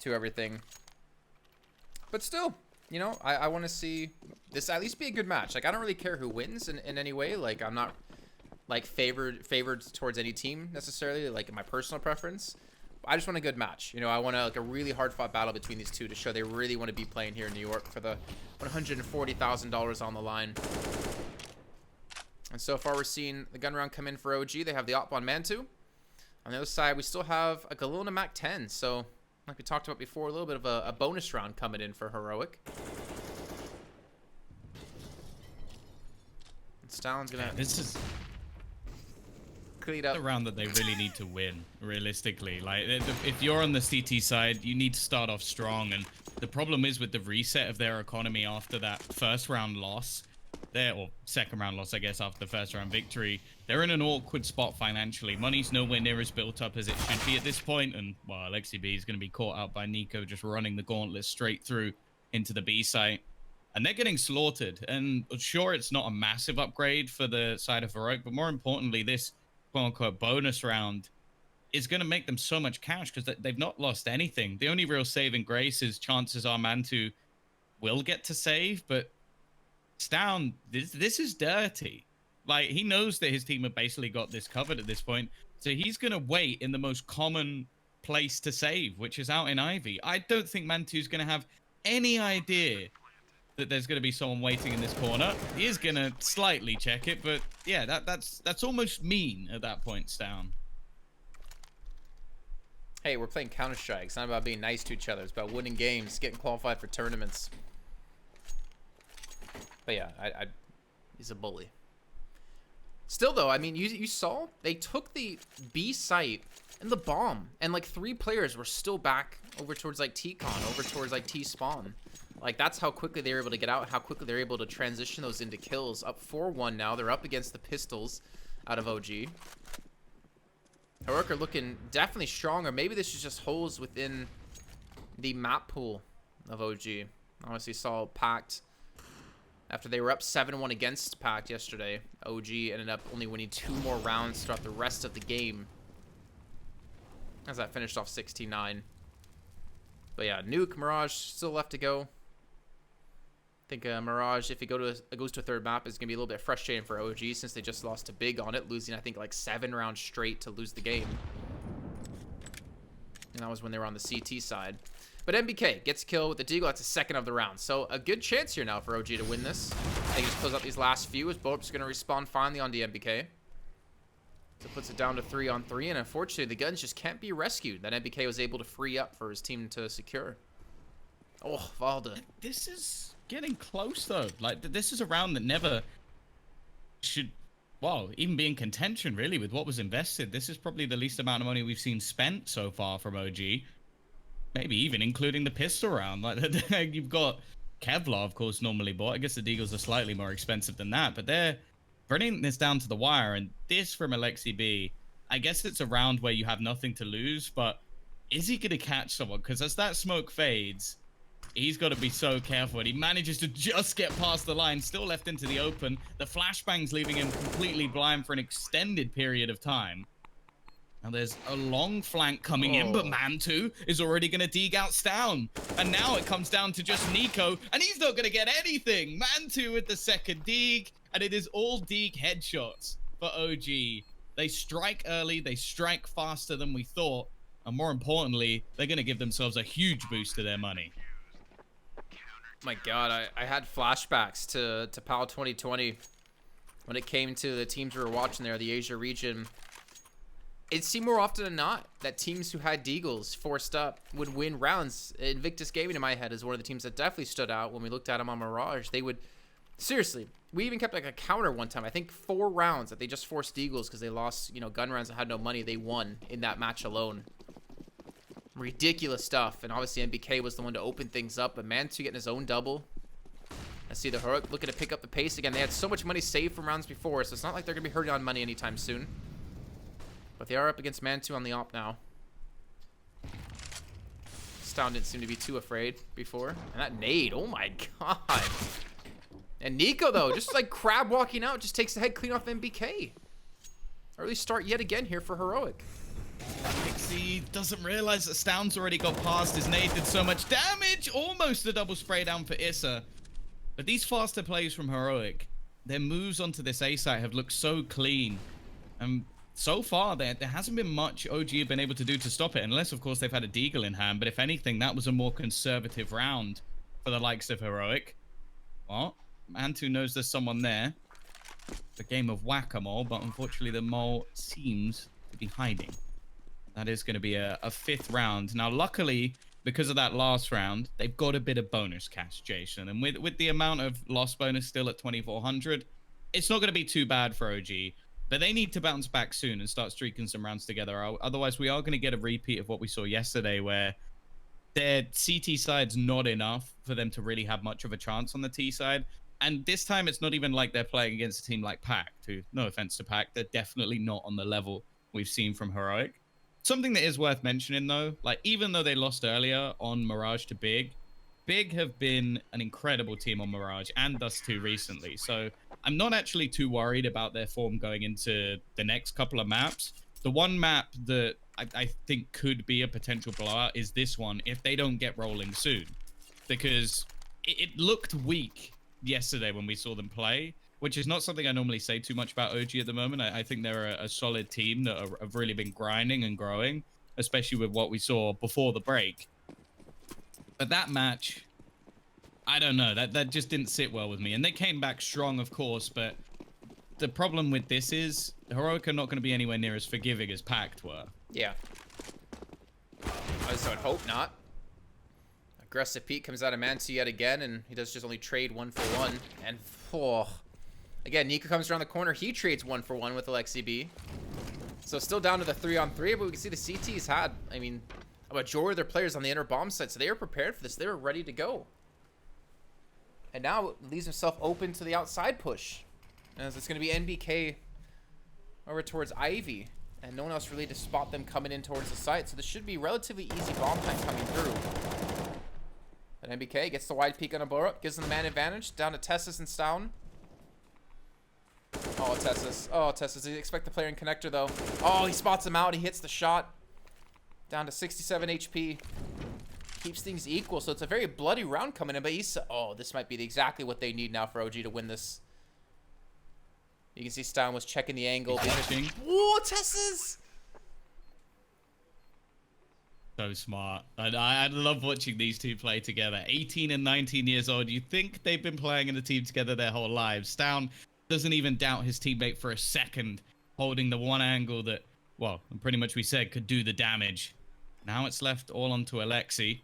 to everything. But still, you know, I want to see this at least be a good match. Like, I don't really care who wins in any way. Like, I'm not, like, favored towards any team necessarily, like, in my personal preference. I just want a good match. You know, I want a really hard-fought battle between these 2 to show they really want to be playing here in New York for the $140,000 on the line. And so far, we're seeing the gun round come in for OG. They have the Op on Mantu. On the other side, we still have a Galil Mac 10. So, like we talked about before, a little bit of a bonus round coming in for Heroic. And Stallin's gonna... This is clean up the round that they really need to win, realistically. Like, if you're on the CT side, you need to start off strong. And the problem is with the reset of their economy after that first round loss, or second round loss, I guess, after the first round victory, they're in an awkward spot financially. Money's nowhere near as built up as it should be at this point. And, well, Alexi B is going to be caught out by Nico just running the gauntlet straight through into the B site. And they're getting slaughtered. And sure, it's not a massive upgrade for the side of Heroic, but more importantly, this quote-unquote bonus round is going to make them so much cash because they've not lost anything. The only real saving grace is chances are Mantu will get to save, but Stown, this is dirty. Like, he knows that his team have basically got this covered at this point, so he's going to wait in the most common place to save, which is out in Ivy. I don't think Mantu's going to have any idea that there's going to be someone waiting in this corner. He is going to slightly check it, but yeah, that's almost mean at that point, Stown. Hey, we're playing Counter-Strike. It's not about being nice to each other. It's about winning games, getting qualified for tournaments. But yeah, he's a bully. Still, though, I mean, you saw they took the B site and the bomb, and like 3 players were still back over towards like T-Con, over towards like T-Spawn. Like, that's how quickly they were able to get out, how quickly they're able to transition those into kills. Up 4-1 now. They're up against the Pistols out of OG. Heroic are looking definitely stronger. Maybe this is just holes within the map pool of OG. Obviously saw Pact. After they were up 7-1 against Pact yesterday, OG ended up only winning 2 more rounds throughout the rest of the game, as that finished off 16-9. But yeah, Nuke, Mirage, still left to go. I think Mirage, if it goes to a third map, is going to be a little bit frustrating for OG since they just lost to Big on it, losing, I think, like 7 rounds straight to lose the game. And that was when they were on the CT side. But MBK gets a kill with the Deagle. That's the second of the round. So a good chance here now for OG to win this. They can just close out these last few as Bulb's going to respawn finally on the MBK. So it puts it down to 3-on-3. And unfortunately, the guns just can't be rescued. That MBK was able to free up for his team to secure. Oh, Valda. This is getting close, though. Like, this is a round that never should, well, even be in contention, really, with what was invested. This is probably the least amount of money we've seen spent so far from OG. Maybe even including the pistol round. Like, you've got Kevlar, of course, normally bought. I guess the Deagles are slightly more expensive than that, but they're running this down to the wire. And this from Alexi B, I guess it's a round where you have nothing to lose, but is he going to catch someone? Because as that smoke fades, he's got to be so careful. And he manages to just get past the line, still left into the open. The flashbang's leaving him completely blind for an extended period of time. Now there's a long flank coming in, but Mantu is already going to dig out Stown. And now it comes down to just Nico, and he's not going to get anything. Mantu with the second dig, and it is all dig headshots for OG. They strike early, they strike faster than we thought, and more importantly, they're going to give themselves a huge boost to their money. My God, I had flashbacks to PAL 2020 when it came to the teams we were watching there, the Asia region. It seemed more often than not that teams who had Deagles forced up would win rounds. Invictus Gaming, in my head, is one of the teams that definitely stood out when we looked at them on Mirage. They would, seriously, we even kept like a counter one time. I think 4 rounds that they just forced Deagles because they lost, you know, gun rounds and had no money. They won in that match alone. Ridiculous stuff. And obviously MBK was the one to open things up, but Mantu getting his own double. I see the Heroic looking to pick up the pace again. They had so much money saved from rounds before, so it's not like they're going to be hurting on money anytime soon. But they are up against Mantu on the op now. Stown didn't seem to be too afraid before. And that nade, oh my God. And Nico, though, just like crab walking out, just takes the head clean off MBK. Early start yet again here for Heroic. Pixie doesn't realize that Stown's already got past. His nade did so much damage. Almost a double spray down for Issa. But these faster plays from Heroic, their moves onto this A site have looked so clean. So far, there hasn't been much OG have been able to do to stop it, unless, of course, they've had a Deagle in hand. But if anything, that was a more conservative round for the likes of Heroic. Well, Mantu knows there's someone there. It's a game of whack-a-mole, but unfortunately, the mole seems to be hiding. That is going to be a 5th round. Now, luckily, because of that last round, they've got a bit of bonus cash, Jason. And with the amount of loss bonus still at 2,400, it's not going to be too bad for OG. But they need to bounce back soon and start streaking some rounds together. Otherwise, we are going to get a repeat of what we saw yesterday, where their CT side's not enough for them to really have much of a chance on the T side. And this time, it's not even like they're playing against a team like Pact, who, no offense to Pact, they're definitely not on the level we've seen from Heroic. Something that is worth mentioning, though, like, even though they lost earlier on Mirage to Big have been an incredible team on Mirage, and Dust 2 recently. So I'm not actually too worried about their form going into the next couple of maps. The one map that I think could be a potential blowout is this one, if they don't get rolling soon. Because it looked weak yesterday when we saw them play, which is not something I normally say too much about OG at the moment. I think they're a solid team that have really been grinding and growing, especially with what we saw before the break. But that match, I don't know. That just didn't sit well with me. And they came back strong, of course, but the problem with this is Heroic are not going to be anywhere near as forgiving as Pact were. Yeah. I would hope not. Aggressive Pete comes out of Mansu yet again, and he does just only trade 1-for-1. And, again, Nika comes around the corner. He trades 1-for-1 with Alexi B. So still down to the 3-on-3, but we can see the CT's had, I mean, a majority of their players on the inner bomb site, so they were prepared for this. They were ready to go. And now leaves himself open to the outside push. As it's going to be NBK over towards Ivy. And no one else really to spot them coming in towards the site. So this should be relatively easy bomb time coming through. But NBK gets the wide peek on a Borup. Gives them the man advantage. Down to Tessus and Stown. Oh, Tessus. Oh, Tessus. Did he expect the player in connector, though? Oh, he spots him out. He hits the shot. Down to 67 HP. Keeps things equal. So it's a very bloody round coming in. But Issa. Oh, this might be exactly what they need now for OG to win this. You can see Stown was checking the angle. Whoa, Tessus! So smart. I love watching these two play together. 18 and 19 years old. You think they've been playing in a team together their whole lives. Stown doesn't even doubt his teammate for a second, holding the one angle that, well, pretty much we said could do the damage. Now it's left all onto Alexi.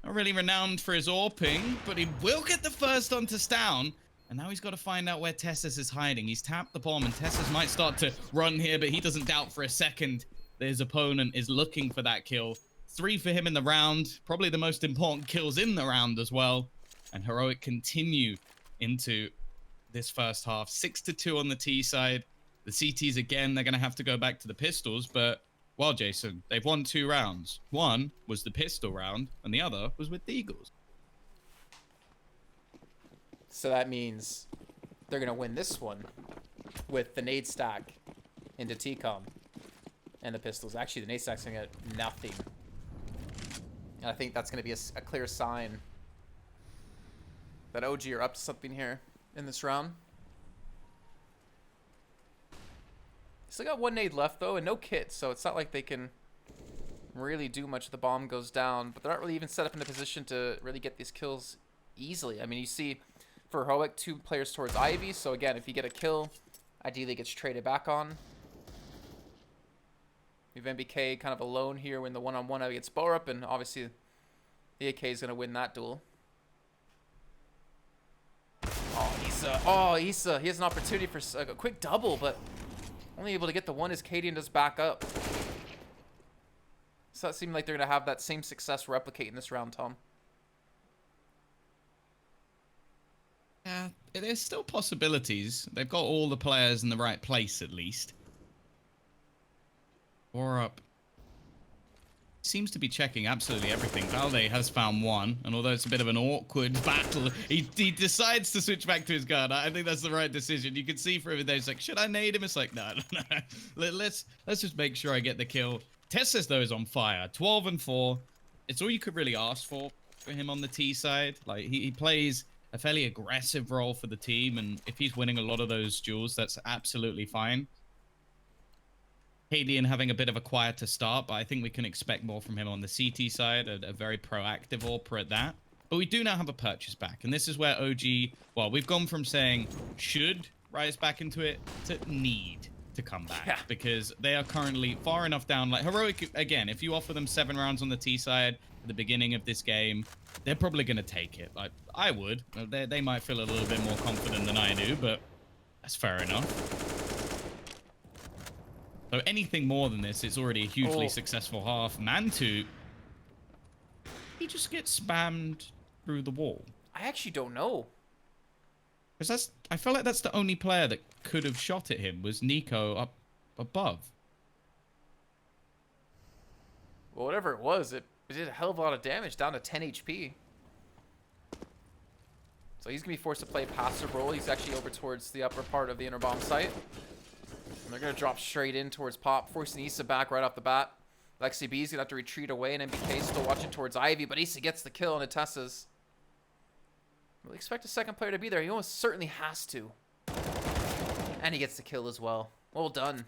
Not really renowned for his AWPing, but he will get the first onto Stown. And now he's got to find out where Tessus is hiding. He's tapped the bomb, and Tessus might start to run here, but he doesn't doubt for a second that his opponent is looking for that kill. 3 for him in the round. Probably the most important kills in the round as well. And Heroic continue into this first half. 6-2 on the T side. The CTs, again, they're going to have to go back to the pistols. But, well, Jason, they've won 2 rounds. One was the pistol round, and the other was with the Eagles. So that means they're going to win this one with the nade stack into TCOM and the pistols. Actually, the nade stack's going to get nothing. And I think that's going to be a clear sign that OG are up to something here in this round. Still got 1 nade left, though, and no kit, so it's not like they can really do much if the bomb goes down. But they're not really even set up in a position to really get these kills easily. I mean, you see... For Heroic, 2 players towards Ivy. So again, if you get a kill, ideally it gets traded back on. We have MBK kind of alone here when the one-on-one against Borup, and obviously the AK is going to win that duel. Oh, Issa. Oh, Issa. He has an opportunity for a quick double, but only able to get the one as Cadian does back up. So that seemed like they're going to have that same success replicating this round, Tom. Yeah, there's still possibilities. They've got all the players in the right place, at least. Borup seems to be checking absolutely everything. Valde has found one, and although it's a bit of an awkward battle, he decides to switch back to his gun. I think that's the right decision. You can see from it there, he's like, should I nade him? It's like, no. Let's just make sure I get the kill. Tessus, though, is on fire. 12 and 4. It's all you could really ask for him on the T side. Like, he plays a fairly aggressive role for the team, and if he's winning a lot of those duels, that's absolutely fine. Cadian having a bit of a quieter start, but I think we can expect more from him on the CT side, a very proactive AWPer at that. But we do now have a purchase back, and this is where OG, well, we've gone from saying should rise back into it to need to come back, because they are currently far enough down. Like Heroic, again, if you offer them 7 rounds on the T side at the beginning of this game, they're probably going to take it. Like I would. They might feel a little bit more confident than I do, but that's fair enough. So anything more than this, it's already a hugely successful half. Mantu, he just gets spammed through the wall. I actually don't know. Because I feel like that's the only player that could have shot at him was Nico up above. Well, whatever it was, it did a hell of a lot of damage, down to 10 HP. So he's going to be forced to play a passive role. He's actually over towards the upper part of the inner bomb site. And they're going to drop straight in towards Pop, forcing Issa back right off the bat. Lexi B's going to have to retreat away, and MBK still watching towards Ivy, but Issa gets the kill on Tessus. We'll expect a second player to be there. He almost certainly has to. And he gets the kill as well. Well done.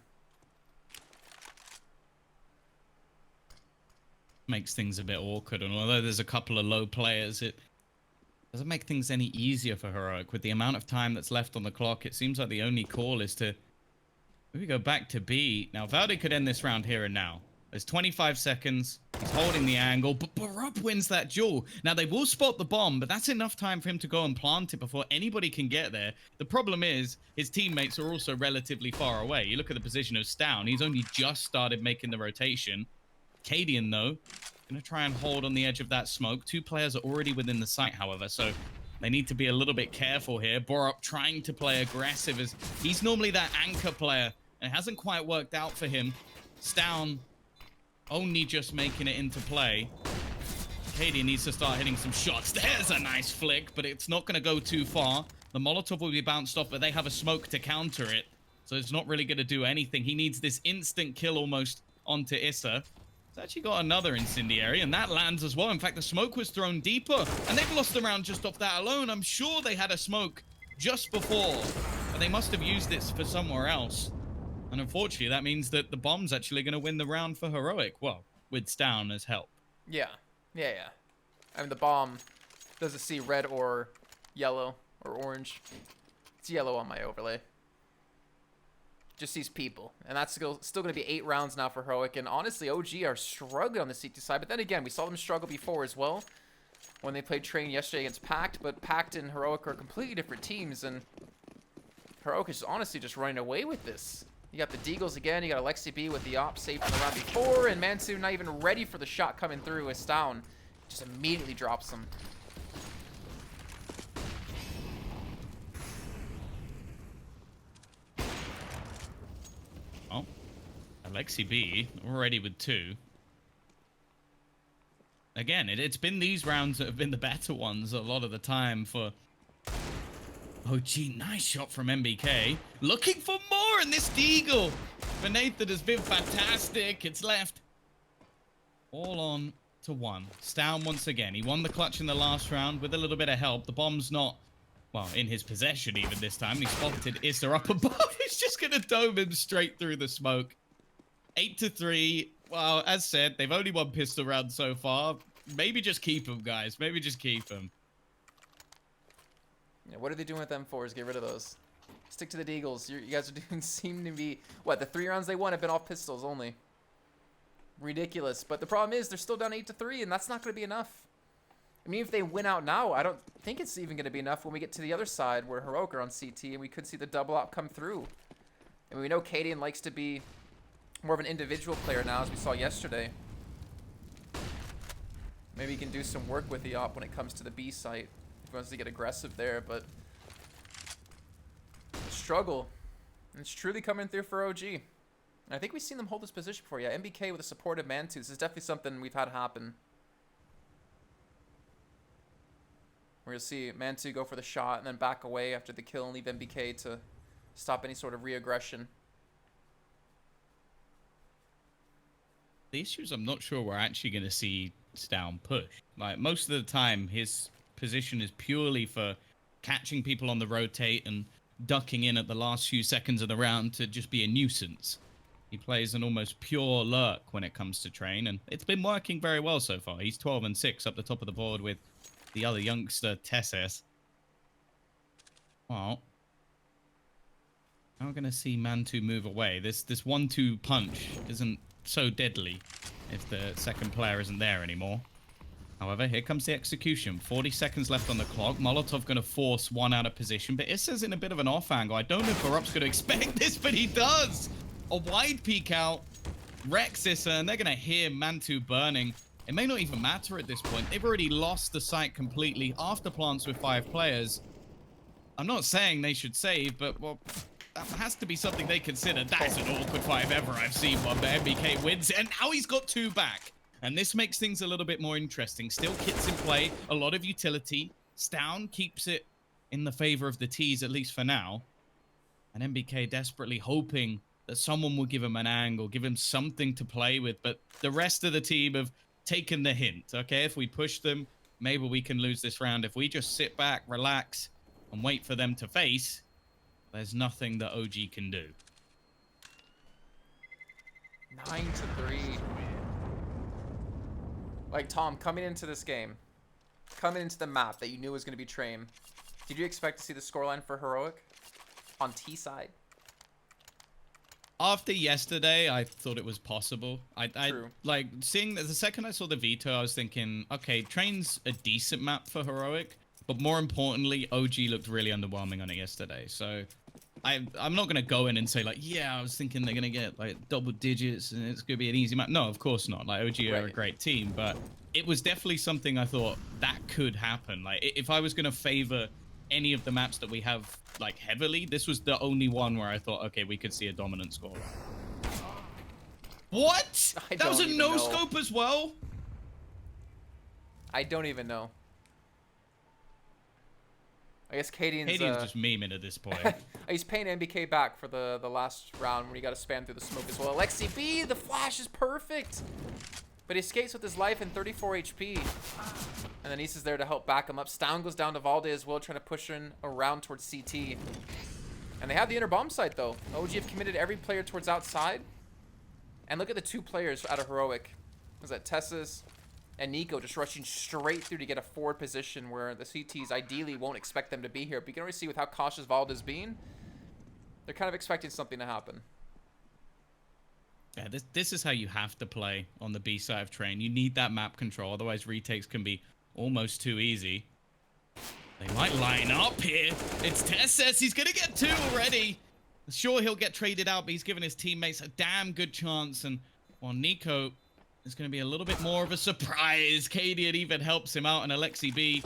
Makes things a bit awkward, and although there's a couple of low players, it doesn't make things any easier for Heroic. With the amount of time that's left on the clock, it seems like the only call is to maybe go back to B. Now, Valde could end this round here and now. There's 25 seconds. He's holding the angle, but Barup wins that duel. Now, they will spot the bomb, but that's enough time for him to go and plant it before anybody can get there. The problem is his teammates are also relatively far away. You look at the position of Stown. He's only just started making the rotation. Cadian, though, going to try and hold on the edge of that smoke. Two players are already within the site, however, so they need to be a little bit careful here. Borup trying to play aggressive, as he's normally that anchor player, and it hasn't quite worked out for him. Stown only just making it into play. Cadian needs to start hitting some shots. There's a nice flick, but it's not going to go too far. The Molotov will be bounced off, but they have a smoke to counter it, so it's not really going to do anything. He needs this instant kill almost onto Issa. He's actually got another incendiary, and that lands as well. In fact, the smoke was thrown deeper, and they've lost the round just off that alone. I'm sure they had a smoke just before, but they must have used it for somewhere else. And unfortunately, that means that the bomb's actually going to win the round for Heroic. Well, with Stown as help. Yeah. I mean, the bomb doesn't see red or yellow or orange. It's yellow on my overlay. Just sees people. And that's still going to be 8 rounds now for Heroic. And honestly, OG are struggling on the CT side. But then again, we saw them struggle before as well when they played Train yesterday against Pact. But Pact and Heroic are completely different teams. And Heroic is honestly just running away with this. You got the Deagles again. You got Alexi B with the op safe from the round before. And Mansu not even ready for the shot coming through as Stown just immediately drops him. Oh, Alexi B already with 2. Again, it's been these rounds that have been the better ones a lot of the time for OG. Nice shot from MBK. Looking for more in this Deagle. For Nathan has been fantastic. It's left all on to 1. Stown once again. He won the clutch in the last round with a little bit of help. The bomb's not, well, in his possession even this time. He spotted Issa up above. He's just going to dome him straight through the smoke. 8-3. Well, as said, they've only won pistol rounds so far. Maybe just keep them, guys. Maybe just keep them. Yeah, what are they doing with M4s? Get rid of those. Stick to the Deagles. You guys are doing seem to be... What, the 3 rounds they won have been off pistols only. Ridiculous. But the problem is they're still down 8-3, and that's not going to be enough. I mean, if they win out now, I don't think it's even going to be enough when we get to the other side where Heroic are on CT, and we could see the double op come through. I mean, we know Cadian likes to be more of an individual player now, as we saw yesterday. Maybe he can do some work with the op when it comes to the B site. If he wants to get aggressive there, but... struggle. And it's truly coming through for OG. And I think we've seen them hold this position before. Yeah, MBK with a supportive Mantus is definitely something we've had happen. Where you'll see Mantu go for the shot and then back away after the kill and leave MBK to stop any sort of re-aggression. The issue is I'm not sure we're actually going to see Stown push. Like, most of the time, his position is purely for catching people on the rotate and ducking in at the last few seconds of the round to just be a nuisance. He plays an almost pure lurk when it comes to Train, and it's been working very well so far. He's 12-6 up the top of the board with the other youngster, Tesses. Well, now we're going to see Mantu move away. This 1-2 punch isn't so deadly if the second player isn't there anymore. However, here comes the execution. 40 seconds left on the clock. Molotov going to force one out of position, but Issa's in a bit of an off angle. I don't know if Barup's going to expect this, but he does. A wide peek out, wrecks Issa, and they're going to hear Mantu burning. It may not even matter at this point. They've already lost the site completely after plants with 5 players. I'm not saying they should save, but, well, that has to be something they consider. That's an awkward 5 ever I've seen one, but MBK wins, and now he's got 2 back. And this makes things a little bit more interesting. Still kits in play, a lot of utility. Stown keeps it in the favor of the T's, at least for now. And MBK desperately hoping that someone will give him an angle, give him something to play with. But the rest of the team have taken the hint, okay? If we push them, maybe we can lose this round. If we just sit back, relax, and wait for them to face, there's nothing that OG can do. 9-3. Like, Tom, coming into this game, coming into the map that you knew was going to be Train, did you expect to see the scoreline for Heroic on T side? After yesterday, I thought it was possible. True. Like, seeing the second I saw the veto, I was thinking, okay, Train's a decent map for Heroic, but more importantly, OG looked really underwhelming on it yesterday. So I'm not going to go in and say, like, yeah, I was thinking they're going to get, like, double digits and it's going to be an easy map. No, of course not. Like, OG are a great team, but it was definitely something I thought that could happen. Like, if I was going to favor any of the maps that we have, like, heavily, this was the only one where I thought, okay, we could see a dominant score. What? That was a no-scope as well? I don't even know. I guess Cadian's just memeing at this point. He's paying MBK back for the last round when he got to spam through the smoke as well. Alexi B, the flash is perfect. But he escapes with his life and 34 HP. And then Issa's there to help back him up. Stown goes down to Valde as well, trying to push in around towards CT. And they have the inner bomb site, though. OG have committed every player towards outside. And look at the two players out of Heroic. Was that Tess's and Nico just rushing straight through to get a forward position where the CTs ideally won't expect them to be here. But you can already see with how cautious Valde is being, they're kind of expecting something to happen. Yeah, this is how you have to play on the B side of Train. You need that map control, otherwise retakes can be almost too easy. They might line up here. It's Tesses. He's going to get 2 already. Sure, he'll get traded out, but he's given his teammates a damn good chance. And while Nico is going to be a little bit more of a surprise, Cadian even helps him out, and Alexi B,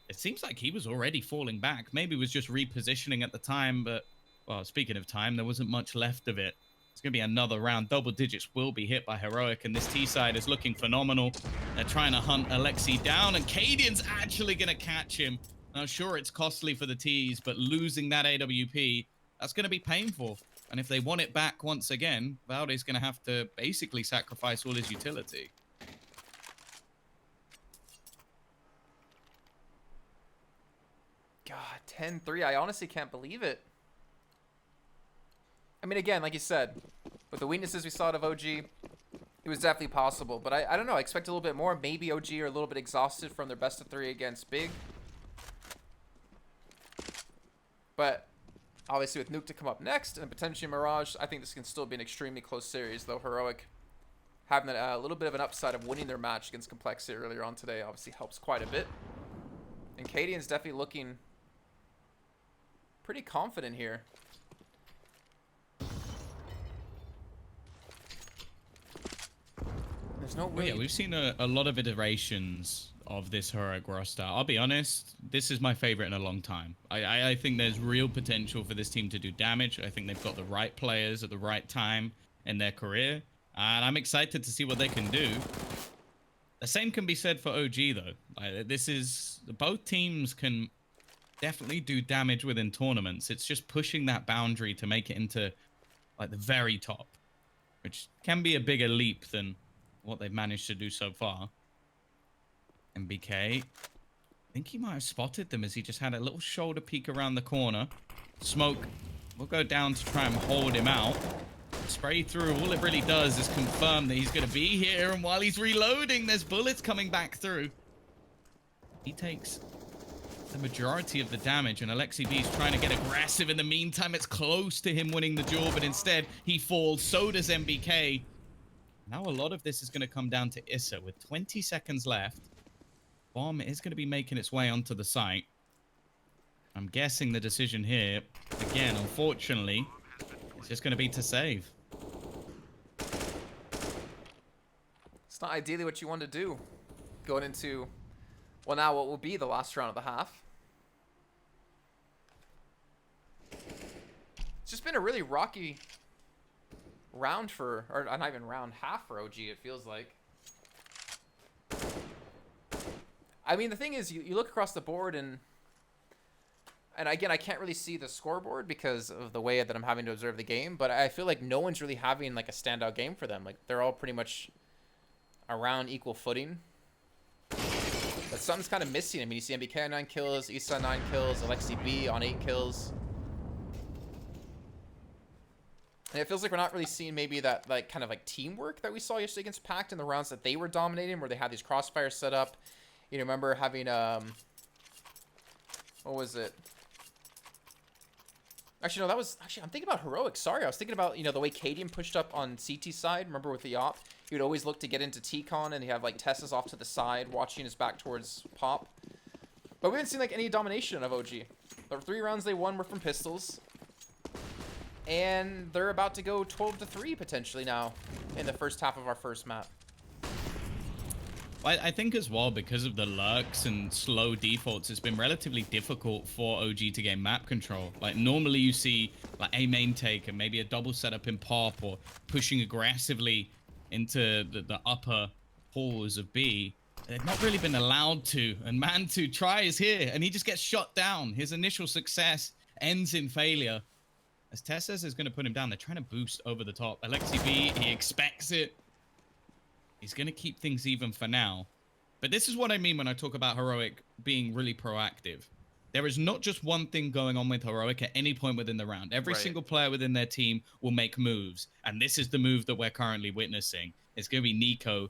it seems like he was already falling back. Maybe was just repositioning at the time, but, well, speaking of time, there wasn't much left of it. It's going to be another round. Double digits will be hit by Heroic, and this T side is looking phenomenal. They're trying to hunt Alexi down, and Cadian's actually going to catch him. Now, sure, it's costly for the Ts, but losing that AWP, that's going to be painful. And if they want it back once again, Valde's going to have to basically sacrifice all his utility. God, 10-3. I honestly can't believe it. I mean, again, like you said, with the weaknesses we saw out of OG, it was definitely possible. But I don't know. I expect a little bit more. Maybe OG are a little bit exhausted from their best of 3 against Big. But obviously with Nuke to come up next and potentially Mirage, I think this can still be an extremely close series, though Heroic having a little bit of an upside of winning their match against Complexity earlier on today obviously helps quite a bit. And Cadian's definitely looking pretty confident here. There's no way. Yeah, we've seen a lot of iterations of this Heroic roster. I'll be honest, this is my favorite in a long time. I think there's real potential for this team to do damage. I think they've got the right players at the right time in their career, and I'm excited to see what they can do. The same can be said for OG, though. Both teams can definitely do damage within tournaments. It's just pushing that boundary to make it into, like, the very top, which can be a bigger leap than what they've managed to do so far. MBK, I think he might have spotted them as he just had a little shoulder peek around the corner. Smoke will go down to try and hold him out. Spray through, all it really does is confirm that he's going to be here, and while he's reloading, there's bullets coming back through. He takes the majority of the damage, and Alexi B's trying to get aggressive. In the meantime, it's close to him winning the duel, but instead he falls. So does MBK. Now a lot of this is going to come down to Issa with 20 seconds left. Bomb is going to be making its way onto the site. I'm guessing the decision here, again, unfortunately, is just going to be to save. It's not ideally what you want to do going into, well, now what will be the last round of the half. It's just been a really rocky round for, or not even round, half for OG, it feels like. I mean, the thing is, you look across the board, and again, I can't really see the scoreboard because of the way that I'm having to observe the game, but I feel like no one's really having, like, a standout game for them. Like, they're all pretty much around equal footing. But something's kind of missing. I mean, you see MBK on 9 kills, Issa on 9 kills, Alexi B on 8 kills. And it feels like we're not really seeing maybe that like kind of like teamwork that we saw yesterday against Pact in the rounds that they were dominating, where they had these crossfires set up. You know, remember having what was it? Actually, no, that was actually I'm thinking about Heroic. Sorry, I was thinking about, you know, the way Cadian pushed up on CT side. Remember with the op, he would always look to get into T-Con, and he have like Tessa's off to the side, watching his back towards Pop. But we haven't seen like any domination of OG. The 3 rounds they won were from pistols. And they're about to go 12-3 potentially now in the first half of our first map. I think as well, because of the lurks and slow defaults, it's been relatively difficult for OG to gain map control. Like normally you see like a main take and maybe a double setup in Pop, or pushing aggressively into the upper halls of B. They've not really been allowed to, and Man2 tries here and he just gets shot down. His initial success ends in failure. As Tess says, is going to put him down. They're trying to boost over the top. Alexi B, he expects it. He's going to keep things even for now. But this is what I mean when I talk about Heroic being really proactive. There is not just one thing going on with Heroic at any point within the round. Every single player within their team will make moves. And this is the move that we're currently witnessing. It's going to be Nico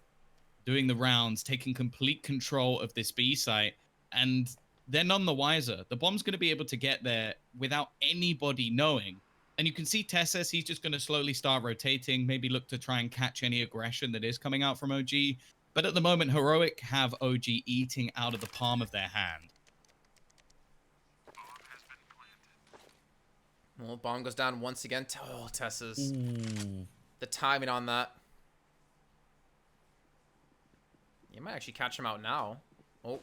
doing the rounds, taking complete control of this B site. And they're none the wiser. The bomb's going to be able to get there without anybody knowing. And you can see Tessus, he's just going to slowly start rotating, maybe look to try and catch any aggression that is coming out from OG. But at the moment, Heroic have OG eating out of the palm of their hand. Well, bomb goes down once again. Oh, Tessus. The timing on that. You might actually catch him out now. Oh.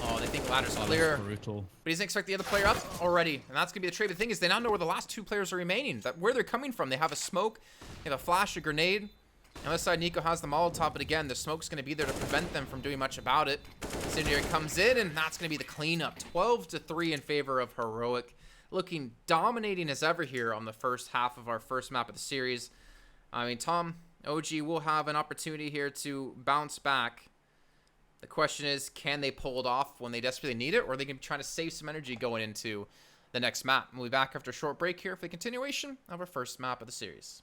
Oh, they think ladder's clear. Brutal. But he doesn't expect the other player up already. And that's going to be the trade. The thing is, they now know where the last 2 players are remaining. Where they're coming from. They have a smoke. They have a flash, a grenade. On the other side, Nico has the Molotov. But again, the smoke's going to be there to prevent them from doing much about it. Cinder comes in, and that's going to be the cleanup. 12-3 in favor of Heroic. Looking dominating as ever here on the first half of our first map of the series. I mean, Tom, OG will have an opportunity here to bounce back. The question is, can they pull it off when they desperately need it, or are they going to be trying to save some energy going into the next map? We'll be back after a short break here for the continuation of our first map of the series.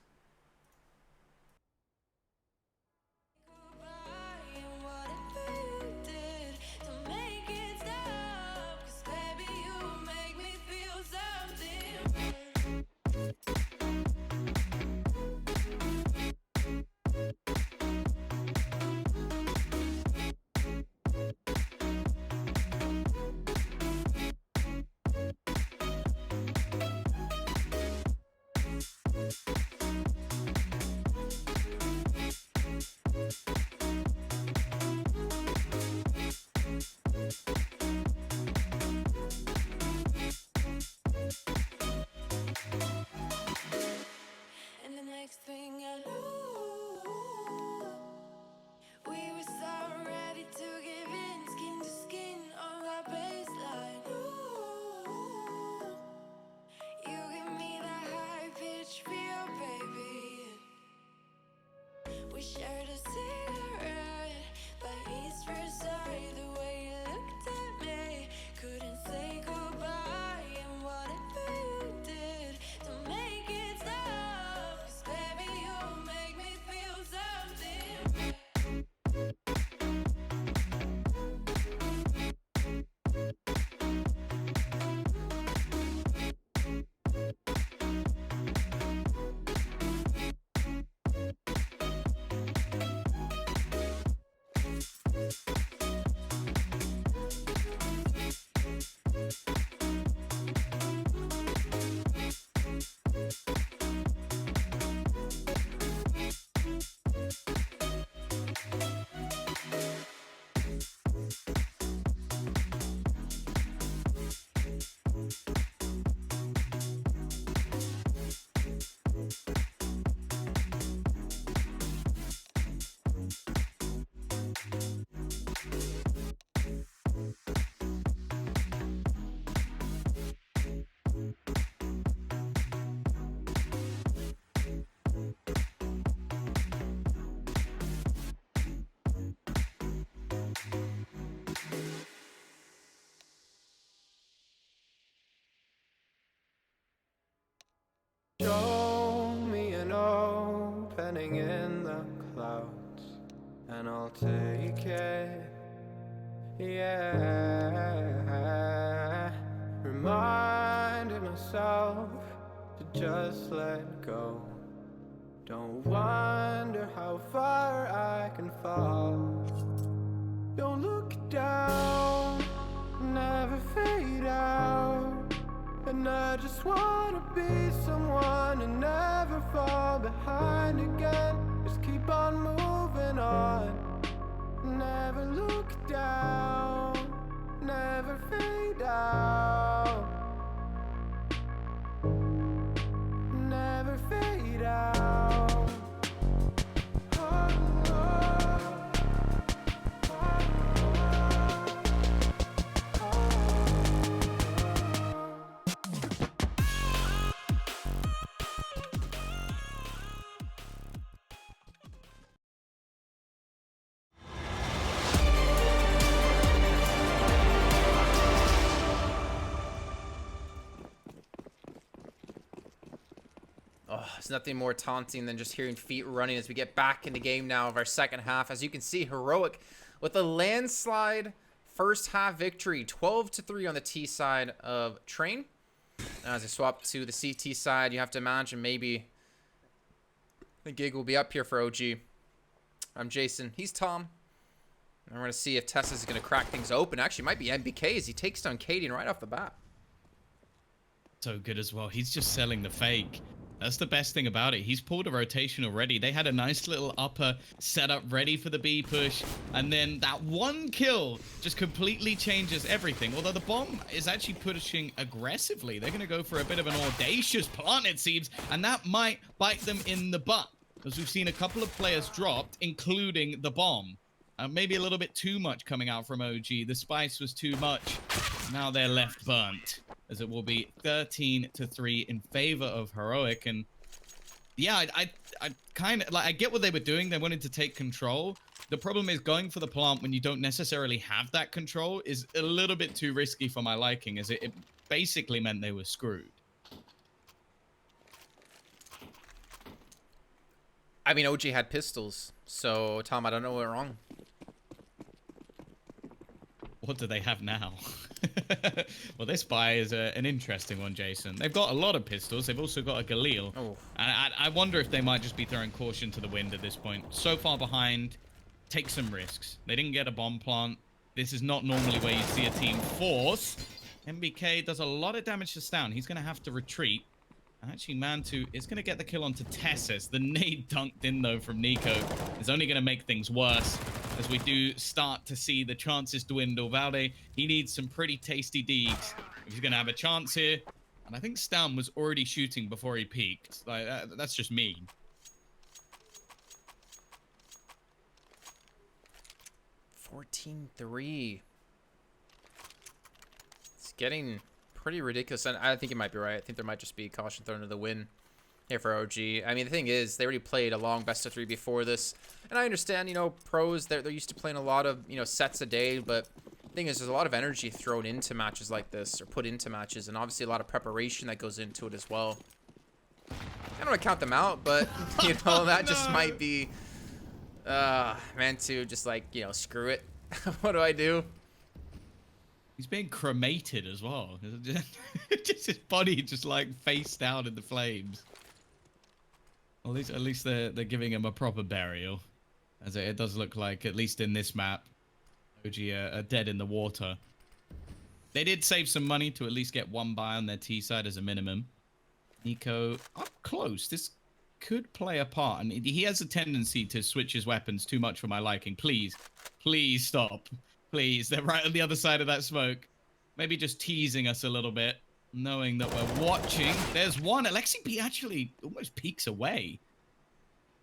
waiting in the clouds, and I'll take it. Yeah, reminding myself to just let go. Don't wonder how far I can fall. Don't look down, never fade out. And I just wanna be someone and never fall behind again. Just keep on moving on. Never look down, never fade out. Never fade out. Oh, Oh, there's nothing more taunting than just hearing feet running as we get back in the game now of our second half. As you can see, Heroic with a landslide first half victory, 12-3 on the T side of Train. Now as I swap to the CT side, you have to imagine maybe the gig will be up here for OG. I'm Jason. He's Tom. And we're going to see if Tessa is going to crack things open. Actually, it might be MBK as he takes down Kaden right off the bat. So good as well. He's just selling the fake. That's the best thing about it. He's pulled a rotation already. They had a nice little upper setup ready for the B push. And then that one kill just completely changes everything. Although the bomb is actually pushing aggressively. They're going to go for a bit of an audacious plant, it seems. And that might bite them in the butt. As we've seen a couple of players dropped, including the bomb. Maybe a little bit too much coming out from OG. The spice was too much. Now they're left burnt. As it will be 13-3 in favor of Heroic. And yeah, I kind of like, I get what they were doing. They wanted to take control. The problem is going for the plant when you don't necessarily have that control is a little bit too risky for my liking, as it basically meant they were screwed. I mean, OG had pistols. So, Tom, I don't know what went wrong. What do they have now? Well, this buy is an interesting one, Jason. They've got a lot of pistols. They've also got a Galil. Oh. And I wonder if they might just be throwing caution to the wind at this point. So far behind, take some risks. They didn't get a bomb plant. This is not normally where you see a team force. MBK does a lot of damage to Stown. He's going to have to retreat. And actually, Mantu is going to get the kill onto Tessus. The nade dunked in, though, from Nico is only going to make things worse. As we do start to see the chances dwindle. Valde, he needs some pretty tasty digs if he's going to have a chance here. And I think Stam was already shooting before he peaked. Like, that's just mean. $14-3. It's getting pretty ridiculous. And I think you might be right. I think there might just be caution thrown to the wind here for OG. I mean, the thing is, they already played a long best of 3 before this. And I understand, you know, pros, they're used to playing a lot of, you know, sets a day. But the thing is, there's a lot of energy thrown into matches like this, or put into matches. And obviously a lot of preparation that goes into it as well. I don't want to count them out, but, you know, that just might be, man, to just like, you know, screw it. What do I do? He's being cremated as well. Just his body just like face down in the flames. At least they're giving him a proper burial, as it does look like, at least in this map. OG are dead in the water. They did save some money to at least get one buy on their T side as a minimum. Nico up close. This could play a part, and he has a tendency to switch his weapons too much for my liking. Please stop. Please, they're right on the other side of that smoke. Maybe just teasing us a little bit, knowing that we're watching. There's one. Alexi P actually almost peeks away.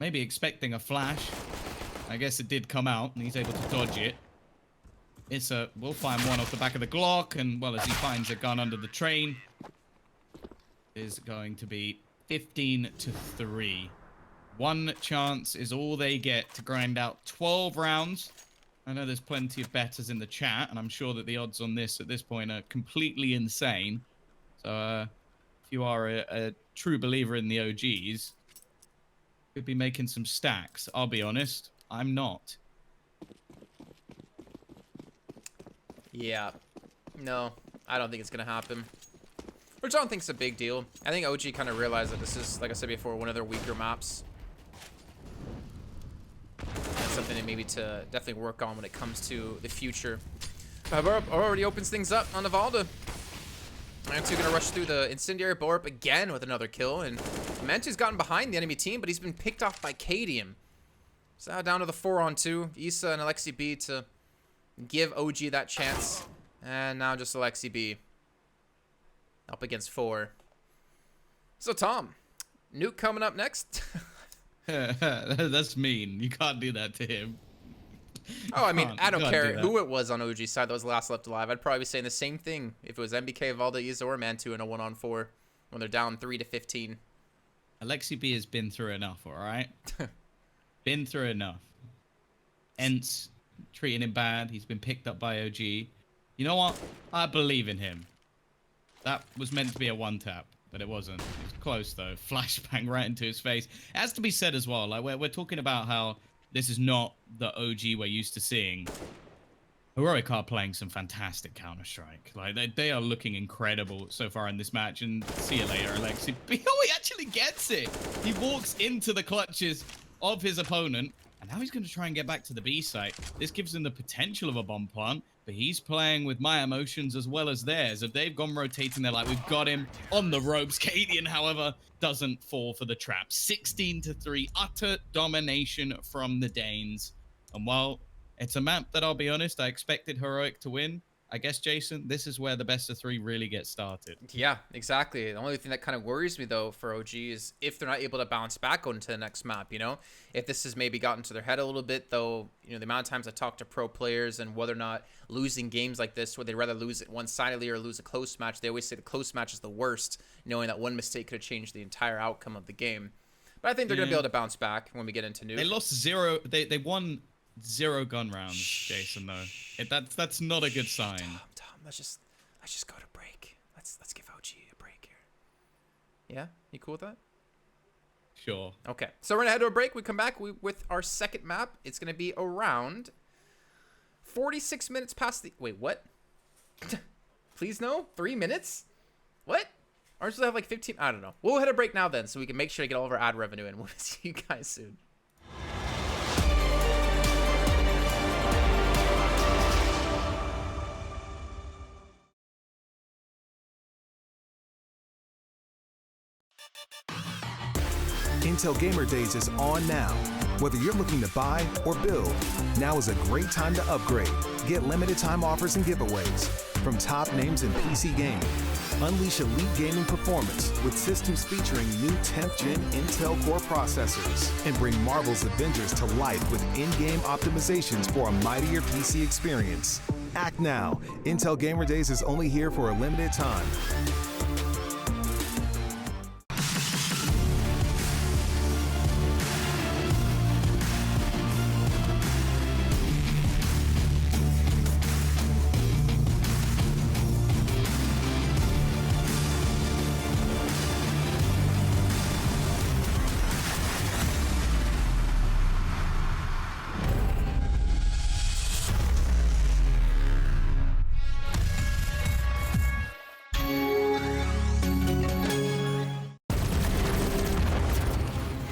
Maybe expecting a flash. I guess it did come out, and he's able to dodge it. We'll find one off the back of the Glock, and, well, as he finds a gun under the train, is going to be 15-3. One chance is all they get to grind out 12 rounds. I know there's plenty of bettors in the chat, and I'm sure that the odds on this at this point are completely insane. So if you are a true believer in the OGs, Could be making some stacks. I'll be honest, I'm not. Yeah. No, I don't think it's going to happen. Which I don't think is a big deal. I think OG kind of realized that this is, like I said before, one of their weaker maps. That's something maybe to definitely work on when it comes to the future. Already opens things up on Navalda. Mantu gonna rush through the incendiary, blow up again with another kill, and Mantu's gotten behind the enemy team, but he's been picked off by Cadium. So now down to the 4-on-2. Issa and Alexi B to give OG that chance, and now just Alexi B up against 4. So Tom, Nuke coming up next. That's mean. You can't do that to him. Oh, I mean, I don't care who it was on OG's side that was last left alive. I'd probably be saying the same thing if it was MBK, Valda, Issa, or Mantu in a 1-on-4 when they're down 3-15. Alexi B has been through enough, all right? Been through enough. Ents treating him bad. He's been picked up by OG. You know what? I believe in him. That was meant to be a one-tap, but it wasn't. It was close, though. Flashbang right into his face. It has to be said as well. Like, we're talking about how this is not the OG we're used to seeing. Heroic are playing some fantastic Counter-Strike. Like, they are looking incredible so far in this match. And see you later, Alexi. Oh, he actually gets it. He walks into the clutches of his opponent. And now he's going to try and get back to the B site. This gives him the potential of a bomb plant. But he's playing with my emotions as well as theirs. If they've gone rotating, they're like, we've got him on the ropes. Cadian, however, doesn't fall for the trap. 16-3, utter domination from the Danes. And while it's a map that, I'll be honest, I expected Heroic to win, I guess, Jason, this is where the best of 3 really gets started. Yeah, exactly. The only thing that kind of worries me, though, for OG is if they're not able to bounce back onto the next map, you know? If this has maybe gotten to their head a little bit, though, you know, the amount of times I talk to pro players and whether or not losing games like this, where they'd rather lose it one-sidedly or lose a close match, they always say the close match is the worst, knowing that one mistake could have changed the entire outcome of the game. But I think they're going to be able to bounce back when we get into Nuke. They lost 0. They won 0 gun rounds, Jason, though. That's not a good sign. Tom, let's just go to break. Let's give OG a break here. Yeah? You cool with that? Sure. Okay. So we're going to head to a break. We come back with our second map. It's going to be around 46 minutes past the... Wait, what? Please no? 3 minutes? What? Aren't we supposed to have like 15? I don't know. We'll head a break now then so we can make sure to get all of our ad revenue in. We'll see you guys soon. Intel Gamer Days is on now. Whether you're looking to buy or build, now is a great time to upgrade. Get limited time offers and giveaways from top names in PC gaming. Unleash elite gaming performance with systems featuring new 10th gen Intel Core processors and bring Marvel's Avengers to life with in-game optimizations for a mightier PC experience. Act now. Intel Gamer Days is only here for a limited time.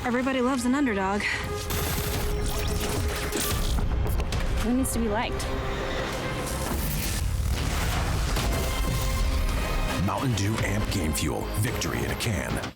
Everybody loves an underdog. Who needs to be liked? Mountain Dew Amp Game Fuel. Victory in a can.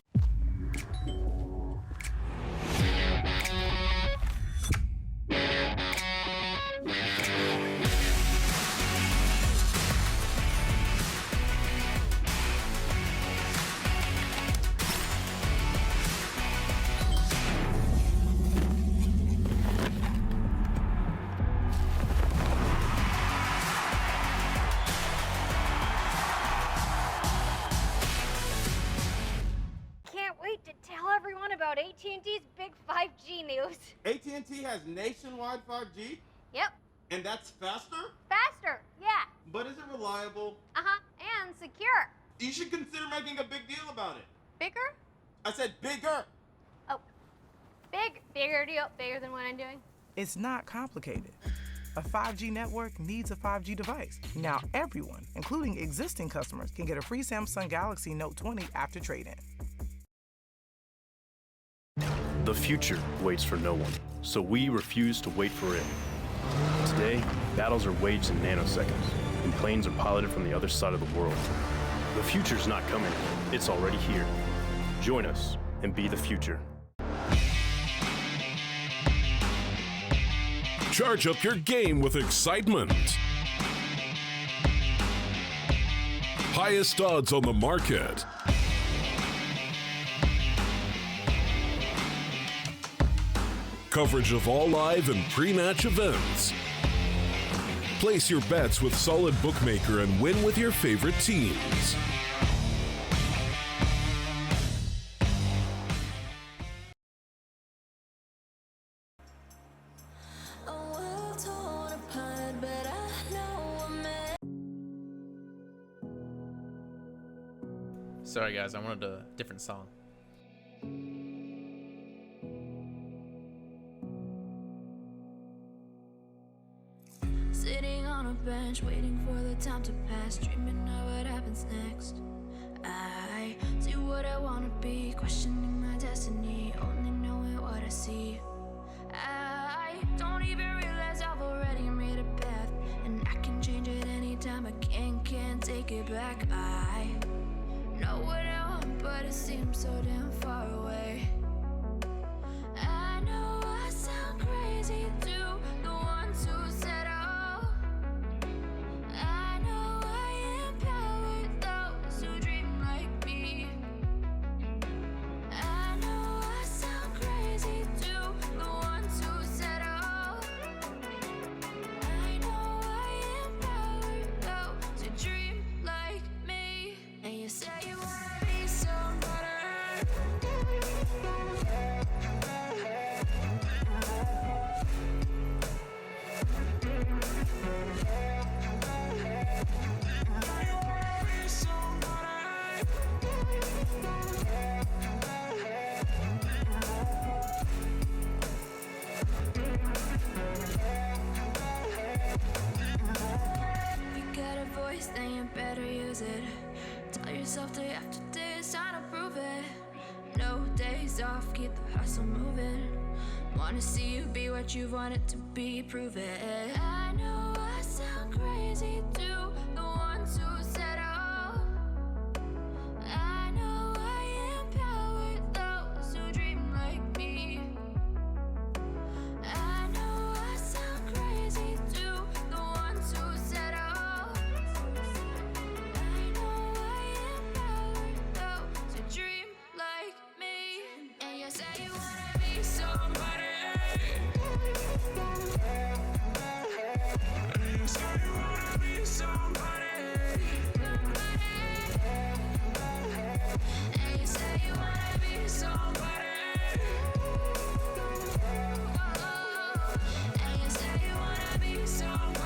About AT&T's big 5G news. AT&T has nationwide 5G? Yep. And that's faster? Faster, yeah. But is it reliable? Uh-huh, and secure. You should consider making a big deal about it. Bigger? I said bigger. Oh, big. bigger deal, bigger than what I'm doing? It's not complicated. A 5G network needs a 5G device. Now everyone, including existing customers, can get a free Samsung Galaxy Note 20 after trade-in. The future waits for no one, so we refuse to wait for it. Today, battles are waged in nanoseconds, and planes are piloted from the other side of the world. The future's not coming, it's already here. Join us and be the future. Charge up your game with excitement. Highest odds on the market. Coverage of all live and pre-match events. Place your bets with Solid Bookmaker and win with your favorite teams. Sorry guys, I wanted a different song. Sitting on a bench, waiting for the time to pass, dreaming of what happens next. I see what I wanna be, questioning my destiny, only knowing what I see. I don't even realize I've already made a path, and I can change it anytime. I can't take it back. I know what I want, but it seems so damn far away. I know I sound crazy to the ones who said oh. I know I empower those who dream like me. I know I sound crazy to the ones who said oh. I know I empower those who dream like me. And you say you wanna be somebody. You got a voice, then you better use it. Tell yourself day after day it's time to prove it. No days off, keep the hustle moving. Wanna see you be what you wanted to be, prove it. I know I sound crazy to the ones who said oh. I know I empower those who dream like me. I know I sound crazy to the ones who said oh. I know I empower those who dream like me. And you say you wanna be somebody. And you say you wanna be somebody. And you say you wanna be somebody. And you say you wanna be somebody.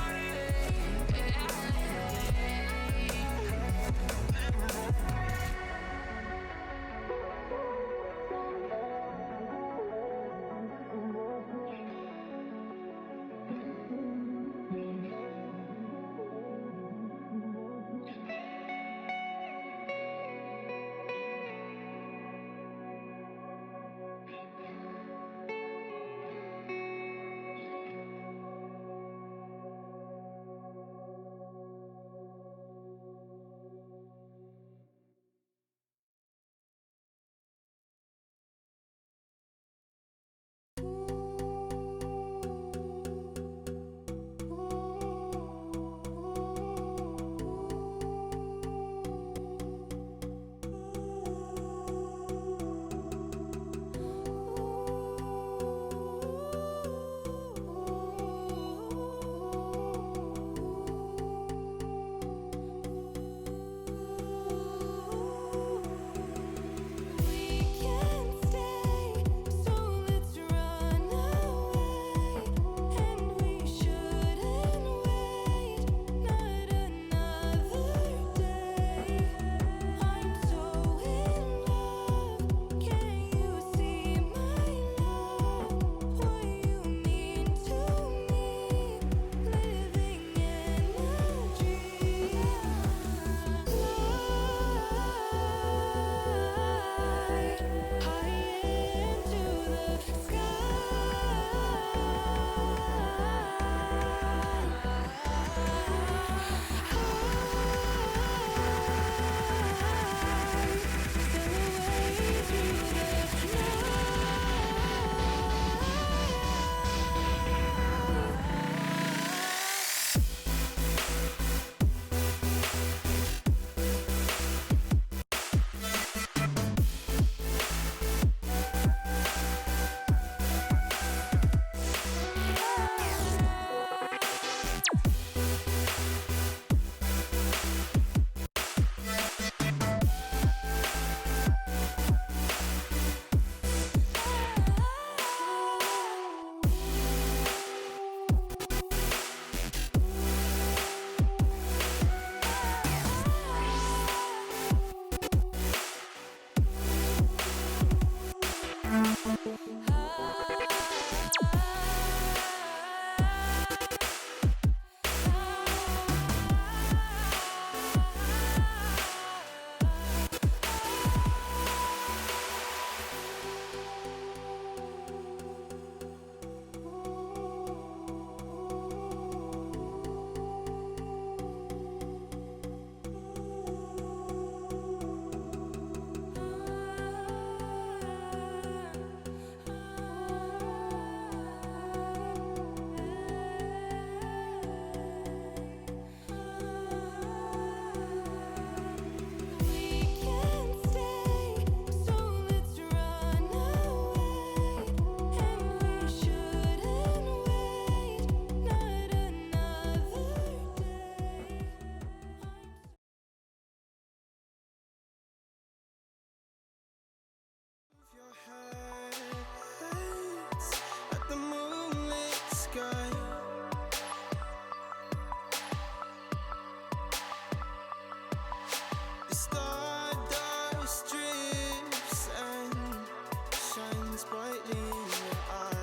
shines brightly in your eye.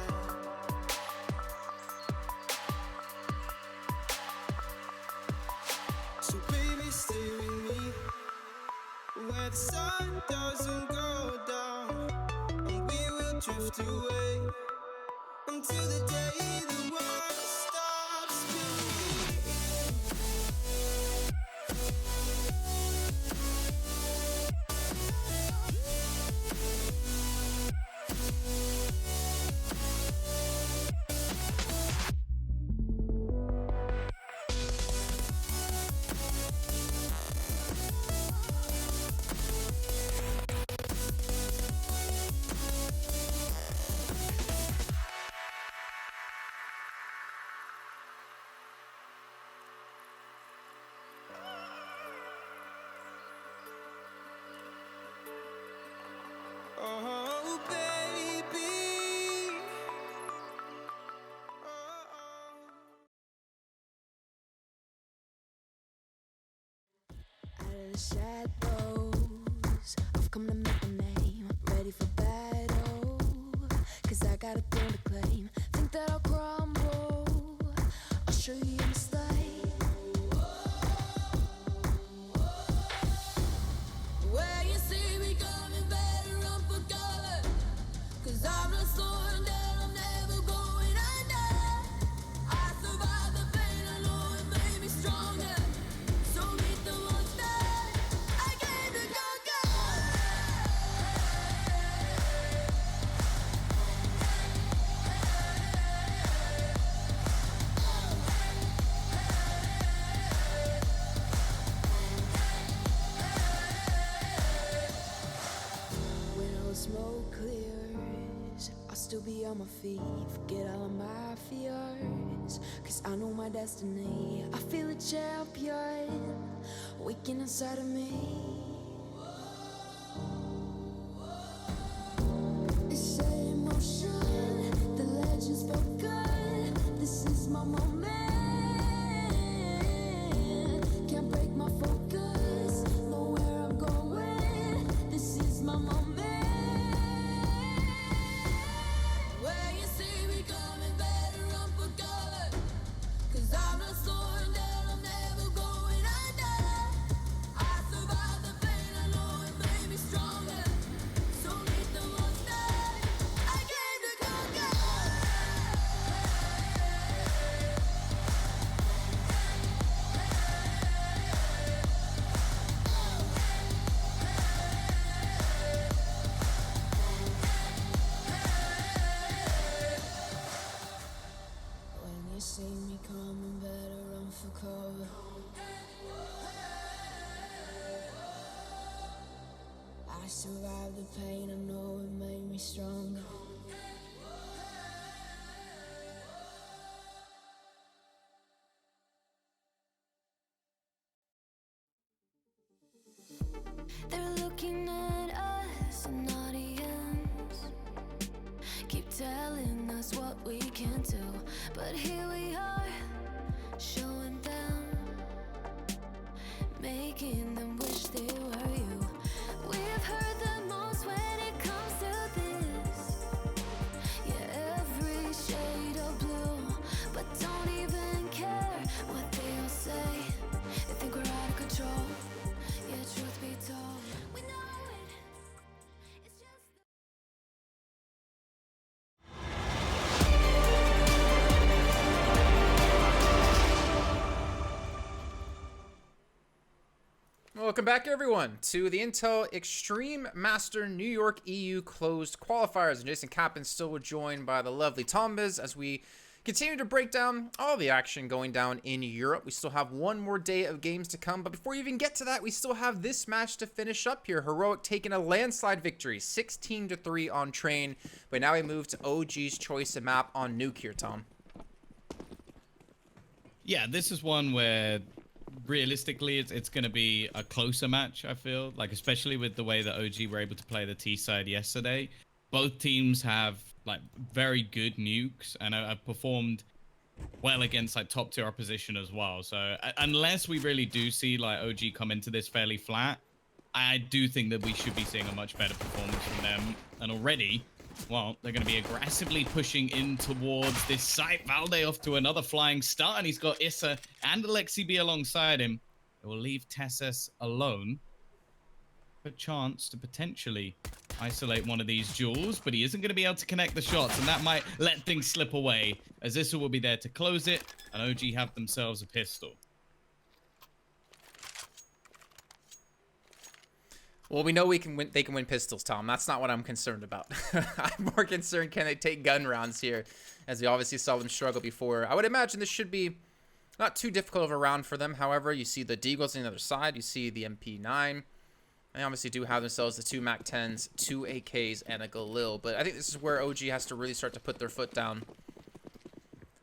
So baby, stay with me where the sun doesn't go down, and we will drift away until the day the world stops spinning. Oh, baby. Out of the shadows, I've come to make a name. Ready for battle, 'cause I got a throne to claim. Think that I'll crumble, I'll show you your mistake. Where you see me coming, better run for cover, 'cause I'm not slowing down, I'm never going under. I survived the pain, I know it made me stronger. So meet the monster I came to conquer. When all the smoke clears, I'll still be on my feet. Forget all of my fears, 'cause I know my destiny. I feel a champion waking inside of me. It's set in motion, the legend's spoken. This is my moment. Can't break my focus, know where I'm going. This is my moment. Where you see me coming, better run for cover, 'cause I'm not slowing down, I'm never going under. I survived the pain, I know it made me stronger. So meet the monster I came to conquer. When you see me coming, better run for cover. I survived the pain, I know it made me stronger. They're looking at us in audience, keep telling us what we can do, but here we are, showing them, making them wish they were you. We've heard the most when it comes to this, yeah, every shade of blue, but don't even care what they all say. They think we're out of control, yeah, truth be told, we know it. It's just Welcome back, everyone, to the Intel Extreme Master New York EU closed qualifiers. And Jason Kappen still joined by the lovely Tombiz as we continue to break down all the action going down in Europe. We still have one more day of games to come, but before we even get to that, we still have this match to finish up here. Heroic taking a landslide victory, 16-3 on Train, but now we move to OG's choice of map on Nuke here, Tom. Yeah, this is one where realistically it's going to be a closer match, I feel, like, especially with the way that OG were able to play the T side yesterday. Both teams have like very good nukes and have performed well against like top tier opposition as well. So unless we really do see like OG come into this fairly flat, I do think that we should be seeing a much better performance from them. And already Well, they're going to be aggressively pushing in towards this site. Valde off to another flying start, and he's got Issa and Alexi B alongside him. It will leave Tessus alone. A chance to potentially isolate one of these duels, but he isn't going to be able to connect the shots, and that might let things slip away, as Issa will be there to close it, and OG have themselves a pistol. Well, we know we can win. They can win pistols, Tom. That's not what I'm concerned about. I'm more concerned, can they take gun rounds here, as we obviously saw them struggle before. I would imagine this should be not too difficult of a round for them. However, you see the Deagles on the other side. You see the MP9. They obviously do have themselves the 2 MAC-10s, 2 AKs, and a Galil. But I think this is where OG has to really start to put their foot down.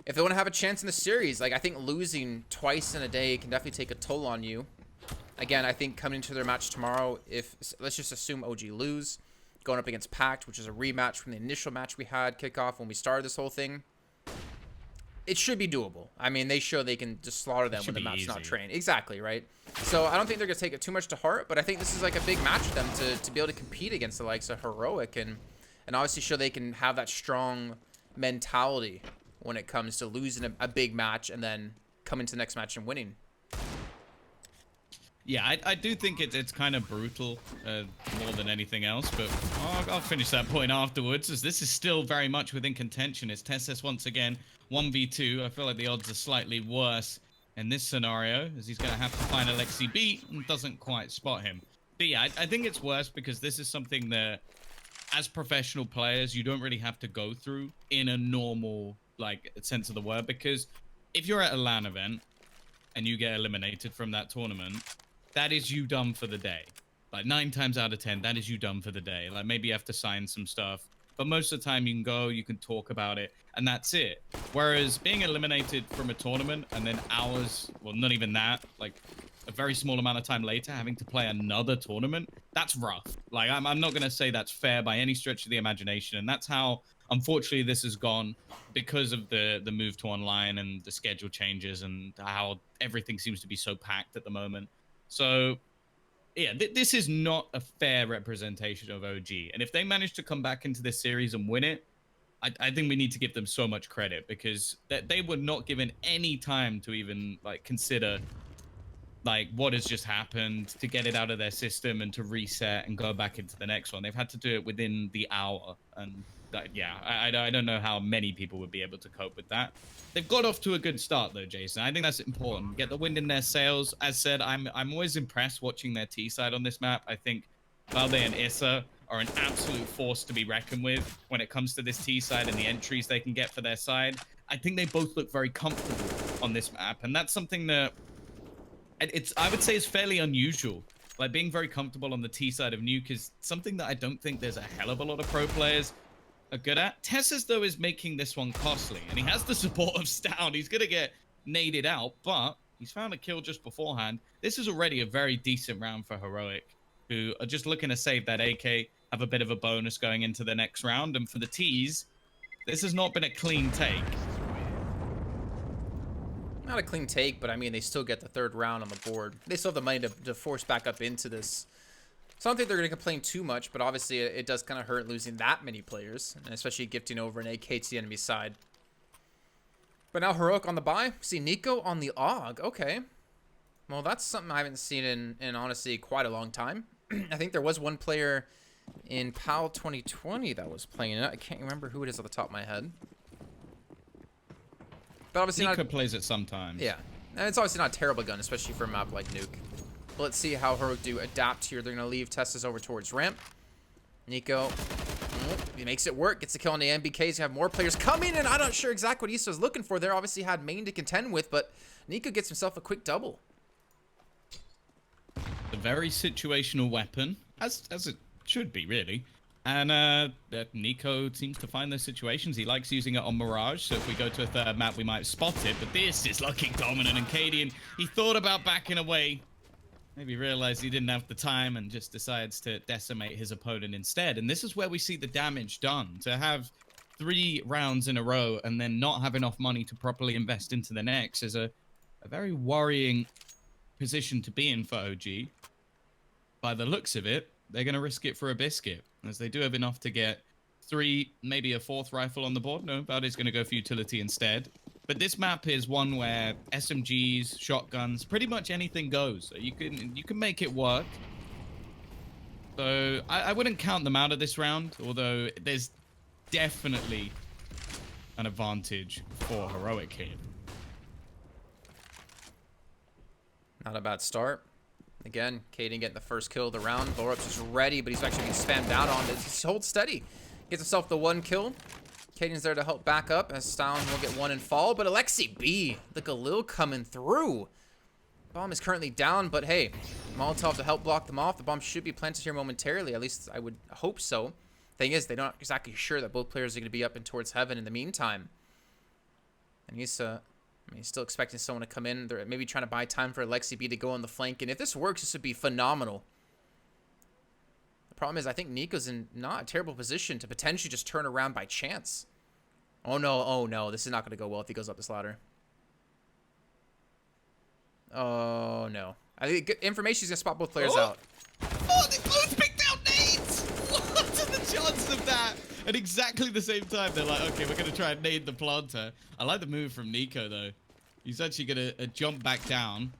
If they want to have a chance in the series, like, I think losing twice in a day can definitely take a toll on you. Again, I think coming into their match tomorrow, let's just assume OG lose, going up against Pact, which is a rematch from the initial match we had kickoff when we started this whole thing. It should be doable. I mean, they show they can just slaughter them when the map's not trained. Exactly, right? So I don't think they're going to take it too much to heart, but I think this is like a big match for them to be able to compete against the likes of Heroic and obviously show they can have that strong mentality when it comes to losing a big match and then coming to the next match and winning. Yeah, I do think it's kind of brutal more than anything else, but I'll finish that point afterwards, as this is still very much within contention. It's Tessus once again, 1v2. I feel like the odds are slightly worse in this scenario, as he's going to have to find Alexi B and doesn't quite spot him. But yeah, I think it's worse because this is something that, as professional players, you don't really have to go through in a normal, like, sense of the word, because if you're at a LAN event and you get eliminated from that tournament, that is you done for the day. Like 9 times out of 10, that is you done for the day. Like maybe you have to sign some stuff, but most of the time you can go, you can talk about it, and that's it. Whereas being eliminated from a tournament and then hours, well, not even that, like a very small amount of time later, having to play another tournament, that's rough. Like I'm not going to say that's fair by any stretch of the imagination, and that's how, unfortunately, this has gone because of the move to online and the schedule changes and how everything seems to be so packed at the moment. So, yeah, this is not a fair representation of OG. And if they manage to come back into this series and win it, I think we need to give them so much credit, because they were not given any time to even like consider like what has just happened, to get it out of their system and to reset and go back into the next one. They've had to do it within the hour, and yeah, I don't know how many people would be able to cope with that. They've got off to a good start though, Jason. I think that's important. Get the wind in their sails. As said, I'm always impressed watching their T side on this map. I think Valde and Issa are an absolute force to be reckoned with when it comes to this T side and the entries they can get for their side. I think they both look very comfortable on this map, and that's something that I would say is fairly unusual. Like being very comfortable on the T side of Nuke is something that I don't think there's a hell of a lot of pro players are good at. Tessus, though, is making this one costly, and he has the support of Stout. He's going to get naded out, but he's found a kill just beforehand. This is already a very decent round for Heroic, who are just looking to save that AK, have a bit of a bonus going into the next round. And for the T's, this has not been a clean take. Not a clean take, but I mean, they still get the 3rd round on the board. They still have the money to force back up into this. So I don't think they're going to complain too much, but obviously it does kind of hurt losing that many players, and especially gifting over an AK to the enemy side. But now Heroic on the buy. See Nico on the AUG. Okay. Well, that's something I haven't seen in honestly quite a long time. I think there was one player in PAL 2020 that was playing it. I can't remember who it is off the top of my head. But obviously Nico plays it sometimes. Yeah. And it's obviously not a terrible gun, especially for a map like Nuke. But let's see how Heroic do adapt here. They're going to leave Tessus over towards ramp. Nico, he makes it work. Gets a kill on the MBKs. You have more players coming, and I'm not sure exactly what Issa was looking for there. Obviously had main to contend with, but Nico gets himself a quick double. A very situational weapon, as it should be, really. And Nico seems to find those situations. He likes using it on Mirage, so if we go to a 3rd map, we might spot it. But this is looking dominant, and Cadian, he thought about backing away. Maybe realized he didn't have the time and just decides to decimate his opponent instead. And this is where we see the damage done. To have 3 rounds in a row and then not have enough money to properly invest into the next is a very worrying position to be in for OG. By the looks of it, they're going to risk it for a biscuit, as they do have enough to get 3, maybe a 4th rifle on the board. No, Valde's going to go for utility instead. But this map is one where SMGs, shotguns, pretty much anything goes. So you can make it work. So I wouldn't count them out of this round, although there's definitely an advantage for Heroic here. Not a bad start. Again, Caden getting the first kill of the round. Blowup's just ready, but he's actually being spammed out on it. Just hold steady. Gets himself the 1 kill. Caden's there to help back up as Stown will get 1 and fall. But Alexi B, the Galil coming through. Bomb is currently down, but hey, Molotov to help block them off. The bomb should be planted here momentarily. At least I would hope so. Thing is, they're not exactly sure that both players are going to be up and towards heaven in the meantime. And he's still expecting someone to come in. They're maybe trying to buy time for Alexi B to go on the flank. And if this works, this would be phenomenal. The problem is, I think Nico's in not a terrible position to potentially just turn around by chance. Oh no, this is not going to go well if he goes up this ladder. Oh no. I think good information is going to spot both players out. Oh, they both picked out nades! What are the chances of that? At exactly the same time, they're like, okay, we're going to try and nade the planter. I like the move from Nico, though. He's actually going to jump back down.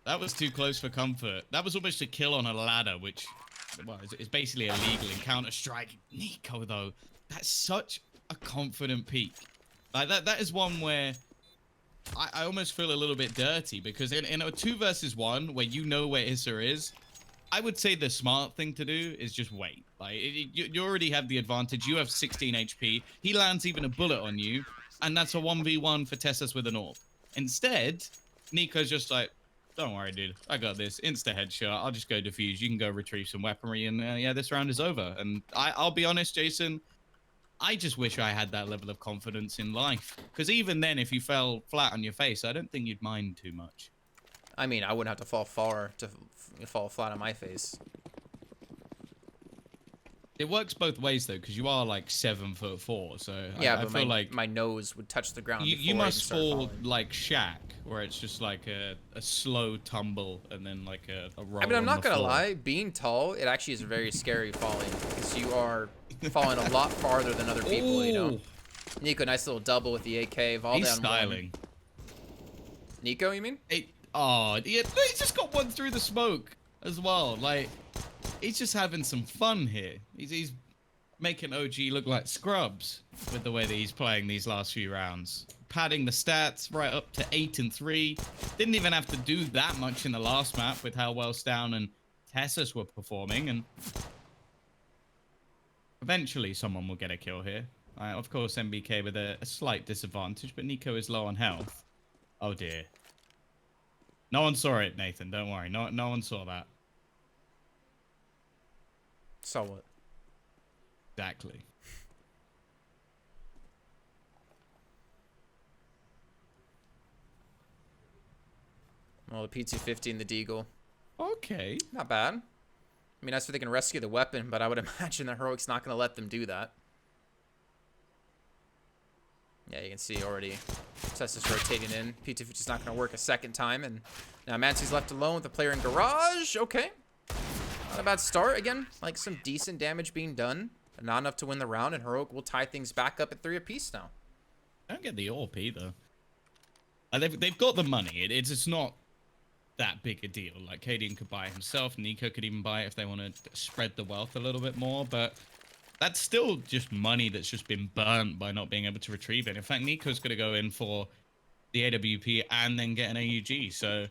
That was too close for comfort. That was almost a kill on a ladder, which well, is basically illegal in Counter-Strike. Nico, though, that's such a confident peak. Like that is one where I almost feel a little bit dirty, because in a 2 versus 1 where you know where Issa is, I would say the smart thing to do is just wait. Like you already have the advantage. You have 16 HP. He lands even a bullet on you, and that's a 1v1 for Tessas with an AWP. Instead, Nico's just like, don't worry, dude. I got this. Insta headshot. I'll just go defuse. You can go retrieve some weaponry, and yeah, this round is over. And I'll be honest, Jason, I just wish I had that level of confidence in life. Because even then, if you fell flat on your face, I don't think you'd mind too much. I mean, I wouldn't have to fall far to fall flat on my face. It works both ways, though, because you are like 7'4", so yeah, I but feel like my nose would touch the ground. You must fall like Shaq, where it's just like a slow tumble and then like a roll. I mean, I'm not gonna lie. Being tall, it actually is very scary falling, because you are falling a lot farther than other people. Ooh. You know. Nico, nice little double with the AK. Valde He's on styling. Nico, you mean? Oh, yeah, he just got one through the smoke as well. Like, he's just having some fun here. He's making OG look like scrubs with the way that he's playing these last few rounds. Padding the stats right up to 8 and 3. Didn't even have to do that much in the last map with how well Stown and Tessas were performing. And eventually someone will get a kill here. Of course, MBK with a slight disadvantage, but Nico is low on health. Oh dear. No one saw it, Nathan. Don't worry. No one saw that. Saw what? Exactly. Well, the P250 and the Deagle. Okay. Not bad. I mean, that's where they can rescue the weapon, but I would imagine the Heroic's not going to let them do that. Yeah, you can see already Tessa's rotating in. P250's not going to work a second time, and now Mancy's left alone with the player in garage. Okay. Not a bad start. Again, like some decent damage being done, but not enough to win the round, and Heroic will tie things back up at 3 apiece now. I don't get the AWP either. They've got the money. It's not that big a deal. Like, Cadian could buy it himself. Nico could even buy it if they want to spread the wealth a little bit more, but that's still just money that's just been burnt by not being able to retrieve it. In fact, Nico's going to go in for the AWP and then get an AUG. So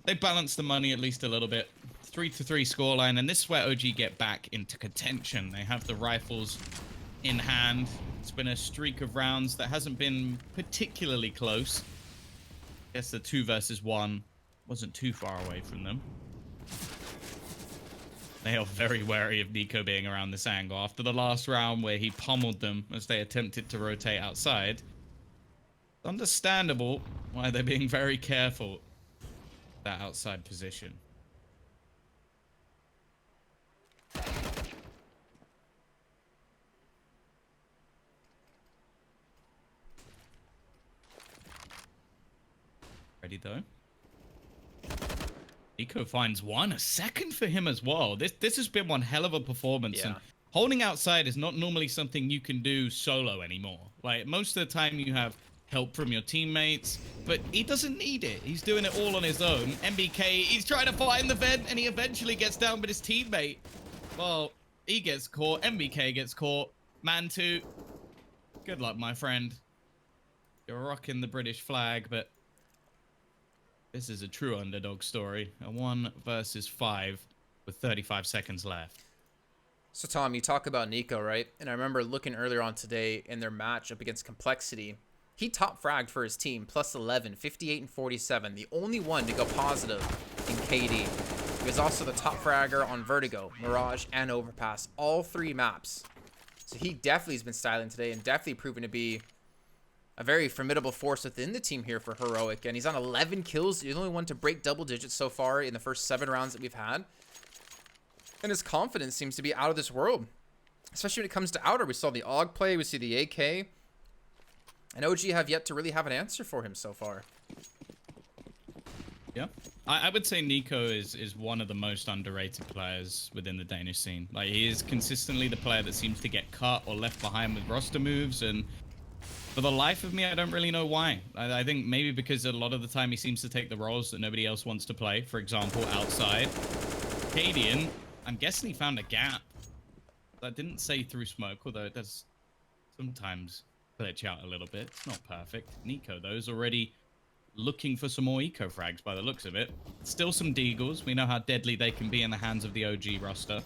they balance the money at least a little bit. 3-3 scoreline, and this is where OG get back into contention. They have the rifles in hand. It's been a streak of rounds that hasn't been particularly close. I guess the 2 versus 1 wasn't too far away from them. They are very wary of Nico being around this angle. After the last round where he pummeled them as they attempted to rotate outside, it's understandable why they're being very careful that outside position. Ready though. Nico finds one, a second for him as well. This has been one hell of a performance, yeah. and holding outside is not normally something you can do solo anymore. Like, most of the time you have help from your teammates, but he doesn't need it. He's doing it all on his own. MBK, he's trying to find the vent, and he eventually gets down, but his teammate, well, he gets caught. MBK gets caught. Man2, good luck, my friend. You're rocking the British flag, but this is a true underdog story. A 1 versus 5 with 35 seconds left. So, Tom, you talk about Nico, right? And I remember looking earlier on today in their match up against Complexity. He top fragged for his team, plus 11, 58 and 47. The only one to go positive in KD. He was also the top fragger on Vertigo, Mirage, and Overpass. All 3 maps. So he definitely has been styling today and definitely proven to be a very formidable force within the team here for Heroic. And he's on 11 kills. He's the only one to break double digits so far in the first 7 rounds that we've had. And his confidence seems to be out of this world. Especially when it comes to Outer. We saw the AUG play. We see the AK. And OG have yet to really have an answer for him so far. Yeah. I would say Nico is one of the most underrated players within the Danish scene. Like, he is consistently the player that seems to get cut or left behind with roster moves, and for the life of me, I don't really know why. I think maybe because a lot of the time he seems to take the roles that nobody else wants to play. For example, outside. Cadian, I'm guessing he found a gap. That didn't say through smoke, although it does sometimes glitch out a little bit. It's not perfect. Nico, though, is already looking for some more eco frags by the looks of it. Still some deagles. We know how deadly they can be in the hands of the OG roster.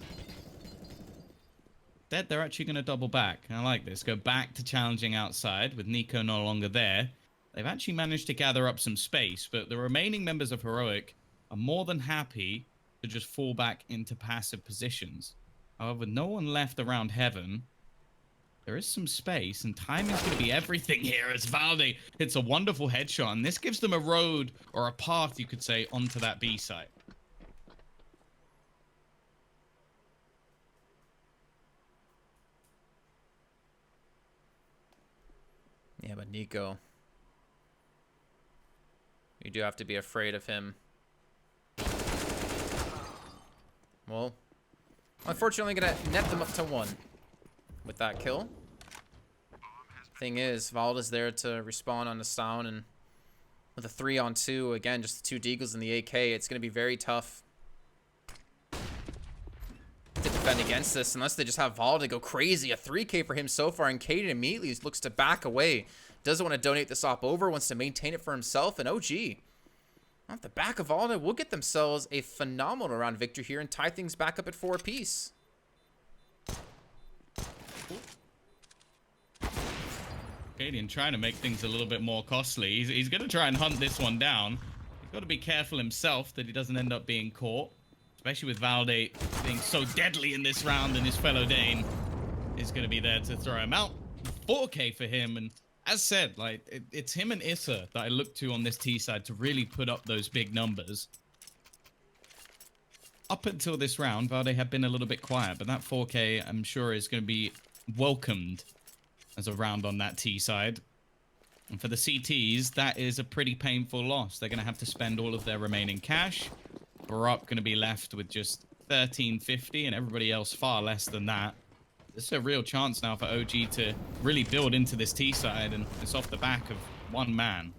They're actually going to double back. I like this. Go back to challenging outside with Nico no longer there. They've actually managed to gather up some space, but the remaining members of Heroic are more than happy to just fall back into passive positions. However, with no one left around Heaven, there is some space, and timing's going to be everything here as Valde hits a wonderful headshot, and this gives them a road, or a path, you could say, onto that B site. Yeah, but Nico, you do have to be afraid of him. Well, unfortunately, going to net them up to 1 with that kill. Thing is, Valda's there to respawn on the sound, and with a 3-on-2, again, just the 2 deagles and the AK, it's going to be very tough to defend against this unless they just have Valda go crazy. A 3K for him so far, and Caden immediately looks to back away. Doesn't want to donate this op over, wants to maintain it for himself, and OG, off the back of Valda, will get themselves a phenomenal round victory here and tie things back up at 4 apiece. Cadian trying to make things a little bit more costly. He's going to try and hunt this one down. He's got to be careful himself that he doesn't end up being caught, especially with Valde being so deadly in this round, and his fellow Dane is going to be there to throw him out. 4K for him, and as said, like, it's him and Issa that I look to on this T side to really put up those big numbers. Up until this round, Valde had been a little bit quiet, but that 4K, I'm sure, is going to be welcomed as a round on that T side. And for the CTs, that is a pretty painful loss. They're going to have to spend all of their remaining cash. Barak going to be left with just 1350, and everybody else far less than that. This is a real chance now for OG to really build into this T side, and it's off the back of 1 man.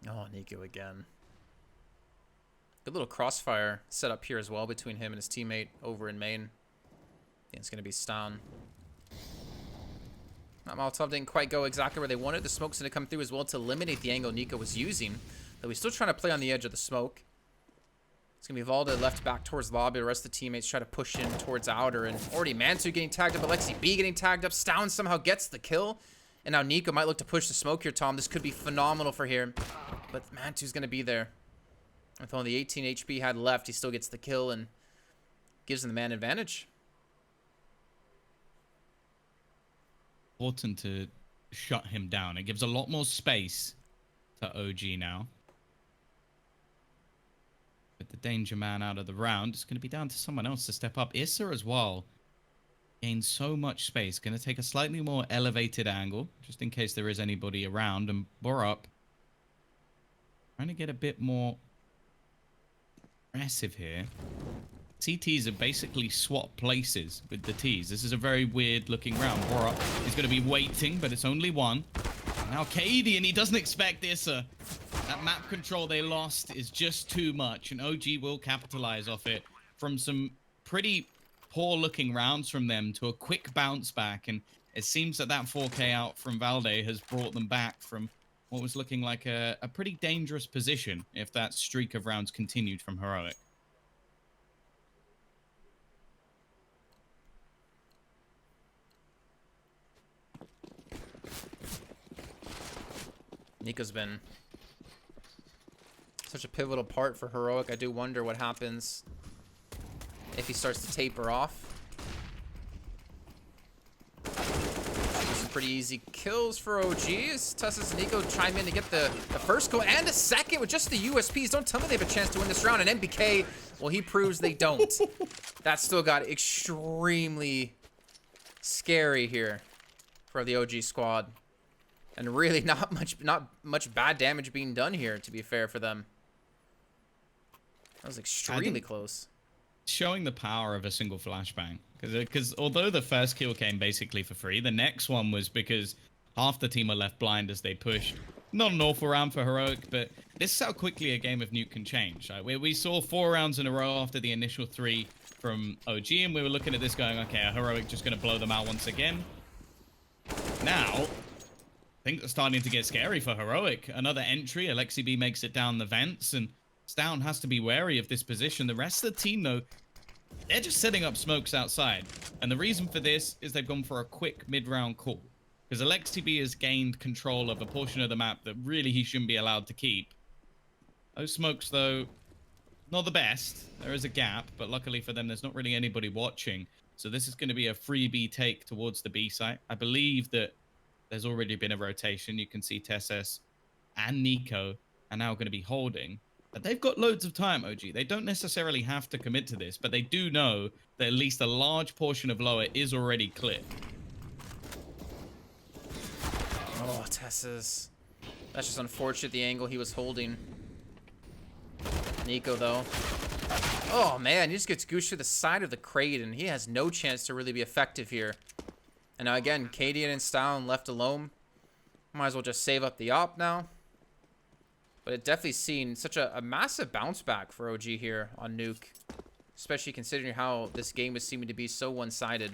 Oh, Nico again. Good little crossfire set up here as well between him and his teammate over in main. Yeah, it's going to be Stan. That Molotov didn't quite go exactly where they wanted. The smoke's going to come through as well to eliminate the angle Nico was using. Though he's still trying to play on the edge of the smoke. It's going to be Valda left back towards lobby. The rest of the teammates try to push in towards outer. And already Man2 getting tagged up. Alexi B getting tagged up. Stown somehow gets the kill. And now Nico might look to push the smoke here, Tom. This could be phenomenal for him. But Man2's going to be there. With only 18 HP he had left, he still gets the kill and gives him the man advantage. Important to shut him down. It gives a lot more space to OG now. With the danger man out of the round, it's going to be down to someone else to step up. Issa as well gains so much space. Going to take a slightly more elevated angle, just in case there is anybody around. And Borup trying to get a bit more Aggressive here. CTs have basically swapped places with the Ts. This is a very weird looking round. Borat is going to be waiting, but it's only one. Now Katie, and he doesn't expect this. That map control they lost is just too much, and OG will capitalize off it from some pretty poor looking rounds from them to a quick bounce back. And it seems that 4K out from Valde has brought them back from what was looking like a pretty dangerous position if that streak of rounds continued from Heroic. Nico's been such a pivotal part for Heroic. I do wonder what happens if he starts to taper off. Some pretty easy kills for OGs. Tessus and Nico chime in to get the first goal and a second with just the USPs. Don't tell me they have a chance to win this round. And MBK, well, he proves they don't. That still got extremely scary here for the OG squad. And really not much bad damage being done here, to be fair for them. That was extremely close. Showing the power of a single flashbang. Because although the first kill came basically for free, the next one was because half the team were left blind as they pushed. Not an awful round for Heroic, but this is how quickly a game of Nuke can change. We saw 4 rounds in a row after the initial 3 from OG, and we were looking at this going, okay, are Heroic just going to blow them out once again? Now, I think it's starting to get scary for Heroic. Another entry, Alexi B makes it down the vents, and Stown has to be wary of this position. The rest of the team, though, they're just setting up smokes outside. And the reason for this is they've gone for a quick mid-round call. Because Alexi B has gained control of a portion of the map that really he shouldn't be allowed to keep. Those smokes, though, not the best. There is a gap, but luckily for them, there's not really anybody watching. So this is going to be a free B take towards the B site. I believe that there's already been a rotation. You can see Tessus and Nico are now going to be holding. But they've got loads of time, OG. They don't necessarily have to commit to this, but they do know that at least a large portion of lower is already clear. Oh, Tessus. That's just unfortunate, the angle he was holding. Nico, though. Oh, man, he just gets goosed to the side of the crate, and he has no chance to really be effective here. And now again, Cadian and Stalin left alone. Might as well just save up the op now. But it definitely seen such a massive bounce back for OG here on Nuke. Especially considering how this game is seeming to be so one-sided.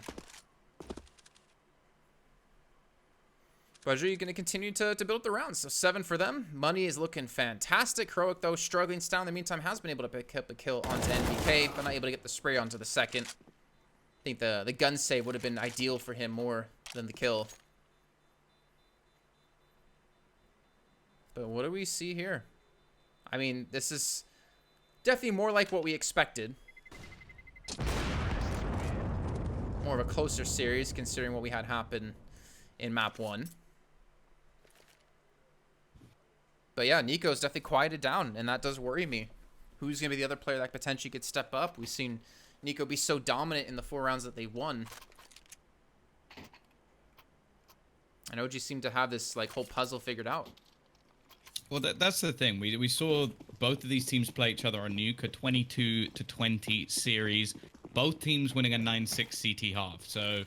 But are you going to continue to build the rounds? So 7 for them. Money is looking fantastic. Heroic, though, struggling. Stalin, in the meantime, has been able to pick up a kill onto NBK, but not able to get the spray onto the second. I think the gun save would have been ideal for him more than the kill. But what do we see here? I mean, this is definitely more like what we expected. More of a closer series considering what we had happen in map 1. But yeah, Nico's definitely quieted down, and that does worry me. Who's going to be the other player that potentially could step up? We've seen Nico be so dominant in the 4 rounds that they won. And OG seemed to have this like whole puzzle figured out. Well, that's the thing. We saw both of these teams play each other on Nuke, a 22-20 series. Both teams winning a 9-6 CT half. So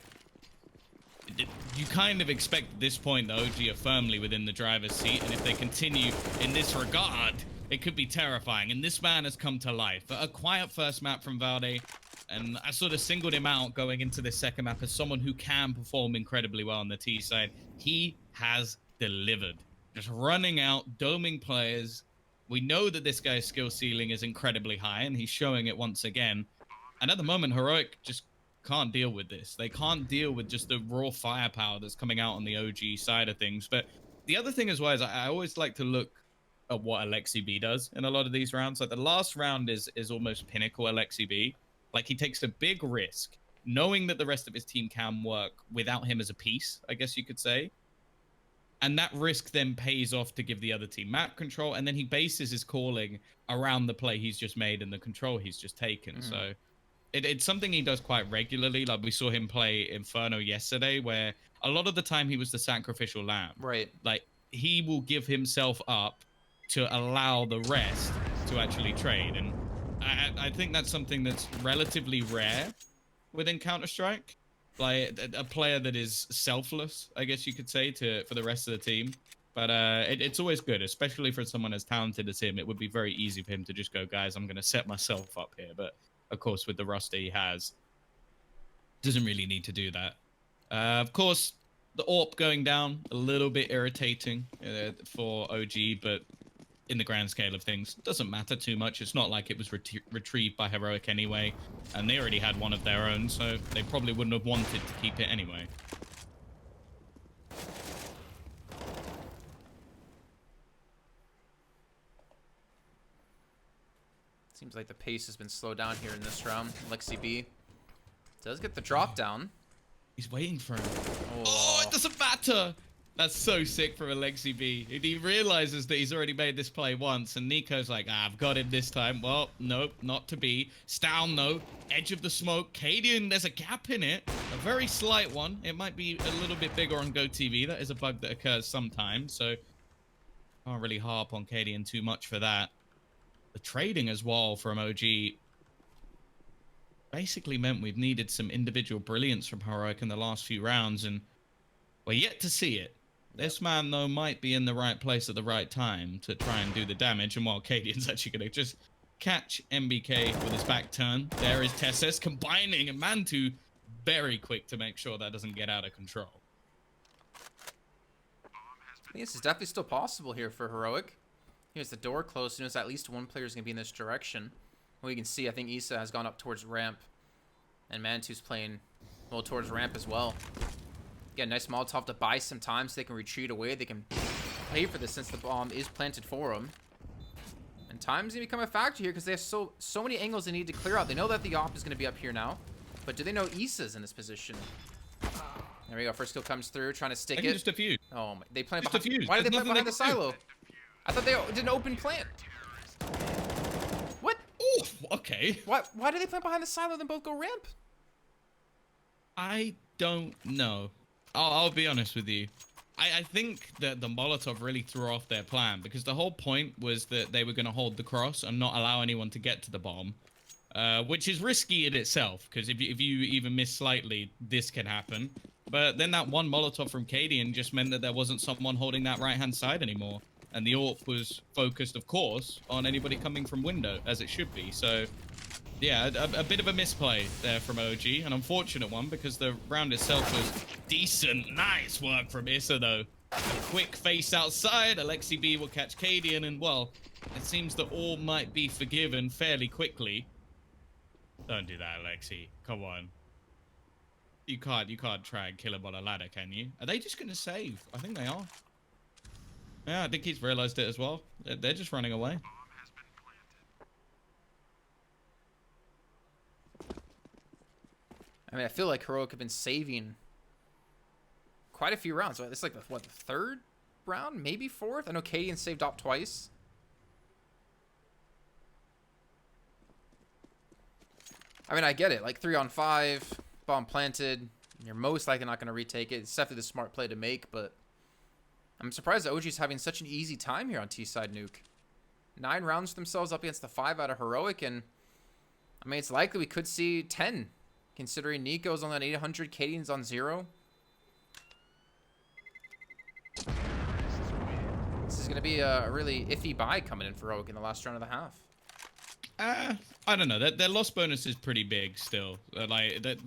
you kind of expect at this point the OG are firmly within the driver's seat. And if they continue in this regard, it could be terrifying. And this man has come to life. A quiet first map from Valde. And I sort of singled him out going into this second map as someone who can perform incredibly well on the T side. He has delivered. Just running out, doming players. We know that this guy's skill ceiling is incredibly high, and he's showing it once again. And at the moment, Heroic just can't deal with this. They can't deal with just the raw firepower that's coming out on the OG side of things. But the other thing as well is I always like to look at what Alexi B does in a lot of these rounds. Like the last round is almost pinnacle Alexi B. Like he takes a big risk, knowing that the rest of his team can work without him as a piece, I guess you could say. And that risk then pays off to give the other team map control. And then he bases his calling around the play he's just made and the control he's just taken. So it's something he does quite regularly. Like we saw him play Inferno yesterday, where a lot of the time he was the sacrificial lamb. Right. Like he will give himself up to allow the rest to actually trade. And I think that's something that's relatively rare within Counter-Strike. Like a player that is selfless, I guess you could say, for the rest of the team. But it's always good, especially for someone as talented as him. It would be very easy for him to just go, guys, I'm going to set myself up here. But of course, with the roster he has, doesn't really need to do that. Of course, the AWP going down, a little bit irritating for OG, but in the grand scale of things, doesn't matter too much. It's not like it was retrieved by Heroic anyway, and they already had one of their own, so they probably wouldn't have wanted to keep it anyway. Seems like the pace has been slowed down here in this round. Lexi B does get the drop down. He's waiting for him. Oh, it doesn't matter. That's so sick from Alexi B. He realizes that he's already made this play once, and Nico's like, I've got him this time. Well, nope, not to be. Stown, though. Edge of the smoke. Cadian, there's a gap in it. A very slight one. It might be a little bit bigger on GoTV. That is a bug that occurs sometimes, so can't really harp on Cadian too much for that. The trading as well from OG basically meant we've needed some individual brilliance from Heroic in the last few rounds, and we're yet to see it. This man, though, might be in the right place at the right time to try and do the damage, and while Cadian's actually going to just catch MBK with his back turn, there is Tessus combining, and Mantu very quick to make sure that doesn't get out of control. I think this is definitely still possible here for Heroic. Here's the door closed. As soon as at least one player is going to be in this direction. Well, you can see, I think Issa has gone up towards ramp. And Mantu's playing, well, towards ramp as well. Get a nice Molotov to buy some time so they can retreat away. They can pay for this since the bomb is planted for them. And time's going to become a factor here because they have so many angles they need to clear out. They know that the op is going to be up here now. But do they know Issa's in this position? There we go. First kill comes through, trying to stick it. Just a few. Oh, my. They plant behind. Why did they plant behind the silo? I thought they did an open plant. What? Oh, okay. Why did they plant behind the silo and then both go ramp? I don't know. I'll be honest with you. I think that the Molotov really threw off their plan because the whole point was that they were going to hold the cross and not allow anyone to get to the bomb, which is risky in itself because if you even miss slightly, this can happen. But then that one Molotov from Cadian just meant that there wasn't someone holding that right-hand side anymore. And the AWP was focused, of course, on anybody coming from window, as it should be. So, yeah, a bit of a misplay there from OG. An unfortunate one, because the round itself was decent. Nice work from Issa, though. A quick face outside. Alexi B will catch Cadian, and, well, it seems that all might be forgiven fairly quickly. Don't do that, Alexi. Come on. You can't try and kill him on a ladder, can you? Are they just going to save? I think they are. Yeah, I think he's realized it as well. They're just running away. I mean, I feel like Heroic have been saving quite a few rounds. Right? This is like the third round? Maybe fourth? I know Cadian saved op twice. I mean, I get it. Like 3-on-5, bomb planted. You're most likely not going to retake it. It's definitely the smart play to make, but I'm surprised that OG's having such an easy time here on T-side nuke. 9 rounds themselves up against the 5 out of Heroic, and I mean, it's likely we could see 10, considering Nico's on that 800, Cadian's on 0. This is going to be a really iffy buy coming in for Heroic in the last round of the half. I don't know. Their loss bonus is pretty big still,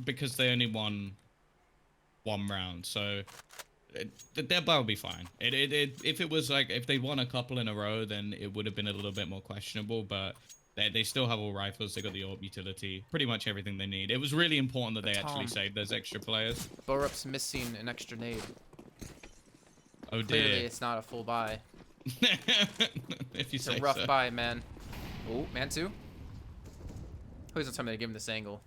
because they only won 1 round, so their buy will be fine. If it was like if they won a couple in a row, then it would have been a little bit more questionable. But they still have all rifles. They got the AWP utility, pretty much everything they need. It was really important that they actually saved those extra players. Borup's missing an extra nade. Oh dear. Clearly, it's not a full buy. If you it's say a rough so. buy, man. Oh, man too. Please don't tell me to give him this angle.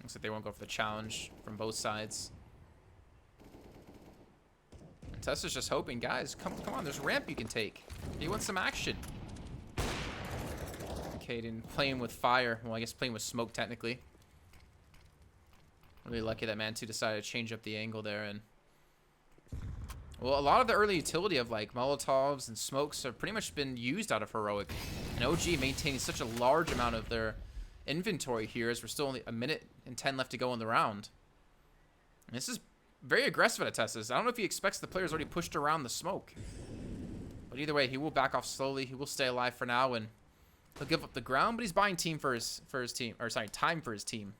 Looks like they won't go for the challenge from both sides. And Tessa's just hoping, guys, come on, there's a ramp you can take. He wants some action. Cadian playing with fire. Well, I guess playing with smoke, technically. Really lucky that Mantu decided to change up the angle there. And well, a lot of the early utility of like Molotovs and smokes have pretty much been used out of Heroic. And OG maintaining such a large amount of their inventory here as we're still only a minute and 10 left to go in the round. And this is very aggressive at Atesses. I don't know if he expects the players already pushed around the smoke. But either way, he will back off slowly. He will stay alive for now, and he'll give up the ground, but he's buying team for his team. Or sorry, time for his team.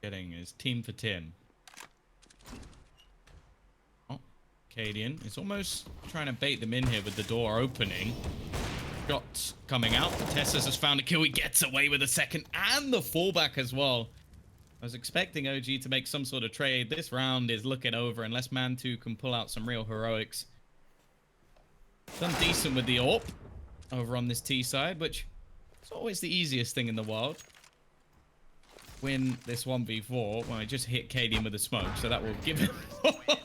Getting his team for Tim. Oh, Cadian is almost trying to bait them in here with the door opening. Shots coming out. Tessus has found a kill. He gets away with a second and the fallback as well. I was expecting OG to make some sort of trade. This round is looking over unless Man 2 can pull out some real heroics. Done decent with the AWP over on this T side, which is always the easiest thing in the world. Win this 1v4 when I just hit Cadian with a smoke, so that will give him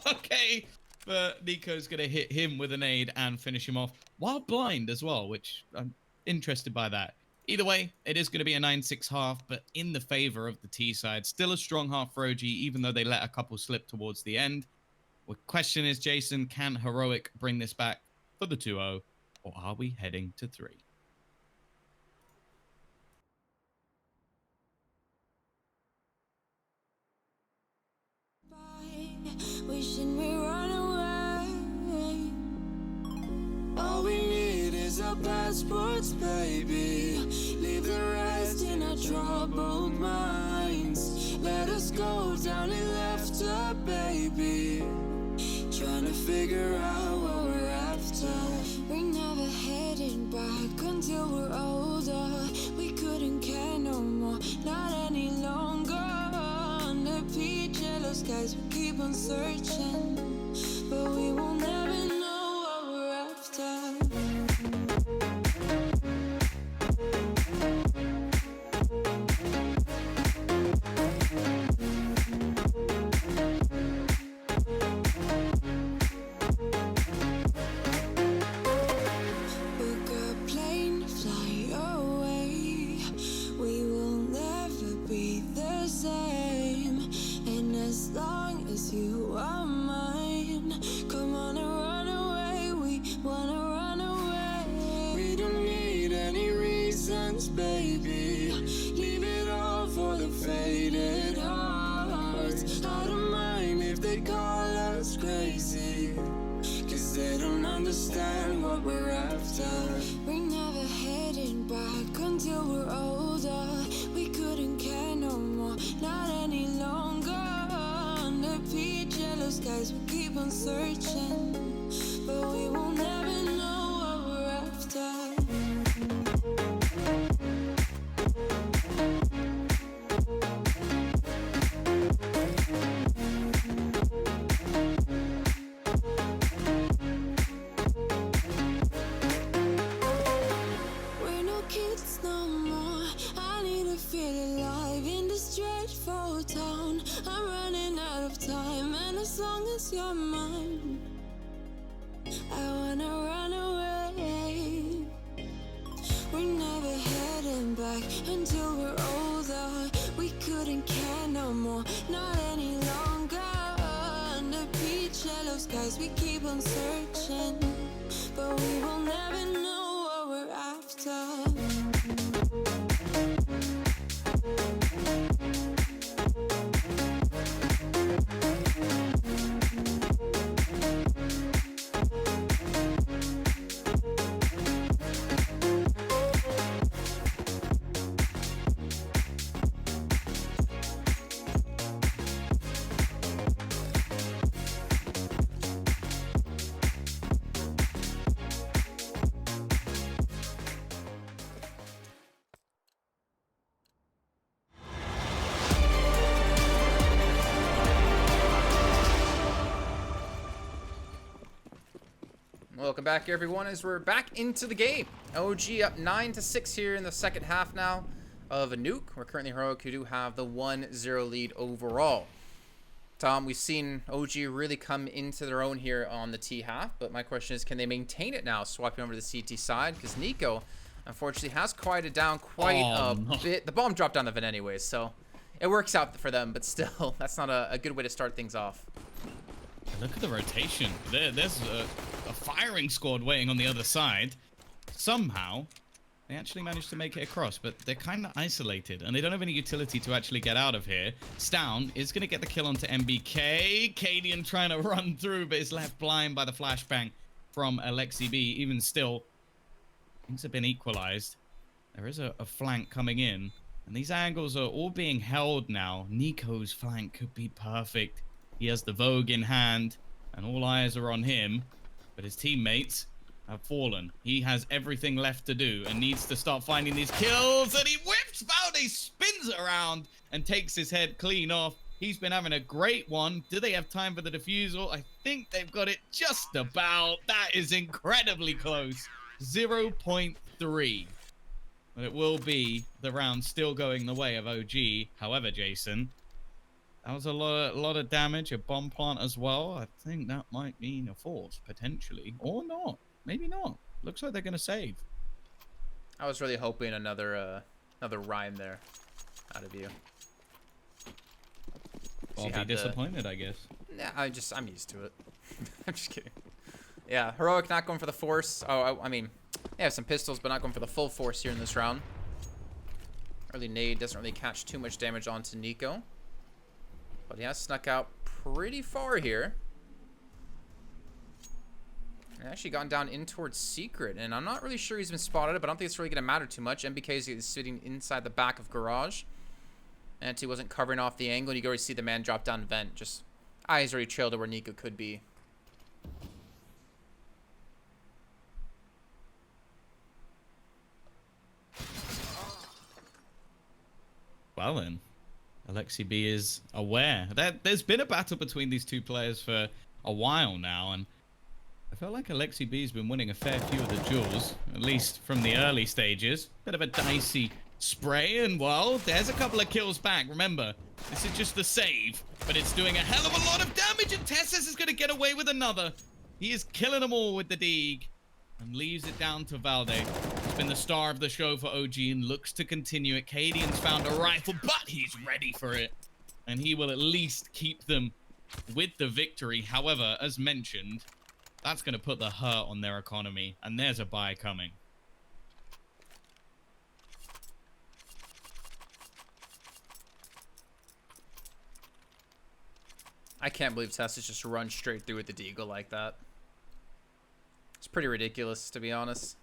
okay, but Nico's gonna hit him with a nade and finish him off while blind as well, which I'm interested by that. Either way, it is going to be a 9-6 half, but in the favor of the T side. Still a strong half for OG, even though they let a couple slip towards the end. The question is, Jason, can Heroic bring this back for the 2-0, or are we heading to 3? Wishing we run away. All we need is our passports, baby. Leave the rest in our troubled minds. Let us go down in laughter, baby. Trying to figure out what we're after. We're never heading back until we're older. We couldn't care no more, not any longer. Under peach yellow skies, we keep on searching, but we will never know what we're after. Book a plane, fly away. We will never be the same. And as long as you are mine, come on and run away. We wanna run away. We don't need any reasons, baby. Leave it all for the faded hearts. I don't mind if they call us crazy, 'cause they don't understand what we're after. We're never heading back until we're older. We couldn't care no more, not any longer. Under peach yellow skies, we keep on searching, but we will never know what we're after. We're no kids no more. I need to feel alive in this dreadful town. I'm running out of time, and as long as you're mine, I wanna run away. We're never heading back until we're older. We couldn't care no more, not any longer. Under peach yellow skies, we keep on searching, but we will never know what we're after. Welcome back, everyone, as we're back into the game. OG up 9-6 here in the second half now of a nuke. We're currently Heroic, who do have the 1-0 lead overall. Tom, we've seen OG really come into their own here on the T half, but my question is, can they maintain it now, swapping over to the CT side? Because Nico, unfortunately, has quieted down quite a bit. The bomb dropped down the vent anyways, so it works out for them, but still, that's not a good way to start things off. Look at the rotation. There's a firing squad waiting on the other side. Somehow, they actually managed to make it across, but they're kind of isolated, and they don't have any utility to actually get out of here. Stown is going to get the kill onto MBK. Cadian trying to run through, but is left blind by the flashbang from Alexi B. Even still, things have been equalized. There is a flank coming in, and these angles are all being held now. Nico's flank could be perfect. He has the Vogue in hand, and all eyes are on him, but his teammates have fallen. He has everything left to do and needs to start finding these kills, and he whips Valde, spins it around, and takes his head clean off. He's been having a great one. Do they have time for the defusal? I think they've got it just about. That is incredibly close. 0.3. But it will be the round still going the way of OG. However, Jason, that was a lot of damage, a bomb plant as well. I think that might mean a force, potentially. Or not. Maybe not. Looks like they're going to save. I was really hoping another rhyme there out of you. I'll be disappointed, I guess. Nah, I'm used to it. I'm just kidding. Yeah, Heroic not going for the force. Oh, I mean, they have some pistols, but not going for the full force here in this round. Early nade doesn't really catch too much damage onto Nico. But he has snuck out pretty far here. And actually gone down in towards Secret. And I'm not really sure he's been spotted, but I don't think it's really going to matter too much. MBK is sitting inside the back of Garage. And he wasn't covering off the angle. And you can already see the man drop down vent. Just eyes already trailed to where Nico could be. Well then, Alexi B is aware that there's been a battle between these two players for a while now, and I felt like Alexi B's been winning a fair few of the duels, at least from the early stages. Bit of a dicey spray, and well, there's a couple of kills back. Remember, this is just the save, but it's doing a hell of a lot of damage, and Tessus is going to get away with another. He is killing them all with the Deeg, and leaves it down to Valde. He's been the star of the show for OG and looks to continue it. Cadian's found a rifle, but he's ready for it. And he will at least keep them with the victory. However, as mentioned, that's going to put the hurt on their economy. And there's a buy coming. I can't believe Tessa's just run straight through with the Deagle like that. It's pretty ridiculous, to be honest.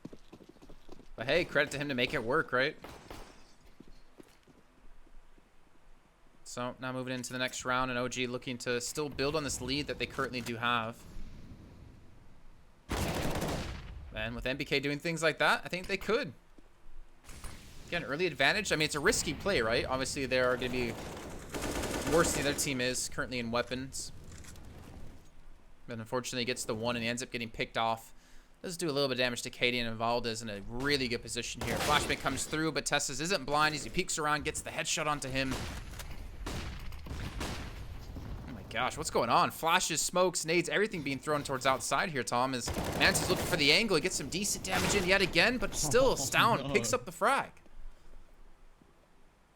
But hey, credit to him to make it work, right? So, now moving into the next round, and OG looking to still build on this lead that they currently do have. And with MBK doing things like that, I think they could get an early advantage. I mean, it's a risky play, right? Obviously, they are going to be worse than the other team is currently in weapons. But unfortunately, he gets the one and he ends up getting picked off. Does do a little bit of damage to Cadian, and Valdez in a really good position here. Flashbang comes through, but Tessus isn't blind as he peeks around, gets the headshot onto him. Oh my gosh, what's going on? Flashes, smokes, nades, everything being thrown towards outside here, Tom, as Mantis looking for the angle. He gets some decent damage in yet again, but still, Stown picks up the frag.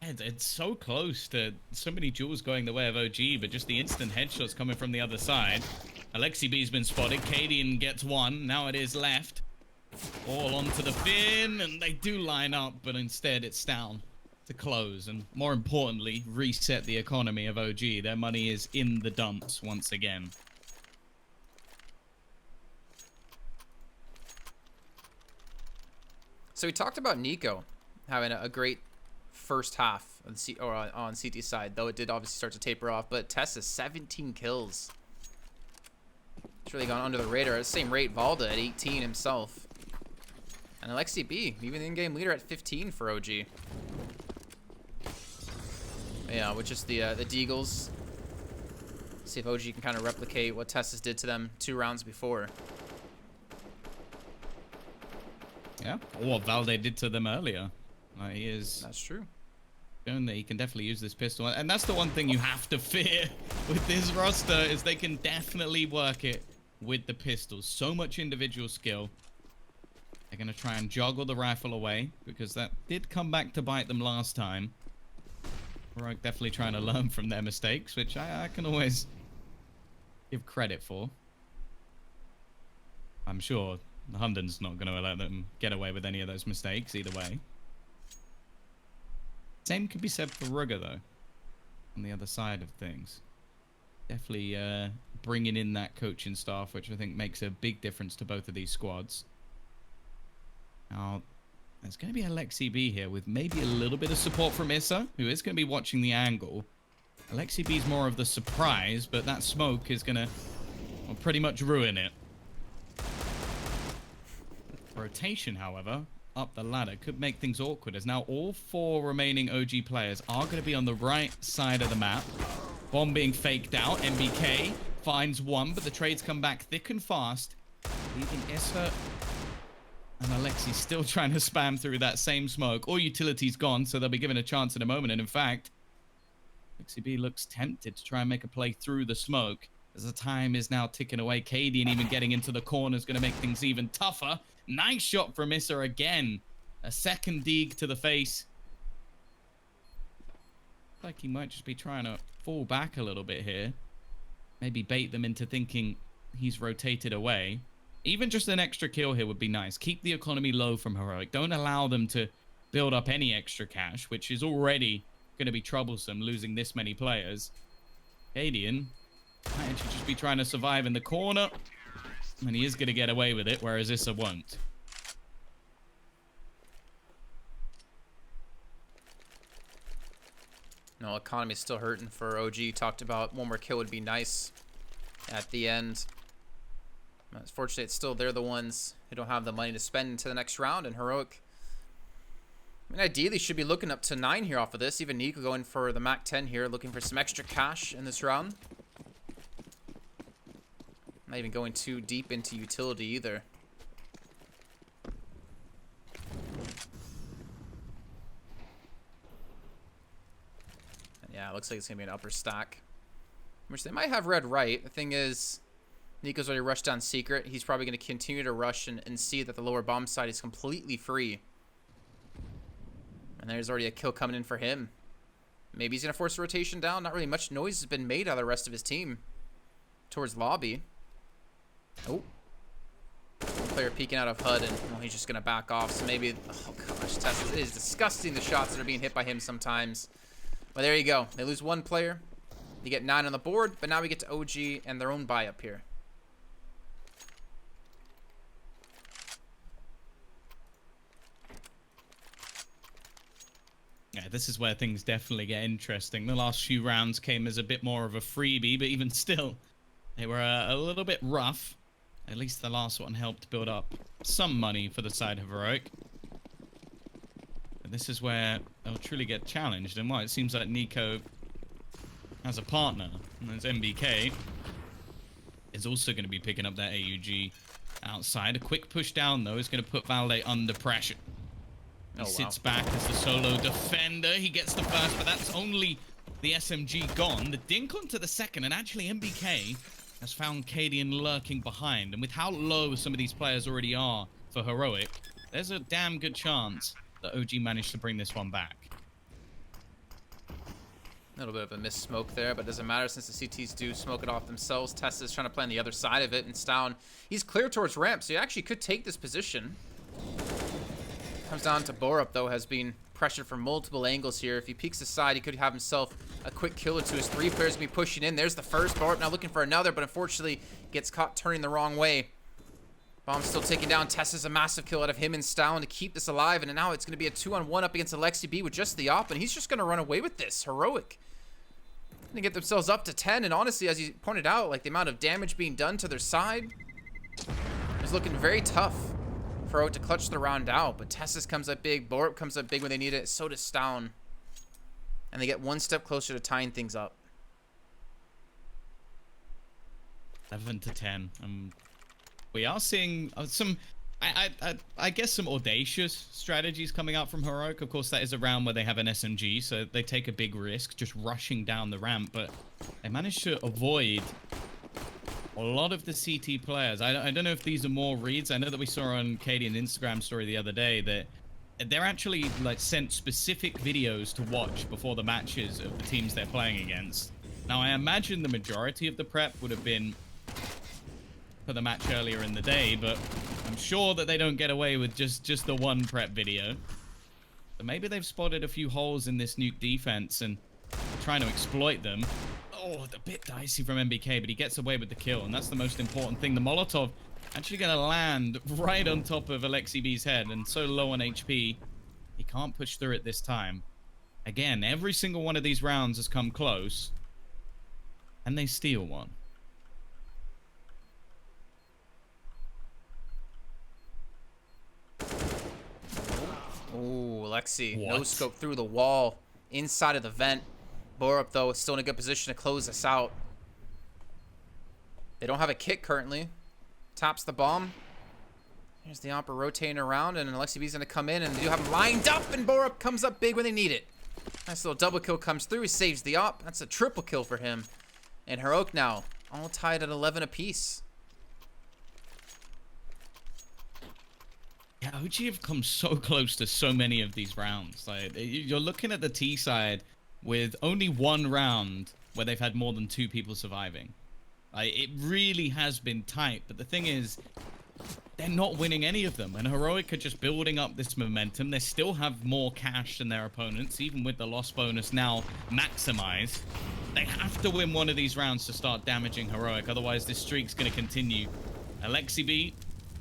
It's so close to so many duels going the way of OG, but just the instant headshots coming from the other side. Alexi B's been spotted. Cadian gets one. Now it is left. All onto the fin, and they do line up, but instead it's down to close, and more importantly, reset the economy of OG. Their money is in the dumps once again. So we talked about Nico having a great first half on CT side, though it did obviously start to taper off. But Tessa, 17 kills. It's really gone under the radar. At the same rate, Valda at 18 himself. And Alexi B, even in-game leader at 15 for OG. Yeah, with just the Deagles. See if OG can kind of replicate what Tessa's did to them 2 rounds before. Yeah, or what Valde did to them earlier. He is... That's true. Shown that he can definitely use this pistol. And that's the one thing you have to fear with this roster, is they can definitely work it with the pistols. So much individual skill. They're going to try and joggle the rifle away, because that did come back to bite them last time. We're definitely trying to learn from their mistakes, which I can always give credit for. I'm sure the Hunden's not going to let them get away with any of those mistakes either way. Same could be said for Rugger, though, on the other side of things. Definitely bringing in that coaching staff, which I think makes a big difference to both of these squads. Now, there's going to be Alexi B here with maybe a little bit of support from Issa, who is going to be watching the angle. Alexi B is more of the surprise, but that smoke is going to pretty much ruin it. Rotation, however, up the ladder could make things awkward, as now all 4 remaining OG players are going to be on the right side of the map. Bomb being faked out. MBK finds one, but the trades come back thick and fast, leaving Issa and Alexi still trying to spam through that same smoke. All utility's gone, so they'll be given a chance in a moment. And in fact, Alexi B looks tempted to try and make a play through the smoke, as the time is now ticking away. KD and even getting into the corner is going to make things even tougher. Nice shot from Issa again. A second dig to the face. Like he might just be trying to fall back a little bit here. Maybe bait them into thinking he's rotated away. Even just an extra kill here would be nice. Keep the economy low from Heroic. Don't allow them to build up any extra cash, which is already going to be troublesome losing this many players. Cadian might actually just be trying to survive in the corner, and he is going to get away with it, whereas Issa won't. No, economy's still hurting for OG. Talked about one more kill would be nice at the end. Unfortunately, it's still they're the ones who don't have the money to spend into the next round, and Heroic, I mean, ideally should be looking up to 9 here off of this. Even Nico going for the Mac 10 here, looking for some extra cash in this round. Not even going too deep into utility either. And yeah, it looks like it's going to be an upper stack, which they might have read right. The thing is, Nico's already rushed down Secret. He's probably going to continue to rush and see that the lower bomb side is completely free. And there's already a kill coming in for him. Maybe he's going to force the rotation down. Not really much noise has been made out of the rest of his team towards lobby. Oh. Player peeking out of HUD, and well, he's just going to back off. So maybe, oh gosh, Tess, it is disgusting the shots that are being hit by him sometimes. But there you go. They lose 1 player. They get 9 on the board, but now we get to OG and their own buy up here. Yeah, this is where things definitely get interesting. The last few rounds came as a bit more of a freebie, but even still, they were a little bit rough. At least the last one helped build up some money for the side of Heroic. But this is where they'll truly get challenged. And well, it seems like Nico has a partner. And there's MBK. Is also going to be picking up that AUG outside. A quick push down, though, is going to put Valde under pressure. He sits back as the solo defender. He gets the first, but that's only the SMG gone. The dink onto the second, and actually MBK has found Cadian lurking behind. And with how low some of these players already are for Heroic, there's a damn good chance that OG managed to bring this one back. A little bit of a missed smoke there, but it doesn't matter since the CTs do smoke it off themselves. Tessa's trying to play on the other side of it, and Stown, he's clear towards ramp, so he actually could take this position. Comes down to Borup, though, has been pressured from multiple angles here. If he peeks aside, he could have himself a quick kill or two. His 3 players be pushing in. There's the first. Borup now looking for another, but unfortunately gets caught turning the wrong way. Bomb's still taking down. Tessa's a massive kill out of him and Stown to keep this alive, and now it's going to be a 2-on-1 up against Alexi B with just the op, and he's just going to run away with this. Heroic going to get themselves up to 10, and honestly, as you pointed out, like the amount of damage being done to their side is looking very tough for Heroic to clutch the round out. But Tessa's comes up big, Borup comes up big when they need it, so does Stown, and they get one step closer to tying things up. 11-10. We are seeing some, I guess, some audacious strategies coming out from Heroic. Of course, that is a round where they have an SMG, so they take a big risk just rushing down the ramp, but they managed to avoid a lot of the CT players. I don't know if these are more reads. I know that we saw on Cadian's Instagram story the other day that they're actually like sent specific videos to watch before the matches of the teams they're playing against. Now, I imagine the majority of the prep would have been for the match earlier in the day, but I'm sure that they don't get away with just the one prep video. So maybe they've spotted a few holes in this nuke defense and trying to exploit them. Oh, a bit dicey from MBK, but he gets away with the kill, and that's the most important thing. The Molotov actually going to land right on top of Alexi B's head, and so low on HP, he can't push through it this time. Again, every single one of these rounds has come close, and they steal one. Ooh, Alexi, What? no scope through the wall, inside of the vent. Borup, though, is still in a good position to close this out. They don't have a kit currently. Taps the bomb. Here's the Opera rotating around, and Alexi B's going to come in, and they do have him lined up, and Borup comes up big when they need it. Nice little double kill comes through. He saves the op. That's a triple kill for him. And Heroic now, all tied at 11 apiece. Yeah, OG have come so close to so many of these rounds. Like, you're looking at the T side with only one round where they've had more than 2 people surviving. Like, it really has been tight, but the thing is, they're not winning any of them, and Heroic are just building up this momentum. They still have more cash than their opponents, even with the loss bonus now maximized. They have to win one of these rounds to start damaging Heroic, otherwise this streak's going to continue. Alexi B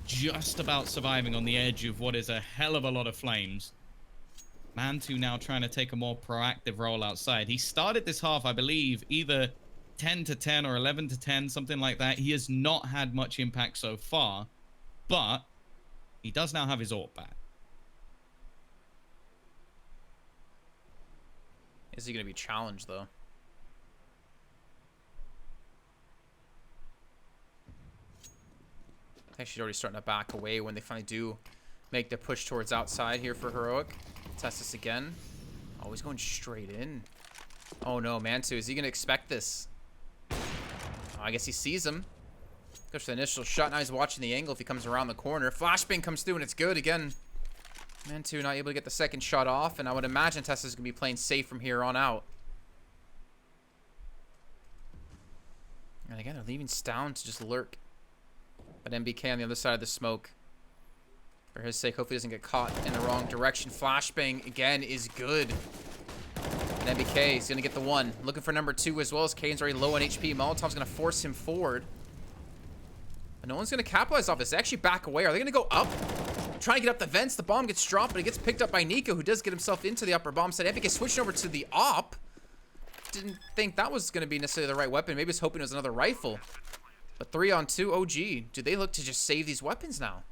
just about surviving on the edge of what is a hell of a lot of flames. Mantu now trying to take a more proactive role outside. He started this half, I believe, either 10 to 10 or 11 to 10, something like that. He has not had much impact so far, but he does now have his AWP back. Is he going to be challenged, though? I think she's already starting to back away when they finally do make the push towards outside here for Heroic. Test this again. Oh, he's going straight in. Oh, no, Mantu. Is he going to expect this? Oh, I guess he sees him. Goes for the initial shot. Now he's watching the angle if he comes around the corner. Flashbang comes through, and it's good again. Mantu not able to get the second shot off, and I would imagine Tessa's going to be playing safe from here on out. And again, they're leaving Stown to just lurk. But MBK on the other side of the smoke. For his sake, hopefully he doesn't get caught in the wrong direction. Flashbang, again, is good. And MBK is going to get the one. Looking for number 2 as well, as Kane's already low on HP. Molotov's going to force him forward. But no one's going to capitalize off this. They actually back away. Are they going to go up? Trying to get up the vents. The bomb gets dropped, but it gets picked up by Nico, who does get himself into the upper bomb site. MBK switching over to the op. Didn't think that was going to be necessarily the right weapon. Maybe was hoping it was another rifle. But 3 on 2, OG. Do they look to just save these weapons now?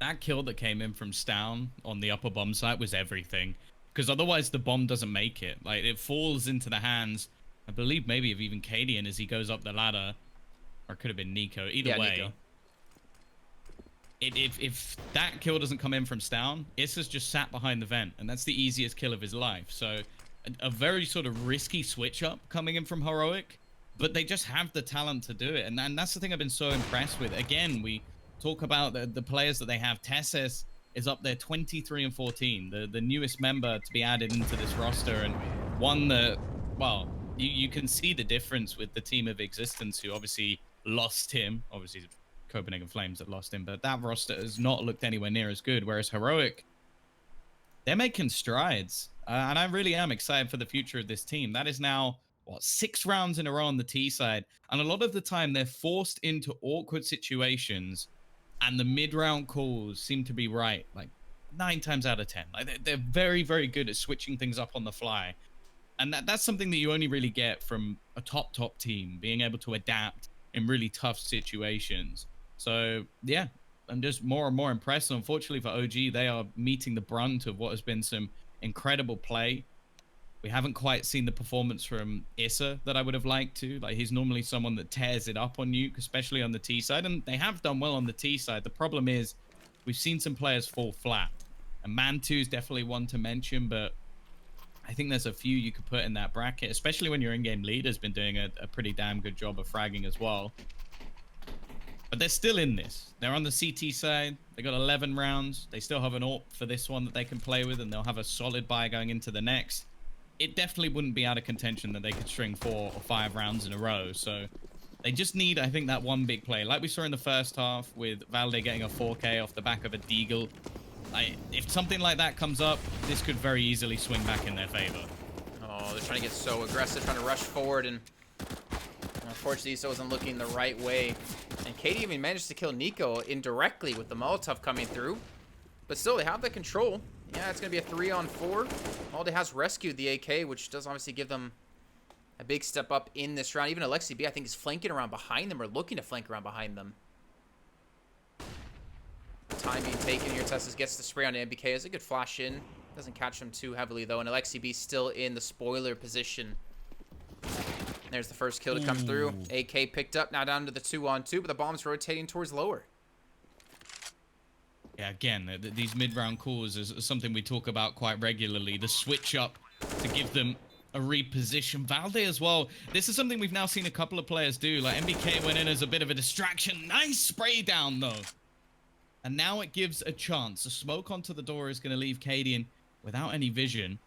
That kill that came in from Stown on the upper bomb site was everything. Because otherwise the bomb doesn't make it. Like, it falls into the hands, I believe maybe of even Cadian as he goes up the ladder. Or it could have been Nico. Either way. Nico. If that kill doesn't come in from Stown, Issa's just sat behind the vent. And that's the easiest kill of his life. So, a very sort of risky switch up coming in from Heroic. But they just have the talent to do it. And that's the thing I've been so impressed with. Again, we talk about the players that they have. Tessis is up there 23 and 14. The newest member to be added into this roster. And one that, well, you can see the difference with the team of Existence, who obviously lost him. Obviously, Copenhagen Flames that lost him. But that roster has not looked anywhere near as good. Whereas Heroic, they're making strides. And I really am excited for the future of this team. That is now... what, 6 rounds in a row on the T side, and a lot of the time they're forced into awkward situations, and the mid-round calls seem to be right, like 9 times out of 10. Like they're very, very good at switching things up on the fly, and that's something that you only really get from a top team, being able to adapt in really tough situations. So yeah, I'm just more and more impressed. Unfortunately for OG, they are meeting the brunt of what has been some incredible play. We haven't quite seen the performance from Issa that I would have liked to. Like, he's normally someone that tears it up on you, especially on the T side. And they have done well on the T side. The problem is we've seen some players fall flat. And Mantu is definitely one to mention, but I think there's a few you could put in that bracket, especially when your in-game leader's been doing a pretty damn good job of fragging as well. But they're still in this. They're on the CT side. They got 11 rounds. They still have an AWP for this one that they can play with, and they'll have a solid buy going into the next. it definitely wouldn't be out of contention that they could string 4 or 5 rounds in a row. So they just need, I think, that one big play. Like we saw in the first half with Valde getting a 4K off the back of a deagle. If something like that comes up, this could very easily swing back in their favor. Oh, they're trying to get so aggressive, trying to rush forward, and unfortunately, so wasn't looking the right way. And Katie even managed to kill Nico indirectly with the Molotov coming through. But still, they have the control. Yeah, it's going to be a 3-on-4. Valde has rescued the AK, which does obviously give them a big step up in this round. Even Alexi B, I think, is flanking around behind them or looking to flank around behind them. Time being taken here. Tessus gets the spray on MBK. Has a good flash in. Doesn't catch him too heavily, though. And Alexi B still in the spoiler position. There's the first kill to come through. AK picked up. Now down to the 2-on-2, but the bomb's rotating towards lower. Yeah, again, these mid-round calls is something we talk about quite regularly. The switch up to give them a reposition. Valde as well. This is something we've now seen a couple of players do. Like MBK went in as a bit of a distraction. Nice spray down, though. And now it gives a chance. The smoke onto the door is going to leave Cadian without any vision.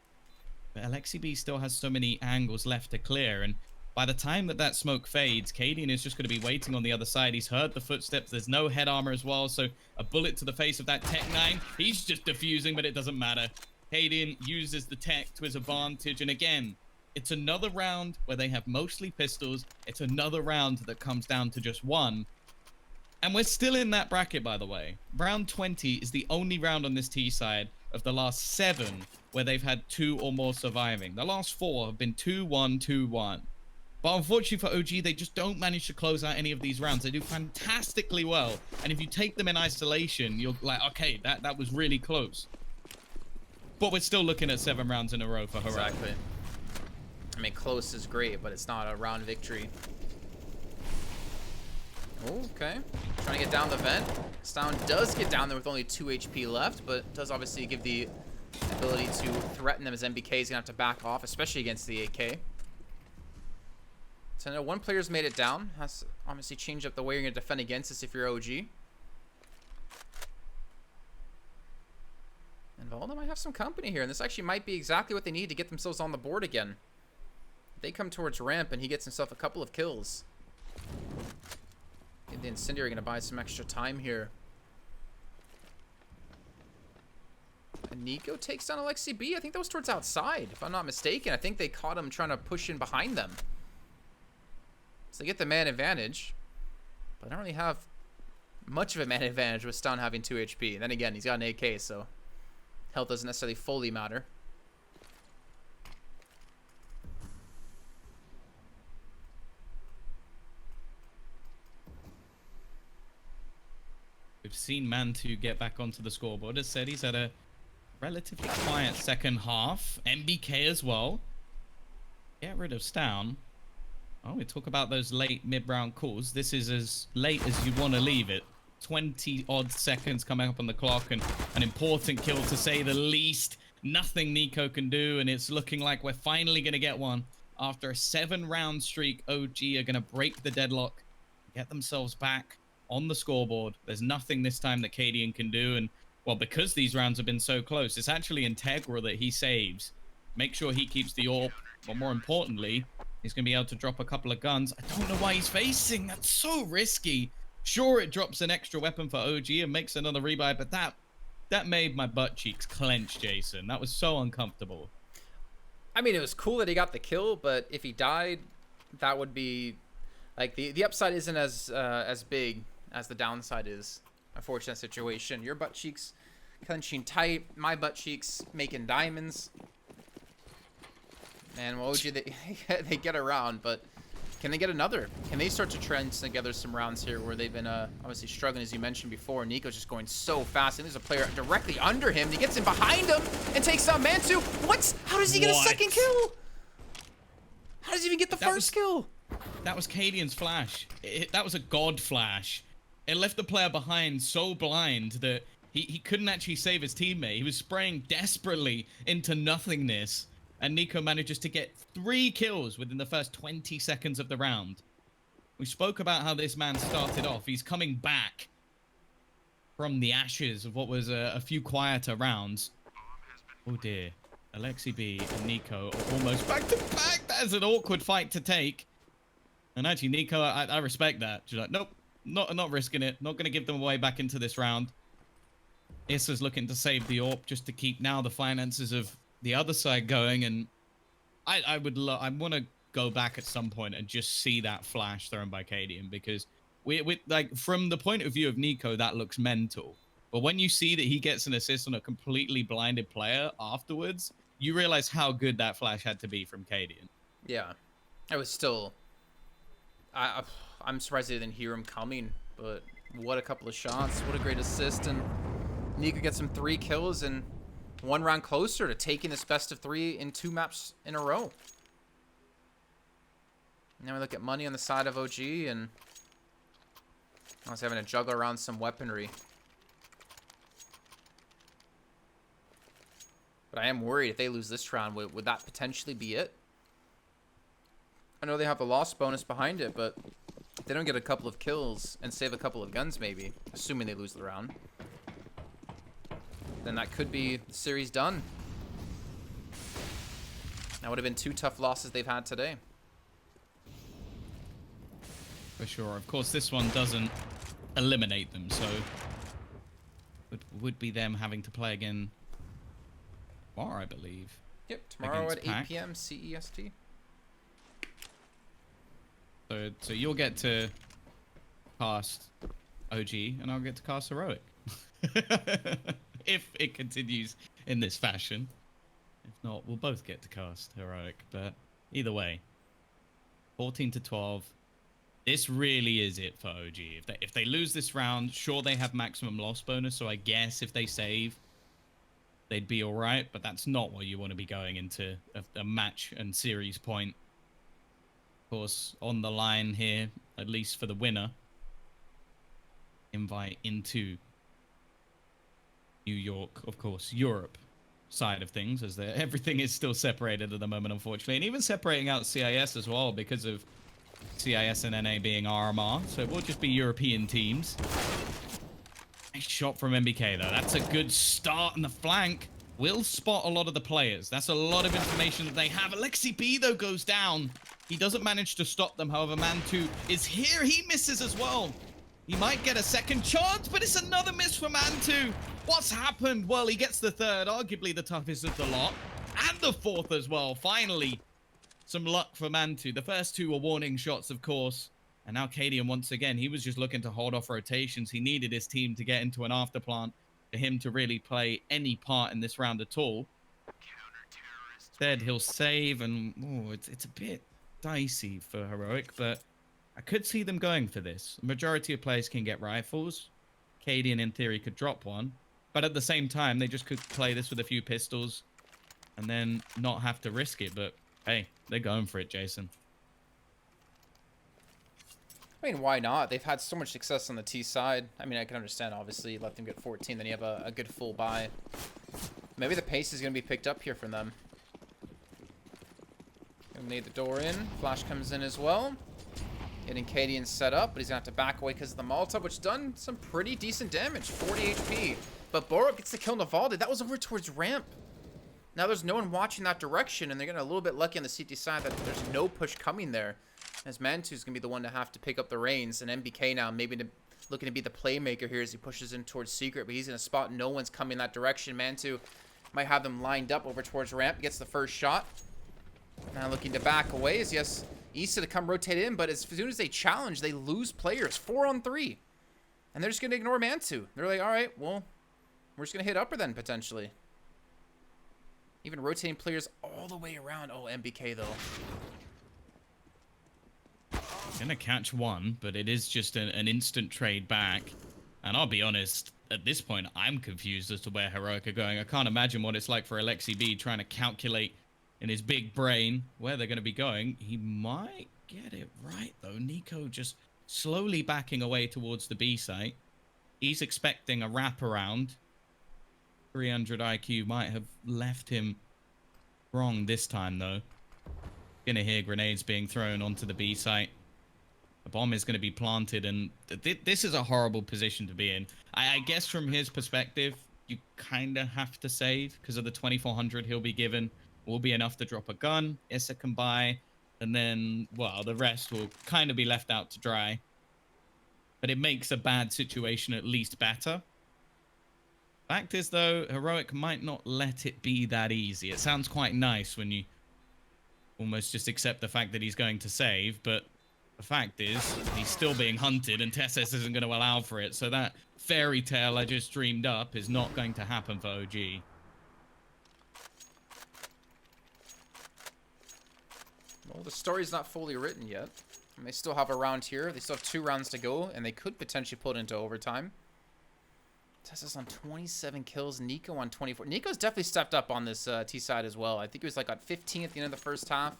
But Alexi B still has so many angles left to clear. And by the time that smoke fades, Cadian is just going to be waiting on the other side. He's heard the footsteps. There's no head armor as well. So a bullet to the face of that Tech 9. He's just defusing, but it doesn't matter. Cadian uses the tech to his advantage. And again, it's another round where they have mostly pistols. It's another round that comes down to just one. And we're still in that bracket, by the way. Round 20 is the only round on this T side of the last 7 where they've had 2 or more surviving. The last 4 have been 2-1, 2-1. But unfortunately for OG, they just don't manage to close out any of these rounds. They do fantastically well. And if you take them in isolation, you're like, okay, that was really close. But we're still looking at 7 rounds in a row for Heroic. Exactly. I mean, close is great, but it's not a round victory. Okay. Trying to get down the vent. Stown does get down there with only 2 HP left, but does obviously give the ability to threaten them as MBK is going to have to back off, especially against the AK. So I know one player's made it down. Has to obviously changed up the way you're going to defend against this if you're OG. And Valde might have some company here, and this actually might be exactly what they need to get themselves on the board again. They come towards ramp, and he gets himself a couple of kills. The Incendiary going to buy some extra time here. And Nico takes down Alexi B. I think that was towards outside, if I'm not mistaken. I think they caught him trying to push in behind them. So they get the man advantage. But I don't really have much of a man advantage with Stun having 2 HP. And then again, he's got an AK, so health doesn't necessarily fully matter. We've seen Man2 get back onto the scoreboard. As said, he's had a relatively quiet second half. MBK as well. Get rid of Stown. Oh, we talk about those late mid-round calls. This is as late as you want to leave it. 20-odd seconds coming up on the clock, and an important kill to say the least. Nothing Nico can do, and it's looking like we're finally going to get one. After a 7-round streak, OG are going to break the deadlock, get themselves back on the scoreboard. There's nothing this time that Cadian can do, and well, because these rounds have been so close, it's actually integral that he saves. Make sure he keeps the AWP, but more importantly, he's going to be able to drop a couple of guns. I don't know why he's facing. That's so risky. Sure, it drops an extra weapon for OG and makes another rebuy, but that made my butt cheeks clench, Jason. That was so uncomfortable. I mean, it was cool that he got the kill, but if he died, that would be like the upside isn't as big as the downside is. Unfortunate situation. Your butt cheeks clenching tight, my butt cheeks making diamonds. And well, OG, they get around, but can they get another? Can they start to trend together some rounds here where they've been obviously struggling, as you mentioned before? Nico's just going so fast, and there's a player directly under him. He gets in behind him and takes down Man2. What? How does he get a second kill? How does he even get the first kill? That was Cadian's flash. That was a god flash. It left the player behind so blind that he couldn't actually save his teammate. He was spraying desperately into nothingness. And Nico manages to get 3 kills within the first 20 seconds of the round. We spoke about how this man started off. He's coming back from the ashes of what was a few quieter rounds. Oh dear. Alexi B and Nico are almost back to back. That is an awkward fight to take. And actually, Nico, I respect that. She's like, nope, not risking it. Not going to give them away back into this round. Issa's looking to save the AWP just to keep now the finances of the other side going. And I want to go back at some point and just see that flash thrown by Cadian, because we like, from the point of view of Nico, that looks mental. But when you see that he gets an assist on a completely blinded player afterwards, you realize how good that flash had to be from Cadian. Yeah, I was still. I'm surprised they didn't hear him coming, but what a couple of shots. What a great assist. And Nico gets some 3 kills and 1 round closer to taking this best of 3 in 2 maps in a row. Now we look at money on the side of OG, and I was having to juggle around some weaponry. But I am worried if they lose this round, would that potentially be it? I know they have the loss bonus behind it, but if they don't get a couple of kills and save a couple of guns maybe, assuming they lose the round, then that could be the series done. That would have been 2 tough losses they've had today. For sure. Of course, this one doesn't eliminate them, so it would be them having to play again tomorrow, I believe. Yep, tomorrow at 8 Pac. p.m. CEST. So you'll get to cast OG, and I'll get to cast Heroic. If it continues in this fashion. If not, we'll both get to cast Heroic. But either way, 14-12. This really is it for OG. If they lose this round, sure, they have maximum loss bonus, so I guess if they save, they'd be all right. But that's not what you want to be going into a match and series point. Of course, on the line here, at least for the winner, invite into New York, of course, Europe side of things, as everything is still separated at the moment, unfortunately, and even separating out CIS as well because of CIS and NA being RMR, so it will just be European teams. Nice shot from MBK though. That's a good start on the flank. Will spot a lot of the players. That's a lot of information that they have. Alexi B though goes down. He doesn't manage to stop them. However, Man2 is here. He misses as well. He might get a second chance, but it's another miss for Man2. What's happened? Well, he gets the third, arguably the toughest of the lot, and the 4th as well. Finally, some luck for Man2. The first 2 were warning shots, of course. And now Cadian, once again, he was just looking to hold off rotations. He needed his team to get into an afterplant for him to really play any part in this round at all. Instead, he'll save, and it's a bit dicey for Heroic, but I could see them going for this. The majority of players can get rifles. Cadian, in theory, could drop one. But at the same time, they just could play this with a few pistols and then not have to risk it. But, hey, they're going for it, Jason. I mean, why not? They've had so much success on the T side. I mean, I can understand, obviously, let them get 14, then you have a good full buy. Maybe the pace is going to be picked up here from them. Gonna need the door in. Flash comes in as well. Getting Cadian set up, but he's gonna have to back away because of the Molotov, which done some pretty decent damage, 40 HP. But Borup gets to kill Navaldi. That was over towards ramp. Now there's no one watching that direction, and they're getting a little bit lucky on the CT side that there's no push coming there. As Man2's gonna be the one to have to pick up the reins, and MBK now maybe looking to be the playmaker here as he pushes in towards Secret, but he's gonna spot no one's coming that direction. Man2 might have them lined up over towards ramp, gets the first shot. Now looking to back away as yes, Issa to come rotate in, but as soon as they challenge, they lose players. 4-on-3. And they're just going to ignore Man2. They're like, all right, well, we're just going to hit upper then, potentially. Even rotating players all the way around. Oh, MBK, though. Gonna catch one, but it is just an instant trade back. And I'll be honest, at this point, I'm confused as to where Heroic are going. I can't imagine what it's like for Alexi B trying to calculate in his big brain where they're going to be going. He might get it right, though. Nico just slowly backing away towards the B site. He's expecting a wraparound. 300 IQ might have left him wrong this time, though. Gonna hear grenades being thrown onto the B site. The bomb is going to be planted, and this is a horrible position to be in. I guess from his perspective, you kind of have to save because of the 2400 he'll be given. Will be enough to drop a gun. Issa can buy, and then, well, the rest will kind of be left out to dry. But it makes a bad situation at least better. Fact is, though, Heroic might not let it be that easy. It sounds quite nice when you almost just accept the fact that he's going to save, but the fact is, he's still being hunted, and Tessus isn't going to allow for it. So that fairy tale I just dreamed up is not going to happen for OG. Well, the story's not fully written yet. And they still have a round here. They still have 2 rounds to go, and they could potentially pull it into overtime. Tessa's on 27 kills. Nico on 24. Nico's definitely stepped up on this T side as well. I think he was like on 15 at the end of the first half.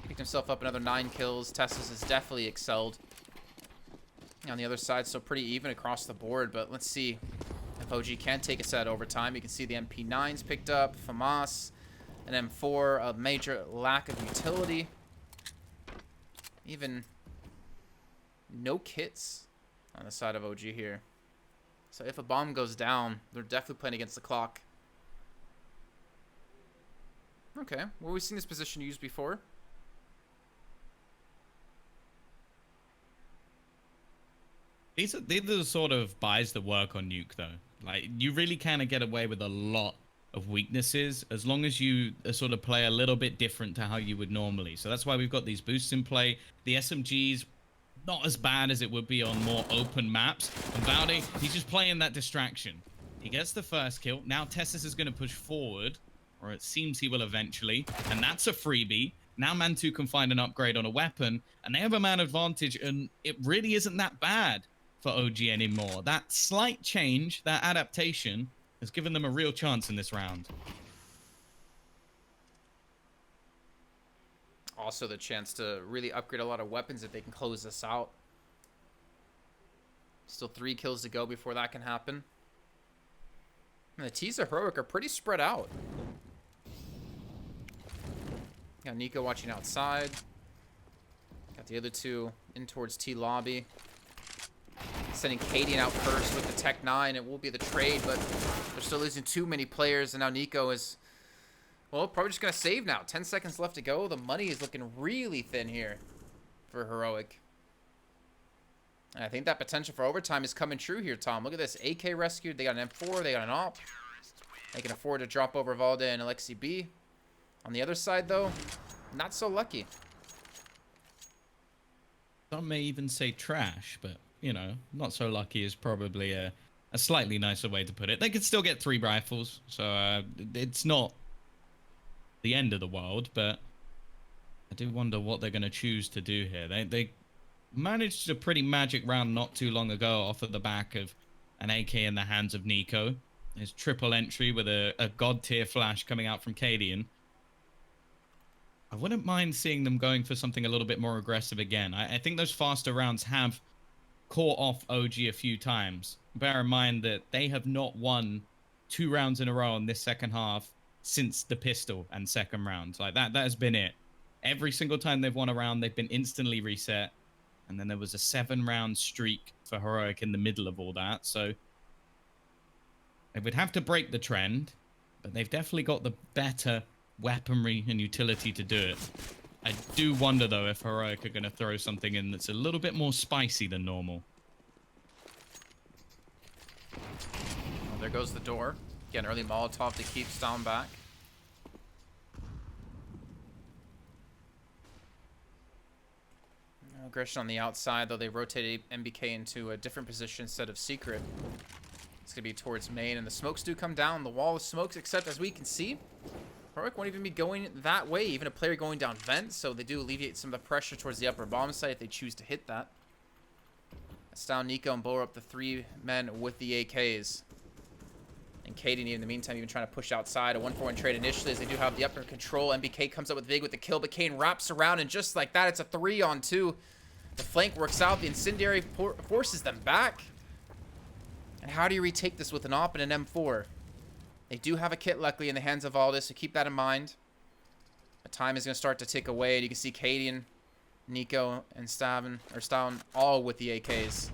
Picked himself up another 9 kills. Tessa's has definitely excelled. On the other side, so pretty even across the board. But let's see if OG can take a set overtime. You can see the MP9s picked up. FAMAS. An M4, a major lack of utility. Even no kits on the side of OG here. So if a bomb goes down, they're definitely playing against the clock. Okay, well, we've seen this position used before. These are the sort of buys that work on Nuke, though. Like, you really kind of get away with a lot of weaknesses as long as you sort of play a little bit different to how you would normally. So that's why we've got these boosts in play. The SMGs, not as bad as it would be on more open maps. And Valde, he's just playing that distraction. He gets the first kill. Now Tessus is going to push forward, or it seems he will eventually. And that's a freebie. Now Man2 can find an upgrade on a weapon, and they have a man advantage, and it really isn't that bad for OG anymore. That slight change, that adaptation, has given them a real chance in this round. Also the chance to really upgrade a lot of weapons if they can close this out. Still 3 kills to go before that can happen. And the T's of Heroic are pretty spread out. Got Nico watching outside. Got the other 2 in towards T lobby. Sending Cadian out first with the Tech 9. It will be the trade, but they're still losing too many players, and now Nico is, well, probably just going to save now. 10 seconds left to go. The money is looking really thin here for Heroic. And I think that potential for overtime is coming true here, Tom. Look at this. AK rescued. They got an M4. They got an AWP. They can afford to drop over Valde and Alexi B. On the other side, though, not so lucky. Some may even say trash, but, you know, not so lucky is probably a slightly nicer way to put it. They could still get 3 rifles, so it's not the end of the world, but I do wonder what they're going to choose to do here. They managed a pretty magic round not too long ago off of the back of an AK in the hands of Nico. His triple entry with a god tier flash coming out from Cadian. I wouldn't mind seeing them going for something a little bit more aggressive again. I think those faster rounds have caught off OG a few times. Bear in mind that they have not won 2 rounds in a row in this second half since the pistol and second round. Like that has been it. Every single time they've won a round, they've been instantly reset. And then there was a 7-round streak for Heroic in the middle of all that. So they would have to break the trend, but they've definitely got the better weaponry and utility to do it. I do wonder, though, if Heroic are going to throw something in that's a little bit more spicy than normal. Well, there goes the door. Again, early Molotov to keep Stom back. No aggression on the outside, though they rotated MBK into a different position instead of secret. It's going to be towards main, and the smokes do come down. The wall of smokes, except as we can see, Heroic won't even be going that way, even a player going down vent, so they do alleviate some of the pressure towards the upper bomb site if they choose to hit that. That's down Nico and blow up the 3 men with the AKs. And Cadian, in the meantime, even trying to push outside. A 1-for-1 trade initially as they do have the upper control. MBK comes up with Vig with the kill, but Kane wraps around, and just like that, it's a 3-on-2. The flank works out. The incendiary forces them back. And how do you retake this with an AWP and an M4? They do have a kit, luckily, in the hands of Aldis, so keep that in mind. The time is going to start to tick away, and you can see Cadian, Nico, and Stavin all with the AKs.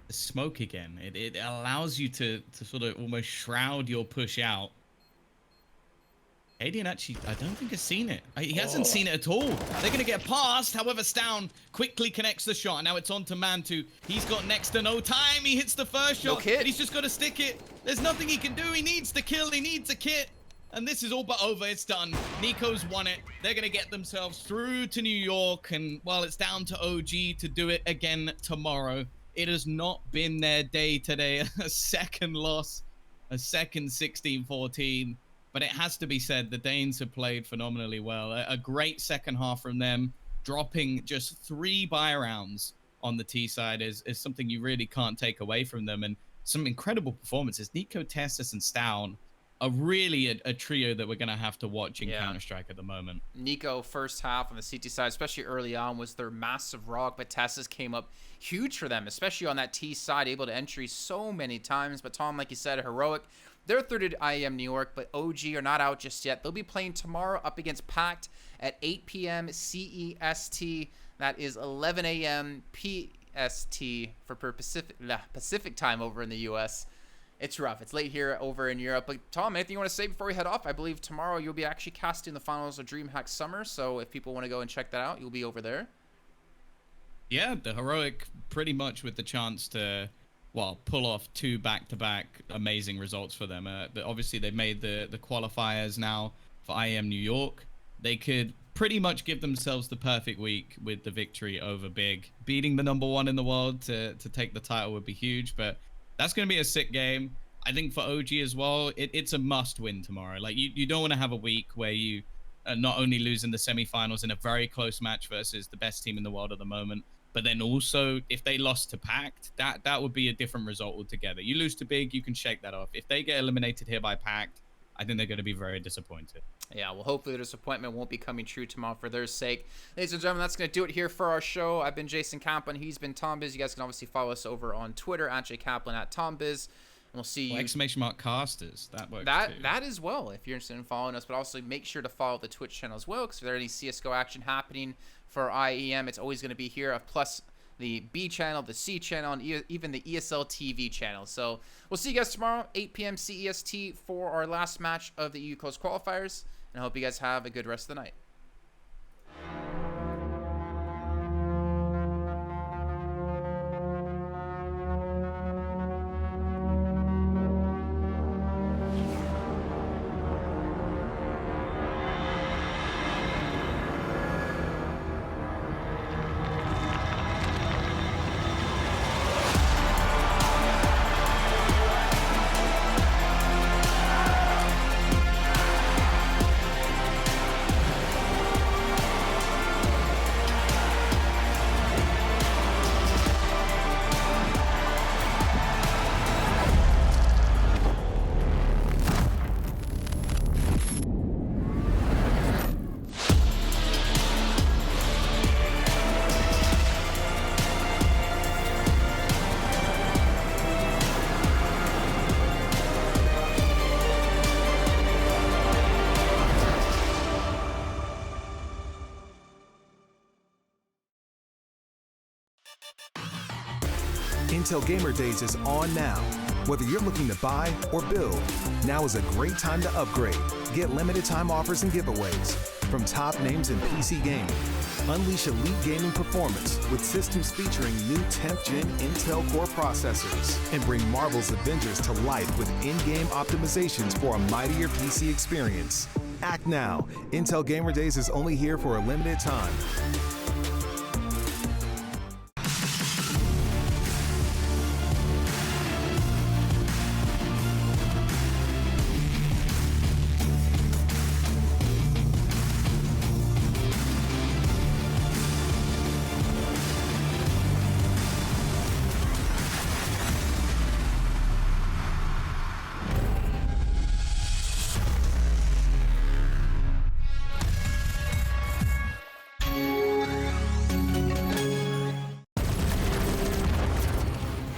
smoke again. It allows you to sort of almost shroud your push out. Adian actually, I don't think has seen it. He hasn't seen it at all. They're going to get past. However, Stown quickly connects the shot. Now it's on to Mantu. He's got next to no time. He hits the first shot, and he's just got to stick it. There's nothing he can do. He needs to kill. He needs a kit. And this is all but over. It's done. Nico's won it. They're going to get themselves through to New York. And, well, it's down to OG to do it again tomorrow. It has not been their day today. A second loss. A second 16-14. But it has to be said, the Danes have played phenomenally well. A great second half from them. Dropping just 3 buy rounds on the T side is something you really can't take away from them. And some incredible performances. Nico, Tessus, and Stown are really a trio that we're going to have to watch in Counter-Strike at the moment. Nico, first half on the CT side, especially early on, was their massive rock, but Tessus came up huge for them, especially on that T side, able to entry so many times. But Tom, like you said, heroic. They're third at IEM New York, but OG are not out just yet. They'll be playing tomorrow up against Pact at 8 p.m. CEST. That is 11 a.m. PST for Pacific time over in the U.S. It's rough. It's late here over in Europe. But Tom, anything you want to say before we head off? I believe tomorrow you'll be actually casting the finals of DreamHack Summer. So if people want to go and check that out, you'll be over there. Yeah, the heroic pretty much with the chance to, well, pull off 2 back-to-back amazing results for them. Obviously, they've made the qualifiers now for IEM New York. They could pretty much give themselves the perfect week with the victory over Big. Beating the #1 in the world to take the title would be huge, but that's going to be a sick game. I think for OG as well, it's a must-win tomorrow. Like, you don't want to have a week where you not only lose in the semifinals in a very close match versus the best team in the world at the moment, but then also, if they lost to Pact, that would be a different result altogether. You lose to Big, you can shake that off. If they get eliminated here by Pact, I think they're going to be very disappointed. Yeah, well, hopefully the disappointment won't be coming true tomorrow for their sake. Ladies and gentlemen, that's going to do it here for our show. I've been Jason Kaplan. He's been Tom Biz. You guys can obviously follow us over on Twitter, @JKaplan, @TomBiz. And we'll see you. !Casters. That works too. That as well, if you're interested in following us. But also make sure to follow the Twitch channel as well, because if there's any CSGO action happening for IEM, it's always going to be here. Plus the B channel, the C channel, and even the ESL TV channel. So we'll see you guys tomorrow, 8 p.m. CEST for our last match of the EU Coast qualifiers. And I hope you guys have a good rest of the night. Intel Gamer Days is on now. Whether you're looking to buy or build, now is a great time to upgrade. Get limited time offers and giveaways from top names in PC gaming. Unleash elite gaming performance with systems featuring new 10th gen Intel Core processors, and bring Marvel's Avengers to life with in-game optimizations for a mightier PC experience. Act now. Intel Gamer Days is only here for a limited time.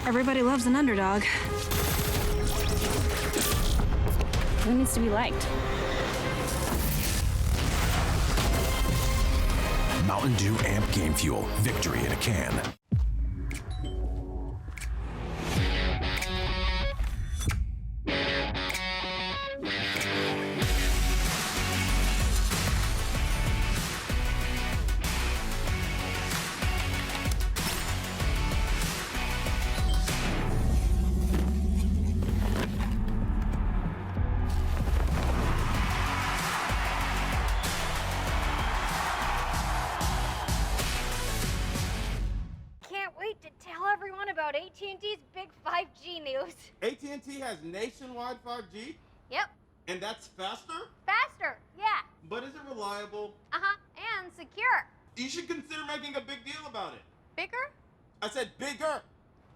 Everybody loves an underdog. Who needs to be liked? Mountain Dew Amp Game Fuel. Victory in a can. AT&T has nationwide 5G? Yep. And that's faster? Faster, yeah. But is it reliable? Uh-huh, and secure. You should consider making a big deal about it. Bigger? I said bigger.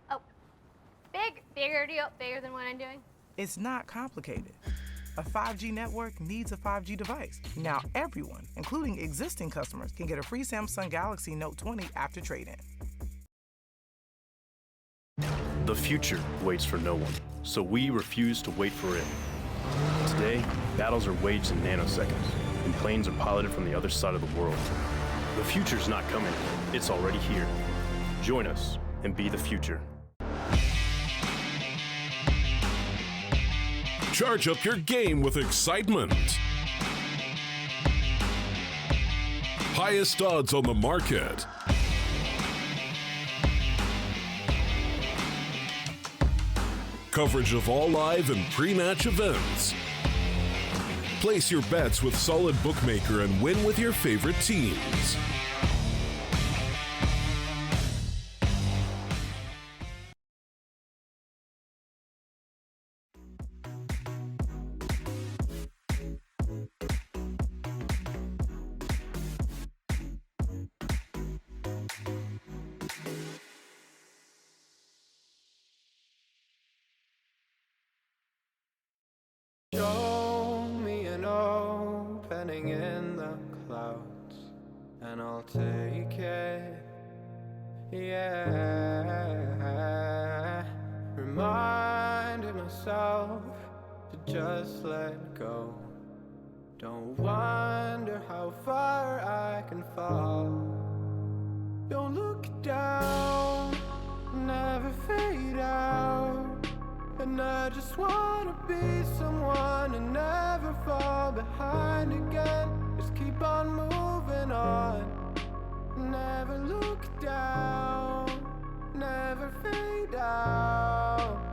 Oh, bigger deal, bigger than what I'm doing. It's not complicated. A 5G network needs a 5G device. Now everyone, including existing customers, can get a free Samsung Galaxy Note 20 after trade-in. The future waits for no one, so we refuse to wait for it. Today, battles are waged in nanoseconds, and planes are piloted from the other side of the world. The future's not coming, it's already here. Join us and be the future. Charge up your game with excitement. Highest odds on the market. Coverage of all live and pre-match events. Place your bets with Solid Bookmaker and win with your favorite teams. Show me an opening in the clouds, and I'll take it. Yeah. Reminding myself to just let go. Don't wonder how far I can fall. Don't look down, never fade out. And I just wanna be someone and never fall behind again. Just keep on moving on. Never look down, never fade out.